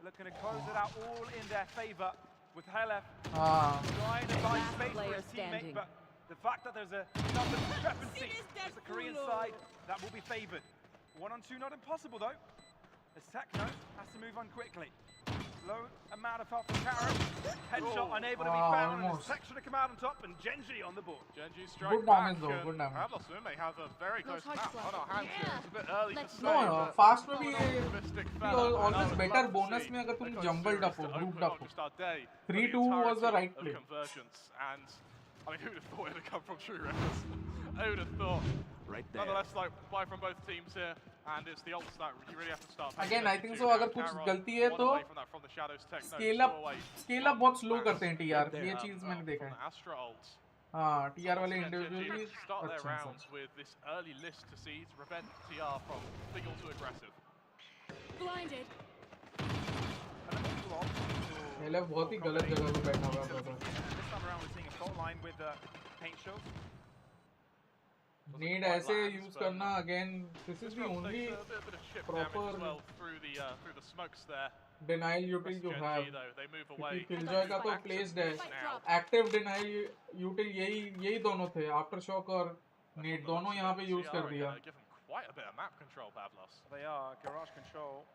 They're looking to close it out all in their favor. With Helef trying to buy space for his teammate, but the fact that there's a number discrepancy as the Korean side, that will be favored. 1-on-2 not impossible though, as Techno has to move on quickly. Low amount of health for Caron. Headshot unable to be found, and Texture to come out on top, and Gen.G on the board. Gen.G strike back, and Pavlos may have a very close map on our hands here. It's a bit early to say. No, fast में भी always better bonus में अगर तुम jumbled up हो, grouped up हो. 3-2 was the right play. Convergence, and I mean, who'd have thought it would come from True Rippers? Who would have thought? Right there. Nonetheless, like, buy from both teams here, and it's the ults that you really have to start. Again, I think so. अगर कुछ गलती है तो scale up बहुत slow करते हैं TR. ये चीज़ मैंने देखा है. हाँ, TR वाले individually start their rounds with this early list to see to prevent TR from being all too aggressive. Blinded. Helef बहुत ही गलत जगह पे बैठा हुआ है. This time around we're seeing a fault line with paint shields. Need ऐसे use करना again. This is the only proper through the smokes there. Denial util you have. They move away. Killjoy का तो placed है. Active denial util यही दोनों थे. Aftershock और Nade दोनों यहाँ पे use कर दिया. quite a bit of map control, Pavlos. They are. Garage control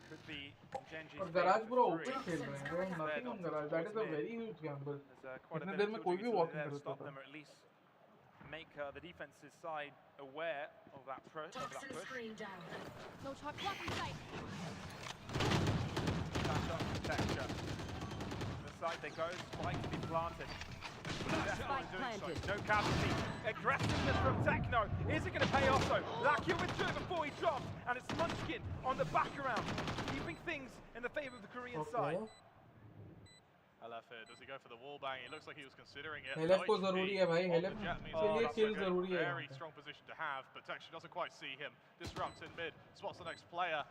could be Gen.G's और garage favourite पूरा for open free. खेल रहे हैं, they have nothing on garage. That is a very huge gamble. Quite a इतने bit there of में kill कोई भी utility walking there कर to सकता stop था. them, or at least make the defense's side aware of that push. No talk. Blocking sight. That's up protection. The side they go, spike to be planted. Spike planted. No casualty. Aggressiveness from Techno. Is it going to pay off though? Lakia with 2 before he drops, and it's Munchkin on the background, keeping things in the favour of the Korean side. LF here, does he go for the wall bang? It looks like he was considering it. LF को जरूरी है भाई, LF के लिए kill जरूरी है. Very strong position to have, but Texture doesn't quite see him. Disrupts in mid, spots the next player.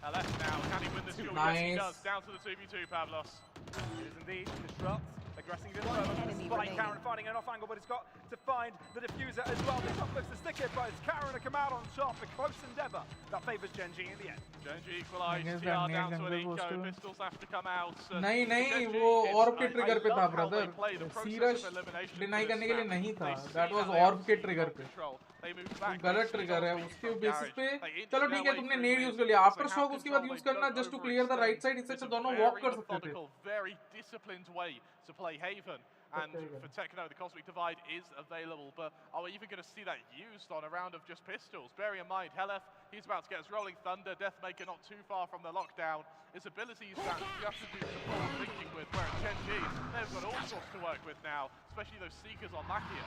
LF now, can he win this duel? Yes, he does. Down to the 2v2, Pavlos. It is indeed. Disrupt. Aggressing a bit further. Spike Karen finding an off angle, but he's got to find the diffuser as well. This looks to stick it, but it's Karen to come out on top. A close endeavour. That favours Gen.G in the end. Gen.G equalised. TR down to an eco. Pistols have to come out. नहीं वो ऑर्ब के trigger पे था brother. सीरश deny करने के लिए नहीं था. That was ऑर्ब के ट्रिगर पे. गलत ट्रिगर है. उसके बेसिस पे चलो ठीक है तुमने नेड यूज कर लिया. आफ्टर शॉक उसके बाद यूज करना just to clear the right side. इससे दोनों वॉक कर सकते थे. Very disciplined way to play Haven. And for Techno, the Cosmic Divide is available, but are we even going to see that used on a round of just pistols? Bearing in mind, Helef, he's about to get his Rolling Thunder, Deathmaker not too far from the lockdown. His abilities that you have to do some forward thinking with, whereas Gen.G, they've got all sorts to work with now, especially those Seekers on Lakia.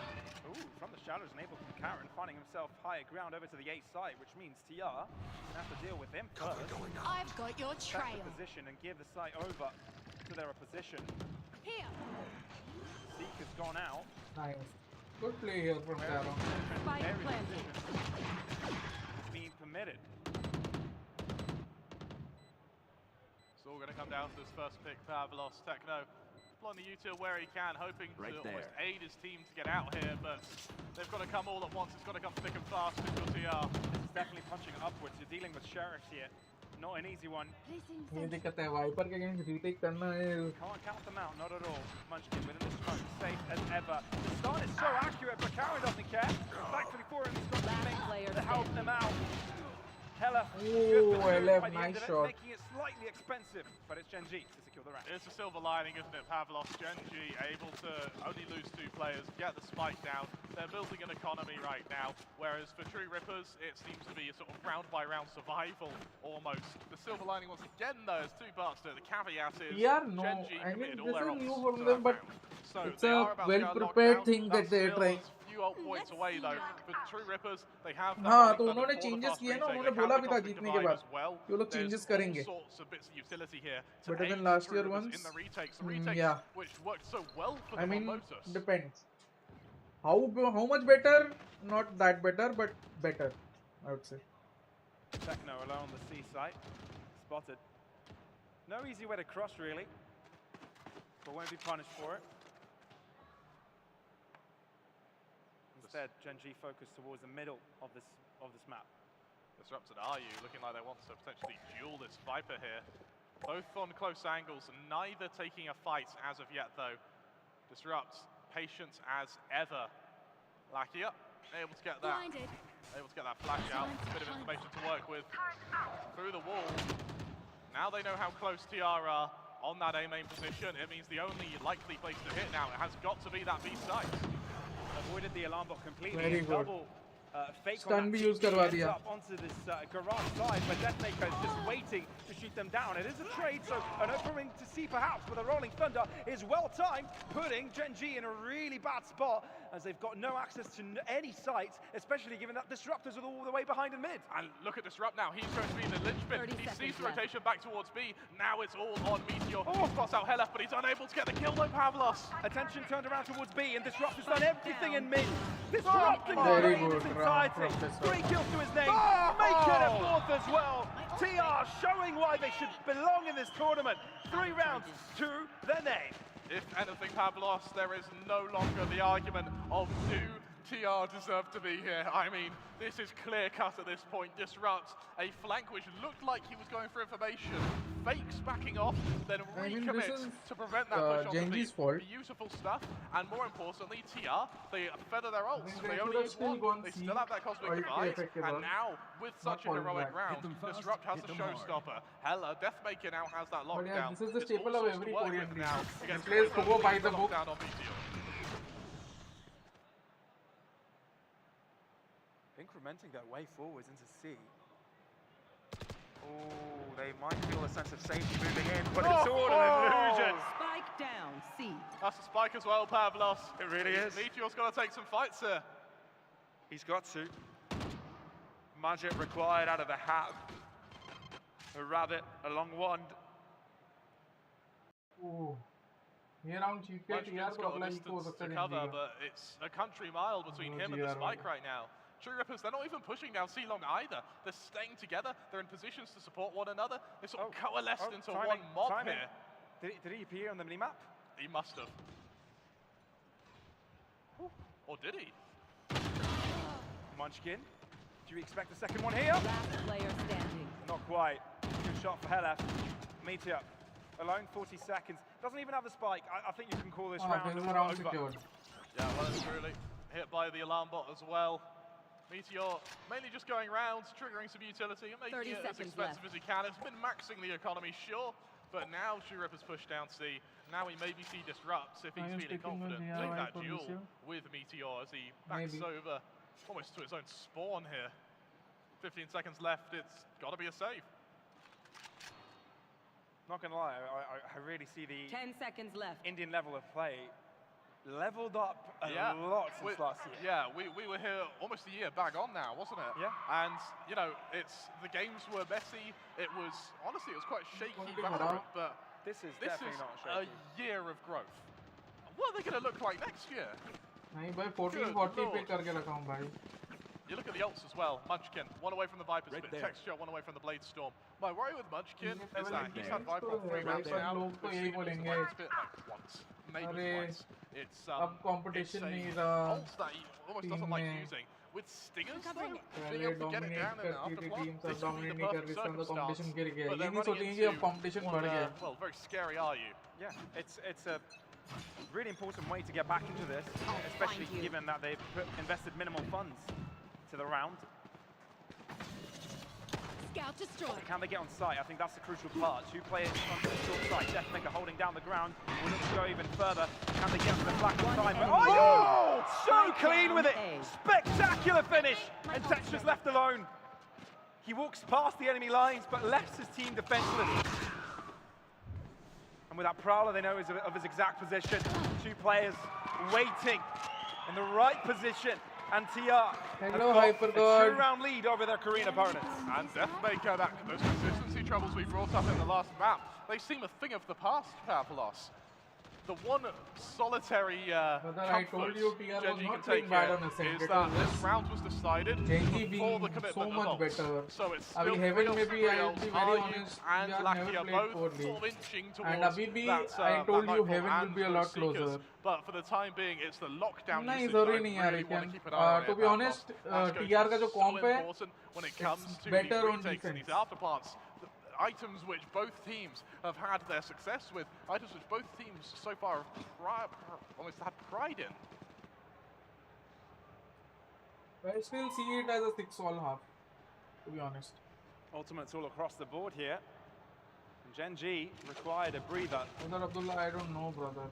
Ooh, from the shadows, enabled from Karen, finding himself higher ground over to the A side, which means TR have to deal with him first. I've got your Check trail. the position and give the site over to their opposition. Here. Seeker's gone out. Nice. Good play here from Karen. Spike planted. It's being permitted. It's all going to come down to this first pick, Pavlos. Techno deploying the util where he can, hoping to almost aid his team to get out here, but they've got to come all at once. It's got to come thick and fast if you're TR. This is definitely punching upwards. You're dealing with Sheriff here. Not an easy one. ये दिक्कत है wiper के against retake करना है. Can't count them out, not at all. Munchkin within the smoke, safe as ever. The stun is so accurate, but Karen doesn't care. Thankfully for him, he's got the things to help them out. Hella. Oh, LF, nice shot. Making it slightly expensive, but it's Gen.G to secure the round. It's a silver lining, isn't it, Pavlos? Gen.G able to only lose 2 players, get the spike down. They're building an economy right now, whereas for True Rippers, it seems to be a sort of round-by-round survival, almost. The silver lining, once again, though, is 2 parts to it. The caveat is Gen.G committed all their this is new ops for to them, that but round. So it's they a are about to go well-prepared lockdown. thing that That's they're still trying. a few old points away, though. For True Rippers, they have that हाँ running तो thunder उन्होंने for the changes fast किए ना. retake. उन्होंने They बोला have भी the था Cosmic जीतने के Divide बाद as well. ये लोग There's changes all करेंगे. sorts of bits of utility here to Better than aid last True year Rippers ones. in the retakes. The retakes Yeah. which worked so well for I them mean, on Lotus. depends. How much better? Not that better, but better, I would say. Techno alone on the C site. Spotted. No easy way to cross, really. But won't be punished for it. Instead, Gen.G focused towards the middle of this map. Disrupted are you, looking like they want to potentially duel this Viper here. Both on close angles, neither taking a fight as of yet, though. Disrupt, patience as ever. Lakia, able to get that. Blinded. Able to get that flash out. Bit of information to work with. Through the wall. Now they know how close TR are on that A main position. It means the only likely place to hit now, it has got to be that B site. Avoided the alarm bot completely. Very good. Double fake Stun on भी that use करवा ends दिया. up onto this garage side, but Deathmaker is just waiting to shoot them down. It is a trade, so an opening to see perhaps, but the Rolling Thunder is well timed, putting Gen.G in a really bad spot as they've got no access to any site, especially given that Disruptors are all the way behind in mid. And look at Disrupt now, he's going to be the linchpin. He sees the rotation back towards B, now it's all on Meteor. He spots out Helef, but he's unable to get the kill though, Pavlos. Attention turned around towards B, and Disrupt has done everything in mid. Disrupting Very the good its round entirety. from Disrupt. 3 kills to his name, making a 4th as well. TR showing why they should belong in this tournament. 3 rounds to their name. If anything, Pavlos, there is no longer the argument of do TR deserved to be here. I mean, this is clear cut at this point. Disrupt a flank which looked like he was going for information. Fakes backing off, then recommit to prevent that push on the Gen.G's beat. fault. Beautiful stuff, and more importantly, TR, they feather their ults. They They could only have use still one. gone They C, still have that cosmic quite divide, effective and one. now with Not such a falling heroic back. round, Disrupt has the showstopper. Hella, Deathmaker now has that But yeah, lockdown. this is the It's staple all of sorts to every work Korean with team. now He against plays to go by the book. lockdown on Meteor. Incrementing their way forwards into C. Oh, they might feel a sense of safety moving in, but it's all an illusion. Spike down, C. That's a spike as well, Pavlos. It really is. Meteor's got to take some fights here. He's got to. Magic required out of a hat. A rabbit, a long wand. Oh. ये round जीत के Munchkin's TR को got अगला the ही को हो distance सकता to है cover, Gen.G का. but it's a country mile between him and the spike right now. True Rippers, they're not even pushing down C-Long either. They're staying together. They're in positions to support one another. They sort of coalesced into one mob here. Did he appear on the minimap? He must have. Or did he? Munchkin. Do you expect the second one here? Last player standing. Not quite. Good shot for Helaf. Meteor. Alone 40 seconds. Doesn't even have the spike. I think you can call this round this is a round over. secured. Yeah, well and truly. Hit by the alarm bot as well. Meteor mainly just going round, triggering some utility and making it as expensive as he can. It's been maxing the economy, sure, but now True Ripper's pushed down C. Now we maybe see Disrupts if he's feeling confident to take that duel with Meteor as he backs over almost to his own spawn here. 15 seconds left, it's got to be a save. Not gonna lie, I really see the 10 seconds left. Indian level of play leveled up a lot since last year. Yeah, we were here almost a year back on now, wasn't it? Yeah. And, you know, the games were messy. It was, honestly, it was quite shaky Valorant, but this is definitely not shaky. a year of growth. What are they going to look like next year? नहीं भाई 1440 पे करके रखा हूँ भाई. You look at the ults as well. Munchkin, one away from the Viper Spit. Texture, one away from the Blade Storm. My worry with Munchkin is that he's had Viper on 3 maps now. लोग तो यही बोलेंगे. Spit like once, maybe twice. It's अब competition नहीं रहा. ults that he almost doesn't like using. With Stingers though, being able to get it down and after block, this would be the perfect circumstance. But they're running into one, well, very scary are you? Yeah, it's a really important way to get back into this, especially given that they've invested minimal funds to the round. Scout destroyed. Can they get on site? I think that's the crucial part. 2 players on the short side. Deathmaker holding down the ground. Will look to go even further. Can they get to the flag on time? Oh! So clean with it! Spectacular finish! And Texture's left alone. He walks past the enemy lines, but left his team defenseless. And with that Prowler, they know of his exact position. 2 players waiting in the right position. And TR Hello, a HyperGod. 2-round lead over their Korean opponents. And Deathmaker, those consistency troubles we brought up in the last map, they seem a thing of the past, Pavlos. The one solitary I told you TR was Gen.G not can playing take bad here on Ascent is that because this round was decided Gen.G before the being commitment so of much ults. better. So it's अभी still Heaven 3 में भी I'll be very Aryu honest, and we have Lakia never played both poorly. sort of inching towards And अभी भी that, I told you Nightfall Heaven and would be a those lot Seekers. closer. But for the time being, it's the lockdown नहीं usage जरूरी I नहीं यार really want to लेकिन keep an eye on to it, be Pavlos. honest That's going to TR be का जो so comp है important when it comes to better these on retakes and defense. these afterparts. Items which both teams have had their success with, items which both teams so far have almost had pride in. I still see it as a 6-all half, to be honest. Ultimates all across the board here. Gen.G required a breather. Brother Abdullah, I don't know, brother.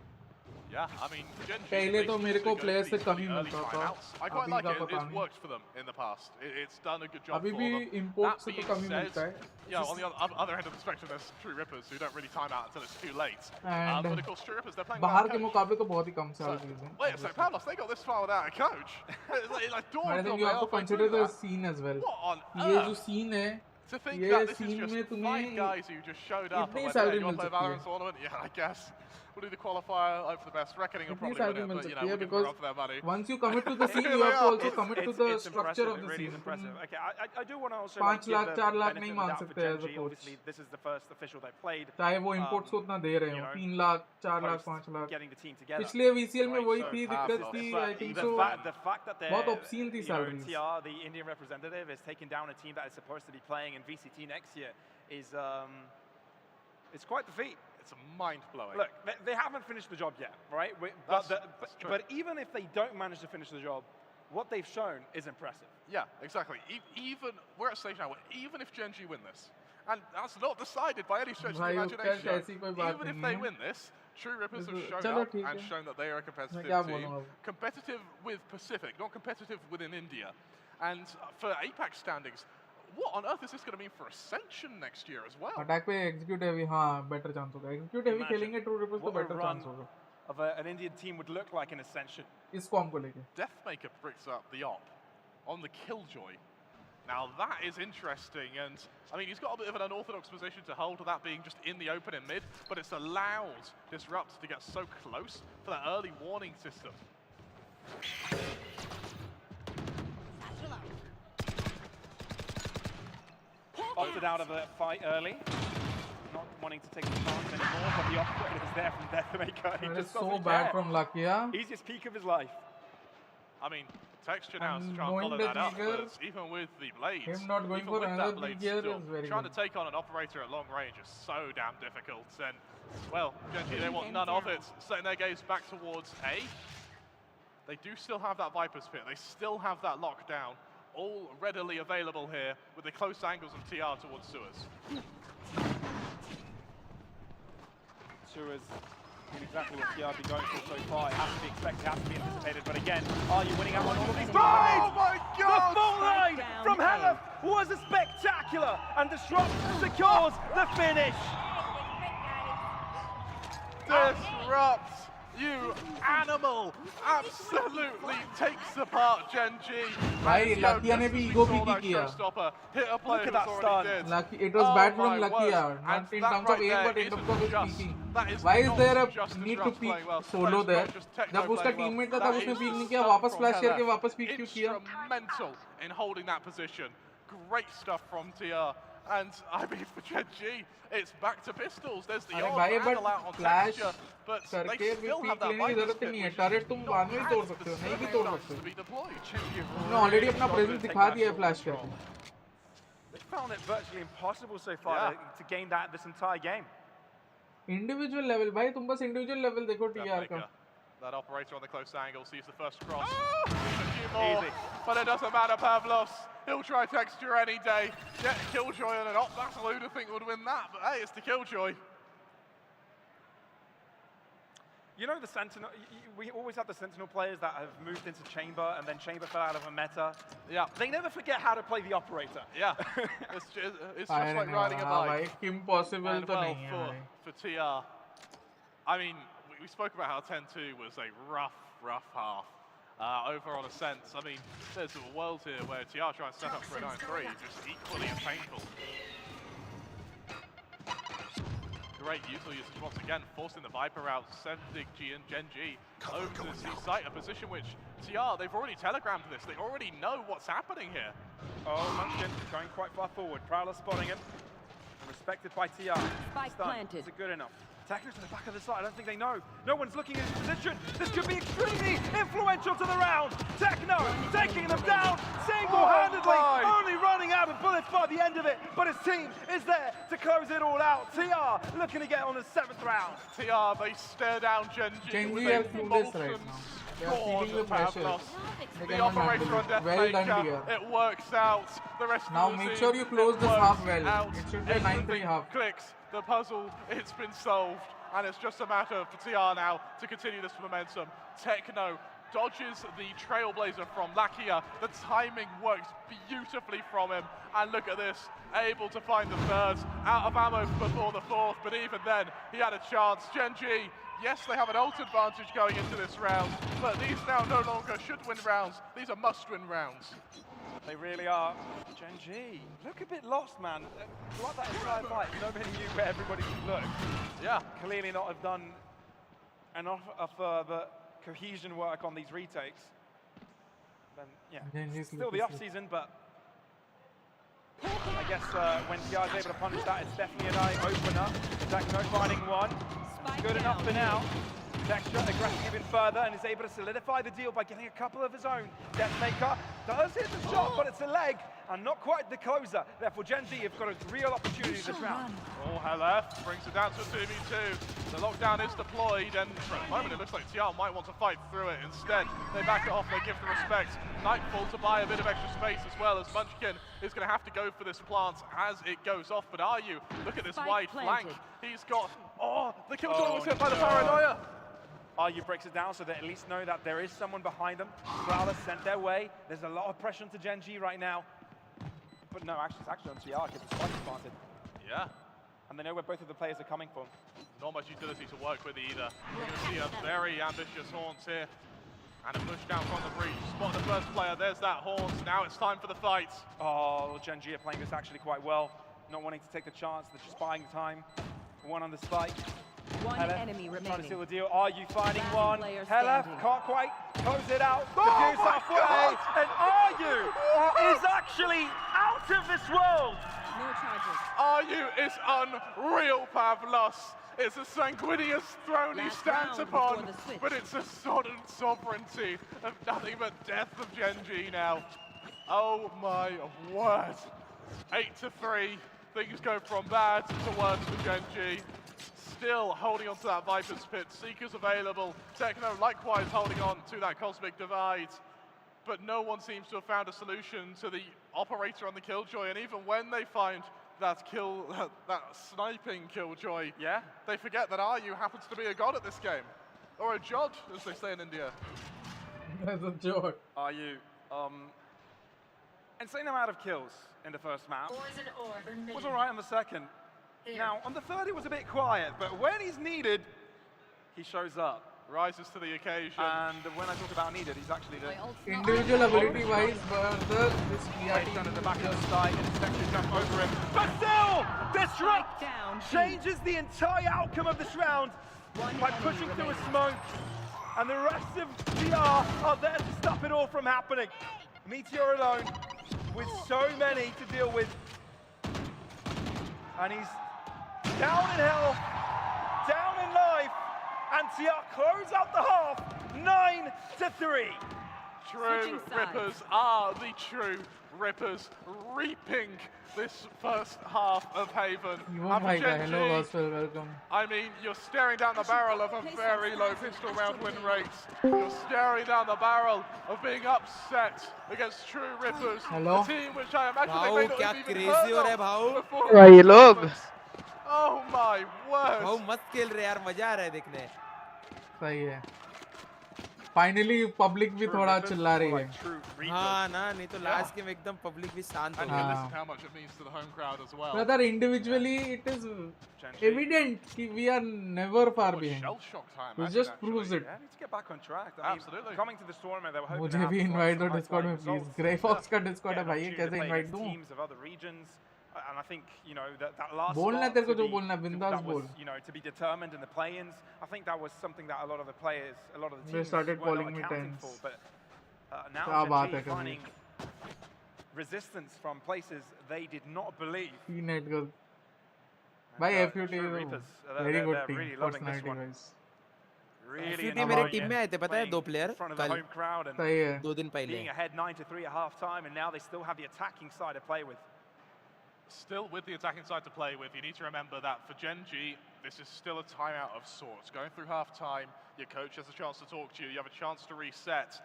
Yeah, I mean, Gen.G पहले तो मेरे को players से कम ही early मिलता था. timeouts. I quite अभी like का it. पता It's नहीं. worked for them in the past. It's done a good job अभी for भी them. import That से तो being कम ही said, मिलता है. yeah, on the other end of the spectrum, there's True Rippers who don't really time out until it's too late. And But of course, True Rippers, they're playing बाहर without के a coach. मुकाबले तो बहुत ही कम साल की हैं. Wait a second, Pavlos, they got this far without a coach. It's like But I dawned think on you me have to halfway consider through the that. scene as well. What on ये जो earth? scene है To think ये that this is scene just में 5 तुम्हें guys who just showed up and इतनी went, salary hey, you want mill to play सकती Valorant है। tournament? Yeah, I guess. We'll do the qualifier, hope for the best. Reckoning will इतनी probably salary win mill it, but you सकती know, है we'll give them because up for their money. once you commit to the scene, Here you they have to are. also commit to the structure of It the really is scene. impressive. तुम Okay, I do want to also 5 like, give lakh the 4 lakh benefit नहीं of the मांग doubt for सकते as a Gen.G. coach। Obviously, this is the first official they played. चाहे वो inputs को उतना दे रहे हो, 3 lakh 4 lakh 5 lakh. Getting the team together. पिछले VCL में Right, वही so थी दिक्कत कि I think the so fact that बहुत they're, obscene थी you know, salaries। TR, the Indian representative, is taking down a team that is supposed to be playing in VCT next year is it's quite the feat. It's mind-blowing. Look, they haven't finished the job yet, right? But even if they don't manage to finish the job, what they've shown is impressive. Yeah, exactly. Even we're at a stage now where even if Gen.G win this, and that's not decided by any stretch of the imagination, even if they win this, True Rippers have shown up and shown that they are a competitive team. Competitive with Pacific, not competitive within India. And for APAC standings, what on earth is this going to mean for Ascension next year as well? Attack पे execute heavy हाँ better chance होगा। Execute heavy खेलेंगे True Rippers तो better chance होगा। Of an Indian team would look like an Ascension. इस com को लेके। Deathmaker brings up the op on the Killjoy. Now that is interesting, and I mean he's got a bit of an unorthodox position to hold, that being just in the open and mid, but it's allowed Disrupt to get so close for that early warning system. Opted out of the fight early, not wanting to take the chance anymore, but the operator is there from Deathmaker. He That is just so doesn't bad care. from Lakia. Easiest peak of his life. I mean, Texture now is to try and knowing follow that up, Deathmaker, but even with the blades, him not going even for with another that blade big gear still, is very trying good. to take on an operator at long range is so damn difficult. And, well, Gen.G, they want none of it. Setting their gaze back towards A. They do still have that Viper's Pit. They still have that lockdown, all readily available here with the close angles of TR towards Sewers. Sewers doing exactly what TR have been going for so far. It has to be expected, it has to be anticipated. But again, are you winning out on all of these? Oh my God! The full line from Helef was a spectacular, and Disrupt secures the finish. Disrupt, you animal, absolutely takes apart Gen.G. भाई Lakia ने भी ego Peaky किया। Hit a player Look at that who's stun. already dead. Lucky, it was bad from my Lakia, word. not And in that terms right of aim, there but in isn't terms of his just- peeking. that is Why is not there a just need to Disrupt peek playing well. solo That is there? not just Techno जब उसका playing well. teammate था That तब उसने is peek नहीं किया, stuff वापस from flash करके Helef. वापस peek क्यों किया? Instrumental in holding that position. Great stuff from TR. And I mean, for Gen.G, it's back to pistols. There's the अरे odd भाई handle but out on flash Texture, but करके they भी still peek have that लेने की Viper's जरूरत Pit, नहीं है। which Turret is तुम not बाद में भी had तोड़ the सकते हो, नहीं भी same तोड़ chance सकते to हो। be deployed. तुमने already अपना presence दिखा दिया है flash करके। They found it virtually impossible so far to gain that this entire game. Individual level भाई तुम बस individual level देखो TR का। That operator on the close angle sees the first cross. A few more, but it doesn't matter, Pavlos. He'll try Texture any day. Get Killjoy on an op. That's who to think would win that, but hey, it's the Killjoy. You know the Sentinel, we always have the Sentinel players that have moved into Chamber and then Chamber fell out of a meta. Yeah. They never forget how to play the operator. Yeah. It's just like riding a bike. Impossible And तो well, नहीं है for TR, I mean, we spoke about how 10-2 was a rough half. Over on Ascent, I mean, there's a world here where TR trying to step up for a 9-3 is just equally as painful. Great user usage once again, forcing the Viper out, sending GEN.G over to the C site, a position which TR, they've already telegrammed this, they already know what's happening here. Oh, Munchkin going quite far forward. Prowler spotting him. Respected by TR. Spike planted. Is it good enough? Techno's in the back of the site. I don't think they know. No one's looking at his position. This could be extremely influential to the round. Techno taking them down single-handedly. Only running out of bullets by the end of it. But his team is there to close it all out. TR looking to get on the 7th round. TR, they stare down Gen.G with are a clueless molten right now. They are sword feeling the of pressure. Pavlos. They The cannot operator handle on it. Well done, Deathmaker, TR. it works out. The rest Now of the make team, sure you close it this works half well. out. It should be a 9-3 Everything half. clicks. The puzzle, it's been solved. And it's just a matter for TR now to continue this momentum. Techno dodges the Trailblazer from Lakia. The timing works beautifully from him. And look at this, able to find the third. Out of ammo before the fourth, but even then, he had a chance. Gen.G, yes, they have an ult advantage going into this round, but these now no longer should win rounds. These are must-win rounds. They really are. Gen.G, look a bit lost, man. Throughout that entire fight, nobody knew where everybody should look. Yeah. Clearly not have done enough of the cohesion work on these retakes. Then, yeah, still the off-season, but I guess when TR is able to punish that, it's definitely an eye opener. Techno finding one. Good enough for now. Texture aggressing even further and is able to solidify the deal by getting a couple of his own. Deathmaker does hit the shot, but it's a leg and not quite the closer. Therefore, Gen.G have got a real opportunity this round. Oh, LF brings it down to a 2v2. The lockdown is deployed, and for the moment it looks like TR might want to fight through it. Instead, they back it off, they give the respect. Nightfall to buy a bit of extra space as well, as Munchkin is going to have to go for this plant as it goes off. But are you? Look at this wide flank. He's got, the killjoy was hit by the paranoia. RU breaks it down so they at least know that there is someone behind them. Growler sent their way. There's a lot of pressure onto Gen.G right now. But no, actually, it's actually on TR because the spike is planted. Yeah. And they know where both of the players are coming from. Not much utility to work with either. We're going to see a very ambitious Haunts here. And a push down from the breach. Spot the first player, there's that Haunts. Now it's time for the fight. Oh, Gen.G are playing this actually quite well. Not wanting to take the chance, they're just buying time. One on the spike. One Helef enemy remaining. trying to seal the deal. Are you finding one? player Helef standing. can't quite close it out. The view's halfway. And Are you is actually out of this world. No charges. RU is unreal, Pavlos. It's a sanguineous throne he Last stands round upon, before the switch. but it's a sodden sovereignty of nothing but death of Gen.G now. Oh my word. 8-3. Things go from bad to worse for Gen.G. Still holding on to that Viper's Pit. Seeker's available. Techno likewise holding on to that Cosmic Divide. But no one seems to have found a solution to the operator on the Killjoy. And even when they find that sniping Killjoy, they forget that RU happens to be a god at this game. Or a jod, as they say in India. As a jod. RU, insane amount of kills in the first map. Was all right in the second. Now, on the third, it was a bit quiet, but when he's needed, he shows up. Rises to the occasion. And when I talk about needed, he's actually the individual ability-wise, but this PRT down at the back of the side, and it's to jump over him. But still, Disrupt changes the entire outcome of this round by pushing through a smoke. And the rest of TR are there to stop it all from happening. Meteor alone, with so many to deal with. And he's down in health, down in life, and TR close out the half, 9-3. True Rippers are the true Rippers, reaping this first half of Haven. Oh my god, hello Gospel, welcome. I mean, you're staring down the barrel of a very low pistol round win rate. You're staring down the barrel of being upset against True Rippers. Hello? A team which I imagine they may not have even heard of before. भाई ये लोग Oh my word. भाऊ मत खेल रहे यार, मजा आ रहा है देखने. सही है. फाइनली पब्लिक भी थोड़ा चिल्ला रही है. हाँ ना, नहीं तो लास्ट गेम एकदम पब्लिक भी शांत हो गई. How much it means to the home crowd as well. Brother, individually it is evident that we are never far behind. It just proves it. Yeah, need to get back on track. I mean, absolutely. Coming to this tournament, they were hoping मुझे भी invite दो Discord में please. Grey Fox का Discord है भाई, कैसे invite दूँ? Teams of other regions. And I think, you know, that last बोलना तेरे को जो बोलना बिंदास बोल. You know, to be determined in the play-ins, I think that was something that a lot of the players, a lot of the They teams started were not calling me accounting tense. for. But now Gen.G finding resistance from places they did not believe. Net girl. By FUT very good team, personality wise. FUT मेरे team में आए थे, पता है 2 player कल. सही है. 2 दिन पहले. Being ahead 9-3 at half time, and now they still have the attacking side to play with. Still with the attacking side to play with, you need to remember that for Gen.G, this is still a timeout of sorts. Going through half-time, your coach has a chance to talk to you, you have a chance to reset.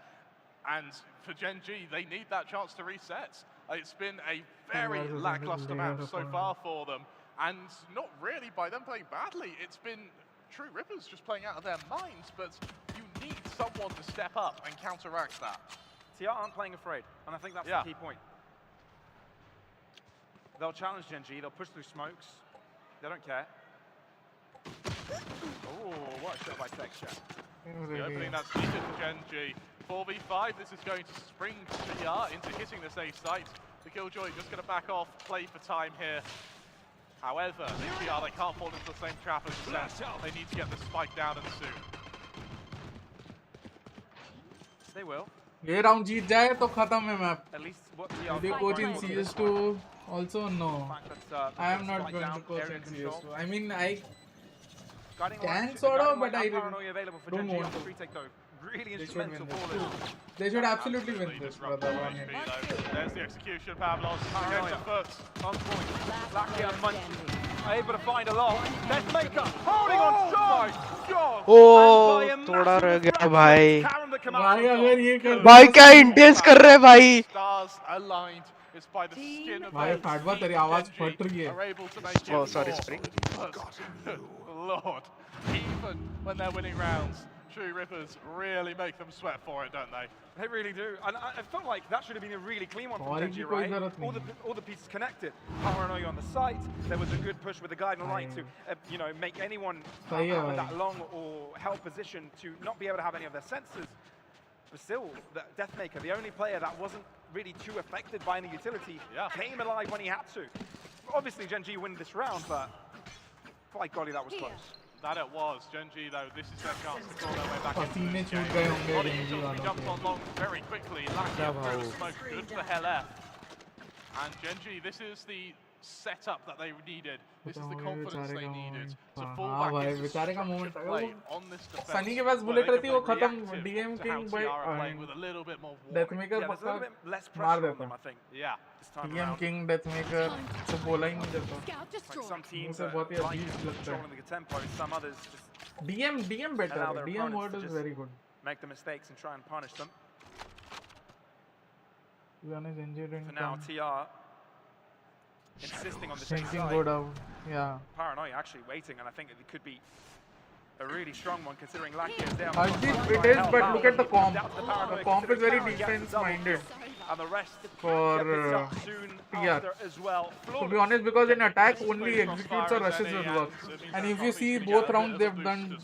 And for Gen.G, they need that chance to reset. It's been a very lackluster map so far for them. And not really by them playing badly, it's been True Rippers just playing out of their minds, but you need someone to step up and counteract that. TR aren't playing afraid, and I think that's the key point. They'll challenge Gen.G, they'll push through smokes, they don't care. Oh, what a shot by Texture. The opening that's needed for Gen.G. 4v5, this is going to spring TR into hitting this A site. The Killjoy just going to back off, play for time here. However, TR, they can't fall into the same trap as Sense. They need to get the spike down and soon. They will. ये round जीत जाए तो खत्म है map. At least what TR If they coach in CS2 also no. I am not going to coach in CS2. I mean I can sort of, but I don't want to. Really They should win instrumental this. for this. They should absolutely win this, brother. There's the execution, Pavlos. Against the foot. On point. Lucky and Munch able to find a lot. Deathmaker holding on strong. God. ओ थोड़ा रह गया भाई भाई अगर ये कर भाई क्या इंटेंस कर रहे हैं भाई Stars aligned. It's by the skin of भाई फाटवा तेरी आवाज फट रही है. are able to make it Oh, sorry, more. sorry. But, Lord, even when they're winning rounds, True Rippers really make them sweat for it, don't they? They really do. And I felt like that should have been a really clean one from Sorry, Gen.G, कोई right? जरूरत नहीं है. All the pieces connected. Paranoia on the site. There was a good push with the guiding light to, make anyone सही है out of भाई. that long or held position to not be able to have any of their senses. But still, the Deathmaker, the only player that wasn't really too affected by any utility, came alive when he had to. Obviously, Gen.G win this round, but by golly, that was close. That it was. Gen.G, though, this is their chance to claw their way back into पसीने this छूट game. गए होंगे Body Gen.G utility वालों jumps के. on long very quickly. Lucky through the smoke. Good for LF. And Gen.G, this is the setup that they needed. This is the confidence they needed to fall हाँ back भाई into बेचारे का structured moment आ play गया. on this defense. Sunny के पास bullet रहती वो खत्म. DM to how King by TR are playing with a little bit more warning. Deathmaker There's a little bit less मार pressure on देता. them, I think. Yeah. This time DM around. King Deathmaker को बोला ही नहीं देता. Like some teams मुझे बहुत ही like अजीब लगता है. controlling the tempo, some others just DM better. allow their DM opponents word to is just very good. make the mistakes and try and punish them. To be honest, Gen.G didn't For now, come. TR insisting on the same Thinking side. go down. Yeah. Paranoia actually waiting, and I think it could be a really strong one considering Lakia is there. Harshdeep, it is, but look at the comp. The comp is very defense-minded And the rest for get this up soon TR. after as well. To be honest, because in attack only executes or rushes will work. And if you see both rounds, they've done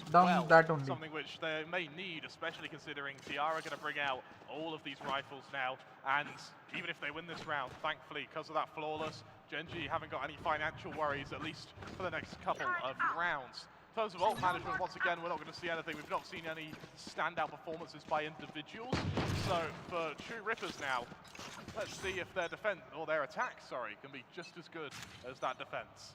that only. Something which they may need, especially considering TR are going to bring out all of these rifles now. And even if they win this round, thankfully, because of that flawless, Gen.G haven't got any financial worries, at least for the next couple of rounds. In terms of ult management, once again, we're not going to see anything. We've not seen any standout performances by individuals. So for True Rippers now, let's see if their defense, or their attack, sorry, can be just as good as that defense.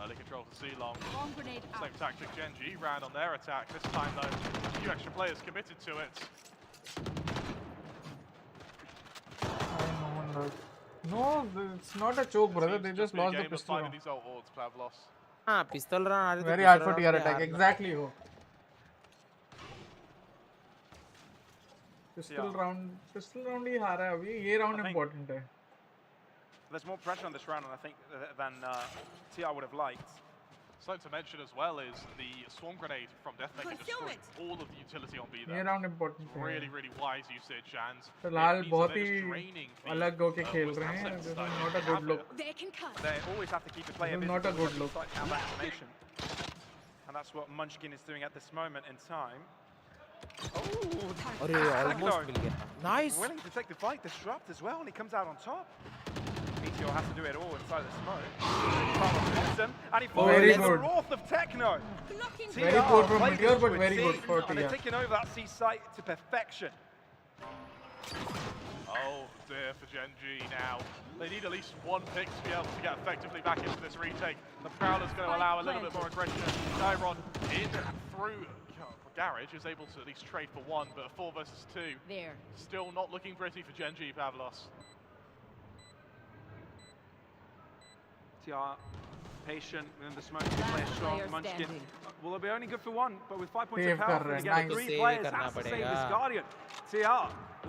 Early control for C-Long. Same tactic Gen.G ran on their attack. This time, though, a few extra players committed to it. No, it's not a choke, brother. They just lost the pistol round. These ult ords, Pavlos. हाँ पिस्तौल run आ रहे थे. Very hard for TR attack. Exactly. हो. Pistol round ही हारा है अभी. ये round important है. There's more pressure on this round, and I think than TR would have liked. Something to mention as well is the swarm grenade from Deathmaker destroyed all of the utility on B there. ये round important है. Really wise usage, and फिलहाल बहुत ही अलग होके खेल रहे हैं. This is not a good look. They always have to keep the player This is busy not a good with look. slight counter information. And that's what Munchkin is doing at this moment in time. Oh, अरे almost मिल गया. Nice. Willing to take the fight, disrupt as well, and he comes out on top. Meteor has to do it all inside the smoke. And he Very falls the good. wrath of Techno. Very poor from Meteor, but very good for And they're TR. taking over that C site to perfection. Oh dear for Gen.G now. They need at least one pick to be able to get effectively back into this retake. The Prowler's going to allow a little bit more aggression. Dairon in through Garage is able to at least trade for one, but a 4 versus 2. Still not looking pretty for Gen.G, Pavlos. TR patient within the smoke, player strong. Munchkin will be only good for one, but with 5 points of Save health, कर रहे हैं, again, nice. 3 Save players करना has to save पड़ेगा. this Guardian. TR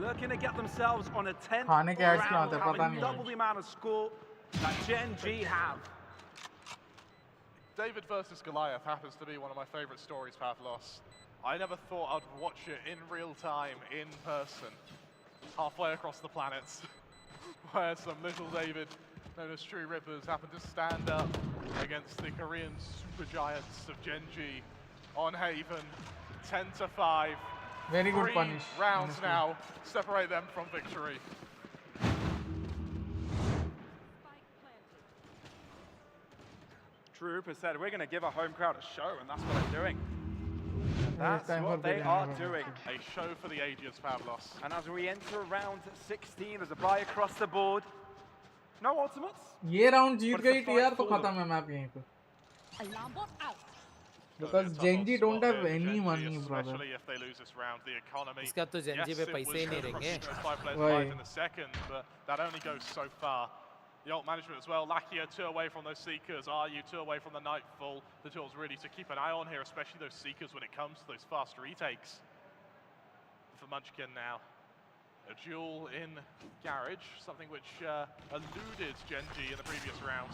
looking to get themselves on a 10th खाने के ads क्यों round, आते हैं, पता having नहीं. double the amount of score that Gen.G have. David versus Goliath happens to be one of my favourite stories, Pavlos. I never thought I'd watch it in real time, in person, halfway across the planets, where some little David, known as True Rippers, happened to stand up against the Korean supergiants of Gen.G on Haven, 10-5. Very good 3 punish. rounds honestly. now separate them from victory. True Rupert said, we're going to give our home crowd a show, and that's what they're doing. That's time what for they the are Dynamo. doing. A show for the ages, Pavlos. And as we enter round 16, there's a buy across the board. No ultimates. ये round Jeet But it's a गई fight TR तो for them. खत्म है map यहीं पे. Alarm bot out. Because Gen.G don't have any money, brother. Especially if they lose this round, the economy. इसका तो Gen.G Yes, पे it पैसे was ही नहीं from रहेंगे. those 5 players Why? 5 in the second, but that only goes so far. The ult management as well. Lakia 2 away from those Seekers. RU 2 away from the Nightfall. The tools really to keep an eye on here, especially those Seekers when it comes to those fast retakes. For Munchkin now. A duel in Garage, something which eluded Gen.G in the previous round.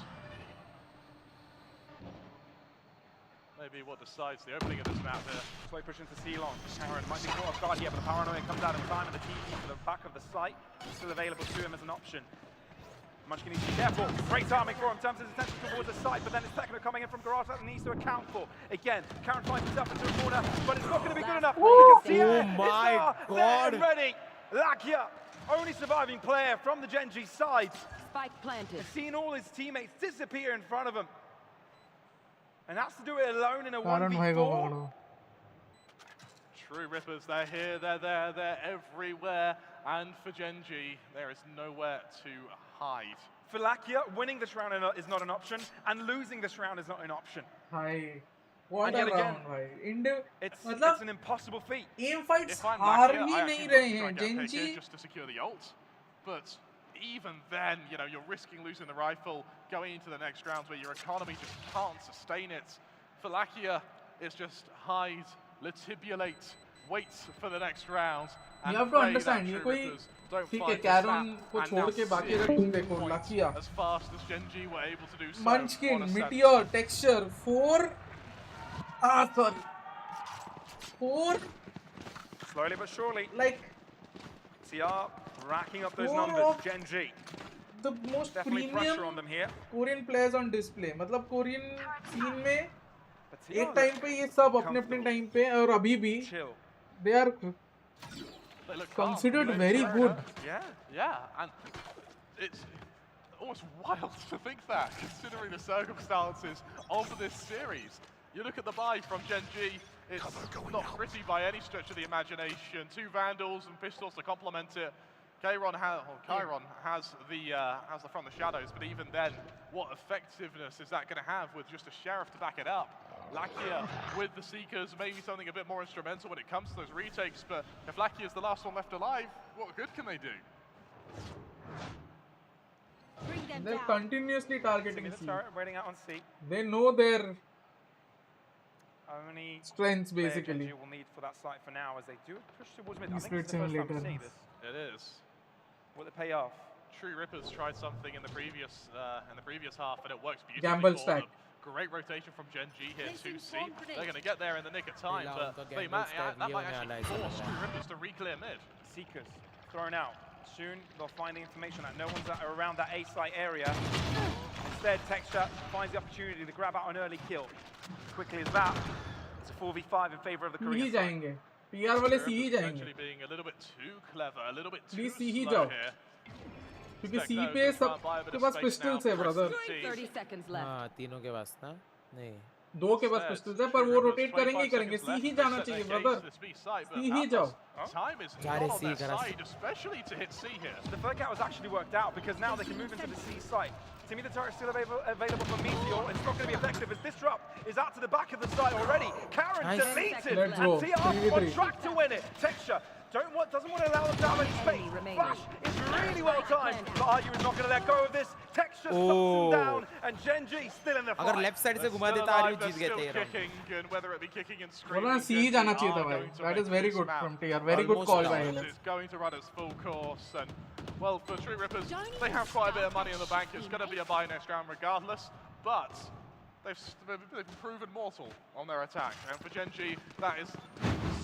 Maybe what decides the opening of this map here. Slow push into C-Long. Karen might be caught off guard here, but the paranoia comes out in time, and the TP for the back of the site is still available to him as an option. Munchkin needs to be careful. Great timing for him. Turns his attention towards the site, but then it's Techno coming in from Garage that he needs to account for. Again, Karen finds himself into a corner, but it's not going to be good enough. Oh my God. Ready. Lakia, only surviving player from the Gen.G side. Spike planted. Seen all his teammates disappear in front of him. And has to do it alone in a Karan भाई को 1v4. पकड़ो. True Rippers, they're here, they're there, they're everywhere. And for Gen.G, there is nowhere to hide. For Lakia, winning this round is not an option, and losing this round is not an option. भाई. What And a yet again, round भाई. It's मतलब an impossible feat. aim fights If I'm हार Lakia, he I नहीं actually रहे want हैं. to try and get a pick Gen.G here just to secure the ult. But even then, you know, you're risking losing the rifle, going into the next rounds where your economy just can't sustain it. For Lakia, it's just hide, letibulate, wait for the next round. And You have to pray that understand, ये True कोई Rippers don't ठीक है find this Karen map को and छोड़ now के बाकी sit अगर तुम देखो points लाकिया as fast as Gen.G were able to do so. Munchkin, on a sense. Meteor, Texture, 4 sorry 4 Slowly but surely, like CR racking up those Four numbers. of Gen.G. the most Definitely pressure premium on them here. Korean players on display. मतलब Korean scene में But CR एक time पे ये सब अपने अपने time पे और अभी भी chill. they are They look calm. considered They look very fair good. enough. Yeah, and it's almost wild to think that, considering the circumstances of this series. You look at the buy from Gen.G, it's not pretty by any stretch of the imagination. 2 Vandals and pistols to complement it. Chiron has the from the shadows, but even then, what effectiveness is that going to have with just a Sheriff to back it up? Lakia with the Seekers, maybe something a bit more instrumental when it comes to those retakes, but if Lakia is the last one left alive, what good can they do? Bring them They're down. continuously targeting C. Waiting out on C. They know their Only strengths player basically. Gen.G will need for that site for now as they do push towards mid. I These think it's the first time we see this. It is. Will it pay off? True Rippers tried something in the previous half, and it works beautifully Gamble for stack. them. Great rotation from Gen.G here to Placing C. bomb grenade. They're going to get there in the nick of time, Pehla but unka they gamble might, stack that ye might hone actually wala hai ऐसा force लग रहा True है. Rippers to re-clear mid. Seekers thrown out. Soon they'll find the information that no one's around that A site area. Instead, Texture finds the opportunity to grab out an early kill. Quickly as that, it's a 4v5 in favor of the C he Korean side. जाएंगे. PR वाले C ही जाएंगे. Potentially being a little bit too clever, a little bit too Please C he slow जाओ. here. क्योंकि Tech C knows पे to try सब and buy a bit के of pass space pistols now है for brother. the team. 30 seconds left. हाँ तीनों के पास ना नहीं 2 के पास pistols है पर वो rotate करेंगे ही करेंगे. C ही जाना चाहिए brother. C ही जाओ. Time is जा not रहे on C their करा side, especially to hit C here. The third gap was actually worked out because now they can move into the C site. To me, the turret's still available for Meteor. It's not going to be effective as Disrupt is out to the back of the site already. Karen Nice. deleted, Let's and go. TR 3v3. on track to win it. Texture doesn't want to allow them to have any space. remaining. Flash is really well timed, but RU is not going to let go of this. Texture stops Oh. him down, and Gen.G still in the अगर fight. Left side से They're घुमा still देता alive, आर्यू they're जीत गए still थे round kicking, and whether it be kicking and बोला screaming, C ही जाना Gen.G चाहिए था are भाई. going to That make is very this good map. from TR. Very good Almost call down. by It's LS. going to run its full course, and well, for True Rippers, they have quite a bit of money in the bank. It's going to be a buy next round regardless, but they've proven mortal on their attack, and for Gen.G, that is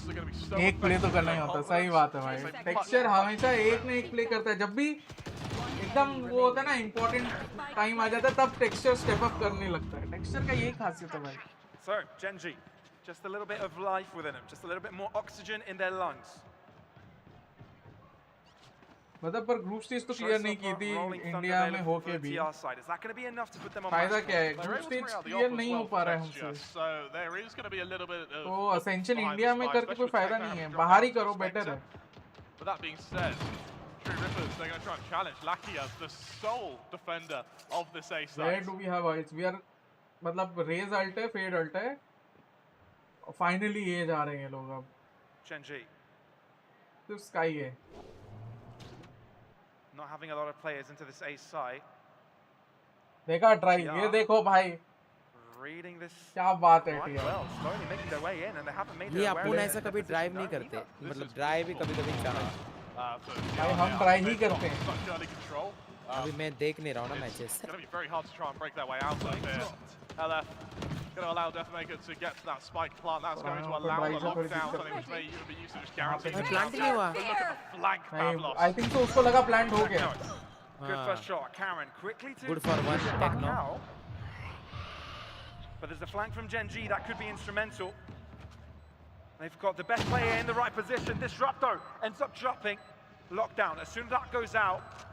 Forces are going to be so एक play तो करना ही होता है, सही बात है भाई। Texture हमेशा एक ना एक प्ले करता है, जब भी एकदम वो होता है ना इम्पोर्टेंट टाइम आ जाता है तब टेक्सचर स्टेप अप करने लगता है। टेक्सचर का यही खासियत है भाई। So, Gen.G, just a little bit of life within them, just a little bit more oxygen in their lungs. मतलब पर ग्रुप स्टेज तो क्लियर नहीं की थी इंडिया में होके भी। फायदा क्या है, ग्रुप स्टेज क्लियर नहीं हो पा रहा है हमसे, तो असेंशन इंडिया में करके कोई फायदा नहीं है, बाहर ही करो बेटर है। But that being said, True Rippers, they're going to try and challenge Lucky as the sole defender of this A side. Where do we have ults? We are मतलब रेज अल्ट है, fade alt है, finally ये जा रहे हैं लोग अब। Gen.G, तो स्काई है। not having a lot of players into this A side. देखा ट्राई, ये देखो भाई, Reading this क्या बात है quite well, slowly making their way in, and they haven't made ये their way अपन ऐसा कभी ड्राइव नहीं करते, मतलब ड्राइव ही कभी-कभी चाहे। भाई हम ट्राई ही करते हैं। अभी मैं देख नहीं रहा हूँ ना matches. It's going to be very hard to try and break their way out of here. LF going to allow Deathmaker to get to that spike plant. That's going to allow the lockdown, something which may even be used to just guarantee. Plant नहीं हुआ। Look at the flank Pavlos. I think so उसको लगा plant हो गया। Good first shot, Karen quickly to Good for one back techno. out. But there's a flank from Gen.G that could be instrumental. They've got the best player in the right position. Disrupto ends up dropping. Lockdown. As soon as that goes out,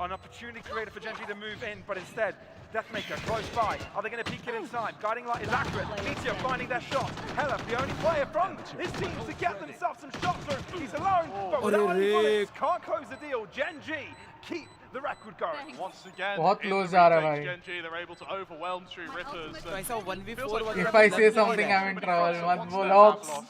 an opportunity created for Gen.G to move in, but instead, Deathmaker close by. Are they going to peek it inside? Guiding light is accurate. Meteor finding their shot. Hella, the only player from his team to get themselves some shots through. He's alone, but without any bullets, can't close the deal. Gen.G keep the record going. Once again, बहुत close जा रहा है भाई। Gen.G, they're able to overwhelm True Rippers. ऐसा 1v4 If I say something, I'm in trouble. मत बोलो।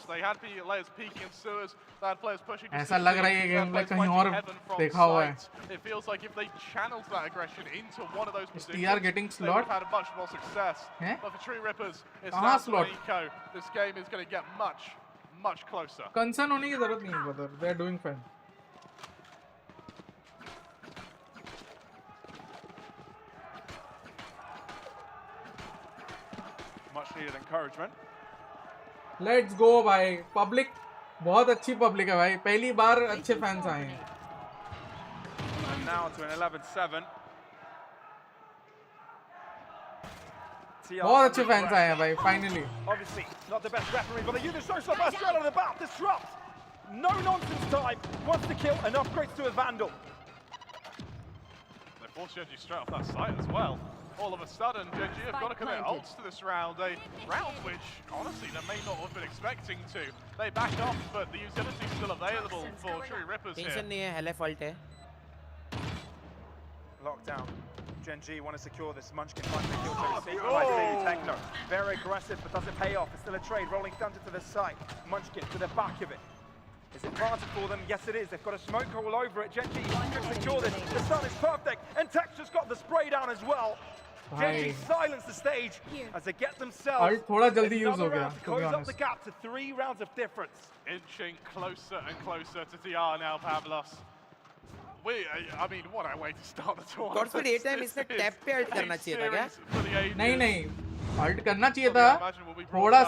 They had players peeking in sewers. They had players pushing. ऐसा लग रहा है ये गेम प्ले कहीं और देखा हुआ है। It feels like if they channeled that aggression into one of those positions, TR getting they slot? would have had much more success. But for True Rippers, it's कहाँ not slot? Eco. This game is going to get much closer. Concern होने की जरूरत नहीं है brother. They are doing fine. Much needed encouragement. Let's go भाई, public बहुत अच्छी public है भाई, पहली बार अच्छे फैंस आए हैं। And now to an 11-7. बहुत अच्छे फैंस आए हैं भाई, finally. Obviously, not the best weaponry, but they use the social burst straight on the bat. Disrupt. No nonsense time. Wants to kill and upgrades to a Vandal. They forced Gen.G straight off that site as well. All of a sudden, Gen.G have got to commit ults to this round. A round which, honestly, they may not have been expecting to. They back off, but the utility is still available for True Rippers here. Tension नहीं है, LF ult है। Lockdown. Gen.G want to secure this. Munchkin finds the kill to receive by Baby Techno. Very aggressive, but doesn't pay off. It's still a trade. Rolling thunder to the side. Munchkin to the back of it. Is it planted for them? Yes, it is. They've got a smoke all over it. Gen.G could secure this. The stun is perfect, and Tech's just got the spray down as well. Gen.G silence the stage as they get themselves थोड़ा जल्दी use हो another गया, round to close up the gap to 3 rounds of difference. Inching closer and closer to TR now, Pavlos. I mean, what a way to start the tournament. Godspeed ये time इसने tap पे alt करना चाहिए था क्या? नहीं, alt करना चाहिए था, थोड़ा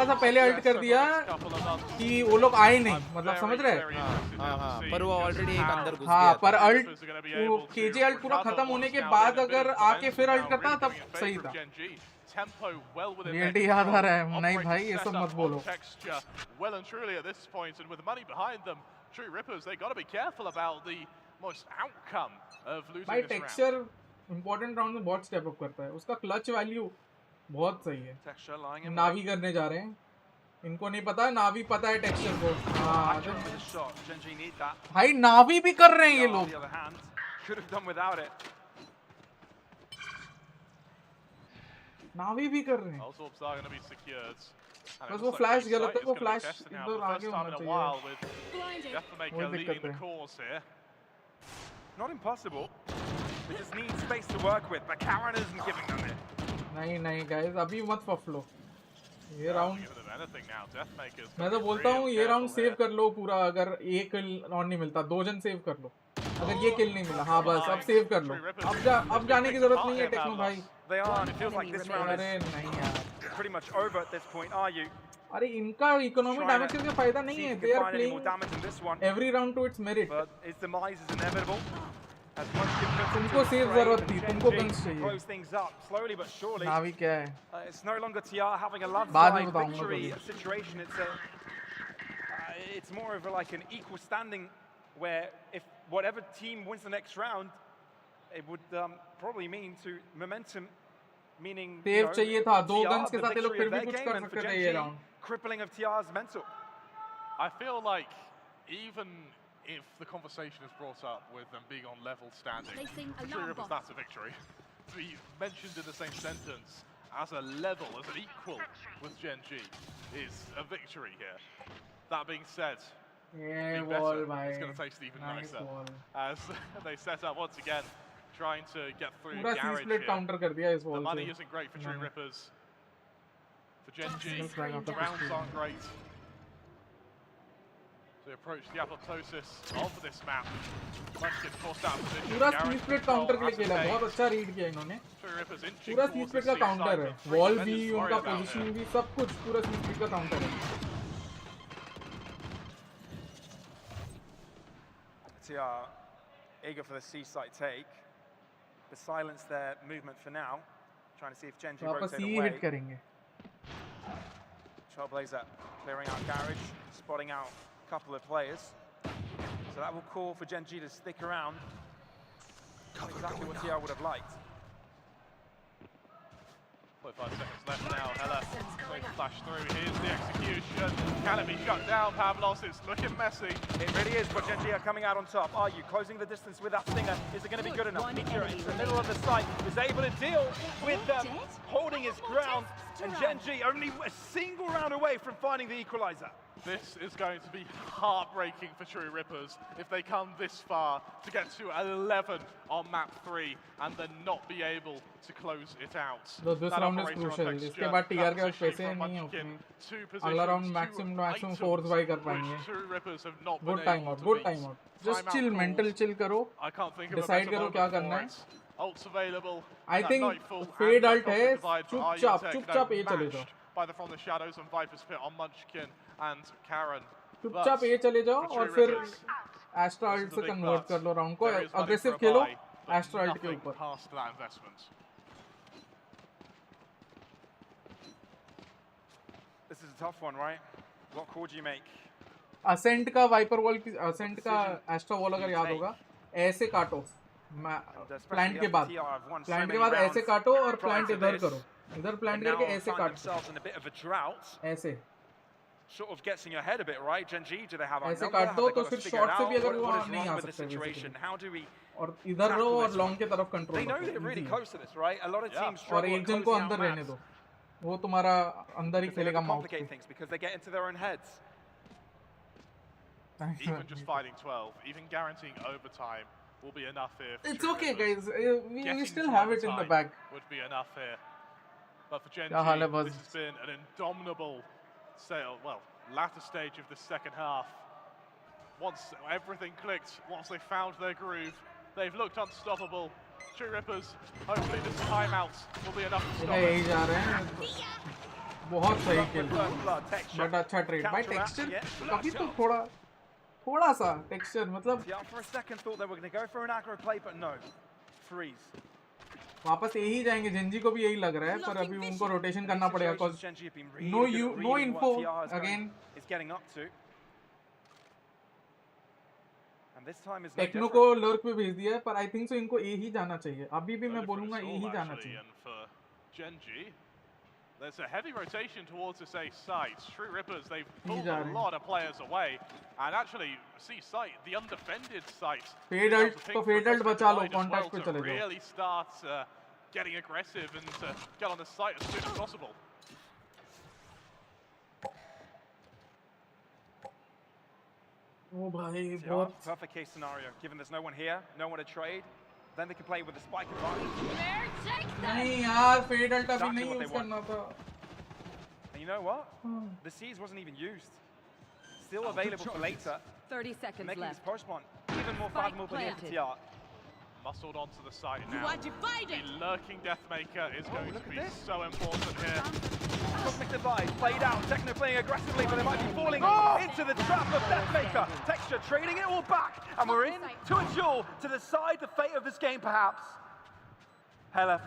सा पहले अल्ट कर दिया कि वो लोग आए नहीं, मतलब समझ रहे? हाँ, पर वो ऑलरेडी एक अंदर घुस गया। हाँ, पर अल्ट केजे अल्ट पूरा खत्म होने के बाद अगर आके फिर अल्ट करता तब सही था। रियलिटी याद आ रहा है, नहीं भाई ये सब मत बोलो। Well and truly at this point, and with the money behind them, True Rippers, they got to be careful about the most outcome of losing भाई this round. Texture important round में बहुत स्टेप अप करता है, उसका clutch value बहुत सही है। नावी करने जा रहे हैं, इनको नहीं पता, नावी पता है टेक्सचर को। हाँ, भाई नावी भी कर रहे हैं ये लोग। नावी भी कर रहे हैं। बस वो फ्लैश गलत है, वो फ्लैश इधर आगे होना चाहिए। वो दिक्कत है। Not impossible. They just need space to work with, but Karen isn't giving them it. नहीं गाइस, अभी मत फफलो। ये राउंड मैं तो बोलता हूँ ये राउंड सेव कर लो पूरा, अगर एक किल और नहीं मिलता, 2 जन सेव कर लो। अगर ये किल नहीं मिला, हाँ बस अब सेव कर लो। अब जाने की जरूरत नहीं है टेक्नो भाई। They are, and it feels like this round अरे नहीं यार। pretty much over at this point, are you? अरे इनका इकोनॉमी डैमेज करके फायदा नहीं है. They are playing every round to its merit. But its demise is inevitable. As Munchkin puts तुमको into सेव his जरूरत trade, थी. and तुमको Gen.G गन्स चाहिए. close things up slowly but surely. नावी क्या है? It's no longer TR having a बाद में landslide बताऊंगा victory कभी. situation. It's more of like an equal standing where if whatever team wins the next round, it would probably mean to momentum, meaning save चाहिए था. 2 guns के the साथ ये लोग victory फिर of भी their कुछ game कर and for सकते थे Gen.G, ये round. crippling of TR's mental. I feel like even if the conversation is brought up with them being on level standing, Placing for alarm True Rippers, bot. that's a victory. To be mentioned in the same sentence as a level, as an equal with Gen.G is a victory here. That being said, Yeah, being wall, better, bhai. it's going to taste even Nice nicer. wall. As they set up once again, trying to get through पूरा garage C-split here. counter कर दिया इस The wall money से. isn't great for True Rippers. For Gen.G, Just like after rounds pushing. aren't great. So they approach the apoptosis of this map. Munchkin forced out of position. पूरा Garage C-split control counter के लिए as खेला. it बहुत takes. अच्छा read किया इन्होंने. True Rippers inching पूरा towards C-split the का C काउंटर side, है. but three वॉल defenders भी to worry उनका about पोजीशनिंग here. भी सब कुछ पूरा C-split का काउंटर है. TR eager for the C site take. The silence their movement for now. Trying to see if Gen.G वापस rotate C away. हिट करेंगे. Trailblazer clearing out garage, spotting out a couple of players. So that will call for Gen.G to stick around. Not exactly what TR would have liked. 45 seconds left now. Hella going to flash through. Here's the execution. Can it be shut down, Pavlos? It's looking messy. It really is, but Gen.G are coming out on top. Are you closing the distance with that stinger? Is it going to be good enough? Meteor into the middle of the site is able to deal with them, holding his ground. And Gen.G only a single round away from finding the equalizer. This is going to be heartbreaking for True Rippers if they come this far to get to 11 on map 3 and then not be able to close it out. This round is crucial. इसके बाद TR के पास पैसे नहीं हैं उतने. अगला round maximum force buy कर पाएंगे. Good time out. Good time out. Just chill, mental chill करो. Decide करो क्या करना है. Ults available. I think fade alt है. चुपचाप ये चले जाओ. By the From the Shadows and Viper's Pit on Munchkin and Karen. चुपचाप ये चले जाओ और फिर Astra Alt से convert कर लो round को. Aggressive खेलो Astra Alt के ऊपर. Past that investment. This is a tough one, right? What call do you make? Ascent का Viper wall की Ascent का Astra wall अगर याद होगा ऐसे काटो. Plant के बाद. Plant के बाद ऐसे काटो और plant इधर करो. इधर प्लांट करके ऐसे काट ऐसे sort of gets in your head a bit, right? Gen.G, do they have ऐसे काट दो तो फिर शॉट से भी अगर वो नहीं आ सकते. How do we और इधर रहो और लॉन्ग की तरफ control. They know they're really close to this, right? A lot of teams और एक जन को अंदर रहने दो. वो तुम्हारा अंदर ही खेलेगा माउथ पे. Because they get into their own heads. Even just fighting 12, even guaranteeing overtime will be enough here. It's okay, guys. We still have it in the bag. Would be enough here. But for Gen.G, this has been an indomitable latter stage of the second half. Once everything clicked, once they found their groove, they've looked unstoppable. True Rippers, hopefully this timeout will be enough to stop यही जा रहे हैं. बहुत सही खेल. But अच्छा trade. भाई texture कभी तो थोड़ा सा टेक्सचर मतलब. Yeah, for a second thought they were going to go for an aggro play, but no. Freeze. वापस यही जाएंगे. Gen.G को भी यही लग रहा है पर अभी उनको रोटेशन करना पड़ेगा cause no info again. Is getting up to. And this time is Techno को लर्क पे भेज दिया है पर I think so इनको ए ही जाना चाहिए. अभी भी मैं बोलूँगा ए ही जाना चाहिए. Gen.G, there's a heavy rotation towards this A site. True Rippers, they've pulled a lot of players away. And actually, C site, the undefended site. Fade alt बचा लो, contact पे चले जाओ. Really start getting aggressive and get on the site as soon as possible. Oh भाई बहुत perfect case scenario. Given there's no one here, no one to trade, then they can play with the spike advantage. नहीं यार, fade alt अभी नहीं use करना था. And you know what? The siege wasn't even used. Still available for later. 30 seconds making left. this post-spawn even more fathomable for TR. Muscled onto the site now. You are divided. The lurking Deathmaker is going to be so important here. Cosmic Divide played out. Techno playing aggressively, but they might be falling into the trap of Deathmaker. Texture trading it all back, and we're in to a duel to decide the fate of this game, perhaps. Helef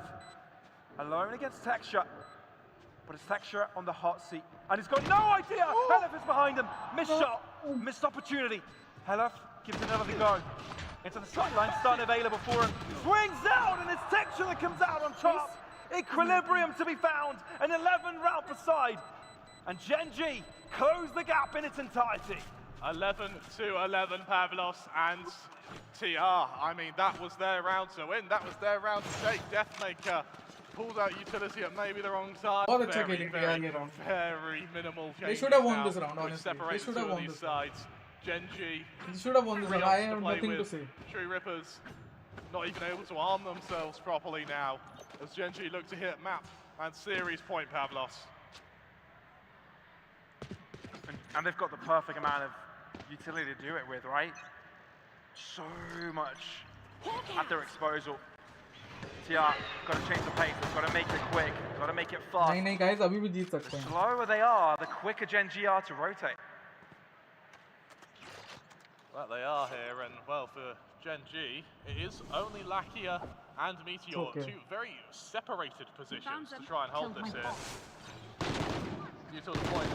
alone against Texture, but it's Texture on the hot seat, and he's got no idea. Helef is behind him. Missed shot, missed opportunity. Helef gives another go. Into the sideline, stun available for him. Swings out, and it's Texture that comes out on top. Equilibrium to be found, an 11 round per side. And Gen.G close the gap in its entirety. 11-11, Pavlos and TR. I mean, that was their round to win. That was their round to take. Deathmaker pulls out utility at maybe the wrong time. Very minimal change. They should have won this round, honestly. They should have won this sides. Gen.G. They should have won this round. I have nothing to say. True Rippers not even able to arm themselves properly now, as Gen.G look to hit map and series point, Pavlos. And they've got the perfect amount of utility to do it with, right? So much at their disposal. TR, got to change the pace, got to make it quick, got to make it fast. नहीं guys, अभी भी जीत सकते The हैं. slower they are, the quicker Gen.G are to rotate. Well, they are here, and well, for Gen.G, it is only Lakia and Meteor, two very separated positions to try and hold this here. You to the point,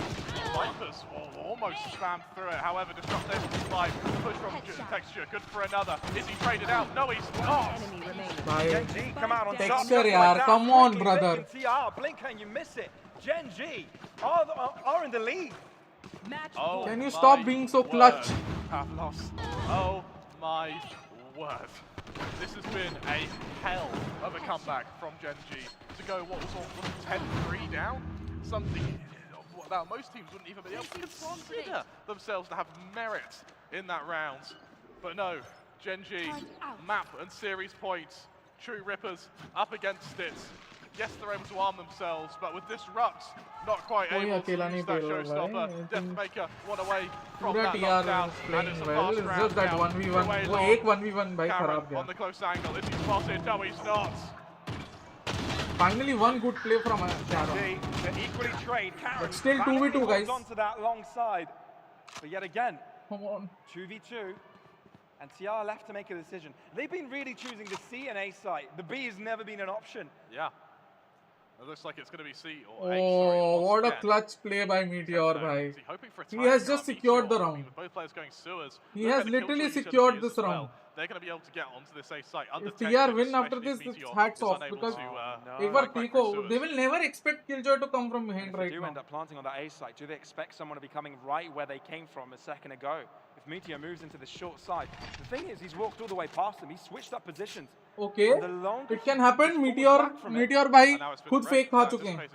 Vipers will almost spam through it, however, Disrupt able to survive. Push from Texture, good for another. Is he traded out? No, he's not! Gen.G come out on top. Texture, yaar, come on, brother. TR, blink and you miss it. Gen.G are in the lead. Oh, can you stop being so clutch? Pavlos. Oh my word. This has been a hell of a comeback from Gen.G to go what was all 10-3 down. Something that most teams wouldn't even be able to consider themselves to have merit in that round. But no, Gen.G, map and series points, True Rippers up against it. Yes, they're able to arm themselves, but with Disrupt, not quite able to use that showstopper. Deathmaker one away from that knockdown, and it's a fast round just that now. 1v1, वो एक 1v1 भाई खराब गया. On the close angle, is he spotted? No, he's not. Finally, one good play from Karen. Equally trade. But still 2v2, guys. Onto that long side, but yet again, come on, 2v2, and TR left to make a decision. They've been really choosing the C and A site. The B has never been an option. Yeah. It looks like it's going to be C or A. Oh, what a clutch play by Meteor, bhai. He has just secured the round. Both players going sewers. He has literally secured this round. They're going to be able to get onto this A site. If TR win after this, it's hats off because they will never expect Killjoy to come from behind right now. If they do end up planting on that A site, do they expect someone to be coming right where they came from a second ago? If Meteor moves into the short side, the thing is, he's walked all the way past them. He switched up positions. Okay, it can happen. Meteor bhai खुद fake खा चुके हैं.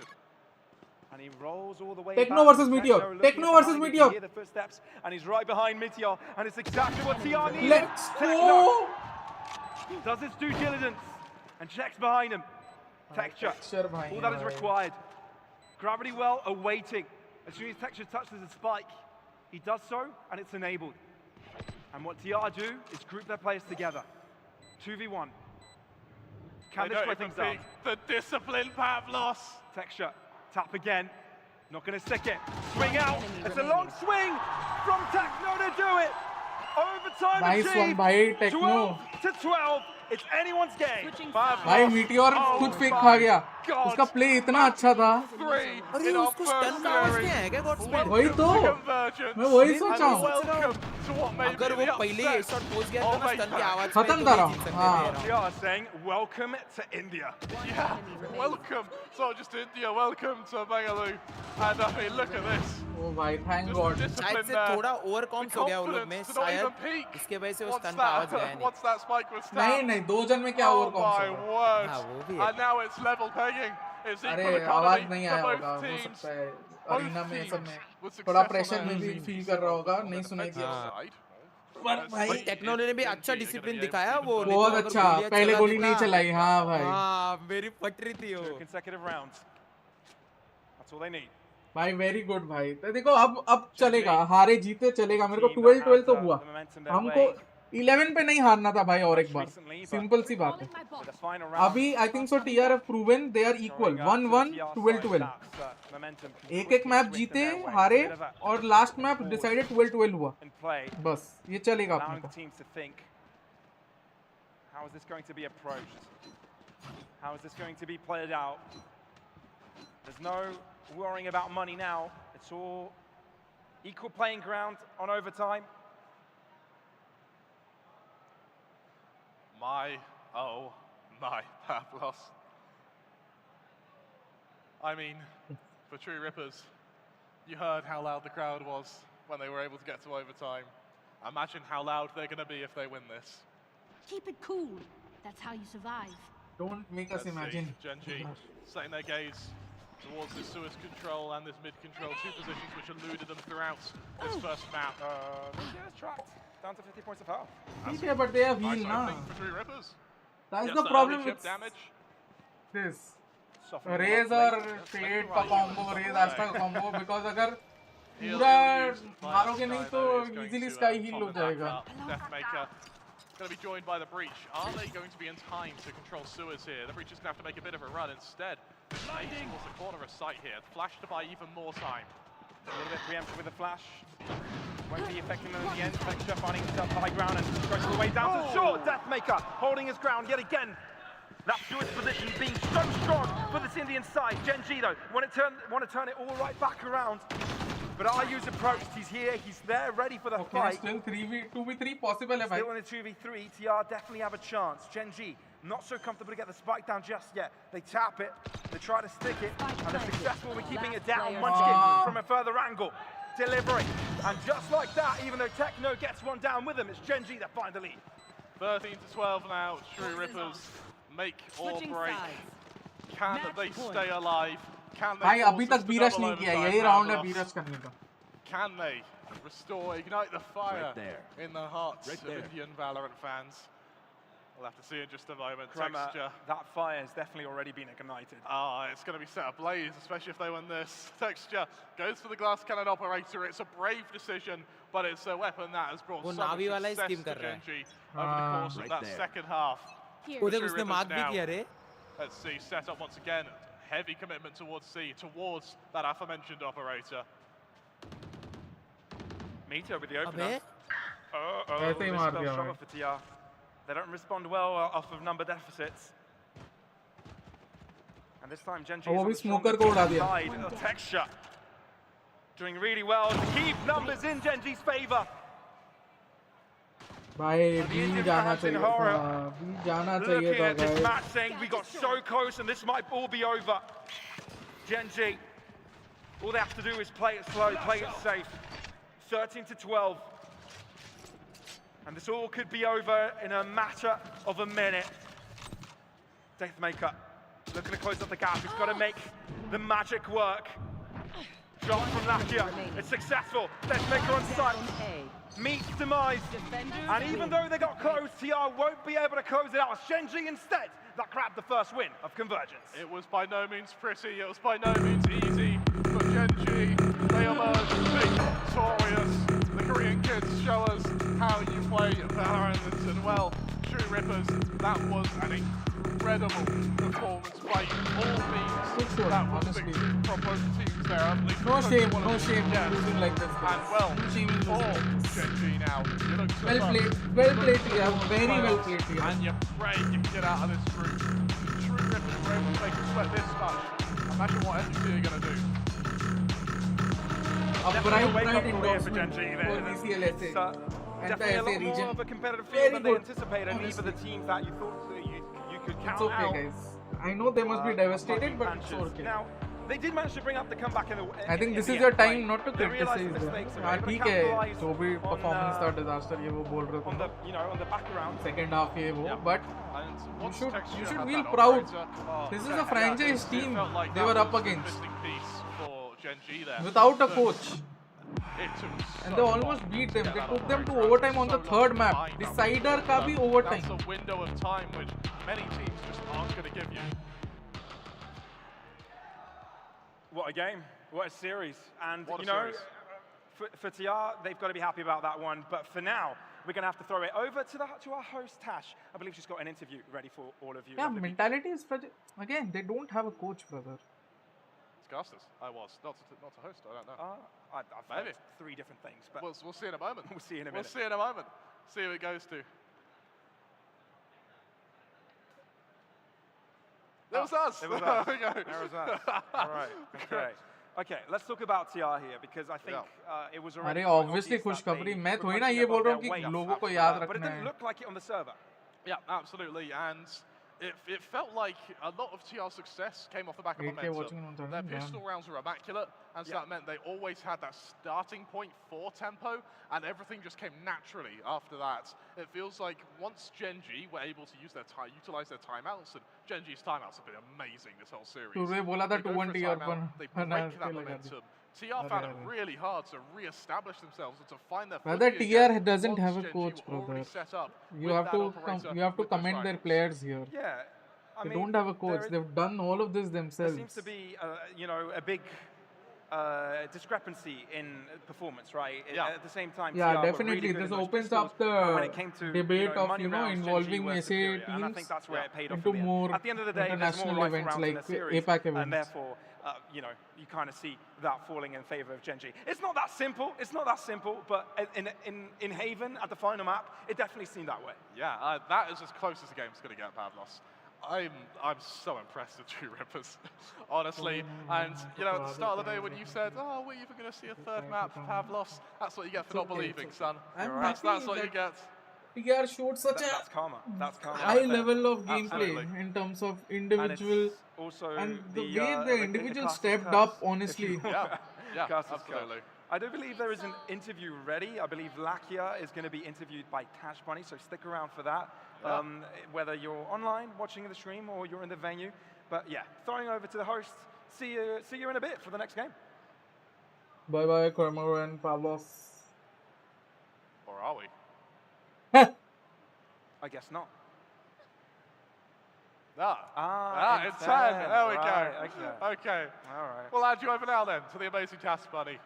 And he rolls all the way Techno versus Meteor. Techno versus Meteor. Hear the footsteps, and he's right behind Meteor, and it's exactly what TR needs. Let's go. Does his due diligence and checks behind him. Texture, all that is required. Gravity well awaiting. As soon as Texture touches the spike, he does so, and it's enabled. And what TR do is group their players together. 2v1. Can this play things out? The discipline, Pavlos. Texture, tap again. Not going to stick it. Swing out. It's a long swing from Techno to do it. Overtime nice achieved. one by Techno. 12-12. It's anyone's game. भाई Meteor खुद fake खा गया. उसका play इतना अच्छा था. अरे उसको स्टन का आवाज नहीं आएगा गॉडस्पीड. वही तो मैं वही सोचा हूँ. अगर वो पहले ही शॉट पहुंच गया तो स्टन की आवाज खत्म था रहा. हाँ. saying welcome to India. Yeah, welcome. So just India, welcome to Bangalore. And I mean, look at this. Oh भाई, thank God. शायद से थोड़ा ओवरकॉम्स हो गया वो लोग में शायद इसके वजह से वो स्टन का आवाज गया नहीं. Once that spike was tapped. नहीं दो जन में क्या ओवरकॉम्स है? Oh my word. And now it's level pegging. It's equal economy for both teams. Arena में सब में थोड़ा प्रेशर में भी फील कर रहा होगा. नहीं सुनाई दिया. पर भाई टेक्नो ने भी अच्छा डिसिप्लिन दिखाया वो. बहुत अच्छा. पहले गोली नहीं चलाई. हाँ भाई. हाँ मेरी पट रही थी वो. Consecutive rounds. That's all they need. भाई वेरी गुड भाई. तो देखो अब चलेगा. हारे जीते चलेगा. मेरे को 12-12 तो हुआ. हमको 11 पे नहीं हारना था भाई और एक बार, सिंपल सी बात है. अभी I think so TR have proven they are equal 1-1 12-12. एक एक मैप जीते हारे और लास्ट मैप डिसाइडेड 12-12 हुआ. बस ये चलेगा अपने को. How is this going to be approached? How is this going to be played out? There's no worrying about money now. It's all equal playing ground on overtime. Oh my, Pavlos. I mean, for True Rippers, you heard how loud the crowd was when they were able to get to overtime. Imagine how loud they're going to be if they win this. Keep it cool. That's how you survive. Don't make us imagine. GEN.G setting their gaze towards this Suez control and this mid control, two positions which eluded them throughout this first map. Trapped down to 50 points of health. Yeah, but they have heal now. That's the problem with this. Raise or Fade का combo, Raise Asta का combo, because अगर पूरा मारोगे नहीं तो easily Sky heal हो जाएगा. Deathmaker going to be joined by the Breach. Are they going to be in time to control Suez here? The Breach is going to have to make a bit of a run instead. Blinding was the corner of sight here, flashed to buy even more time. A little bit preemptive with the flash. Won't be effective in the end. Texture finding himself high ground and goes all the way down to short. Deathmaker holding his ground yet again. That Suez position being so strong for this Indian side. GEN.G though, want to turn it all right back around. But IU's approached, he's here, he's there, ready for the fight. Still 2v3 possible hai bhai. Still in a 2v3, TR definitely have a chance. GEN.G not so comfortable to get the spike down just yet. They tap it, they try to stick it, and they're successful in keeping it down. Munchkin from a further angle, delivering. And just like that, even though Techno gets one down with him, it's GEN.G that find the lead. 13 to 12 now, True Rippers make or break. Can they stay alive? भाई अभी तक बीरश नहीं किया, यही round है बीरश करने का. Can they restore, ignite the fire in the hearts of Indian Valorant fans? We'll have to see in just a moment. Texture. That fire has definitely already been ignited. It's going to be set ablaze, especially if they win this. Texture goes for the glass cannon operator. It's a brave decision, but it's a weapon that has brought so much success to GEN.G over the course of that second half. Let's see, set up once again. Heavy commitment towards C, towards that aforementioned operator. Meter with the opener. ऐसे ही मार दिया भाई. For TR. They don't respond well off of number deficits. And this time GEN.G वो भी smoker को उड़ा दिया. Texture doing really well to keep numbers in GEN.G's favor. भाई भी जाना चाहिए था, भी जाना चाहिए था guys. This match saying we got so close and this might all be over. GEN.G, all they have to do is play it slow, play it safe. 13 to 12. And this all could be over in a matter of a minute. Deathmaker looking to close up the gap. He's got to make the magic work. Shot from Lakia. It's successful. Deathmaker on sight. Meets demise. And even though they got close, TR won't be able to close it out. GEN.G instead that grabbed the first win of Convergence. It was by no means pretty. It was by no means easy. But GEN.G, they emerged victorious. The Korean kids show us how you play Valorant, and well, True Rippers, that was an incredible performance by all means. That was big from both teams there. No shame losing like this. And well, for GEN.G now, you look so well played, yeah, very well played. Yeah. And you pray you can get out of this group. True Rippers were able to make it sweat this much. Imagine what NGC are going to do. A bright endorsement for VCLSA. Definitely a lot more of a competitive field than they anticipated, and even the teams that you thought you could count out. It's okay, guys. I know they must be devastated, but it's okay. Now, they did manage to bring up the comeback in the I think this is your time not to criticize them. हाँ ठीक है, जो भी performance था disaster ये वो बोल रहे थे. On the background. Second half ये वो, but you should feel proud. This is a franchise team they were up against. Without a coach. And they almost beat them. They took them to overtime on the third map. Decider का भी overtime. That's a window of time which many teams just aren't going to give you. What a game. What a series. And what you know, for TR, they've got to be happy about that one. But for now, we're going to have to throw it over to our host, Tash. I believe she's got an interview ready for all of you. Yeah, mentality is again, they don't have a coach, brother. It's Casters. I was. Not to host, I don't know. I've Maybe. heard 3 different things. But We'll see in a moment. We'll see in a minute. We'll see in a moment. See who it goes to. It was us. It was There us. we go. There was us. All right. Okay. Okay, let's talk about TR here because I think it was already. अरे obviously खुशखबरी मैं थोड़ी ना ये बोल रहा हूँ कि लोगों को याद But it रखना didn't है. look like it on the server. Yeah, absolutely. And it felt like a lot of TR's success came off the back of 8K watching momentum. on Their Instagram, pistol rounds were immaculate, and so that meant they always had that starting point for tempo, and everything just came naturally after that. It feels like once Gen.G were able to utilize their timeouts, and Gen.G's timeouts have been amazing this whole series. सुबह बोला था They go 2-1 for a TR timeout, they break that लगा दी. momentum. TR found it really hard to re-establish themselves and to find their Brother, footing TR again doesn't once have a Gen.G coach, were already brother. set up You with have that to operator, you have to with those commend their rifles. players here. Yeah. They don't have a coach. They've done all of this There themselves. seems to be, a big discrepancy in performance, right? At the same time, Yeah, TR were definitely. really good This in those opens pistols, up but when the it came to, debate of money rounds, Gen.G involving were SA superior, and I teams think that's where it paid off into in the end. more At the end of the day, there's more international rifle events rounds in like the series, APAC events. and therefore, you kind of see that falling in favor of Gen.G. It's not that simple. It's not that simple, but in Haven at the final map, it definitely seemed that way. Yeah, that is as close as the game's going to get, Pavlos. I'm so impressed with True Rippers, honestly. And at the start of the day when you said, "Oh, we're even going to see a third map, Pavlos," that's what you get for not believing, son. That's what you get. TR showed such That's karma. That's karma. high right there. level of gameplay Absolutely. in terms of individual Also, the way the the individual cast is stepped cursed, up, if honestly. you will. Yeah, Cast is cursed. absolutely. I do believe there is an interview ready. I believe Lakia is going to be interviewed by Tash Bunny, so stick around for that. Whether you're online watching the stream or you're in the venue. But yeah, throwing over to the host. See you in a bit for the next game. Bye bye, Cormor and Pavlos. Or are we? I guess not. In 10. There we Right, go. Okay. All right. We'll add you over now then to the amazing Task Bunny.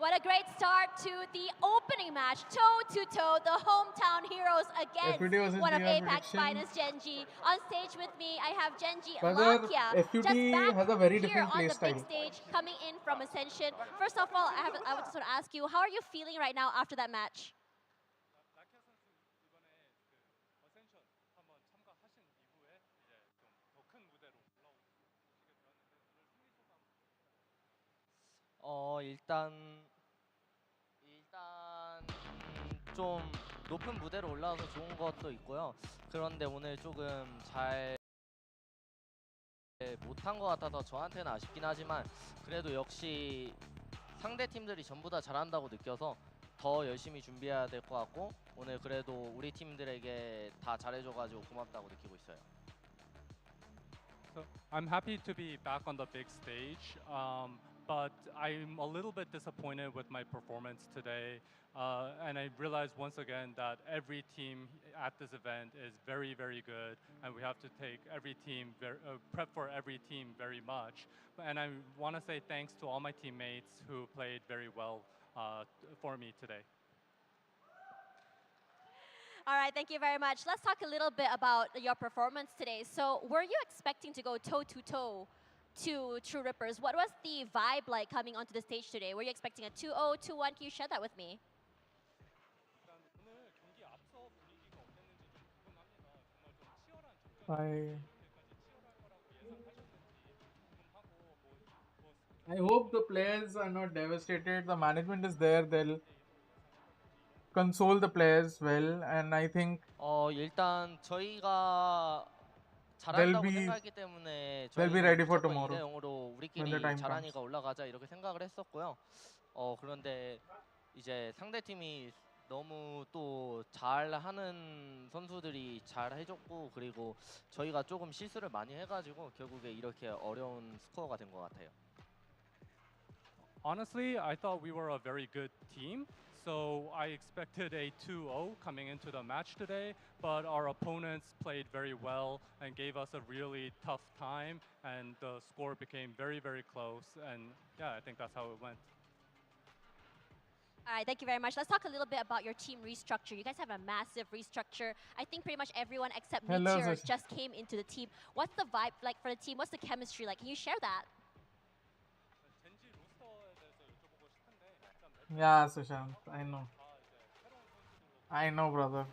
What a great start to the opening match, toe-to-toe, the hometown heroes against one of APAC's finest, Gen.G. On stage with me, I have Gen.G Brother, Lakia, FUT just back has a very here different on play the big style. stage, coming in from Ascension. First of all, I just want to ask you, how are you feeling right now after that match? 일단 좀 높은 무대로 올라와서 좋은 것도 있고요. 그런데 오늘 조금 잘 못한 것 같아서 저한테는 아쉽긴 하지만 그래도 역시 상대 팀들이 전부 다 잘한다고 느껴서 더 열심히 준비해야 될 것 같고 오늘 그래도 우리 팀들에게 다 잘해줘가지고 고맙다고 느끼고 있어요. So I'm happy to be back on the big stage, but I'm a little bit disappointed with my performance today. And I realized once again that every team at this event is very, very good, and we have to take every team, prep for every team very much. And I want to say thanks to all my teammates who played very well for me today. All right, thank you very much. Let's talk a little bit about your performance today. So were you expecting to go toe-to-toe to True Rippers? What was the vibe like coming onto the stage today? Were you expecting a 2-0, 2-1? Can you share that with me? I hope the players are not devastated. The management is there. They'll console the players well, and I think 일단 저희가 they'll 잘한다고 be 생각했기 때문에 ready for 무조건 tomorrow 2대0으로 when 우리끼리 the time 잘하니까 comes. 올라가자 이렇게 생각을 했었고요. 그런데 이제 상대팀이 너무 또 잘하는 선수들이 잘 해줬고 그리고 저희가 조금 실수를 많이 해가지고 결국에 이렇게 어려운 스코어가 된 것 같아요. Honestly, I thought we were a very good team. So I expected a 2-0 coming into the match today, but our opponents played very well and gave us a really tough time, and the score became very, very close. And yeah, I think that's how it went. All right, thank you very much. Let's talk a little bit about your team restructure. You guys have a massive restructure. I think pretty much everyone except Hello, Meteor Sashi. just came into the team. What's the vibe like for the team? What's the chemistry like? Can you share that? Yeah, Sushant, I know. I know, brother.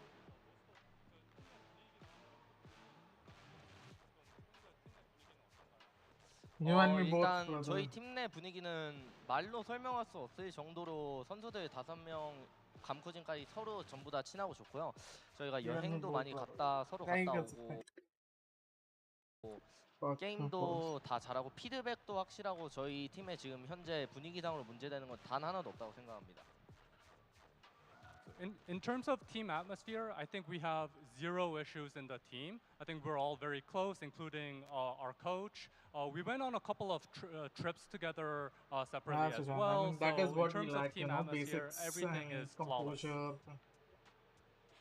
You and me both, 일단 brother. 저희 팀 내 분위기는 말로 설명할 수 없을 정도로 선수들 5명 감쿠진까지 서로 전부 다 친하고 좋고요. 저희가 You and me 여행도 both, 많이 brother. 갔다 서로 क्या ही 갔다 कर 오고 सकते हैं? Fuck, of course. 게임도 다 잘하고 피드백도 확실하고 저희 팀의 지금 현재 분위기상으로 문제되는 건 단 하나도 없다고 생각합니다. In terms of team atmosphere, I think we have zero issues in the team. I think we're all very close, including our coach. We went on a couple of trips together separately Yeah, as Sushant. I well. mean, that is So in what we terms of like, you team know, atmosphere, basics everything is and flawless. composure.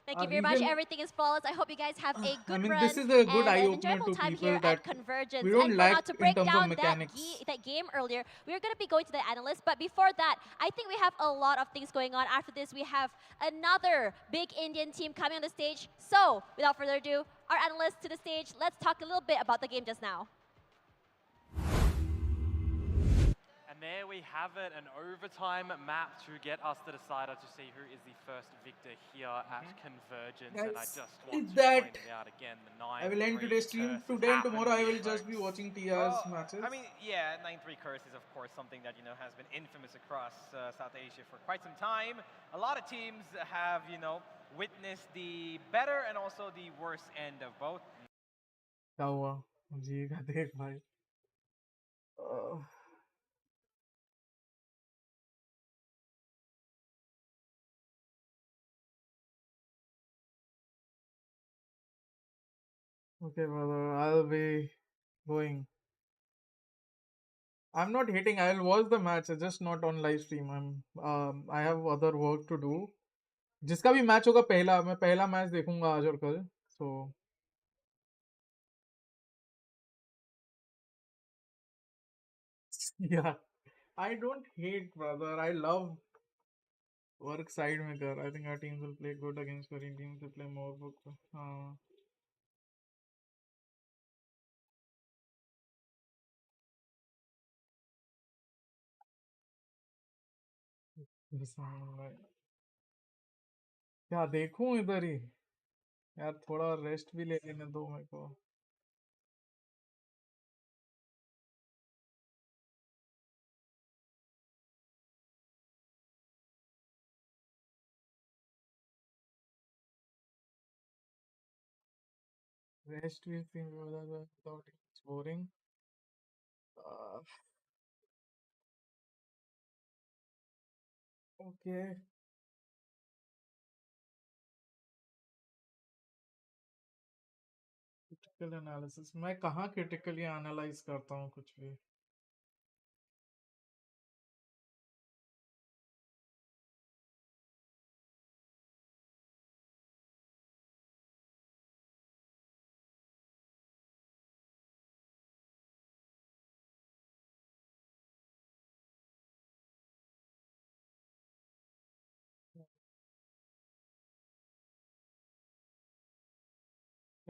Thank you very much. Everything is flawless. I hope you guys have a good I mean, run this is a good and an eye-opener enjoyable to time people here that at Convergence. we don't And for lack now, to in break terms of down mechanics. that game earlier, we're going to be going to the analyst. But before that, I think we have a lot of things going on. After this, we have another big Indian team coming on the stage. So without further ado, our analysts to the stage. Let's talk a little bit about the game just now. And there we have it, an overtime map to get us the decider to see who is the first victor here at Convergence. And I Guys, just want is to that point it out again, the 9-3 I will end today's stream. Today and tomorrow, I will just be watching TR's matches. I mean, yeah, 9-3 curse is of course something that has been infamous across South Asia for quite some time. A lot of teams have witnessed the better and also the worst end of both. क्या हुआ? जी का देख भाई. Okay, brother. I'll be going. I'm not hating. I'll watch the match, just not on live stream. I have other work to do. जिसका भी match होगा पहला, मैं पहला मैच देखूंगा आज और कल. So yeah, I don't hate, brother. I love work side में कर. I think our teams will play good against Korean teams. They play more book. क्या देखूं इधर ही यार, थोड़ा रेस्ट भी ले लेने दो मेरे को. Rest we think without it's boring. Okay. Critical analysis. मैं कहाँ critically analyze करता हूँ कुछ भी.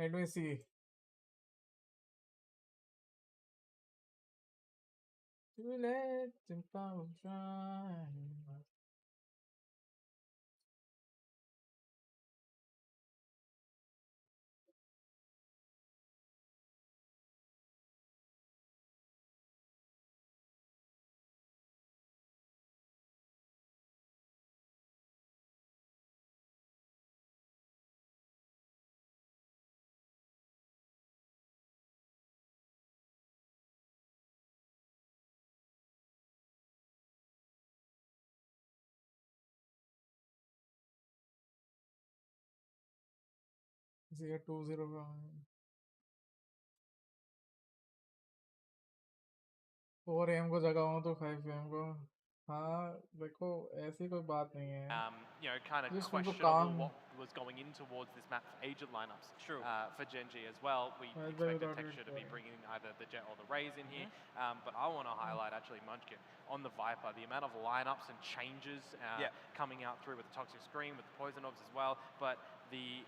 Let me see. Too late to power shine. Zero 2-0 4 AM को जगा हूँ तो 5 AM को हाँ देखो ऐसी कोई बात नहीं है. You know, kind of Just उनको questionable काम. what was going in towards this map for agent lineups. True. For Gen.G as well, we Why expected without Texture it, to be yeah. bringing either the Jet or the Rays in here, but I want to highlight actually Munchkin on the Viper, the amount of lineups and changes coming out through with the Toxic Screen, with the Poison Orbs as well, but the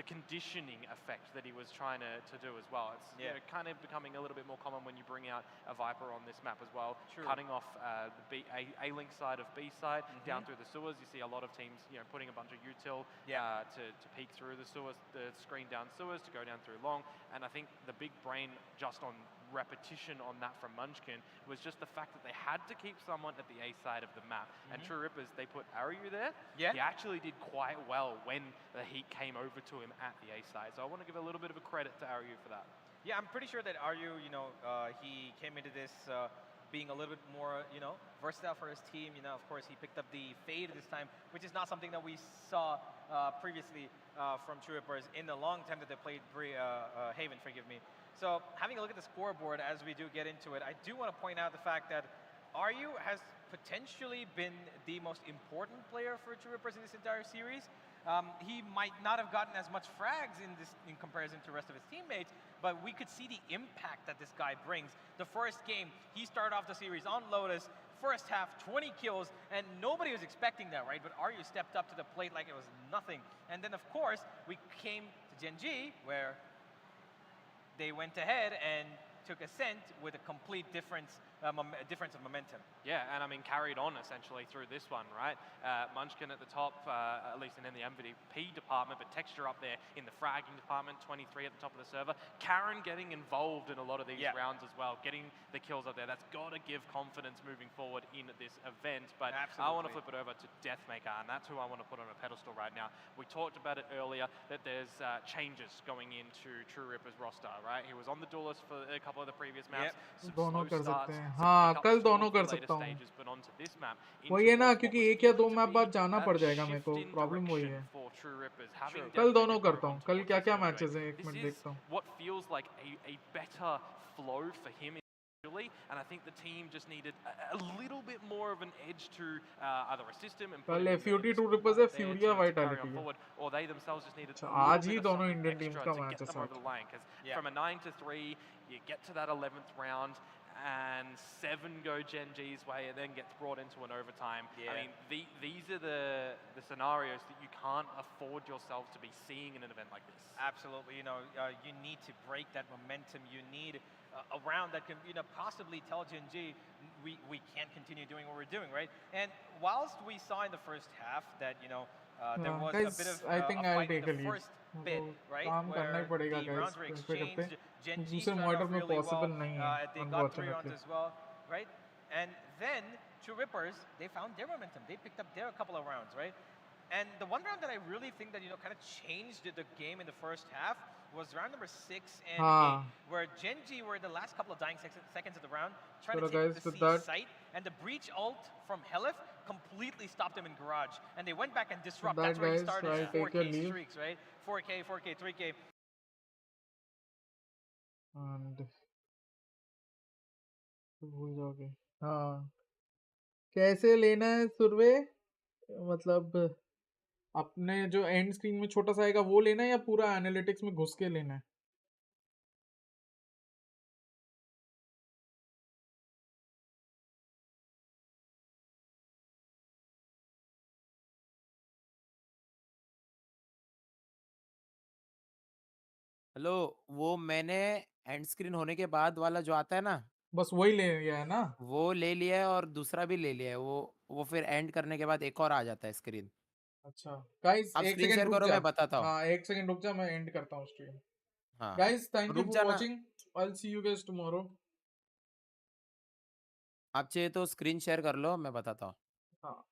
conditioning effect that he was trying to do as well. It's you know, kind of becoming a little bit more common when you bring out a Viper on this map as well. True. Cutting off the A-Link side of B side down through the sewers. You see a lot of teams, you know, putting a bunch of util to peek through the sewers, the screen down sewers to go down through long. And I think the big brain just on repetition on that from Munchkin was just the fact that they had to keep someone at the A side of the map. And True Rippers, they put AORUS there. Yeah. He actually did quite well when the heat came over to him at the A side. So I want to give a little bit of a credit to AORUS for that. Yeah, I'm pretty sure that AORUS, you know, he came into this being a little bit more, you know, versatile for his team. You know, of course, he picked up the Fade this time, which is not something that we saw previously from True Rippers in the long time that they played Haven, forgive me. So having a look at the scoreboard as we do get into it, I do want to point out the fact that AORUS has potentially been the most important player for True Rippers in this entire series. He might not have gotten as much frags in comparison to the rest of his teammates, but we could see the impact that this guy brings. The first game, he started off the series on Lotus, first half, 20 kills, and nobody was expecting that, right? But AORUS stepped up to the plate like it was nothing. And then, of course, we came to Gen.G, where they went ahead and took Ascent with a complete difference of momentum. Yeah, and I mean carried on essentially through this one, right? Munchkin at the top, at least in the MVP department, but Texture up there in the fragging department, 23 at the top of the server. Karen getting involved in a lot of these rounds as well, getting the kills up there. That's got to give confidence moving forward in this event. But I want to flip it over to Deathmaker, and that's who I want to put on a pedestal right now. We talked about it earlier that there's changes going into True Ripper's roster, right? He was on the duelist for a couple of the previous maps. Some दोनों slow कर starts, सकते हैं. some हाँ pickup कल scores दोनों for कर later सकता हूँ. stages, but onto this map, वही है into ना what क्योंकि was एक या दो feeling to मैप be बाद जाना a पड़ जाएगा मेरे shift को. in प्रॉब्लम वही direction है. for True Rippers, having कल Deathmaker दोनों go करता on हूँ. कल towards क्या this क्या map. मैचेस हैं एक This मिनट is देखता हूँ. what feels like a better flow for him individually, and I think the team just needed a little bit more of an edge to either assist him and put कल him in FUT the to spotlight Rippers है there Furia to carry Vitality on है. forward, or they themselves just needed अच्छा a little आज ही bit of दोनों something Indian teams extra का to match get है them over साथ. the line, because from a 9 to 3, you get to that 11th round, and 7 go Gen.G's way, and then gets brought into an overtime. I mean, these are the scenarios that you can't afford yourself to be seeing in an event like this. Absolutely, you know, you need to break that momentum. You need a round that can, you know, possibly tell Gen.G we can't continue doing what we're doing, right? And whilst we saw in the first half that, you know, there was a bit of I think a I'll fight in take a the lead. first bit, right? काम करना ही Where पड़ेगा the guys. rounds were करते करते exchanged. Gen.G दूसरे started monitor off में really well. Possible नहीं है. They got 3 rounds Unfortunately. as well, right? And then True Rippers, they found their momentum. They picked up their couple of rounds, right? And the one round that I really think that, you know, kind of changed the game in the first half was round number 6 and 8, where Gen.G were the last couple of dying seconds of the round, trying to take the C site, and the breach ult from Helif completely stopped him in garage, and they went back and disrupt. That's where he started his 4K streaks, right? 4K, 4K, 3K. And भूल जाओगे. हाँ कैसे लेना है सुरवे, मतलब अपने जो and screen में छोटा सा आएगा वो लेना है या पूरा एनालिटिक्स में घुस के लेना है. हेलो, वो मैंने एंड स्क्रीन होने के बाद वाला जो आता है ना, बस वही ले लिया है ना. वो ले लिया है और दूसरा भी ले लिया है. वो फिर एंड करने के बाद एक और आ जाता है स्क्रीन. अच्छा गाइस आप एक स्क्रीन सेकंड शेयर रुक करो, जा. मैं बताता हूँ. हाँ एक सेकंड रुक जा, मैं एंड करता हूँ स्ट्रीम. हाँ गाइस थैंक यू रुक फॉर जाना. Watching. I will see you guys tomorrow. आप चाहिए तो स्क्रीन शेयर कर लो, मैं बताता हूँ. हाँ